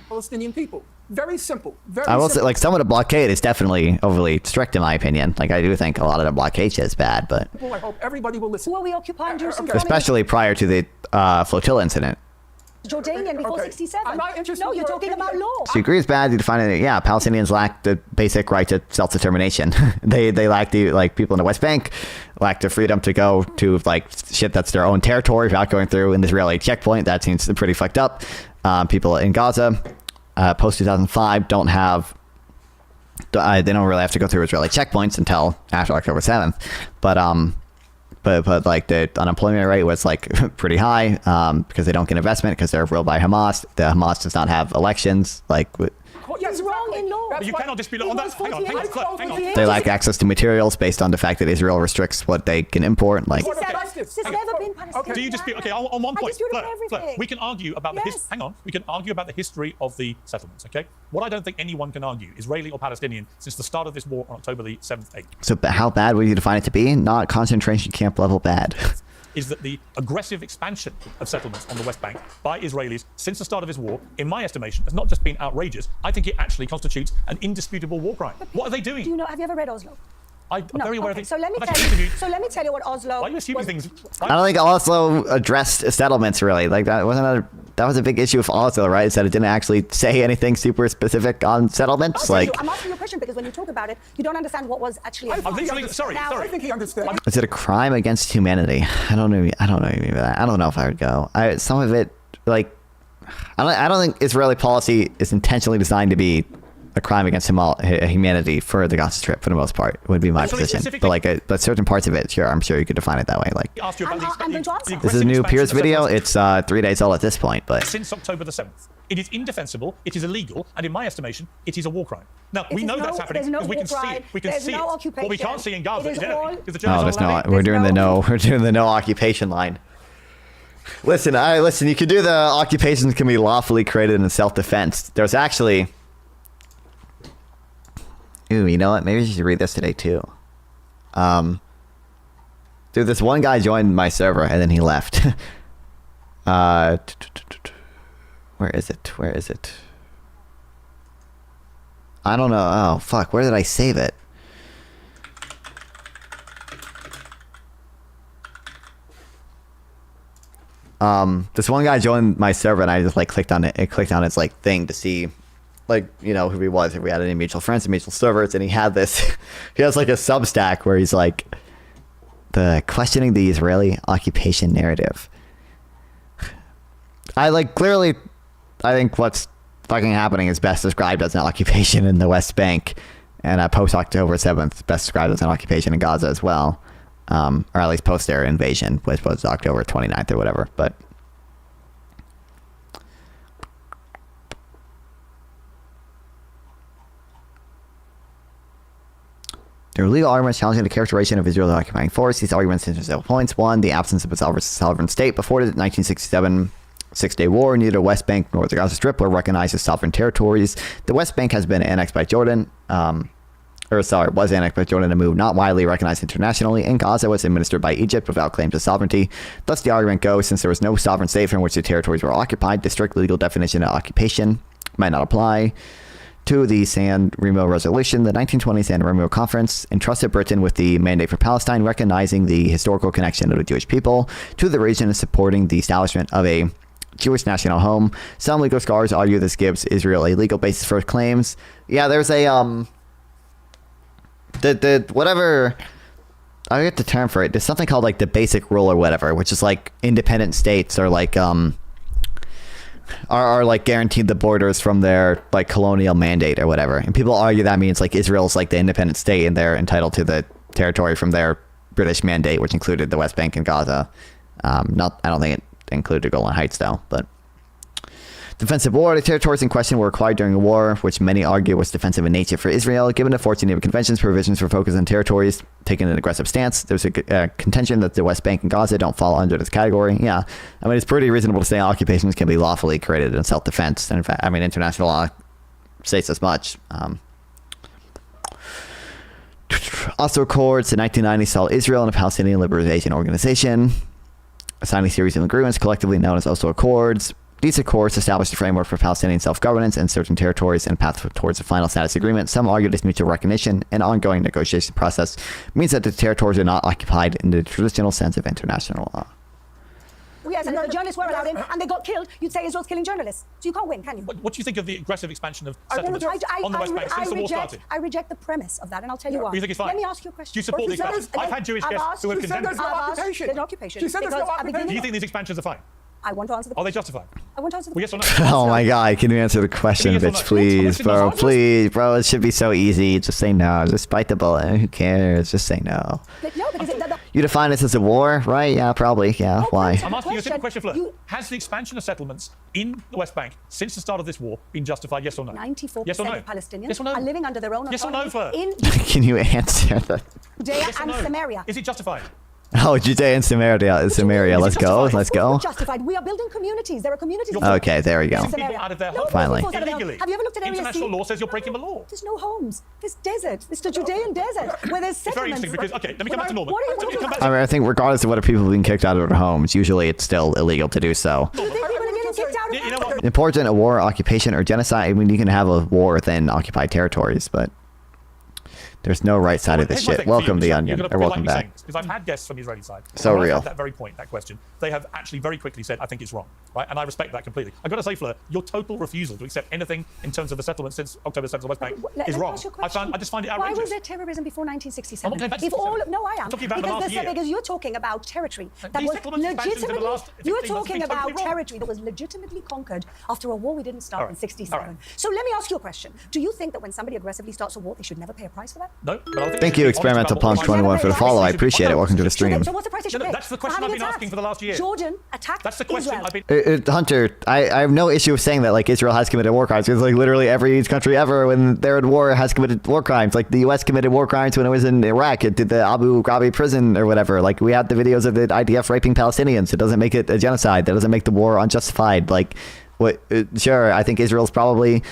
Palestinian people. Very simple. I will say, like, some of the blockade is definitely overly strict in my opinion. Like I do think a lot of the blockade is bad, but I hope everybody will listen. Who are we occupying Jerusalem? Especially prior to the flotilla incident. Jordanian before 67. I'm not interested. No, you're talking about law. So you agree it's bad. You define it. Yeah, Palestinians lack the basic right to self-determination. they lack people in the West Bank lack the freedom to go to like shit that's their own territory without going through an Israeli checkpoint. That seems pretty fucked up. People in Gaza post 2005 don't really have to go through Israeli checkpoints until after October 7th. But like the unemployment rate was like pretty high because they don't get investment because they're ruled by Hamas. The Hamas does not have elections. Like Yes, wrong in law. But you cannot dispute it on that. Hang on. they lack access to materials based on the fact that Israel restricts what they can import. Like This has never been Palestinian. Do you dispute? Okay, on one point, dispute Fleur, everything. we can argue about hang on. We can argue about the history of the settlements. Okay, what I don't think anyone can argue, Israeli or Palestinian, since the start of this war on October the 7th, 8th. So how bad would you define it to be? Not concentration camp level bad. is that the aggressive expansion of settlements on the West Bank by Israelis since the start of this war, in my estimation, has not just been outrageous. I think it actually constitutes an indisputable war crime. What are they doing? Do you know? Have you ever read Oslo? I'm very aware of it. So let me I've tell actually you. So let me tell you what Oslo. Why are you assuming things? I don't think Oslo addressed settlements really. Like that was a big issue with Oslo, right? Is that it didn't actually say anything super specific on settlements. Okay, like, I'm asking you a question because when you talk about it, you don't understand what was actually. Sorry. I think he understands. is it a crime against humanity? I don't know even that. I don't know if I would go. Some of it, like, I don't think Israeli policy is intentionally designed to be a crime against humanity for the Gaza Strip, for the most part, would be my position. But certain parts of it, sure, I'm sure you could define it that way. Like, this is a new Pierce video. It's 3 days old at this point, but since October the 7th, it is indefensible, it is illegal, and in my estimation, it is a war crime. Now we know that's happening because we can see it. We can see it. What we can't see in Gaza is anything. No, there's no. We're doing the no occupation line. Listen. You could do the occupations can be lawfully created in self-defense. There's actually. Ooh, you know what? Maybe you should read this today too. Dude, this one guy joined my server and then he left. Where is it? I don't know. Oh, fuck. Where did I save it? This one guy joined my server and I just like clicked on it. It clicked on its like thing to see, like, you know, who he was, if we had any mutual friends and mutual servers, and he had this. He has like a Substack where he's like, the questioning the Israeli occupation narrative. I think what's fucking happening is best described as an occupation in the West Bank, and post October 7th, best described as an occupation in Gaza as well, or at least post their invasion, which was October 29th or whatever. But there are legal arguments challenging the characterization of Israel's occupying force. These arguments hinge on several points. One, the absence of a sovereign state before the 1967 Six-Day War. Neither the West Bank nor the Gaza Strip were recognized as sovereign territories. The West Bank has been annexed by Jordan, was annexed by Jordan, a move not widely recognized internationally, and Gaza was administered by Egypt without claim to sovereignty. Thus, the argument goes, since there was no sovereign state from which the territories were occupied, the strict legal definition of occupation might not apply. To the San Remo Resolution, the 1920 San Remo Conference entrusted Britain with the mandate for Palestine, recognizing the historical connection of the Jewish people to the region and supporting the establishment of a Jewish national home. Some legal scholars argue this gives Israel a legal basis for its claims. Yeah, there's a whatever, I get the term for it. There's something called like the basic rule or whatever, which is like independent states are like are like guaranteed the borders from their like colonial mandate or whatever. And people argue that means like Israel's like the independent state and they're entitled to the territory from their British mandate, which included the West Bank and Gaza. I don't think it included Golan Heights though, but defensive war. The territories in question were acquired during a war, which many argue was defensive in nature for Israel. Given the 14 Geneva Conventions, provisions for focus on territories taking an aggressive stance, there's a contention that the West Bank and Gaza don't fall under this category. Yeah, I mean, it's pretty reasonable to say occupations can be lawfully created in self-defense. And in fact, I mean, international law states as much. Oslo Accords in 1990 saw Israel and the Palestinian Liberation Organization signing a series of agreements collectively known as Oslo Accords. These accords established a framework for Palestinian self-governance in certain territories and a path towards a final status agreement. Some argue this mutual recognition and ongoing negotiation process means that the territories are not occupied in the traditional sense of international law. Yes, and the journalists were allowed in, and they got killed. You'd say Israel's killing journalists. So you can't win, can you? What do you think of the aggressive expansion of settlements on the West Bank since the war started? I reject the premise of that, and I'll tell you why. You think it's fine? Let me ask you a question. Do you support the expansion? I've had Jewish guests who have condemned it. There's no occupation. She said there's no occupation. Do you think these expansions are fine? I want to answer the question. Are they justified? I want to answer the question. question. Yes or no? Oh my God, can you answer the question, Yes or bitch, no? please, bro, Yes. please, bro, it should be so easy. Just say no, just bite the bullet, who cares, just say no. But no, because You define this as a war, right? Yeah, probably, yeah, why? I'm asking you a simple question, Fleur. Has the expansion of settlements in the West Bank since the start of this war been justified, yes or no? 94% yes or no? of Palestinians yes or no? are living under their own Yes or no, authority Fleur? in Can you answer that? Judea Yes or and no? Samaria. Is it justified? Oh, Judea and Samaria. Let's go. Let's go. Justified. We are building communities. There are communities. Okay, there we go. People out of their homes. Finally. Illegally. Have you ever looked at International law says you're breaking the law. There's no homes. There's desert. There's the Judean desert where there's It's very settlements. interesting because, okay, let me come back to Norman. What are you Let me talking come back about? I mean, I think regardless of whether people are being kicked out of their homes, usually it's still illegal to do so. Do you think people are getting kicked out of You know their what? Important a war, occupation, or genocide. I mean, you can have a war within occupied territories, but there's no right side of this Here's my shit. thing for welcome you, the Sean. onion, You're or gonna welcome like me back. saying this, because I've had guests from the Israeli side. So and when I real. had that very point, that question, they have actually very quickly said, I think it's wrong, right? And I respect that completely. I've got to say, Fleur, your total refusal to accept anything in terms of the settlement since October 7th of the West Bank Let is me wrong. ask you a question. I just find it Why outrageous. was there terrorism before 1967? I'm not going back to If all, 67. no, I am. I'm talking about the last year. Because you're talking about territory that These was settlement expansions in the legitimately. last 15 You're months have talking been about totally wrong. territory that was legitimately conquered after a war we didn't start All right. in '67. All right. So let me ask you a question. Do you think that when somebody aggressively starts a war, they should never pay a price for that? No, but I think Thank we you, should be honest Experimental about what Punk the 21 for the follow. I appreciate it. Welcome to the So, stream. so what's the price they should No, pay? that's the For question having I've been attacked? asking for the last year. Jordan attacked That's the question Israel. I've been... Hunter, I have no issue with saying that like Israel has committed war crimes. It's like literally every country ever when they're at war has committed war crimes. Like the U.S. committed war crimes when it was in Iraq. It did the Abu Ghraib prison or whatever. Like we have the videos of the IDF raping Palestinians. It doesn't make it a genocide. That doesn't make the war unjustified. Like what? Sure, I think Israel's probably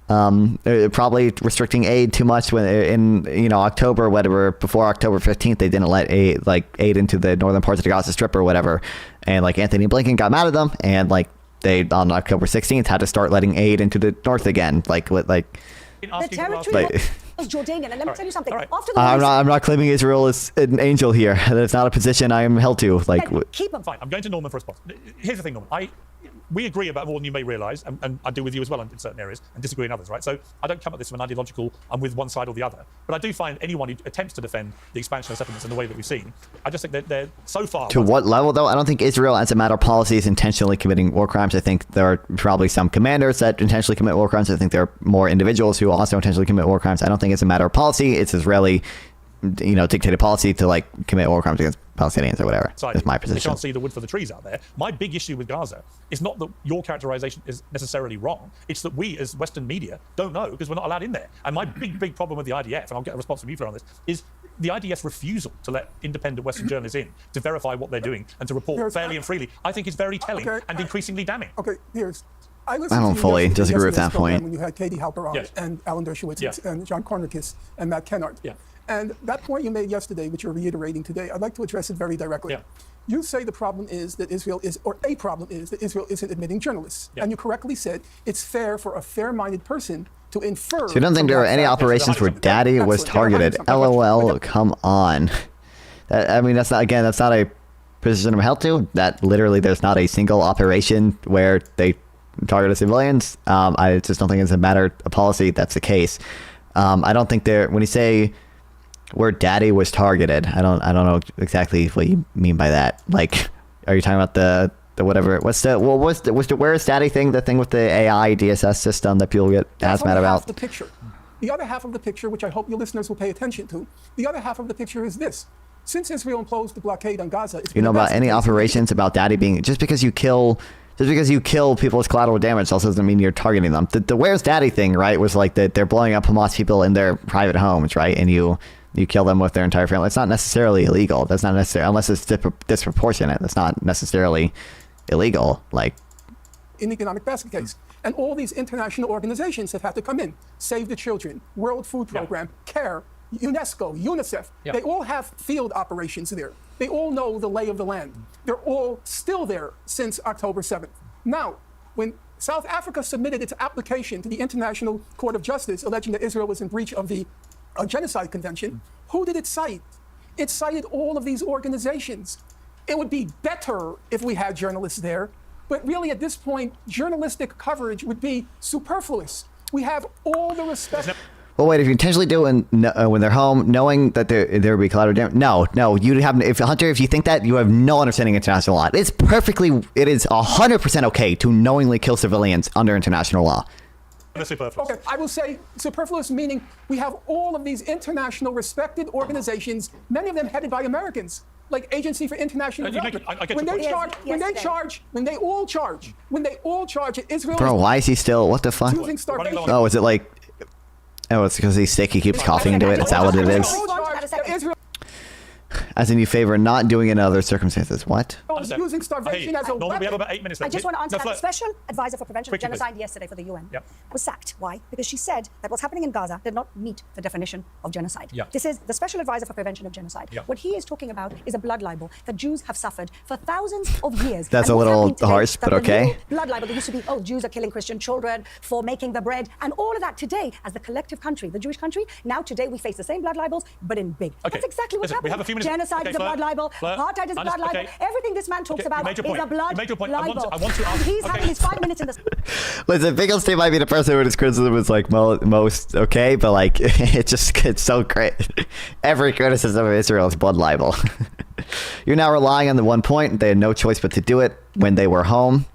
restricting aid too much when in October, whatever, before October 15th, they didn't let aid into the northern parts of the Gaza Strip or whatever, and like Anthony Blinken got mad at them, and like they on October 16th had to start letting aid into the north again, The territory was Jordanian, and let me tell you something. All right. After the I'm not claiming Israel is an angel here. That's not a position I am held to. Like keep them. Fine, I'm going to Norman for a response. Here's the thing, Norman. We agree about more than you may realise, and I do with you as well in certain areas, and disagree in others, right? So I don't come at this from an ideological, I'm with one side or the other. But I do find anyone who attempts to defend the expansion of settlements in the way that we've seen, I just think that they're so far... to what level, though? I don't think Israel, as a matter of policy, is intentionally committing war crimes. I think there are probably some commanders that intentionally commit war crimes. I think there are more individuals who also intentionally commit war crimes. I don't think it's a matter of policy. It's Israeli, dictated policy to like commit war crimes against Palestinians or whatever. That's my They position. can't see the wood for the trees out there. My big issue with Gaza is not that your characterization is necessarily wrong. It's that we, as Western media, don't know because we're not allowed in there. And my big problem with the IDF, and I'll get a response from you on this, is the IDF's refusal to let independent Western journalists in to verify what they're doing and to report fairly and freely, I think is very telling and increasingly damning. Okay, I don't fully disagree with that point. When you had Katie Halper on and Alan Dershowitz and John Kornakis and Matt Kennard. Yeah. And that point you made yesterday, which you're reiterating today, I'd like to address it very directly. Yeah. You say the problem is that Israel isn't admitting journalists. Yeah. And you correctly said it's fair for a fair-minded person to infer. So you don't think there were any operations where Daddy was targeted? LOL, come on. I mean, that's not a position I'm held to. That literally there's not a single operation where they targeted civilians. I just don't think it's a matter of policy that's the case. I don't think when you say where Daddy was targeted, I don't know exactly what you mean by that. Like, are you talking about the whatever? Where is Daddy thing? The thing with the AI DSS system that people get mad about? The picture. The other half of the picture, which I hope your listeners will pay attention to, the other half of the picture is this. Since Israel imposed the blockade on Gaza, you know about any operations about Daddy being just because you kill people as collateral damage also doesn't mean you're targeting them. The Where's Daddy thing, right, was like that they're blowing up Hamas people in their private homes, right, and you kill them with their entire family. It's not necessarily illegal. That's not necessarily, unless it's disproportionate. That's not necessarily illegal. Like in the economic basket case. And all these international organizations have had to come in. Save the Children, World Food Program, CARE, UNESCO, UNICEF. They all have field operations there. They all know the lay of the land. They're all still there since October 7th. Now, when South Africa submitted its application to the International Court of Justice alleging that Israel was in breach of the Genocide Convention, who did it cite? It cited all of these organizations. It would be better if we had journalists there, but really at this point, journalistic coverage would be superfluous. We have all the respect. Well, wait, if you intentionally do it when they're home, knowing that there would be collateral damage, no, you have, if you think that, you have no understanding of international law. It is 100% okay to knowingly kill civilians under international law. Superfluous. Okay, I will say superfluous meaning we have all of these international respected organizations, many of them headed by Americans, like Agency for International Development. When they all charge Israel. Bro, why is he still? What the fuck? Using starvation. Oh, is it like? Oh, it's because he's sick. He keeps coughing into it. Is that what it is? As in you favor not doing it in other circumstances. What? Understand. Using starvation as a Norman, weapon. we have about 8 minutes I left. just want to answer No, that. The Fleur. special advisor for prevention Quickly, of genocide please. yesterday for the UN Yep. was sacked. Why? Because she said that what's happening in Gaza did not meet the definition of genocide. Yep. This is the special advisor for prevention of genocide. Yep. What he is talking about is a blood libel that Jews have suffered for thousands of years. That's And a what's little happening today harsh, is but that the okay. new blood libel that used to be, oh, Jews are killing Christian children for making the bread, and all of that today, as the collective country, the Jewish country, now today we face the same blood libels, but in big. Okay. That's exactly what's Listen, we happening. have a few minutes. Genocide Okay, is a Fleur. blood libel. Fleur. Apartheid is a blood libel. Okay. Everything this man talks Okay, you about made is your point. a blood You made your point. I libel. want to And ask- he's okay. having his 5 minutes in this. Listen, Big State might be the person whose criticism is like most okay, but like it's so great. Every criticism of Israel is blood libel. You're now relying on the one point. They had no choice but to do it when they were home.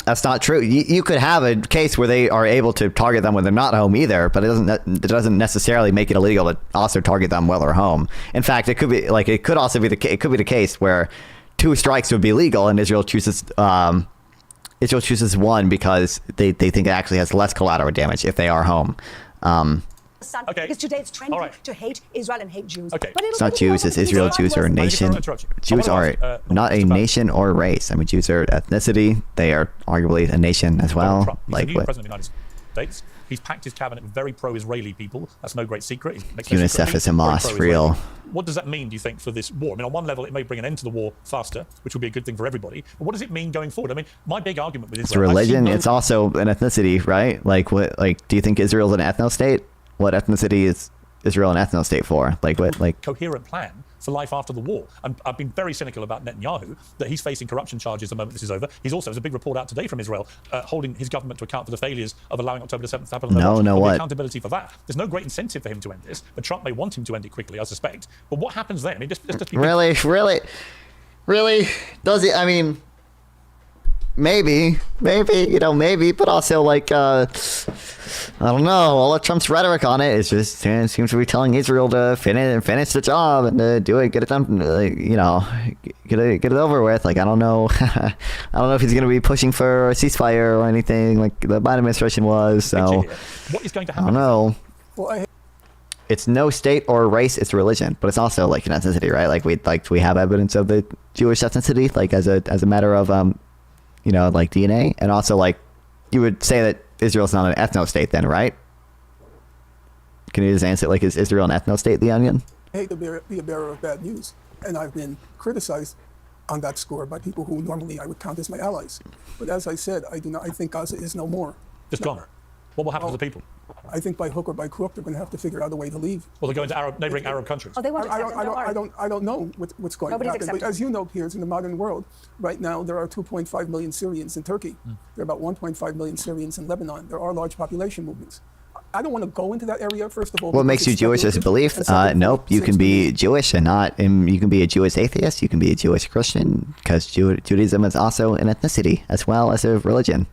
That's not true. You could have a case where they are able to target them when they're not home either, but it doesn't necessarily make it illegal to also target them while they're home. In fact, it could be like it could also be the case where 2 strikes would be legal and Israel chooses one because they think it actually has less collateral damage if they are home. Okay. Because today it's trendy All right. to hate Israel and hate Jews. Okay. But It's not Jews, it's Israel. Jews are a nation. Jews are not a nation or a race. I mean, Jews are ethnicity. They are arguably a nation as Donald well. Trump. He's Like the new what? president of the United States. He's packed his cabinet with very pro-Israeli people. That's no great secret. Makes no UNICEF secret is he's very Hamas, pro-Israeli. real. What does that mean, do you think, for this war? I mean, on one level, it may bring an end to the war faster, which would be a good thing for everybody. But what does it mean going forward? I mean, my big argument with It's Israel... I've religion. seen It's also an ethnicity, right? Like what? Like, do you think Israel's an ethno state? What ethnicity is Israel an ethno state for? Like what? Like coherent plan for life after the war. And I've been very cynical about Netanyahu, that he's facing corruption charges the moment this is over. He's also, there's a big report out today from Israel, holding his government to account for the failures of allowing October the 7th to happen. No, what? Accountability for that. There's no great incentive for him to end this, but Trump may want him to end it quickly, I suspect. But what happens then? I mean, just be really? Does it? I mean, maybe, maybe, but also like, I don't know. All of Trump's rhetoric on it is just seems to be telling Israel to finish the job and to do it, get it done, get it over with. Like, I don't know. I don't know if he's going to be pushing for a ceasefire or anything like the Biden administration was. So, what is going to I happen? don't know. Well, It's no state or race, it's religion, but it's also like an ethnicity, right? Like we have evidence of the Jewish ethnicity, like as a matter of like DNA, and also like you would say that Israel's not an ethno state, then, right? Can you just answer like, is Israel an ethno state, the Onion? I hate to be a bearer of bad news, and I've been criticized on that score by people who normally I would count as my allies. But as I said, I think Gaza is no more. Just gone. What will happen to the people? I think by hook or by crook, they're going to have to figure out a way to leave. Well, they go into neighboring Arab countries. Oh, they won't accept them, don't worry. I don't know what's going Nobody's to happen. But accepting. as you know, Piers, in the modern world, right now there are 2.5 million Syrians in Turkey. There are about 1.5 million Syrians in Lebanon. There are large population movements. I don't want to go into that area, first of all. What makes you Jewish as a belief? Nope. You can be Jewish and not. You can be a Jewish atheist. You can be a Jewish Christian, because Judaism is also an ethnicity as well as a religion,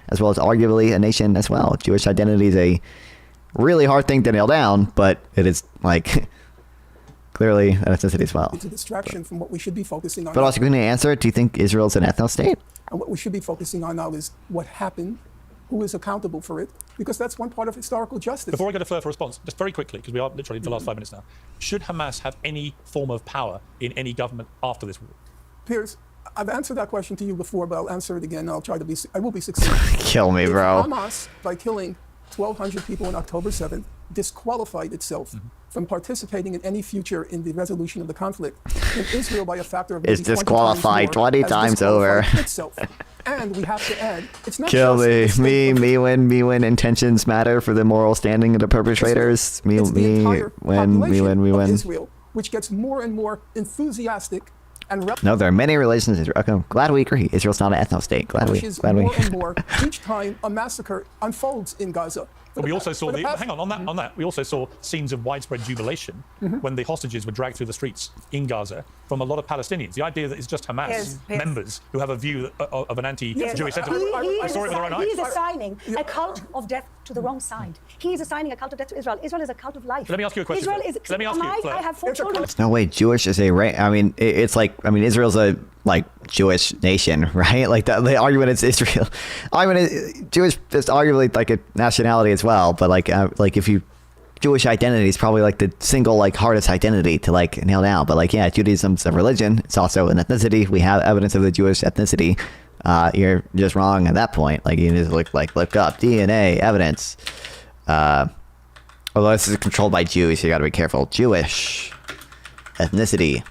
as well as arguably a nation as well. Jewish identity is a really hard thing to nail down, but it is like clearly an ethnicity as well. It's a distraction from what we should be focusing on. But also, can you answer? Do you think Israel's an ethno state? And what we should be focusing on now is what happened, who is accountable for it, because that's one part of historical justice. Before I go to Fleur for response, just very quickly, because we are literally in the last 5 minutes now. Should Hamas have any form of power in any government after this war? Piers, I've answered that question to you before, but I'll answer it again. I will be succinct. Kill me, If bro. Hamas, by killing 1,200 people on October 7th, disqualified itself from participating in any future in the resolution of the conflict, then Israel, by a factor of It's maybe 20 disqualified times more, 20 has times over. disqualified itself. And we have to add, it's not Kill just me. the state of- Me when intentions matter for the moral standing of the perpetrators. It's the entire when population of Israel, which gets more and more enthusiastic and No, there are many religions. Okay, glad we agree. Israel's not an ethno state. Glad we. more and more each time a massacre unfolds in Gaza. But we also saw hang on that. We also saw scenes of widespread jubilation when the hostages were dragged through the streets in Gaza from a lot of Palestinians. The idea that it's just Hamas members who have a view of an anti-Jewish sentiment. I saw it with my own eyes. He is assigning a cult of death to the wrong side. He is assigning a cult of death to Israel. Israel is a cult of life. Let me ask you a question. Israel is. Let me ask you, Fleur. I have 4 children. No way. Jewish is a right. I mean, it's like. I mean, Israel's a Jewish nation, right? Like the argument is Israel. Argument is Jewish is arguably like a nationality as well. But like if you Jewish identity is probably like the single like hardest identity to like nail down. But like, yeah, Judaism's a religion. It's also an ethnicity. We have evidence of the Jewish ethnicity. You're just wrong at that point. Like you just look up DNA evidence. Although this is controlled by Jews, so you got to be careful. Jewish ethnicity.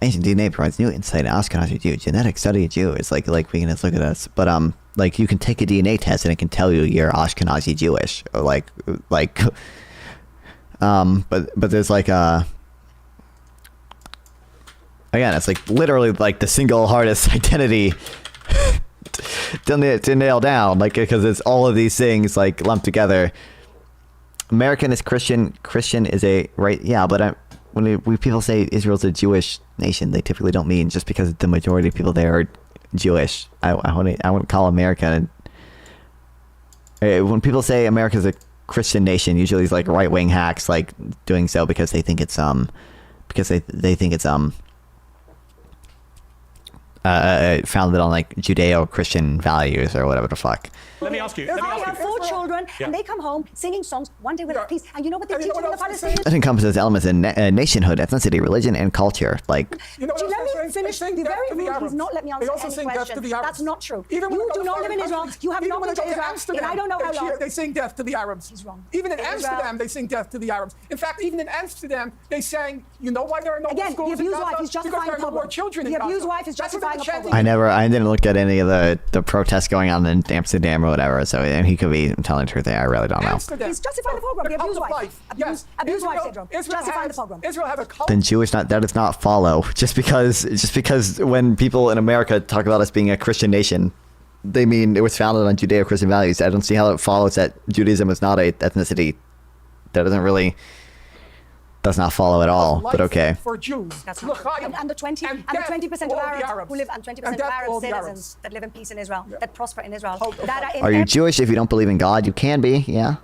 Ancient DNA provides new insight into Ashkenazi Jew. Genetic study of Jew. It's like we can just look at us, but like you can take a DNA test and it can tell you you're Ashkenazi Jewish, or but there's like again, it's like literally like the single hardest identity to nail down, like because it's all of these things like lumped together. American is Christian. Christian is a right, yeah, but when people say Israel's a Jewish nation, they typically don't mean just because the majority of people there are Jewish. I wouldn't call America. When people say America's a Christian nation, usually it's like right wing hacks like doing so because they think it's founded on like Judeo-Christian values or whatever the fuck. Let me ask you. I have 4 children, and they come home singing songs, "One day we'll have peace." And you know what they teach in the Palestinians? It encompasses elements in nationhood, ethnicity, religion, and culture. Like, You know what Let else me they're finish. saying? The Death very to the rude. Arabs. He's not let me They answer also any sing death to questions. the Arabs. That's not true. Even when You they do go not to live in foreign Israel. countries, You have even not when been they to go to Israel Amsterdam, in I don't know how long. They sing death to the Arabs. He's wrong. Even in Israel- Amsterdam, they sing death to the Arabs. In fact, even in Amsterdam, they sang, you know why there are no Again, schools the in abused Gaza? wife is Because justifying there are no the more pogrom. children The in Gaza. abused wife is That's what justifying they're the chanting. pogrom. I didn't look at any of the protests going on in Amsterdam or whatever. So he could be telling the truth there. I really don't know. Amsterdam. He's justifying the pogrom. The abused wife. Yes. Abused wife Israel- syndrome. Israel Justifying the has- pogrom. Israel have a cult. Then Jewish that does not follow. Just because when people in America talk about us being a Christian nation, they mean it was founded on Judeo-Christian values. I don't see how it follows that Judaism is not a ethnicity. That does not follow at all. But okay. For Jews. That's not true. L'chaim. And the 20% death of to all the Arabs who live, and 20% And of death to Arab all the citizens Arabs. that live in peace in Israel, that prosper in Israel, Hold on. that are in Are you Jewish if you don't believe in God? You can be, yeah.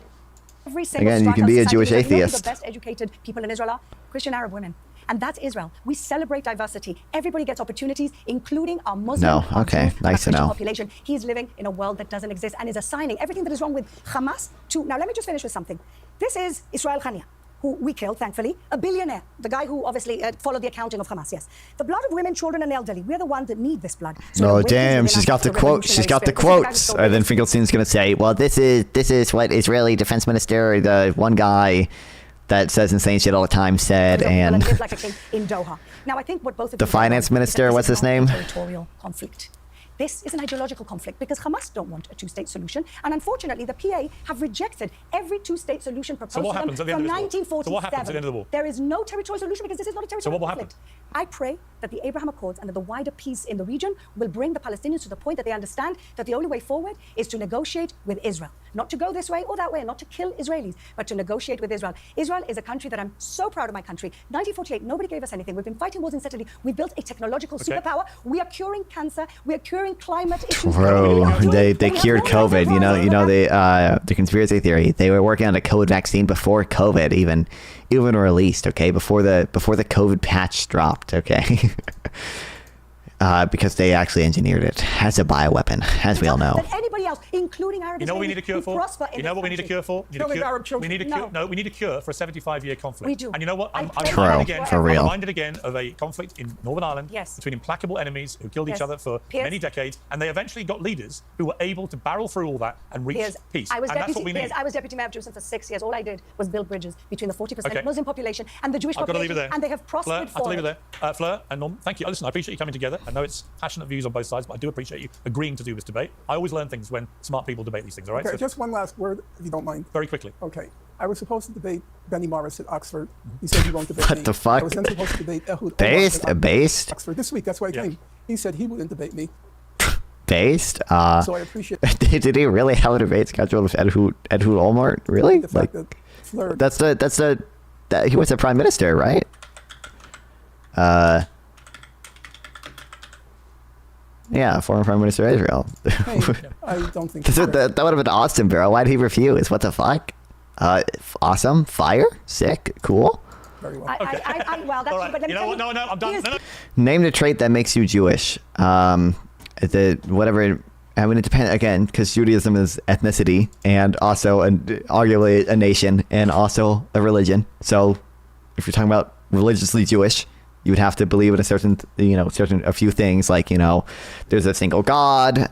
every single Again, you strata can of be a society. Jewish You know who atheist. The best educated people in Israel are Christian Arab women. And that's Israel. We celebrate diversity. Everybody gets opportunities, including our Muslim, No, our okay, Jews, nice our to Christian know. population. He's living in a world that doesn't exist and is assigning everything that is wrong with Hamas to... Now, let me just finish with something. This is Israel Khania, who we killed, thankfully, a billionaire, the guy who obviously followed the accounting of Hamas, yes. The blood of women, children, and elderly, we're the ones that need this blood. So Oh when damn, within she's us got the the quote. She's got the revolutionary spirit. quotes. Then Finkelstein's gonna say, "Well, this is what Israeli defense minister, the one guy that says insane shit all the time, said." And And live like a king in Doha. Now, I think what both of The you realize finance is that minister, this what's is his not a name? Territorial conflict. This is an ideological conflict because Hamas don't want a two-state solution, and unfortunately, the PA have rejected every two-state solution proposed what to them happens at the end from of this war? 1947. So what happens at the end of the war? There is no territorial solution because this is not a territorial what will conflict. I pray that the Abraham Accords and that the wider peace in the region will bring the Palestinians to the point that they understand that the only way forward is to negotiate with Israel. Not to go this way or that way, not to kill Israelis, but to negotiate with Israel. Israel is a country that I'm so proud of my country. 1948, nobody gave us anything. We've been fighting wars incessantly. We built a technological superpower. We are curing cancer. We are curing climate issues. bro, they cured COVID. You know the conspiracy theory. They were working on a COVID vaccine before COVID even released. Okay, before the COVID patch dropped. Okay. Because they actually engineered it as a bioweapon, as we all know. Than anybody else, including Arab You know what we need a cure for? You know what we need a cure for? We need a cure. No, we need a cure for a 75-year conflict. We do. And you know what? I'm True, reminded again, for real. I'm reminded again of a conflict in Northern Ireland Yes. between implacable enemies who killed Yes. each other for Piers. many decades, and they eventually got leaders who were able to barrel through all that and reach Piers, peace. I was And that's what we need. I was deputy mayor of Jerusalem for 6 years. All I did was build bridges between the 40% Okay. Muslim population and the Jewish I've got to leave population, it there. and they have Fleur, prospered I have to leave it forward. there. Fleur and Norm, thank you. Listen, I appreciate you coming together. I know it's passionate views on both sides, but I do appreciate you agreeing to do this debate. I always learn things when smart people debate these things, all right? Okay, So just one last word, if you don't mind. very quickly. Okay. I was supposed to debate Benny Morris at Oxford. He said he won't debate What me. the fuck? I was then supposed to debate Ehud Based? Olmert at Based? Oxford this week. That's why I Yeah. came. He said he wouldn't debate me. Based? So I appreciate Did he really have a debate scheduled with Ehud Olmert? Really? the fact that Fleur. That he was the prime minister, right? Yeah, former prime minister of Israel. Hey, I don't think that would have been awesome, bro. Why'd he refuse? What the fuck? Awesome, fire, sick, cool. very well. Well, that's All right. but let me You know tell what? No, I'm done. Here's- No. Name the trait that makes you Jewish. I mean, it depends again because Judaism is ethnicity and also arguably a nation and also a religion. So, if you're talking about religiously Jewish, you would have to believe in a certain, a few things like, there's a single God.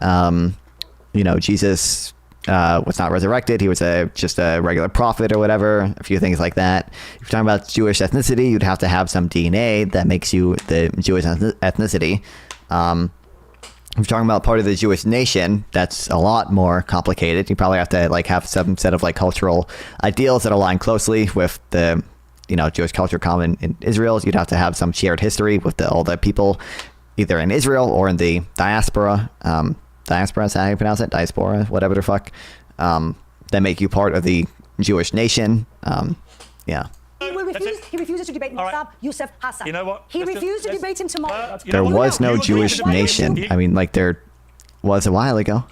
Jesus was not resurrected. He was just a regular prophet or whatever. A few things like that. If you're talking about Jewish ethnicity, you'd have to have some DNA that makes you the Jewish ethnicity. If you're talking about part of the Jewish nation, that's a lot more complicated. You probably have to have some set of cultural ideals that align closely with the Jewish culture common in Israel. You'd have to have some shared history with all the people either in Israel or in the diaspora. Diaspora is how you pronounce it? Diaspora, whatever the fuck. That make you part of the Jewish nation. Yeah. He refuses to debate Mossab Youssef Hassan. You know what? He refused to debate him tomorrow. There was no Jewish nation. I mean, there was a while ago.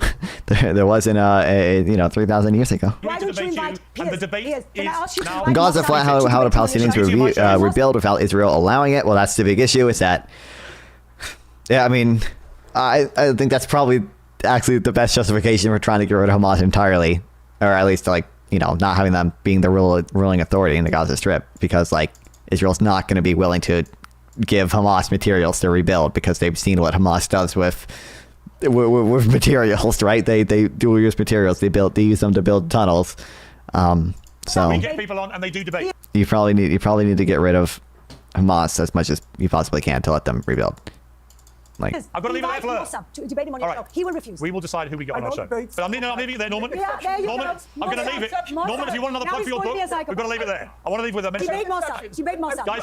there wasn't 3,000 years ago. Why don't you invite? When Gaza flat, how do Palestinians rebuild without Israel allowing it? Well, that's the big issue. Is that? Yeah, I mean, I think that's probably actually the best justification for trying to get rid of Hamas entirely, or at least not having them being the ruling authority in the Gaza Strip, because Israel's not going to be willing to give Hamas materials to rebuild because they've seen what Hamas does with materials, right? They dual use materials. They use them to build tunnels. So we get people on and they do debate. You probably need to get rid of Hamas as much as you possibly can to let them rebuild. I've got to leave it there, Fleur. To debate him on your show. He will refuse. We will decide who we get on our show. But I'm leaving it there, Norman. Yeah, there you Norman, go. I'm going to leave it. Norman, if you want another plug for your book, we've got to leave it there. I want to leave with a message. Debate Mossab. Guys,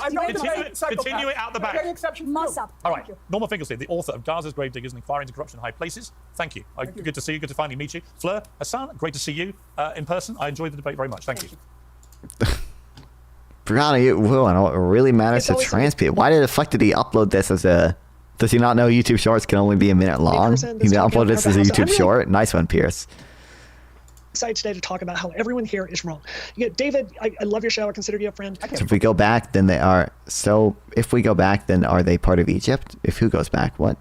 continue it out the back. Mossab. All right. Norman Finkelstein, the author of Gaza's Gravediggers and Inquiry into Corruption in High Places. Thank you. Good to see you. Good to finally meet you. Fleur, Hassan, great to see you in person. I enjoyed the debate very much. Thank you. Brianna, it really matters to trans people. Why the fuck did he upload this as a... Does he not know YouTube Shorts can only be a minute long? He uploaded this as a YouTube short. Nice one, Pierce. Excited today to talk about how everyone here is wrong. David, I love your show. I consider you a friend. So if we go back, then they are... So if we go back, then are they part of Egypt? If who goes back, what?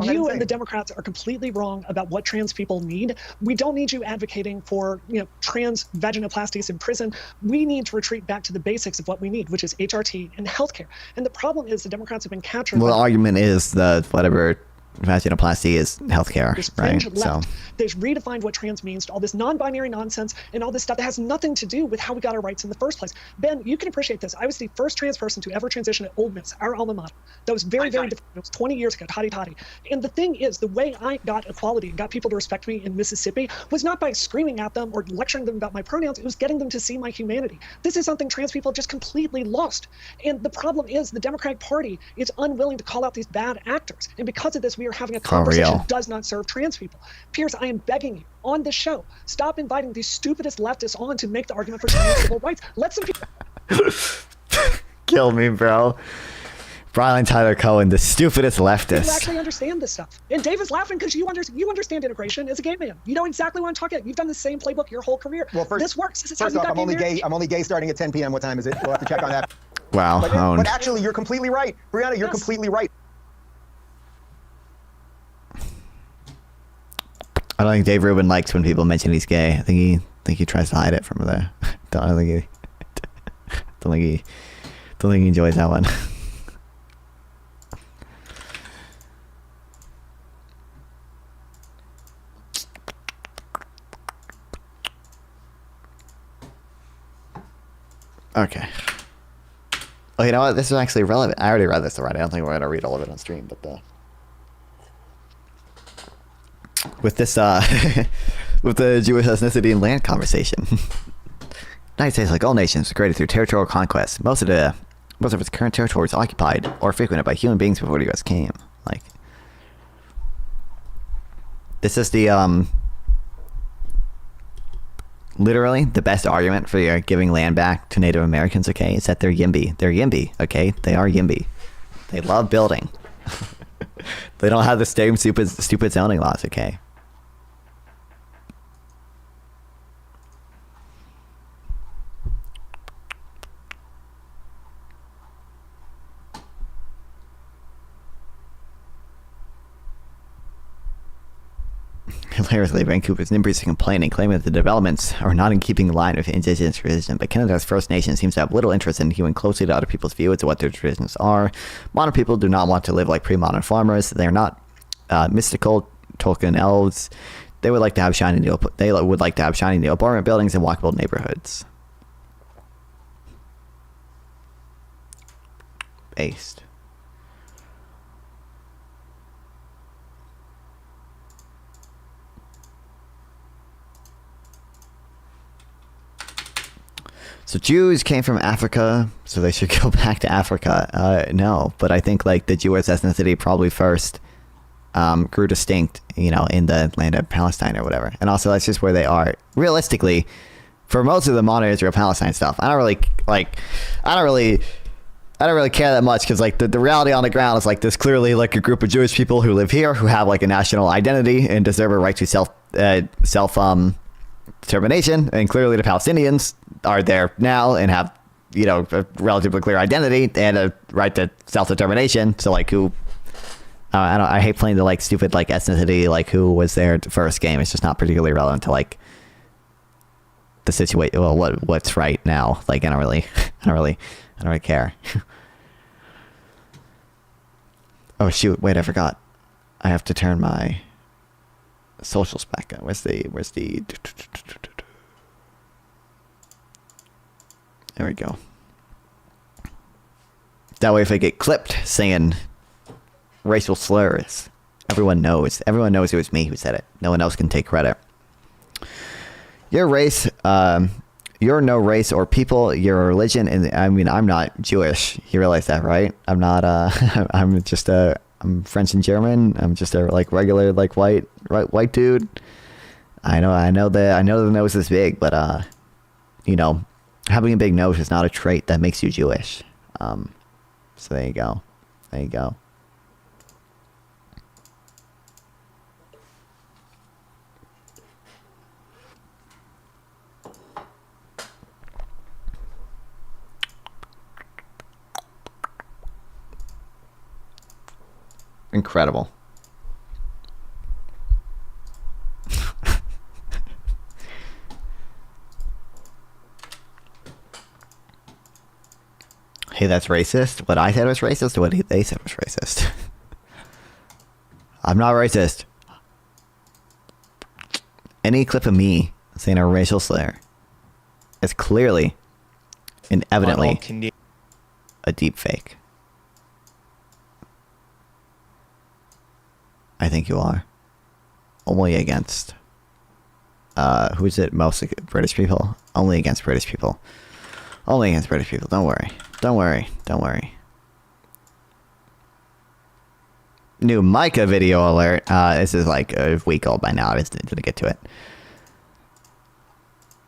You and the Democrats are completely wrong about what trans people need. We don't need you advocating for, trans vaginoplasties in prison. We need to retreat back to the basics of what we need, which is HRT and healthcare. And the problem is the Democrats have been captured. Well, the argument is the whatever vaginoplasty is healthcare, right? So they've redefined what trans means to all this non-binary nonsense and all this stuff that has nothing to do with how we got our rights in the first place. Ben, you can appreciate this. I was the first trans person to ever transition at Ole Miss, our alma mater. That was very different. It was 20 years ago, toddy. And the thing is, the way I got equality and got people to respect me in Mississippi was not by screaming at them or lecturing them about my pronouns. It was getting them to see my humanity. This is something trans people just completely lost. And the problem is the Democratic Party is unwilling to call out these bad actors. And because of this, we are having a conversation that does not serve trans people. Pierce, I am begging you on this show, stop inviting these stupidest leftists on to make the argument for trans civil rights. Let some people kill me, bro. Brian Tyler Cohen, the stupidest leftist. You actually understand this stuff. And Dave is laughing because you understand integration as a gay man. You know exactly what I'm talking about. You've done the same playbook your whole career. Well, this works. This is first off, I'm only gay starting at 10 p.m. What time is it? We'll have to check on that. Wow. But actually, you're completely right. Brianna, you're completely right. I don't think Dave Rubin likes when people mention he's gay. I think he tries to hide it from there. Don't think he enjoys that one. Okay. Oh, you know what? This is actually relevant. I already read this already. I don't think we're gonna read all of it on stream, but with this with the Jewish ethnicity and land conversation. United States, like all nations, was created through territorial conquest. Most of its current territory is occupied or frequented by human beings before the U.S. came. Like, this is the literally the best argument for giving land back to Native Americans. Okay, is that they're YIMBY. They're YIMBY. Okay, they are YIMBY. They love building. They don't have the same stupid zoning laws. Okay. hilariously, Vancouver's NIMBYs are complaining, claiming that the developments are not in keeping in line with Indigenous tradition, but Canada's First Nation seems to have little interest in hewing closely to other people's view as to what their traditions are. Modern people do not want to live like pre-modern farmers. They are not mystical Tolkien elves. They would like to have shiny new apartment buildings and walkable neighborhoods. Based. So Jews came from Africa, so they should go back to Africa. No, but I think like the Jewish ethnicity probably first grew distinct, in the land of Palestine or whatever. And also that's just where they are. Realistically, for most of the modern Israel-Palestine stuff, I don't really care that much, because like the reality on the ground is like there's clearly like a group of Jewish people who live here who have like a national identity and deserve a right to self determination, and clearly the Palestinians are there now and have a relatively clear identity and a right to self-determination. So like who I hate playing the like stupid like ethnicity, like who was there at the first game. It's just not particularly relevant to like the situation. Well, what's right now. Like I don't really care. Oh shoot, wait, I forgot. I have to turn my socials back on. Where's the there we go. That way if I get clipped saying racial slurs, everyone knows it was me who said it. No one else can take credit. Your race, you're no race or people, your religion, and I mean, I'm not Jewish. You realize that, right? I'm not, I'm French and German. I'm just a like regular like white white dude. I know the nose is big, but having a big nose is not a trait that makes you Jewish. So there you go. Incredible. Hey, that's racist. What I said was racist, or what they said was racist? I'm not racist. Any clip of me saying a racial slur is clearly and evidently a deep fake. I think you are. Only against who is it? Mostly British people. Only against British people. Only against British people. Don't worry. New Micah video alert. This is like a week old by now. I just didn't get to it.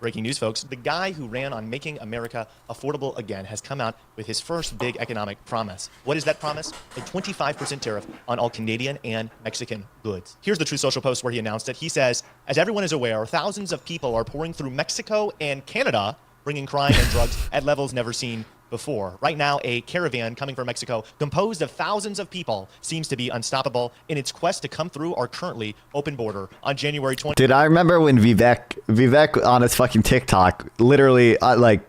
Breaking news, folks. The guy who ran on making America affordable again has come out with his first big economic promise. What is that promise? A 25% tariff on all Canadian and Mexican goods. Here's the Truth Social post where he announced it. He says, as everyone is aware, thousands of people are pouring through Mexico and Canada, bringing crime and drugs at levels never seen before. Right now, a caravan coming from Mexico, composed of thousands of people, seems to be unstoppable in its quest to come through our currently open border on January 20th. Dude, I remember when Vivek on his fucking TikTok, literally, I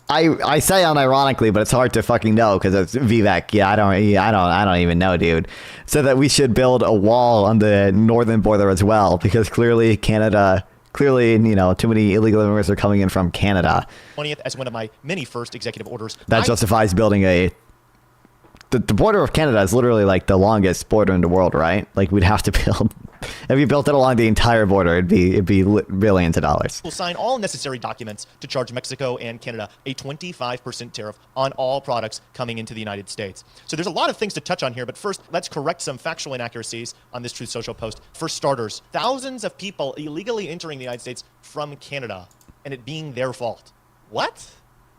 say unironically, but it's hard to fucking know because it's Vivek. Yeah, I don't even know, dude. So that we should build a wall on the northern border as well, because clearly Canada. Clearly, too many illegal immigrants are coming in from Canada. 20th as one of my many first executive orders. That justifies building the border of Canada is literally like the longest border in the world, right? Like we'd have to build, if you built it along the entire border, it'd be billions of dollars. We'll sign all necessary documents to charge Mexico and Canada a 25% tariff on all products coming into the United States. So there's a lot of things to touch on here, but first let's correct some factual inaccuracies on this Truth Social post. For starters, thousands of people illegally entering the United States from Canada and it being their fault. What?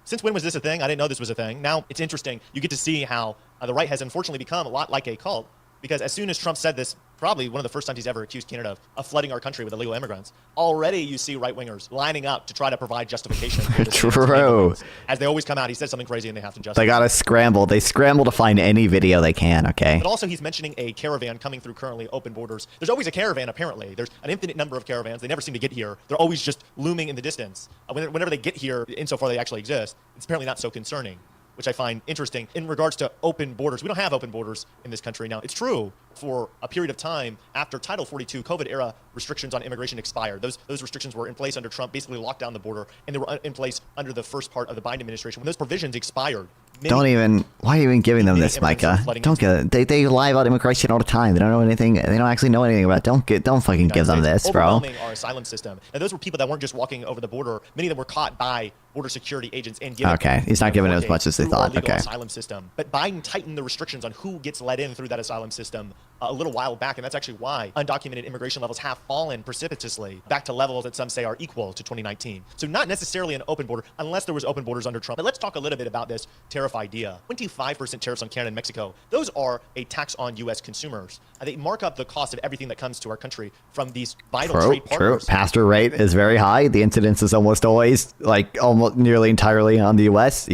Since when was this a thing? I didn't know this was a thing. Now it's interesting. You get to see how the right has unfortunately become a lot like a cult, because as soon as Trump said this probably one of the first times he's ever accused Canada of flooding our country with illegal immigrants. Already you see right-wingers lining up to try to provide justification. For this True. As they always come out, he says something crazy and they have to justify. They gotta scramble. They scramble to find any video they can, okay? But also he's mentioning a caravan coming through currently open borders. There's always a caravan, apparently. There's an infinite number of caravans. They never seem to get here. They're always just looming in the distance. Whenever they get here, insofar they actually exist, it's apparently not so concerning, which I find interesting. In regards to open borders, we don't have open borders in this country now. It's true, for a period of time after Title 42 COVID-era restrictions on immigration expired. Those restrictions were in place under Trump, basically locked down the border, and they were in place under the first part of the Biden administration. When those provisions expired, why are you even giving them this, Micah? Don't get it. They lie about immigration all the time. They don't know anything. They don't actually know anything about it. Don't fucking give them this, bro. Overwhelming our asylum system. And those were people that weren't just walking over the border. Many of them were caught by border security agents and given. Okay, he's not giving it as much as they thought. Okay. Asylum system. But Biden tightened the restrictions on who gets let in through that asylum system a little while back, and that's actually why undocumented immigration levels have fallen precipitously back to levels that some say are equal to 2019. So not necessarily an open border, unless there was open borders under Trump. But let's talk a little bit about this tariff idea. 25% tariffs on Canada and Mexico. Those are a tax on U.S. consumers. They mark up the cost of everything that comes to our country from these vital trade partners. True. Pass-through rate is very high. The incidence is almost always, almost nearly entirely on the U.S.,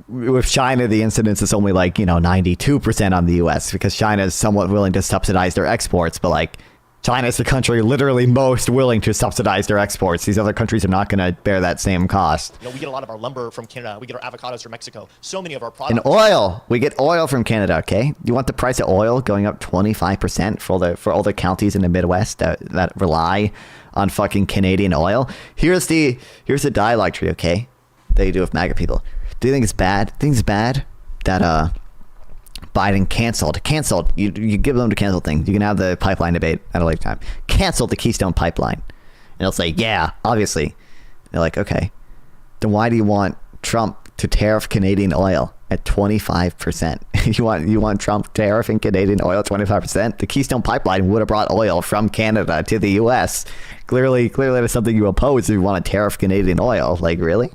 With China, the incidence is only 92% on the U.S. because China is somewhat willing to subsidize their exports, but China is the country literally most willing to subsidize their exports. These other countries are not going to bear that same cost. We get a lot of our lumber from Canada. We get our avocados from Mexico. So many of our products. And oil. We get oil from Canada, okay? You want the price of oil going up 25% for all the counties in the Midwest that rely on fucking Canadian oil? Here's the dialogue tree, okay? That you do with MAGA people. Do you think it's bad? Do you think it's bad that Biden canceled? You give them to cancel things. You can have the pipeline debate at a later time. Canceled the Keystone Pipeline. And they'll say, yeah, obviously. They're like, okay. Then why do you want Trump to tariff Canadian oil at 25%? You want Trump tariffing Canadian oil at 25%? The Keystone Pipeline would have brought oil from Canada to the U.S. Clearly that's something you oppose if you want to tariff Canadian oil. Really?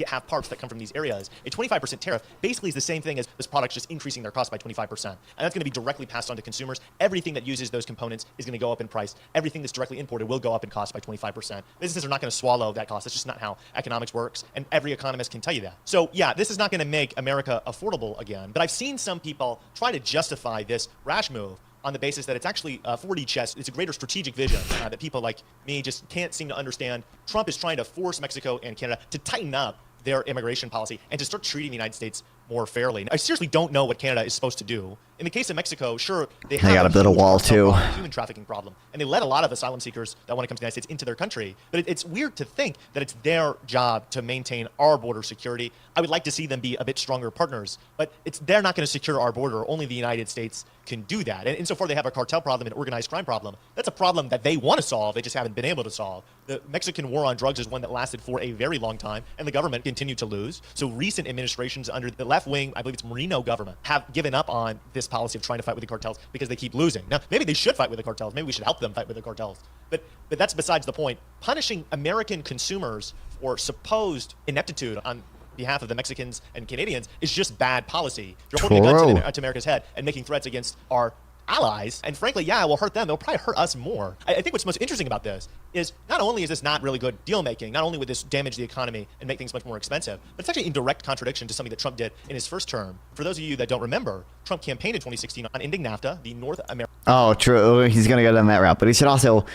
Have parts that come from these areas. A 25% tariff basically is the same thing as this product's just increasing their cost by 25%. And that's going to be directly passed on to consumers. Everything that uses those components is going to go up in price. Everything that's directly imported will go up in cost by 25%. Businesses are not going to swallow that cost. That's just not how economics works. And every economist can tell you that. So yeah, this is not going to make America affordable again. But I've seen some people try to justify this rash move on the basis that it's actually 4D chess. It's a greater strategic vision that people like me just can't seem to understand. Trump is trying to force Mexico and Canada to tighten up their immigration policy and to start treating the United States more fairly. I seriously don't know what Canada is supposed to do. In the case of Mexico, sure, they got to build a wall too. Human trafficking problem, and they let a lot of asylum seekers that want to come to the United States into their country. But it's weird to think that it's their job to maintain our border security. I would like to see them be a bit stronger partners, but they're not going to secure our border. Only the United States can do that. And insofar they have a cartel problem and organized crime problem, that's a problem that they want to solve. They just haven't been able to solve. The Mexican war on drugs is one that lasted for a very long time, and the government continued to lose. So recent administrations under the left wing, I believe it's Moreno government, have given up on this policy of trying to fight with the cartels because they keep losing. Now, maybe they should fight with the cartels. Maybe we should help them fight with the cartels. But that's besides the point. Punishing American consumers for supposed ineptitude on behalf of the Mexicans and Canadians is just bad policy. You're holding a gun to America's head and making threats against our allies, and frankly, yeah, it will hurt them. It'll probably hurt us more. I think what's most interesting about this is not only is this not really good deal making, not only would this damage the economy and make things much more expensive, but it's actually in direct contradiction to something that Trump did in his first term. For those of you that don't remember, Trump campaigned in 2016 on ending NAFTA, the North American. Oh, true. He's going to go down that route, but he should also.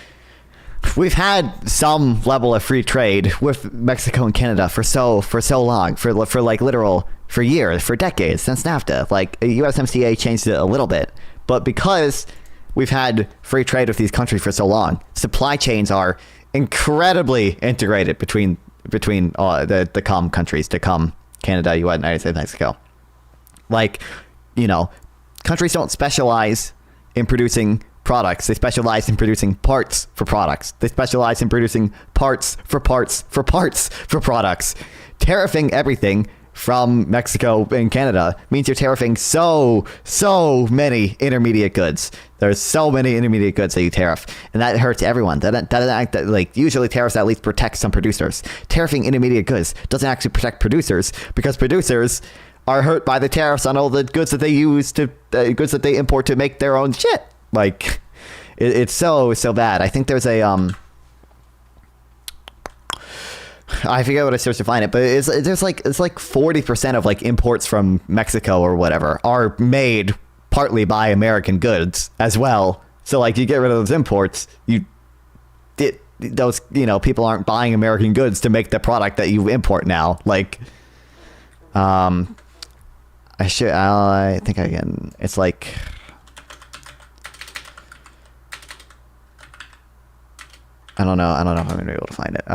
We've had some level of free trade with Mexico and Canada for so long, for years, for decades, since NAFTA. USMCA changed it a little bit, but because we've had free trade with these countries for so long, supply chains are incredibly integrated between the COM countries, to COM, Canada, US, United States, Mexico. Countries don't specialize in producing products. They specialize in producing parts for products. They specialize in producing parts for products. Tariffing everything from Mexico and Canada means you're tariffing so many intermediate goods. There's so many intermediate goods that you tariff, and that hurts everyone. Usually tariffs at least protect some producers. Tariffing intermediate goods doesn't actually protect producers, because producers are hurt by the tariffs on all the goods that they use to goods that they import to make their own shit. Like, it's so bad. I think there's a I forget what I searched to find it, but it's like 40% of like imports from Mexico or whatever are made partly by American goods as well. So like, you get rid of those imports, those, you know, people aren't buying American goods to make the product that you import now. Like, I think I can. It's like, I don't know if I'm gonna be able to find it.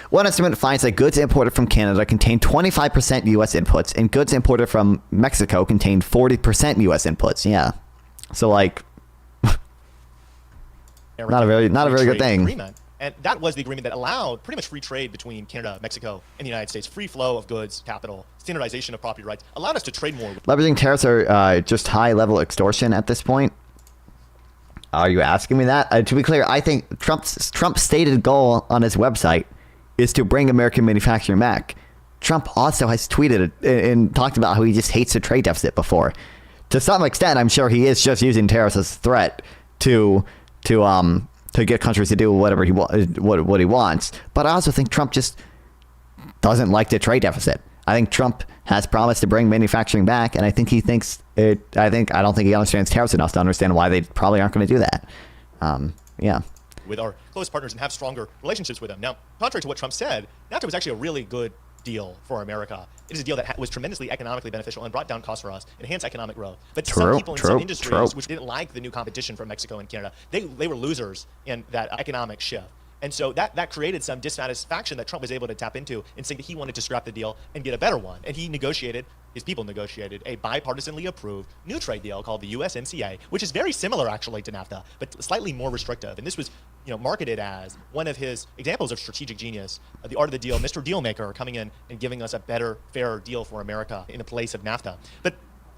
One estimate finds that goods imported from Canada contain 25% U.S. inputs, and goods imported from Mexico contain 40% U.S. inputs. Yeah, so like, not a very good thing. Agreement. And that was the agreement that allowed pretty much free trade between Canada, Mexico, and the United States. Free flow of goods, capital, standardization of property rights, allowed us to trade more. Leveraging tariffs are just high-level extortion at this point. Are you asking me that? To be clear, I think Trump's stated goal on his website is to bring American manufacturing back. Trump also has tweeted and talked about how he just hates a trade deficit before. To some extent, I'm sure he is just using tariffs as a threat to get countries to do whatever what he wants. But I also think Trump just doesn't like the trade deficit. I think Trump has promised to bring manufacturing back, and I think he thinks it. I don't think he understands tariffs enough to understand why they probably aren't going to do that. Yeah. With our close partners and have stronger relationships with them. Now, contrary to what Trump said, NAFTA was actually a really good deal for America. It is a deal that was tremendously economically beneficial and brought down costs for us, enhanced economic growth. But some people in some industries which didn't like the new competition from Mexico and Canada, they were losers in that economic shift. And so that created some dissatisfaction that Trump was able to tap into and say that he wanted to scrap the deal and get a better one. And his people negotiated a bipartisanly approved new trade deal called the USMCA, which is very similar actually to NAFTA, but slightly more restrictive. And this was, marketed as one of his examples of strategic genius, the art of the deal, Mr. Dealmaker, coming in and giving us a better, fairer deal for America in the place of NAFTA. But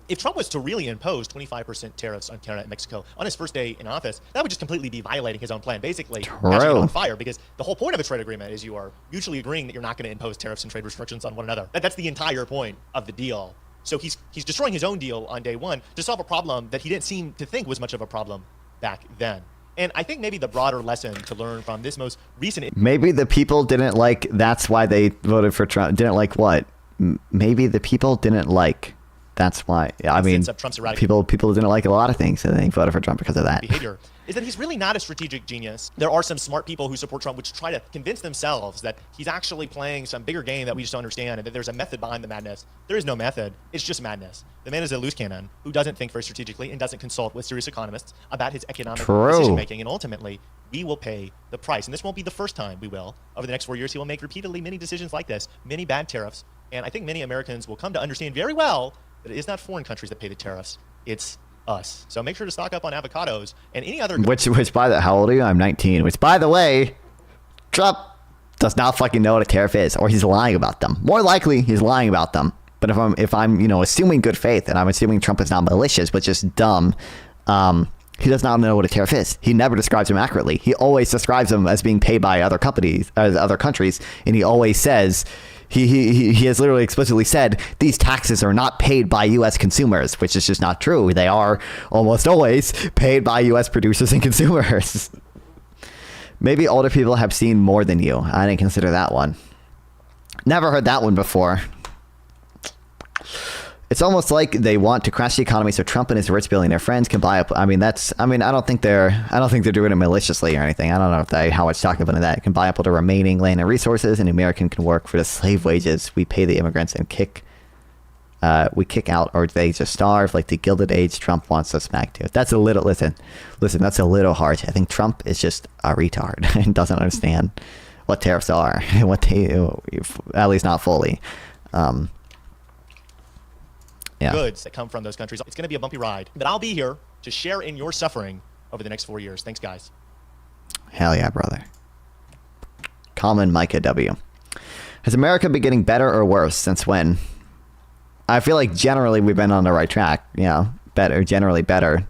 if Trump was to really impose 25% tariffs on Canada and Mexico on his first day in office, that would just completely be violating his own plan, basically catching it on fire, because the whole point of a trade agreement is you are mutually agreeing that you're not going to impose tariffs and trade restrictions on one another. That's the entire point of the deal. So he's destroying his own deal on day one to solve a problem that he didn't seem to think was much of a problem back then. And I think maybe the broader lesson to learn from this most recent... Maybe the people didn't like... That's why they voted for Trump. Didn't like what? Maybe the people didn't like... That's why. I mean, people didn't like a lot of things, and they voted for Trump because of that. Behavior is that he's really not a strategic genius. There are some smart people who support Trump which try to convince themselves that he's actually playing some bigger game that we just don't understand, and that there's a method behind the madness. There is no method. It's just madness. The man is a loose cannon who doesn't think very strategically and doesn't consult with serious economists about his economic decision making, and ultimately we will pay the price. And this won't be the first time we will. Over the next 4 years, he will make repeatedly many decisions like this, many bad tariffs, and I think many Americans will come to understand very well that it is not foreign countries that pay the tariffs. It's us. So make sure to stock up on avocados and any other... Which by the... How old are you? I'm 19. Which, by the way, Trump does not fucking know what a tariff is, or he's lying about them. More likely, he's lying about them. But if I'm assuming good faith, and I'm assuming Trump is not malicious, but just dumb, he does not know what a tariff is. He never describes them accurately. He always describes them as being paid by other companies, other countries, and he always says... He has literally explicitly said these taxes are not paid by U.S. consumers, which is just not true. They are almost always paid by U.S. producers and consumers. Maybe older people have seen more than you. I didn't consider that one. Never heard that one before. It's almost like they want to crash the economy so Trump and his rich billionaire friends can buy up. I don't think they're doing it maliciously or anything. I don't know if how much talk about that. It can buy up all the remaining land and resources, and the American can work for the slave wages we pay the immigrants and kick out, or they just starve like the Gilded Age Trump wants us back to. That's a little listen. That's a little harsh. I think Trump is just a retard and doesn't understand what tariffs are and what they, at least not fully. Yeah. Goods that come from those countries. It's going to be a bumpy ride, but I'll be here to share in your suffering over the next 4 years. Thanks, guys. Hell yeah, brother. Common Micah W. Has America been getting better or worse? Since when? I feel like generally we've been on the right track. Yeah, generally better.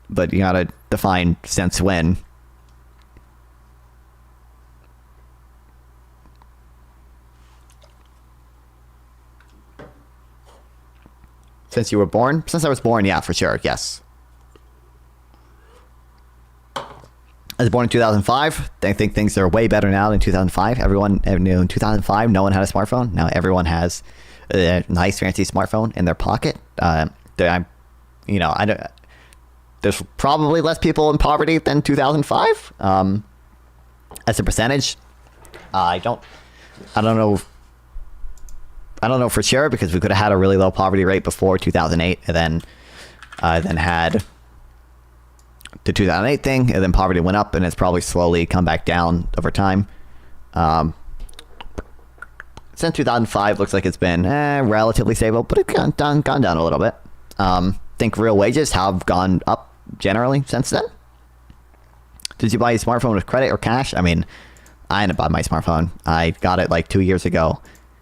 But you gotta define since when. Since you were born? Since I was born, yeah, for sure, yes. I was born in 2005. I think things are way better now than 2005. Everyone knew in 2005, no one had a smartphone. Now everyone has a nice, fancy smartphone in their pocket. There's probably less people in poverty than 2005. As a percentage, I don't know for sure, because we could have had a really low poverty rate before 2008, and then had the 2008 thing, and then poverty went up, and it's probably slowly come back down over time. Since 2005, looks like it's been relatively stable, but it's gone down a little bit. I think real wages have gone up generally since then. Did you buy a smartphone with credit or cash? I mean, I didn't buy my smartphone. I got it like 2 years ago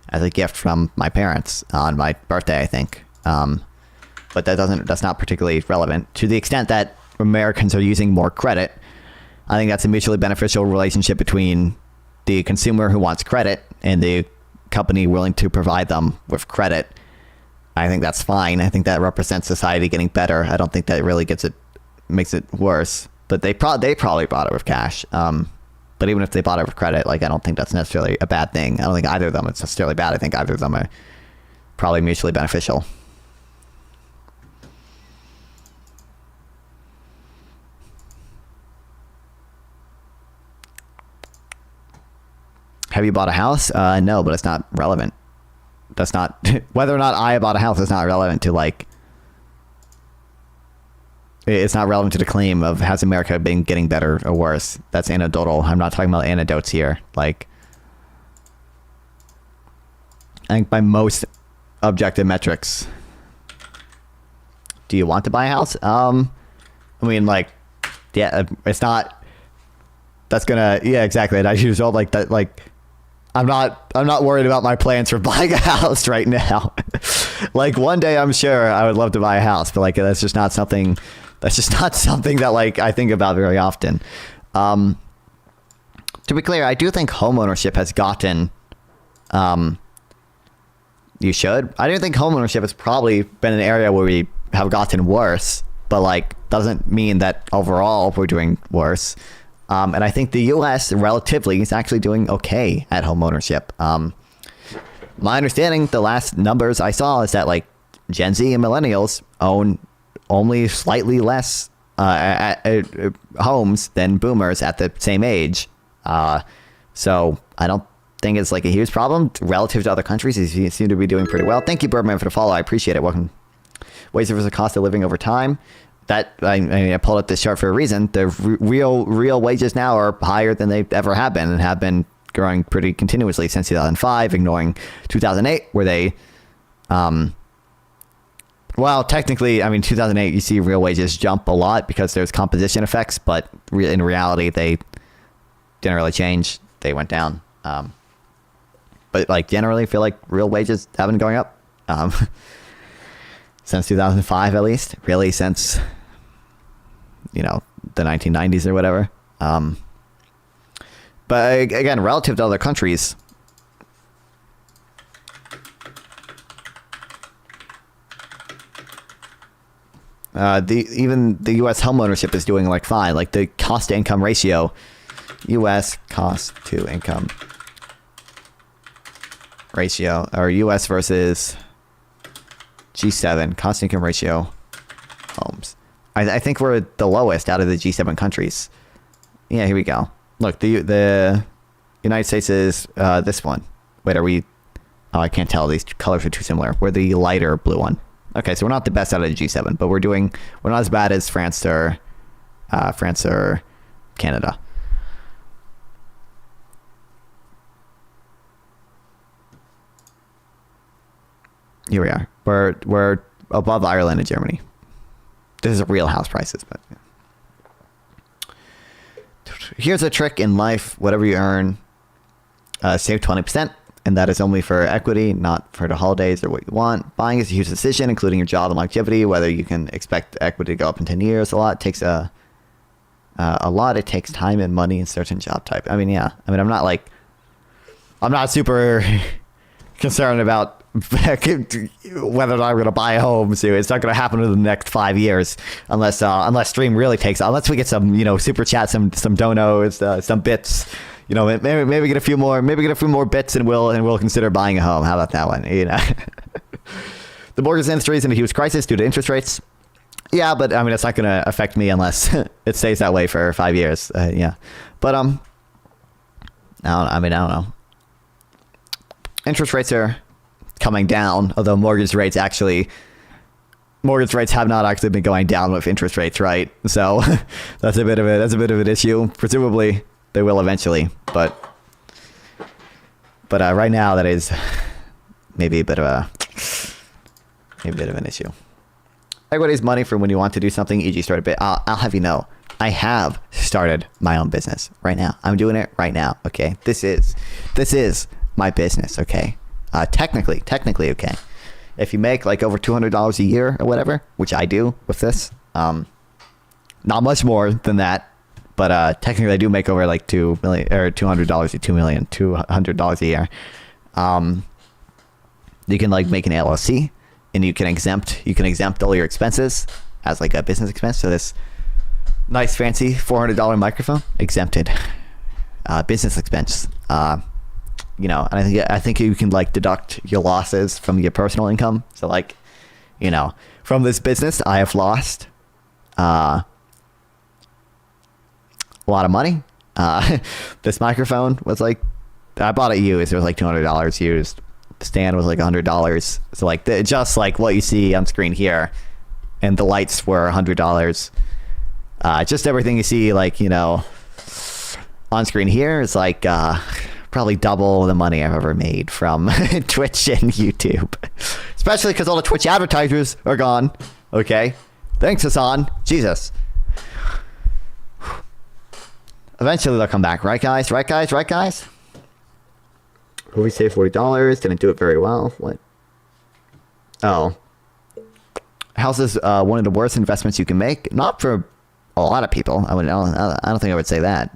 as a gift from my parents on my birthday, I think. But that's not particularly relevant. To the extent that Americans are using more credit, I think that's a mutually beneficial relationship between the consumer who wants credit and the company willing to provide them with credit. I think that's fine. I think that represents society getting better. I don't think that really makes it worse. But they probably bought it with cash. But even if they bought it with credit, like, I don't think that's necessarily a bad thing. I don't think either of them is necessarily bad. I think either of them are probably mutually beneficial. Have you bought a house? No, but it's not relevant. That's not whether or not I bought a house is not relevant to, like, it's not relevant to the claim of has America been getting better or worse. That's anecdotal. I'm not talking about anecdotes here. Like, I think by most objective metrics, do you want to buy a house? I mean, like, yeah, it's not. That's gonna, yeah, exactly. As usual, like that, like. I'm not worried about my plans for buying a house right now. Like, one day I'm sure I would love to buy a house, but like that's just not something that like I think about very often. To be clear, I do think homeownership has gotten you should. I do think homeownership has probably been an area where we have gotten worse, but like doesn't mean that overall we're doing worse. And I think the U.S. relatively is actually doing okay at home ownership. My understanding, the last numbers I saw is that like Gen Z and millennials own only slightly less homes than boomers at the same age. So I don't think it's like a huge problem relative to other countries. You seem to be doing pretty well. Thank you, Birdman, for the follow. I appreciate it. Welcome. Ways versus the cost of living over time. That I pulled up this chart for a reason. The real wages now are higher than they ever have been, and have been growing pretty continuously since 2005, ignoring 2008, where they, well, technically, I mean, 2008, you see real wages jump a lot because there's composition effects, but in reality, they didn't really change. They went down. But like generally, I feel like real wages have been going up since 2005, at least. Really, since the 1990s or whatever. But again, relative to other countries, even the U.S. homeownership is doing like fine. Like the cost to income ratio, U.S. cost to income ratio, or U.S. versus G7 cost to income ratio homes. I think we're the lowest out of the G7 countries. Yeah, here we go. Look, the United States is this one. Wait, are we? Oh, I can't tell. These colors are too similar. We're the lighter blue one. Okay, so we're not the best out of the G7, but we're not as bad as France or Canada. Here we are. We're above Ireland and Germany. This is real house prices, but yeah. Here's a trick in life. Whatever you earn, save 20%, and that is only for equity, not for the holidays or what you want. Buying is a huge decision, including your job and longevity, whether you can expect equity to go up in 10 years. It takes time and money and certain job type. I mean, yeah. I mean, I'm not super concerned about whether or not I'm going to buy a home soon. It's not going to happen in the next 5 years unless stream really takes off. Unless we get some, super chats, some donos, some bits. Maybe get a few more bits, and we'll consider buying a home. How about that one? The mortgage industry is in a huge crisis due to interest rates. Yeah, but I mean, it's not going to affect me unless it stays that way for 5 years. Yeah, but I don't know. Interest rates are coming down, although mortgage rates have not actually been going down with interest rates, right? So that's a bit of an issue. Presumably they will eventually, but right now that is maybe a bit of an issue. Everybody's money for when you want to do something, e.g. start a bit. I'll have you know, I have started my own business right now. I'm doing it right now. Okay, this is my business. Okay, technically, okay. If you make like over $200 a year or whatever, which I do with this, not much more than that, but technically I do make over like $2 million or $200 to $2 million, $200 a year. You can like make an LLC. And you can exempt all your expenses as like a business expense. So this nice fancy $400 microphone exempted, business expense. And I think you can like deduct your losses from your personal income. So like, from this business, I have lost a lot of money. This microphone was like, I bought it used. It was like $200 used. The stand was like $100. So like just like what you see on screen here, and the lights were $100. Just everything you see like on screen here is like probably double the money I've ever made from Twitch and YouTube, especially because all the Twitch advertisers are gone. Okay, thanks, Hassan. Jesus. Eventually they'll come back, right guys? Right guys? We saved $40. Didn't do it very well. What? Oh. House is one of the worst investments you can make. Not for a lot of people. I don't think I would say that.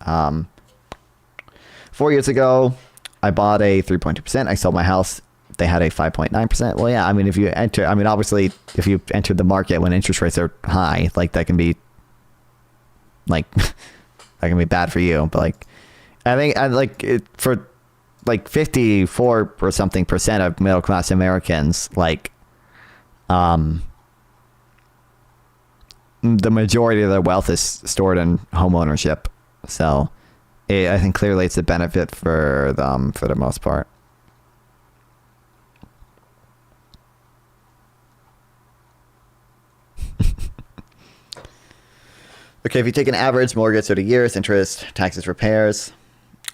4 years ago, I bought a 3.2%. I sold my house. They had a 5.9%. Well, yeah. I mean, obviously, if you entered the market when interest rates are high, like that can be, like, that can be bad for you. But like, I think for like 54 or something percent of middle class Americans, like the majority of their wealth is stored in home ownership. So I think clearly it's a benefit for them for the most part. Okay, if you take an average mortgage 30 years, interest, taxes, repairs.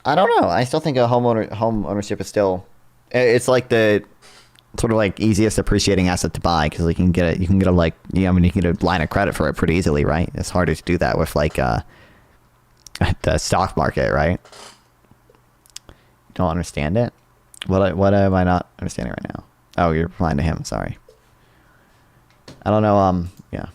I don't know. I still think home ownership is still, it's like the sort of like easiest appreciating asset to buy, because you can get you can get a line of credit for it pretty easily, right? It's harder to do that with like the stock market, right? Don't understand it. What am I not understanding right now? Oh, you're replying to him. Sorry. I don't know. Yeah.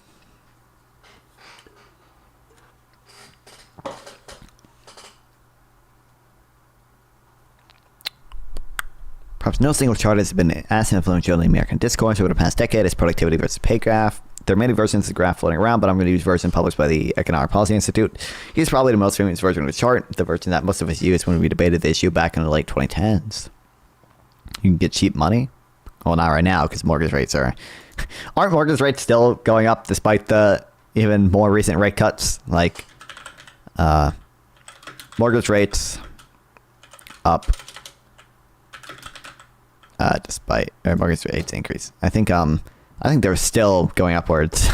Perhaps no single chart has been as influential in the American discourse over the past decade as productivity versus pay graph. There are many versions of the graph floating around, but I'm going to use version published by the Economic Policy Institute. He's probably the most famous version of the chart, the version that most of us used when we debated the issue back in the late 2010s. You can get cheap money. Well, not right now, because mortgage rates aren't mortgage rates still going up despite the even more recent rate cuts? Like, mortgage rates up. Despite mortgage rates increase, I think they're still going upwards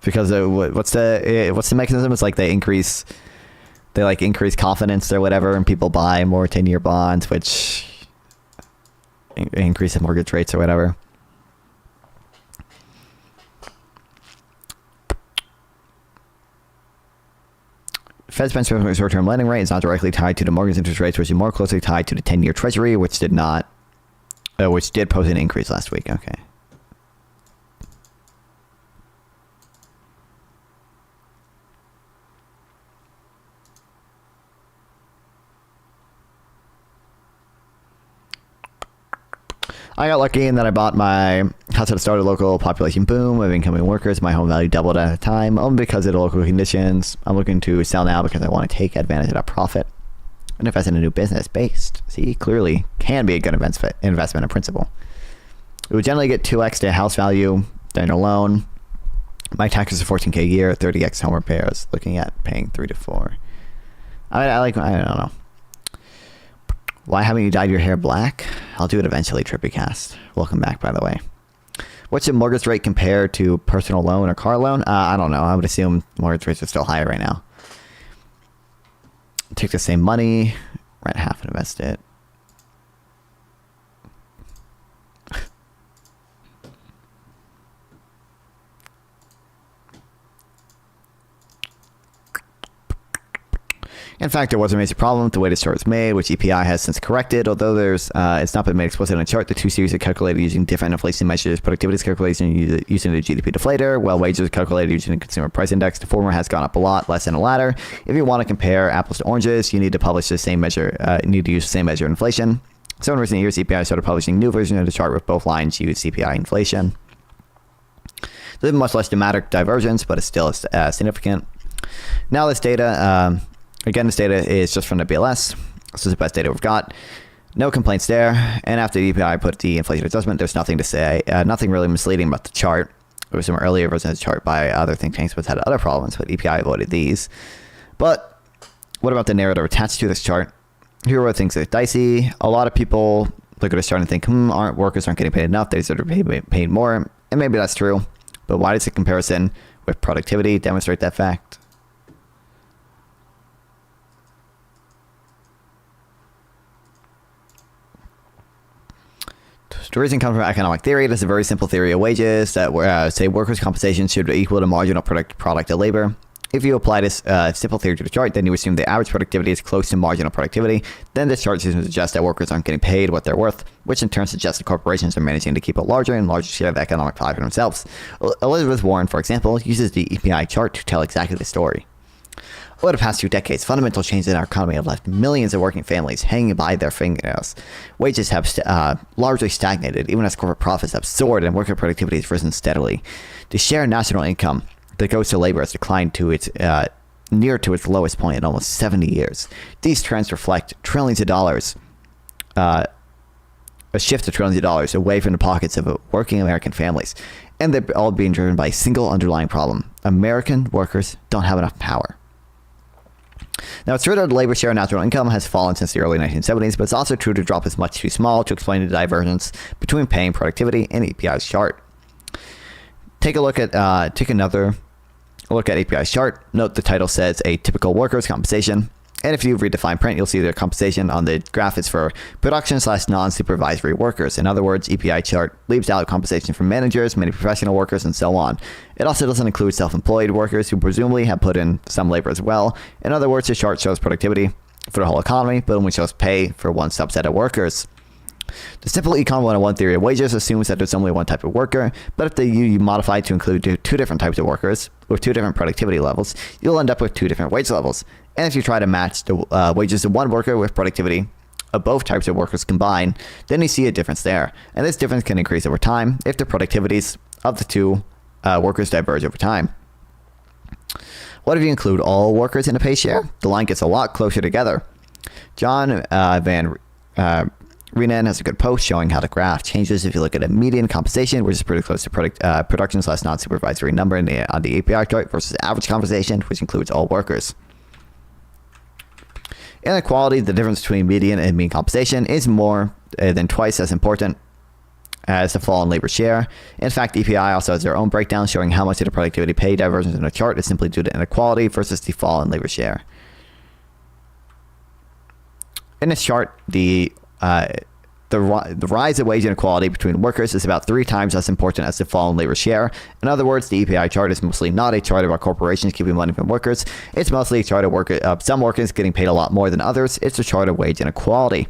because what's the mechanism? It's like they increase confidence or whatever, and people buy more 10-year bonds, which increase the mortgage rates or whatever. Fed's benchmark short-term lending rate is not directly tied to the mortgage interest rates, which is more closely tied to the 10-year Treasury, which did post an increase last week. Okay. I got lucky in that I bought my house at the start of local population boom of incoming workers. My home value doubled at a time, only because of the local conditions. I'm looking to sell now because I want to take advantage of that profit and invest in a new business based. See, clearly can be a good investment in principle. It would generally get 2x to house value, then a loan. My taxes are $14K a year, 30x home repairs. Looking at paying 3 to 4. I don't know. Why haven't you dyed your hair black? I'll do it eventually, TrippyCast. Welcome back, by the way. What's the mortgage rate compared to personal loan or car loan? I don't know. I would assume mortgage rates are still higher right now. Take the same money, rent half and invest it. In fact, there was a major problem with the way the chart was made, which EPI has since corrected. Although it's not been made explicit in the chart, the two series are calculated using different inflation measures. Productivity is calculated using the GDP deflator, while wages are calculated using the consumer price index. The former has gone up a lot, less than the latter. If you want to compare apples to oranges, you need to publish the same measure. You need to use the same measure of inflation. So in recent years, EPI started publishing new versions of the chart with both lines use CPI inflation. There's much less dramatic divergence, but it's still significant. Now this data. Again, this data is just from the BLS. This is the best data we've got. No complaints there. And after the EPI put the inflation adjustment, there's nothing to say. Nothing really misleading about the chart. There was some earlier versions of the chart by other think tanks which had other problems, but EPI avoided these. But what about the narrative attached to this chart? Here are things that are dicey. A lot of people look at this chart and think, workers aren't getting paid enough. They deserve to be paid more. And maybe that's true. But why does the comparison with productivity demonstrate that fact? The reason comes from economic theory. It is a very simple theory of wages that say workers' compensation should equal to marginal product of labor. If you apply this simple theory to the chart, then you assume the average productivity is close to marginal productivity. Then this chart seems to suggest that workers aren't getting paid what they're worth, which in turn suggests that corporations are managing to keep a larger and larger share of the economic pie for themselves. Elizabeth Warren, for example, uses the EPI chart to tell exactly the story. Over the past 2 decades, fundamental changes in our economy have left millions of working families hanging by their fingernails. Wages have largely stagnated, even as corporate profits have soared and worker productivity has risen steadily. The share of national income that goes to labor has declined to its near to its lowest point in almost 70 years. These trends reflect trillions of dollars, a shift of trillions of dollars away from the pockets of working American families, and they're all being driven by a single underlying problem: American workers don't have enough power. Now, it's true that the labor share of national income has fallen since the early 1970s, but it's also true the drop is much too small to explain the divergence between pay and productivity in EPI's chart. Take another look at API's chart. Note the title says a typical workers' compensation. And if you read the fine print, you'll see the compensation on the graph is for production/non-supervisory workers. In other words, EPI chart leaves out compensation for managers, many professional workers, and so on. It also doesn't include self-employed workers who presumably have put in some labor as well. In other words, the chart shows productivity for the whole economy, but only shows pay for one subset of workers. The simple Econ 101 theory of wages assumes that there's only one type of worker, but if you modify to include two different types of workers with two different productivity levels, you'll end up with two different wage levels. And if you try to match the wages of one worker with productivity of both types of workers combined, then you see a difference there. And this difference can increase over time if the productivities of the two workers diverge over time. What if you include all workers in a pay share? The line gets a lot closer together. John Van Renan has a good post showing how the graph changes if you look at a median compensation, which is pretty close to production/non-supervisory number on the API chart, versus average compensation, which includes all workers. Inequality, the difference between median and mean compensation, is more than twice as important as the fall in labor share. In fact, EPI also has their own breakdown showing how much of the productivity pay divergence in the chart is simply due to inequality versus the fall in labor share. In this chart, the rise of wage inequality between workers is about 3 times as important as the fall in labor share. In other words, the EPI chart is mostly not a chart about corporations keeping money from workers. It's mostly a chart of some workers getting paid a lot more than others. It's a chart of wage inequality.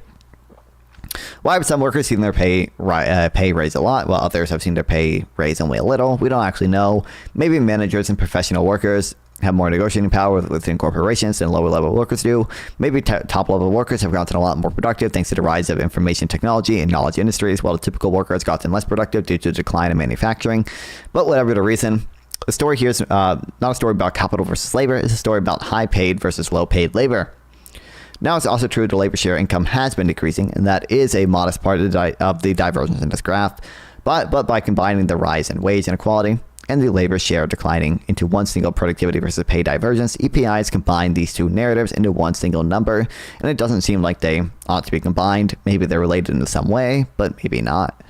Why have some workers seen their pay raise a lot, while others have seen their pay raise only a little? We don't actually know. Maybe managers and professional workers have more negotiating power within corporations than lower level workers do. Maybe top level workers have gotten a lot more productive thanks to the rise of information technology and knowledge industries, while the typical worker has gotten less productive due to the decline in manufacturing. But whatever the reason, the story here is not a story about capital versus labor. It's a story about high paid versus low paid labor. Now, it's also true the labor share income has been decreasing, and that is a modest part of the divergence in this graph. But by combining the rise in wage inequality and the labor share declining into one single productivity versus pay divergence, EPIs combine these two narratives into one single number, and it doesn't seem like they ought to be combined. Maybe they're related in some way, but maybe not.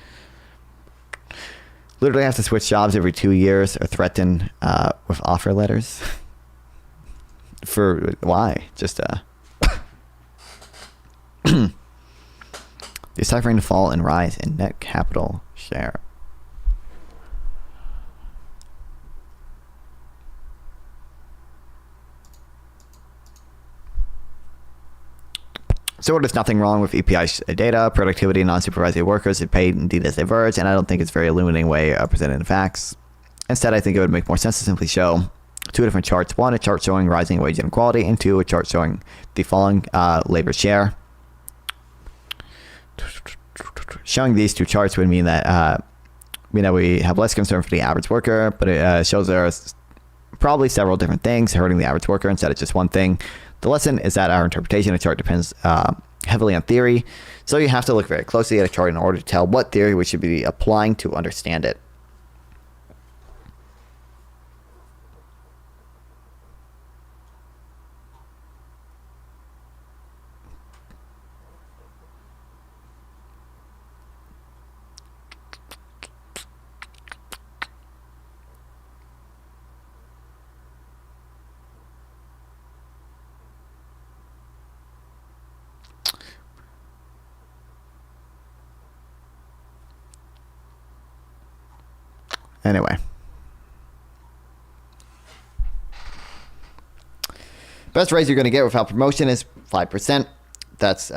Literally have to switch jobs every 2 years or threaten with offer letters. For why? Just deciphering the fall and rise in net capital share. So there's nothing wrong with EPI data. Productivity, non-supervisory workers are paid indeed as diverge, and I don't think it's a very illuminating way of presenting the facts. Instead, I think it would make more sense to simply show two different charts. One, a chart showing rising wage inequality, and two, a chart showing the falling labor share. Showing these two charts would mean that we have less concern for the average worker, but it shows there are probably several different things hurting the average worker instead of just one thing. The lesson is that our interpretation of the chart depends heavily on theory, so you have to look very closely at a chart in order to tell what theory we should be applying to understand it. Anyway, best raise you're going to get without promotion is 5%. That's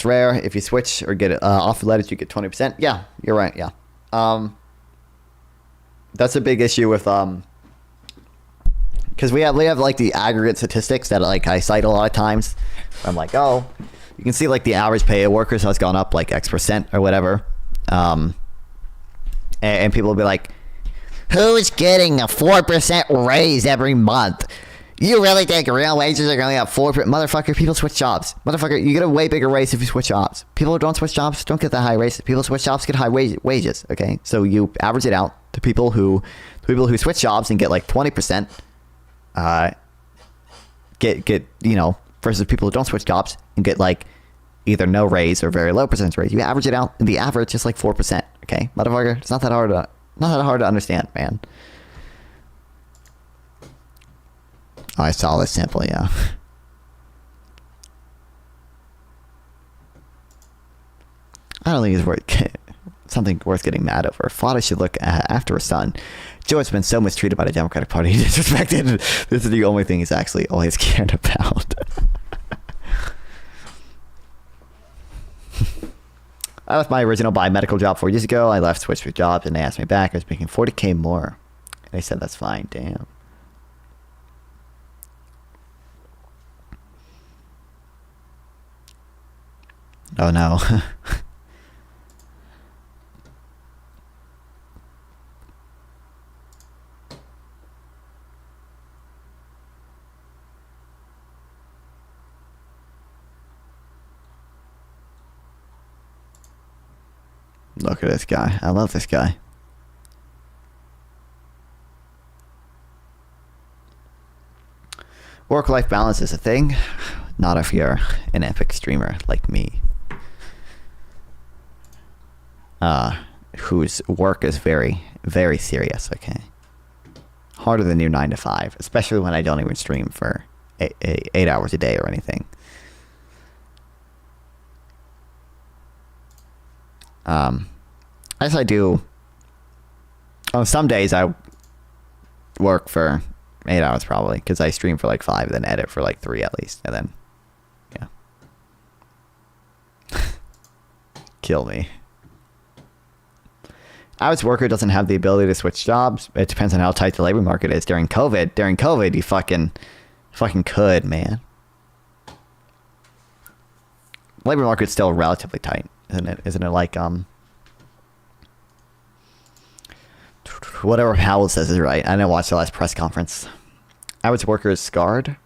rare. If you switch or get offer letters, you get 20%. Yeah, you're right. Yeah, that's a big issue with because we have like the aggregate statistics that like I cite a lot of times. I'm like, oh, you can see like the average pay of workers has gone up like X% or whatever. And people will be like, who's getting a 4% raise every month? You really think real wages are going to have 4%? Motherfucker, people switch jobs. Motherfucker, you get a way bigger raise if you switch jobs. People who don't switch jobs don't get that high raises. People who switch jobs get high wages, okay? So you average it out. The people who switch jobs and get like 20%, get versus people who don't switch jobs and get like either no raise or very low percentage raise. You average it out, and the average is like 4%. Okay, motherfucker, it's not that hard to understand, man. Oh, I saw this sample, yeah. I don't think it's something worth getting mad over. Father should look after a son. Joe has been so mistreated by the Democratic Party. He disrespected. This is the only thing he's actually always cared about. I left my original biomedical job 4 years ago. I left, switched for jobs, and they asked me back. I was making $40K more. And they said, that's fine. Damn. Oh, no. Look at this guy. I love this guy. Work-life balance is a thing. Not if you're an epic streamer like me. Whose work is very, very serious, okay? Harder than your 9 to 5. Especially when I don't even stream for 8 hours a day or anything. As I do, on some days I work for 8 hours probably, because I stream for like 5, then edit for like 3 at least, and then, yeah. Kill me. Average worker doesn't have the ability to switch jobs. It depends on how tight the labor market is. During COVID, you fucking could, man. Labor market's still relatively tight, isn't it? Isn't it like whatever Howell says is right. I didn't watch the last press conference. Average worker is scarred.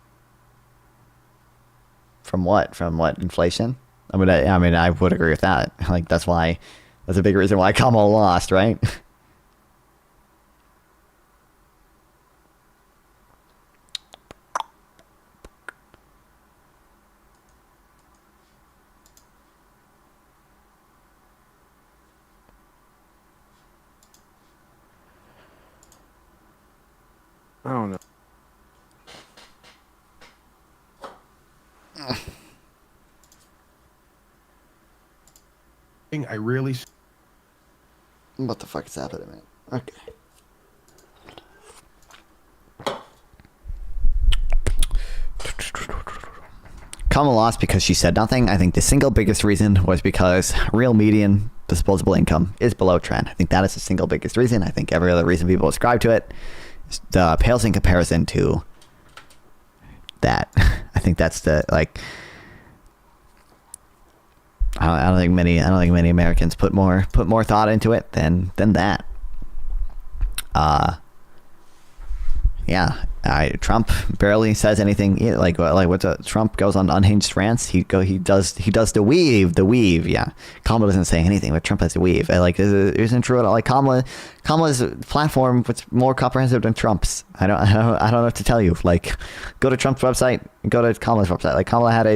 From what? From what? Inflation? I mean, I would agree with that. Like, that's a big reason why Kamala lost, right? I don't know. I really. What the fuck is happening, man? Okay. Kamala lost because she said nothing. I think the single biggest reason was because real median disposable income is below trend. I think that is the single biggest reason. I think every other reason people ascribe to it pales in comparison to that. I think that's the I don't think many Americans put more thought into it than that. Trump barely says anything. Trump goes on unhinged rants. He does the weave. Yeah, Kamala doesn't say anything, but Trump has the weave. Isn't true at all. Like Kamala's platform was more comprehensive than Trump's. I don't know what to tell you. Like, go to Trump's website, go to Kamala's website. Like Kamala had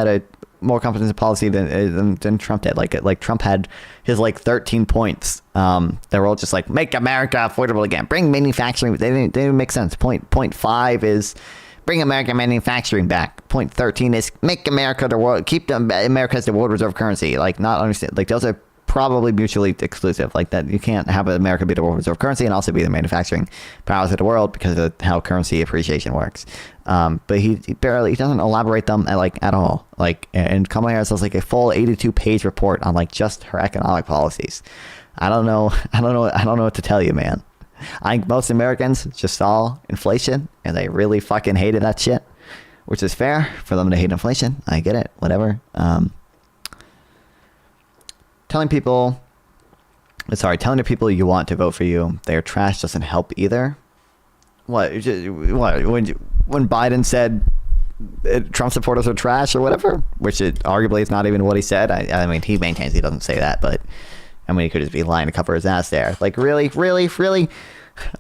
a more comprehensive policy than Trump did. Like Trump had his 13 points. They were all just like, make America affordable again, bring manufacturing. They didn't make sense. Point 5 is bring American manufacturing back. Point 13 is make America the world, keep America as the world reserve currency. Like, not understand. Like, those are probably mutually exclusive. Like, that you can't have America be the world reserve currency and also be the manufacturing powers of the world because of how currency appreciation works. But he doesn't elaborate them at all. And Kamala Harris has a full 82-page report on just her economic policies. I don't know what to tell you, man. I think most Americans just saw inflation and they really fucking hated that shit, which is fair for them to hate inflation. I get it, whatever. Telling the people you want to vote for you they're trash doesn't help either. When Biden said Trump supporters are trash or whatever, which arguably is not even what he said. I mean, he maintains he doesn't say that, but I mean, he could just be lying to cover his ass there. Really?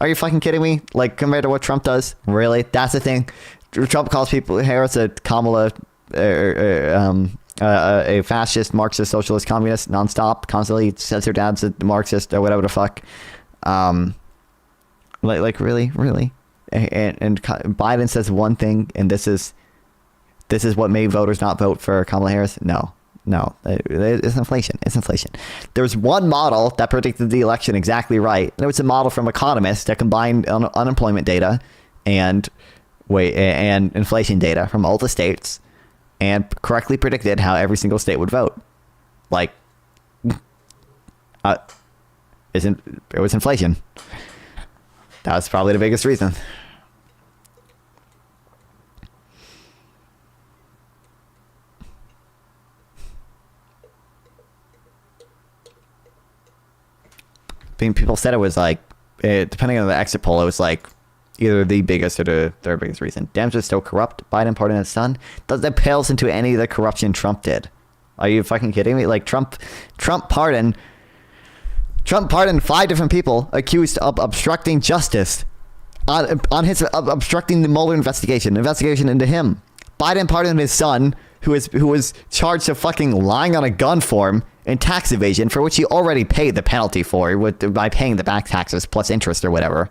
Are you fucking kidding me? Compared to what Trump does? Really? That's the thing. Trump calls Harris a Kamala, a fascist, Marxist, socialist, communist, nonstop, constantly says her dad's a Marxist or whatever the fuck. Really? And Biden says one thing, and this is what made voters not vote for Kamala Harris. No, it's inflation. There's one model that predicted the election exactly right. It was a model from economists that combined unemployment data and inflation data from all the states and correctly predicted how every single state would vote. It was inflation. That was probably the biggest reason. People said it was depending on the exit poll, it was either the biggest or the third biggest reason. Dems are still corrupt. Biden pardoned his son. That pales into any of the corruption Trump did. Are you fucking kidding me? Trump pardoned 5 different people accused of obstructing justice on his obstructing the Mueller investigation into him. Biden pardoned his son, who was charged of fucking lying on a gun form and tax evasion, for which he already paid the penalty for by paying the back taxes plus interest or whatever.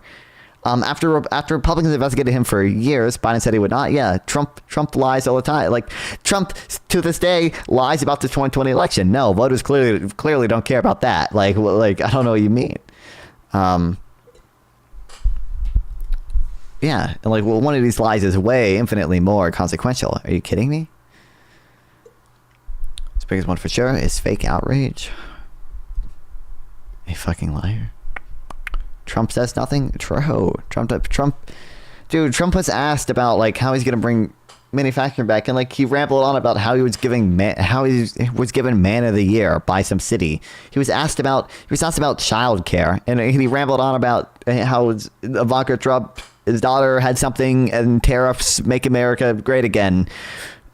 After Republicans investigated him for years, Biden said he would not. Yeah, Trump lies all the time. Trump to this day lies about the 2020 election. No, voters clearly don't care about that. I don't know what you mean. Yeah, and one of these lies is infinitely more consequential. Are you kidding me? The biggest one for sure is fake outrage. A fucking liar. Trump says nothing. True. Trump, dude. Trump was asked about like how he's gonna bring manufacturing back, and like he rambled on about how he was given man of the year by some city. He was asked about childcare, and he rambled on about how Ivanka Trump, his daughter, had something, and tariffs make America great again.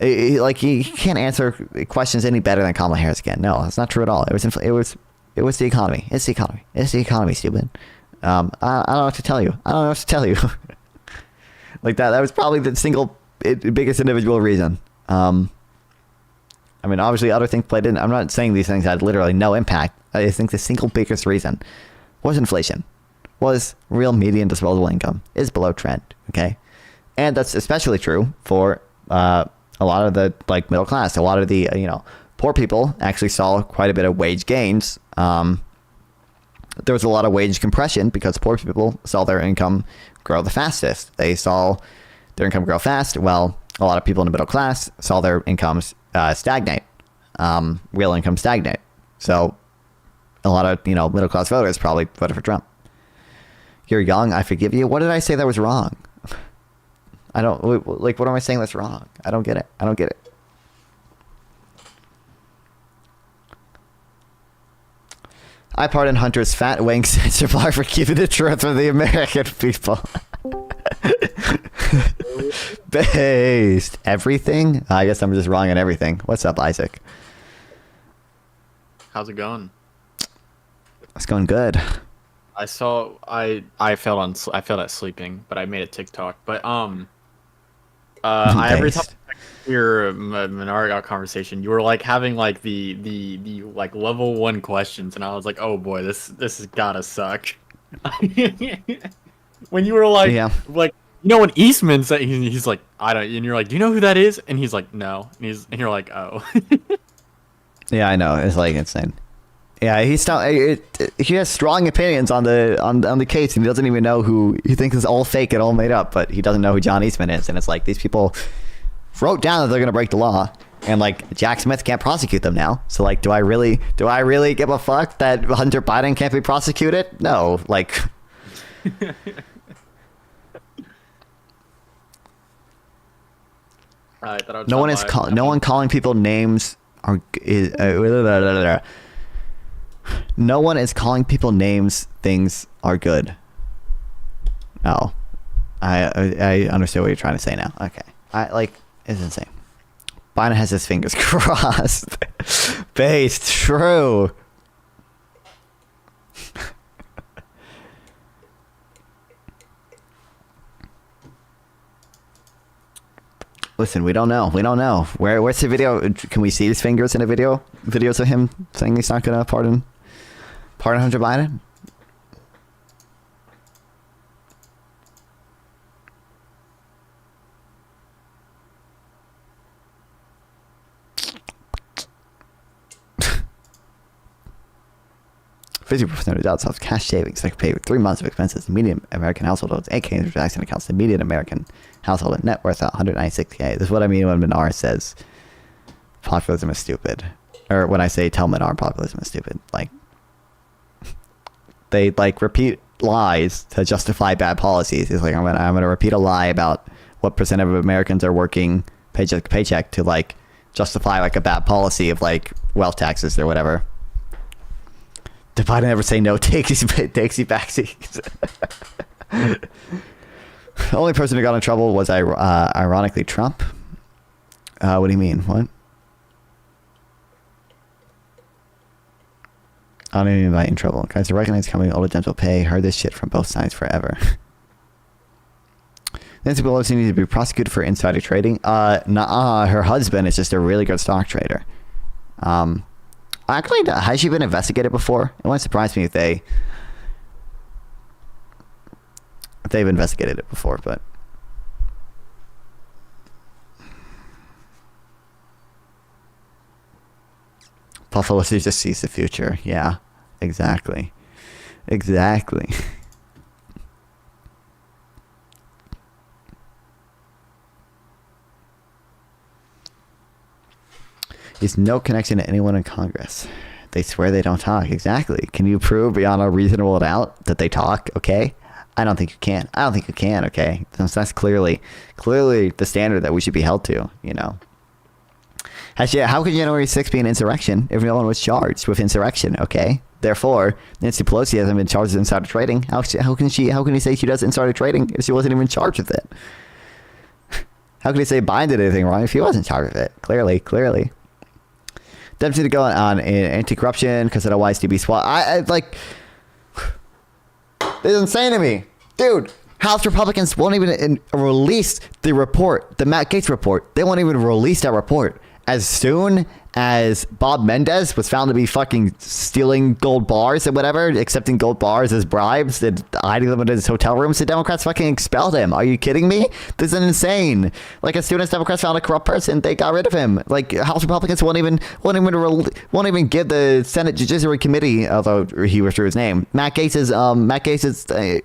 He can't answer questions any better than Kamala Harris again. No, that's not true at all. It was the economy. It's the economy. It's the economy, stupid. I don't know what to tell you. Like that was probably the single biggest individual reason. I mean, obviously other things played in. I'm not saying these things had literally no impact. I think the single biggest reason was inflation, was real median disposable income is below trend. Okay. And that's especially true for a lot of the like middle class. A lot of the poor people actually saw quite a bit of wage gains. There was a lot of wage compression because poor people saw their income grow the fastest. They saw their income grow fast. Well, a lot of people in the middle class saw their incomes stagnate, real income stagnate. So a lot of middle class voters probably voted for Trump. You're young, I forgive you. What did I say that was wrong? I don't like. What am I saying that's wrong? I don't get it. I pardon Hunter's fat wing censorship for keeping the truth for the American people. Based everything. I guess I'm just wrong on everything. What's up, Isaac? How's it going? It's going good. I failed at sleeping, but I made a TikTok. But every time your Menarga conversation, you were like having like the like level 1 questions, and I was like, oh boy, this has gotta suck. When you were like, when Eastman said he's like, I don't, and you're like, do you know who that is? And he's like, no, and you're like, oh. Yeah, I know. It's like insane. Yeah, he has strong opinions on the case, and he doesn't even know who he thinks is all fake and all made up, but he doesn't know who John Eastman is. And it's like these people wrote down that they're gonna break the law, and like Jack Smith can't prosecute them now. So like, do I really give a fuck that Hunter Biden can't be prosecuted? No, like. No one calling people names no one is calling people names things are good. Oh, I understand what you're trying to say now. Okay, it's insane. Biden has his fingers crossed. Based true. Listen, we don't know. Where's the video? Can we see his fingers in a video? Videos of him saying he's not gonna pardon Hunter Biden? %50% of adults have cash savings that can pay 3 months of expenses. The median American household owns 8K in transaction accounts. The median American household net worth $196K. This is what I mean when Minar says populism is stupid, or when I say tell Minar populism is stupid. Like they repeat lies to justify bad policies. It's like I'm gonna repeat a lie about what percent of Americans are working paycheck to paycheck to like justify like a bad policy of like wealth taxes or whatever. Did Biden ever say no taxi backseats? The only person who got in trouble was ironically Trump. What do you mean? What? I don't even invite in trouble. Guys, I recognize coming old gentle pay. Heard this shit from both sides forever. Nancy Pelosi needs to be prosecuted for insider trading. Nah, her husband is just a really good stock trader. Actually, has she been investigated before? It wouldn't surprise me if they've investigated it before, but Buffalo just sees the future. Yeah, exactly. There's no connection to anyone in Congress. They swear they don't talk. Exactly. Can you prove beyond a reasonable doubt that they talk? Okay. I don't think you can. I don't think you can. Okay. That's clearly the standard that we should be held to, you know. Actually, how could January 6th be an insurrection if no one was charged with insurrection? Okay. Therefore, Nancy Pelosi hasn't been charged with insider trading. How can you say she does insider trading if she wasn't even charged with it? How can you say Biden did anything wrong if he wasn't charged with it? Clearly. Deputy to go on anti-corruption because of the YSDB swat. I like. It's insane to me, dude. House Republicans won't even release the report, the Matt Gaetz report. They won't even release that report. As soon as Bob Mendez was found to be fucking stealing gold bars and whatever, accepting gold bars as bribes and hiding them in his hotel rooms, the Democrats fucking expelled him. Are you kidding me? This is insane. Like, as soon as Democrats found a corrupt person, they got rid of him. Like, House Republicans won't even give the Senate Judiciary Committee, although he withdrew his name, Matt Gaetz's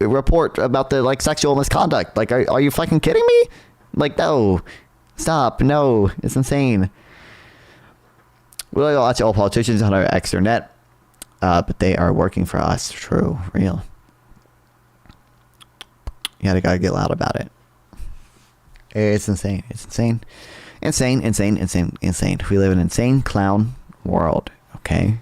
report about the like sexual misconduct. Like, are you fucking kidding me? Like, no, stop, no, it's insane. We like to watch all politicians on our externet, but they are working for us. True, real. You gotta get loud about it. It's insane. It's insane. Insane. We live in an insane clown world. Okay.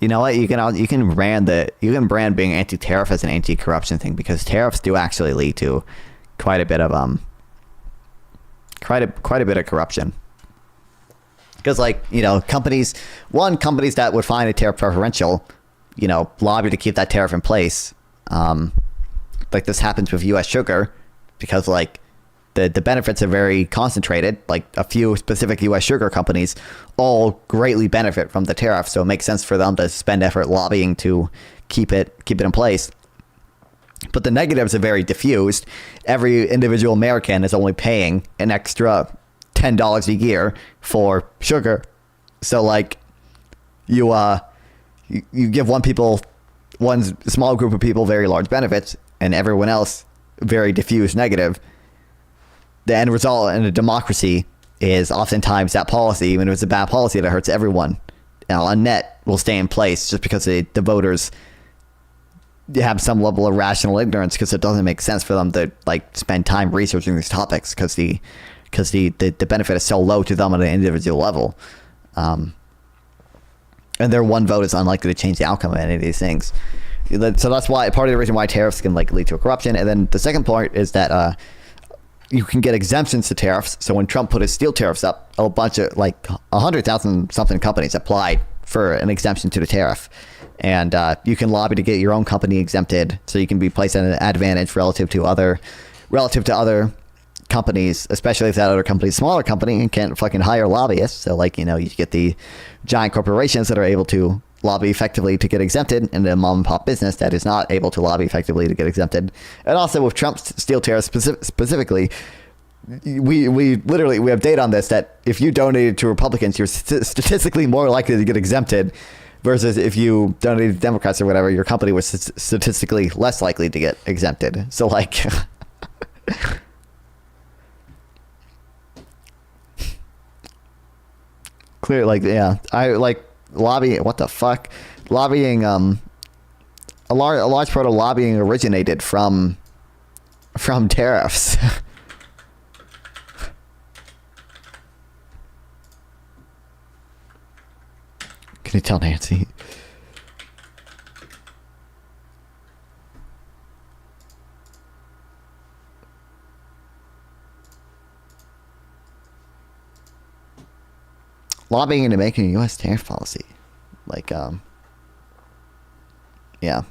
You know what? You can brand being anti-tariff as an anti-corruption thing, because tariffs do actually lead to quite a bit of corruption. Because, like, you know, companies that would find a tariff preferential, you know, lobby to keep that tariff in place. Like this happens with U.S. sugar, because like the benefits are very concentrated. Like a few specific U.S. sugar companies all greatly benefit from the tariff, so it makes sense for them to spend effort lobbying to keep it in place. But the negatives are very diffused. Every individual American is only paying an extra $10 a year for sugar. So like you give one small group of people very large benefits and everyone else very diffuse negative. The end result in a democracy is oftentimes that policy, even if it's a bad policy that hurts everyone, on net will stay in place just because the voters have some level of rational ignorance, because it doesn't make sense for them to like spend time researching these topics, because the benefit is so low to them at an individual level. And their one vote is unlikely to change the outcome of any of these things. So that's why part of the reason why tariffs can like lead to a corruption. And then the second part is that you can get exemptions to tariffs. So when Trump put his steel tariffs up, a bunch of like 100,000 something companies applied for an exemption to the tariff. And you can lobby to get your own company exempted, so you can be placed at an advantage relative to other companies, especially if that other company is a smaller company and can't fucking hire lobbyists. So like, you know, you get the giant corporations that are able to lobby effectively to get exempted, and the mom and pop business that is not able to lobby effectively to get exempted. And also with Trump's steel tariffs specifically, we have data on this, that if you donated to Republicans, you're statistically more likely to get exempted, versus if you donated to Democrats or whatever, your company was statistically less likely to get exempted. So like clear, like, yeah, I like lobbying. What the fuck? Lobbying. A large part of lobbying originated from tariffs. Can you tell Nancy? Lobbying into making a U.S. tariff policy. Like, yeah.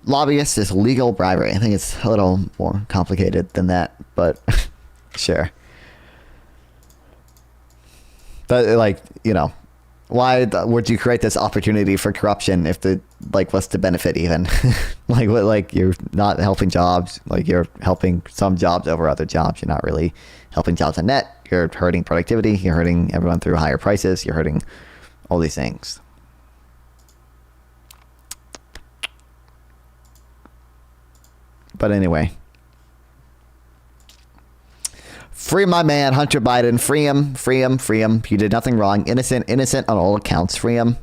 Lobbyist is legal bribery. I think it's a little more complicated than that, but sure. But like, you know, why would you create this opportunity for corruption if what's the benefit even? like you're not helping jobs, like you're helping some jobs over other jobs. You're not really helping jobs on net. You're hurting productivity. You're hurting everyone through higher prices. You're hurting all these things. But anyway, free my man, Hunter Biden. Free him, free him, free him. He did nothing wrong. Innocent, innocent on all accounts. Free him.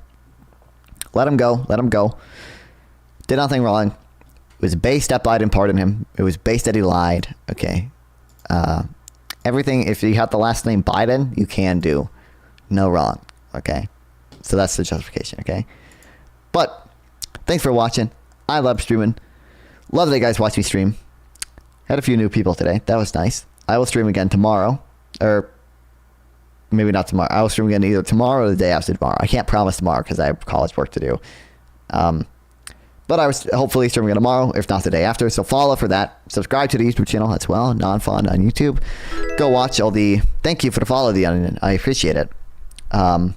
Let him go. Let him go. Did nothing wrong. It was based that Biden pardoned him. It was based that he lied. Okay. Everything, if you have the last name Biden, you can do no wrong. Okay. So that's the justification. Okay. But thanks for watching. I love streaming. Love that you guys watch me stream. Had a few new people today. That was nice. I will stream again tomorrow. Or maybe not tomorrow. I will stream again either tomorrow or the day after tomorrow. I can't promise tomorrow because I have college work to do. But I was hopefully streaming again tomorrow, if not the day after. So follow for that. Subscribe to the YouTube channel as well. Non-fun on YouTube. Go watch all the... Thank you for the follow, The Onion. I appreciate it. Yeah,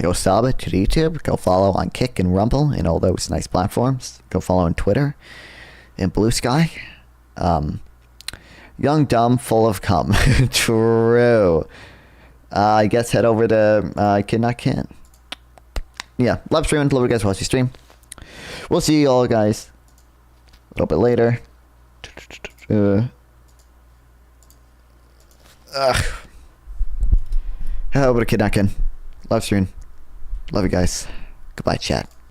go sub it to YouTube. Go follow on Kick and Rumble and all those nice platforms. Go follow on Twitter and Blue Sky. Young, dumb, full of cum. True. I guess head over to Kid Not Kin. Yeah, love streaming. Love you guys watch you stream. We'll see you all guys a little bit later. Head over to Kid Not Kin. Love streaming. Love you guys. Goodbye, chat.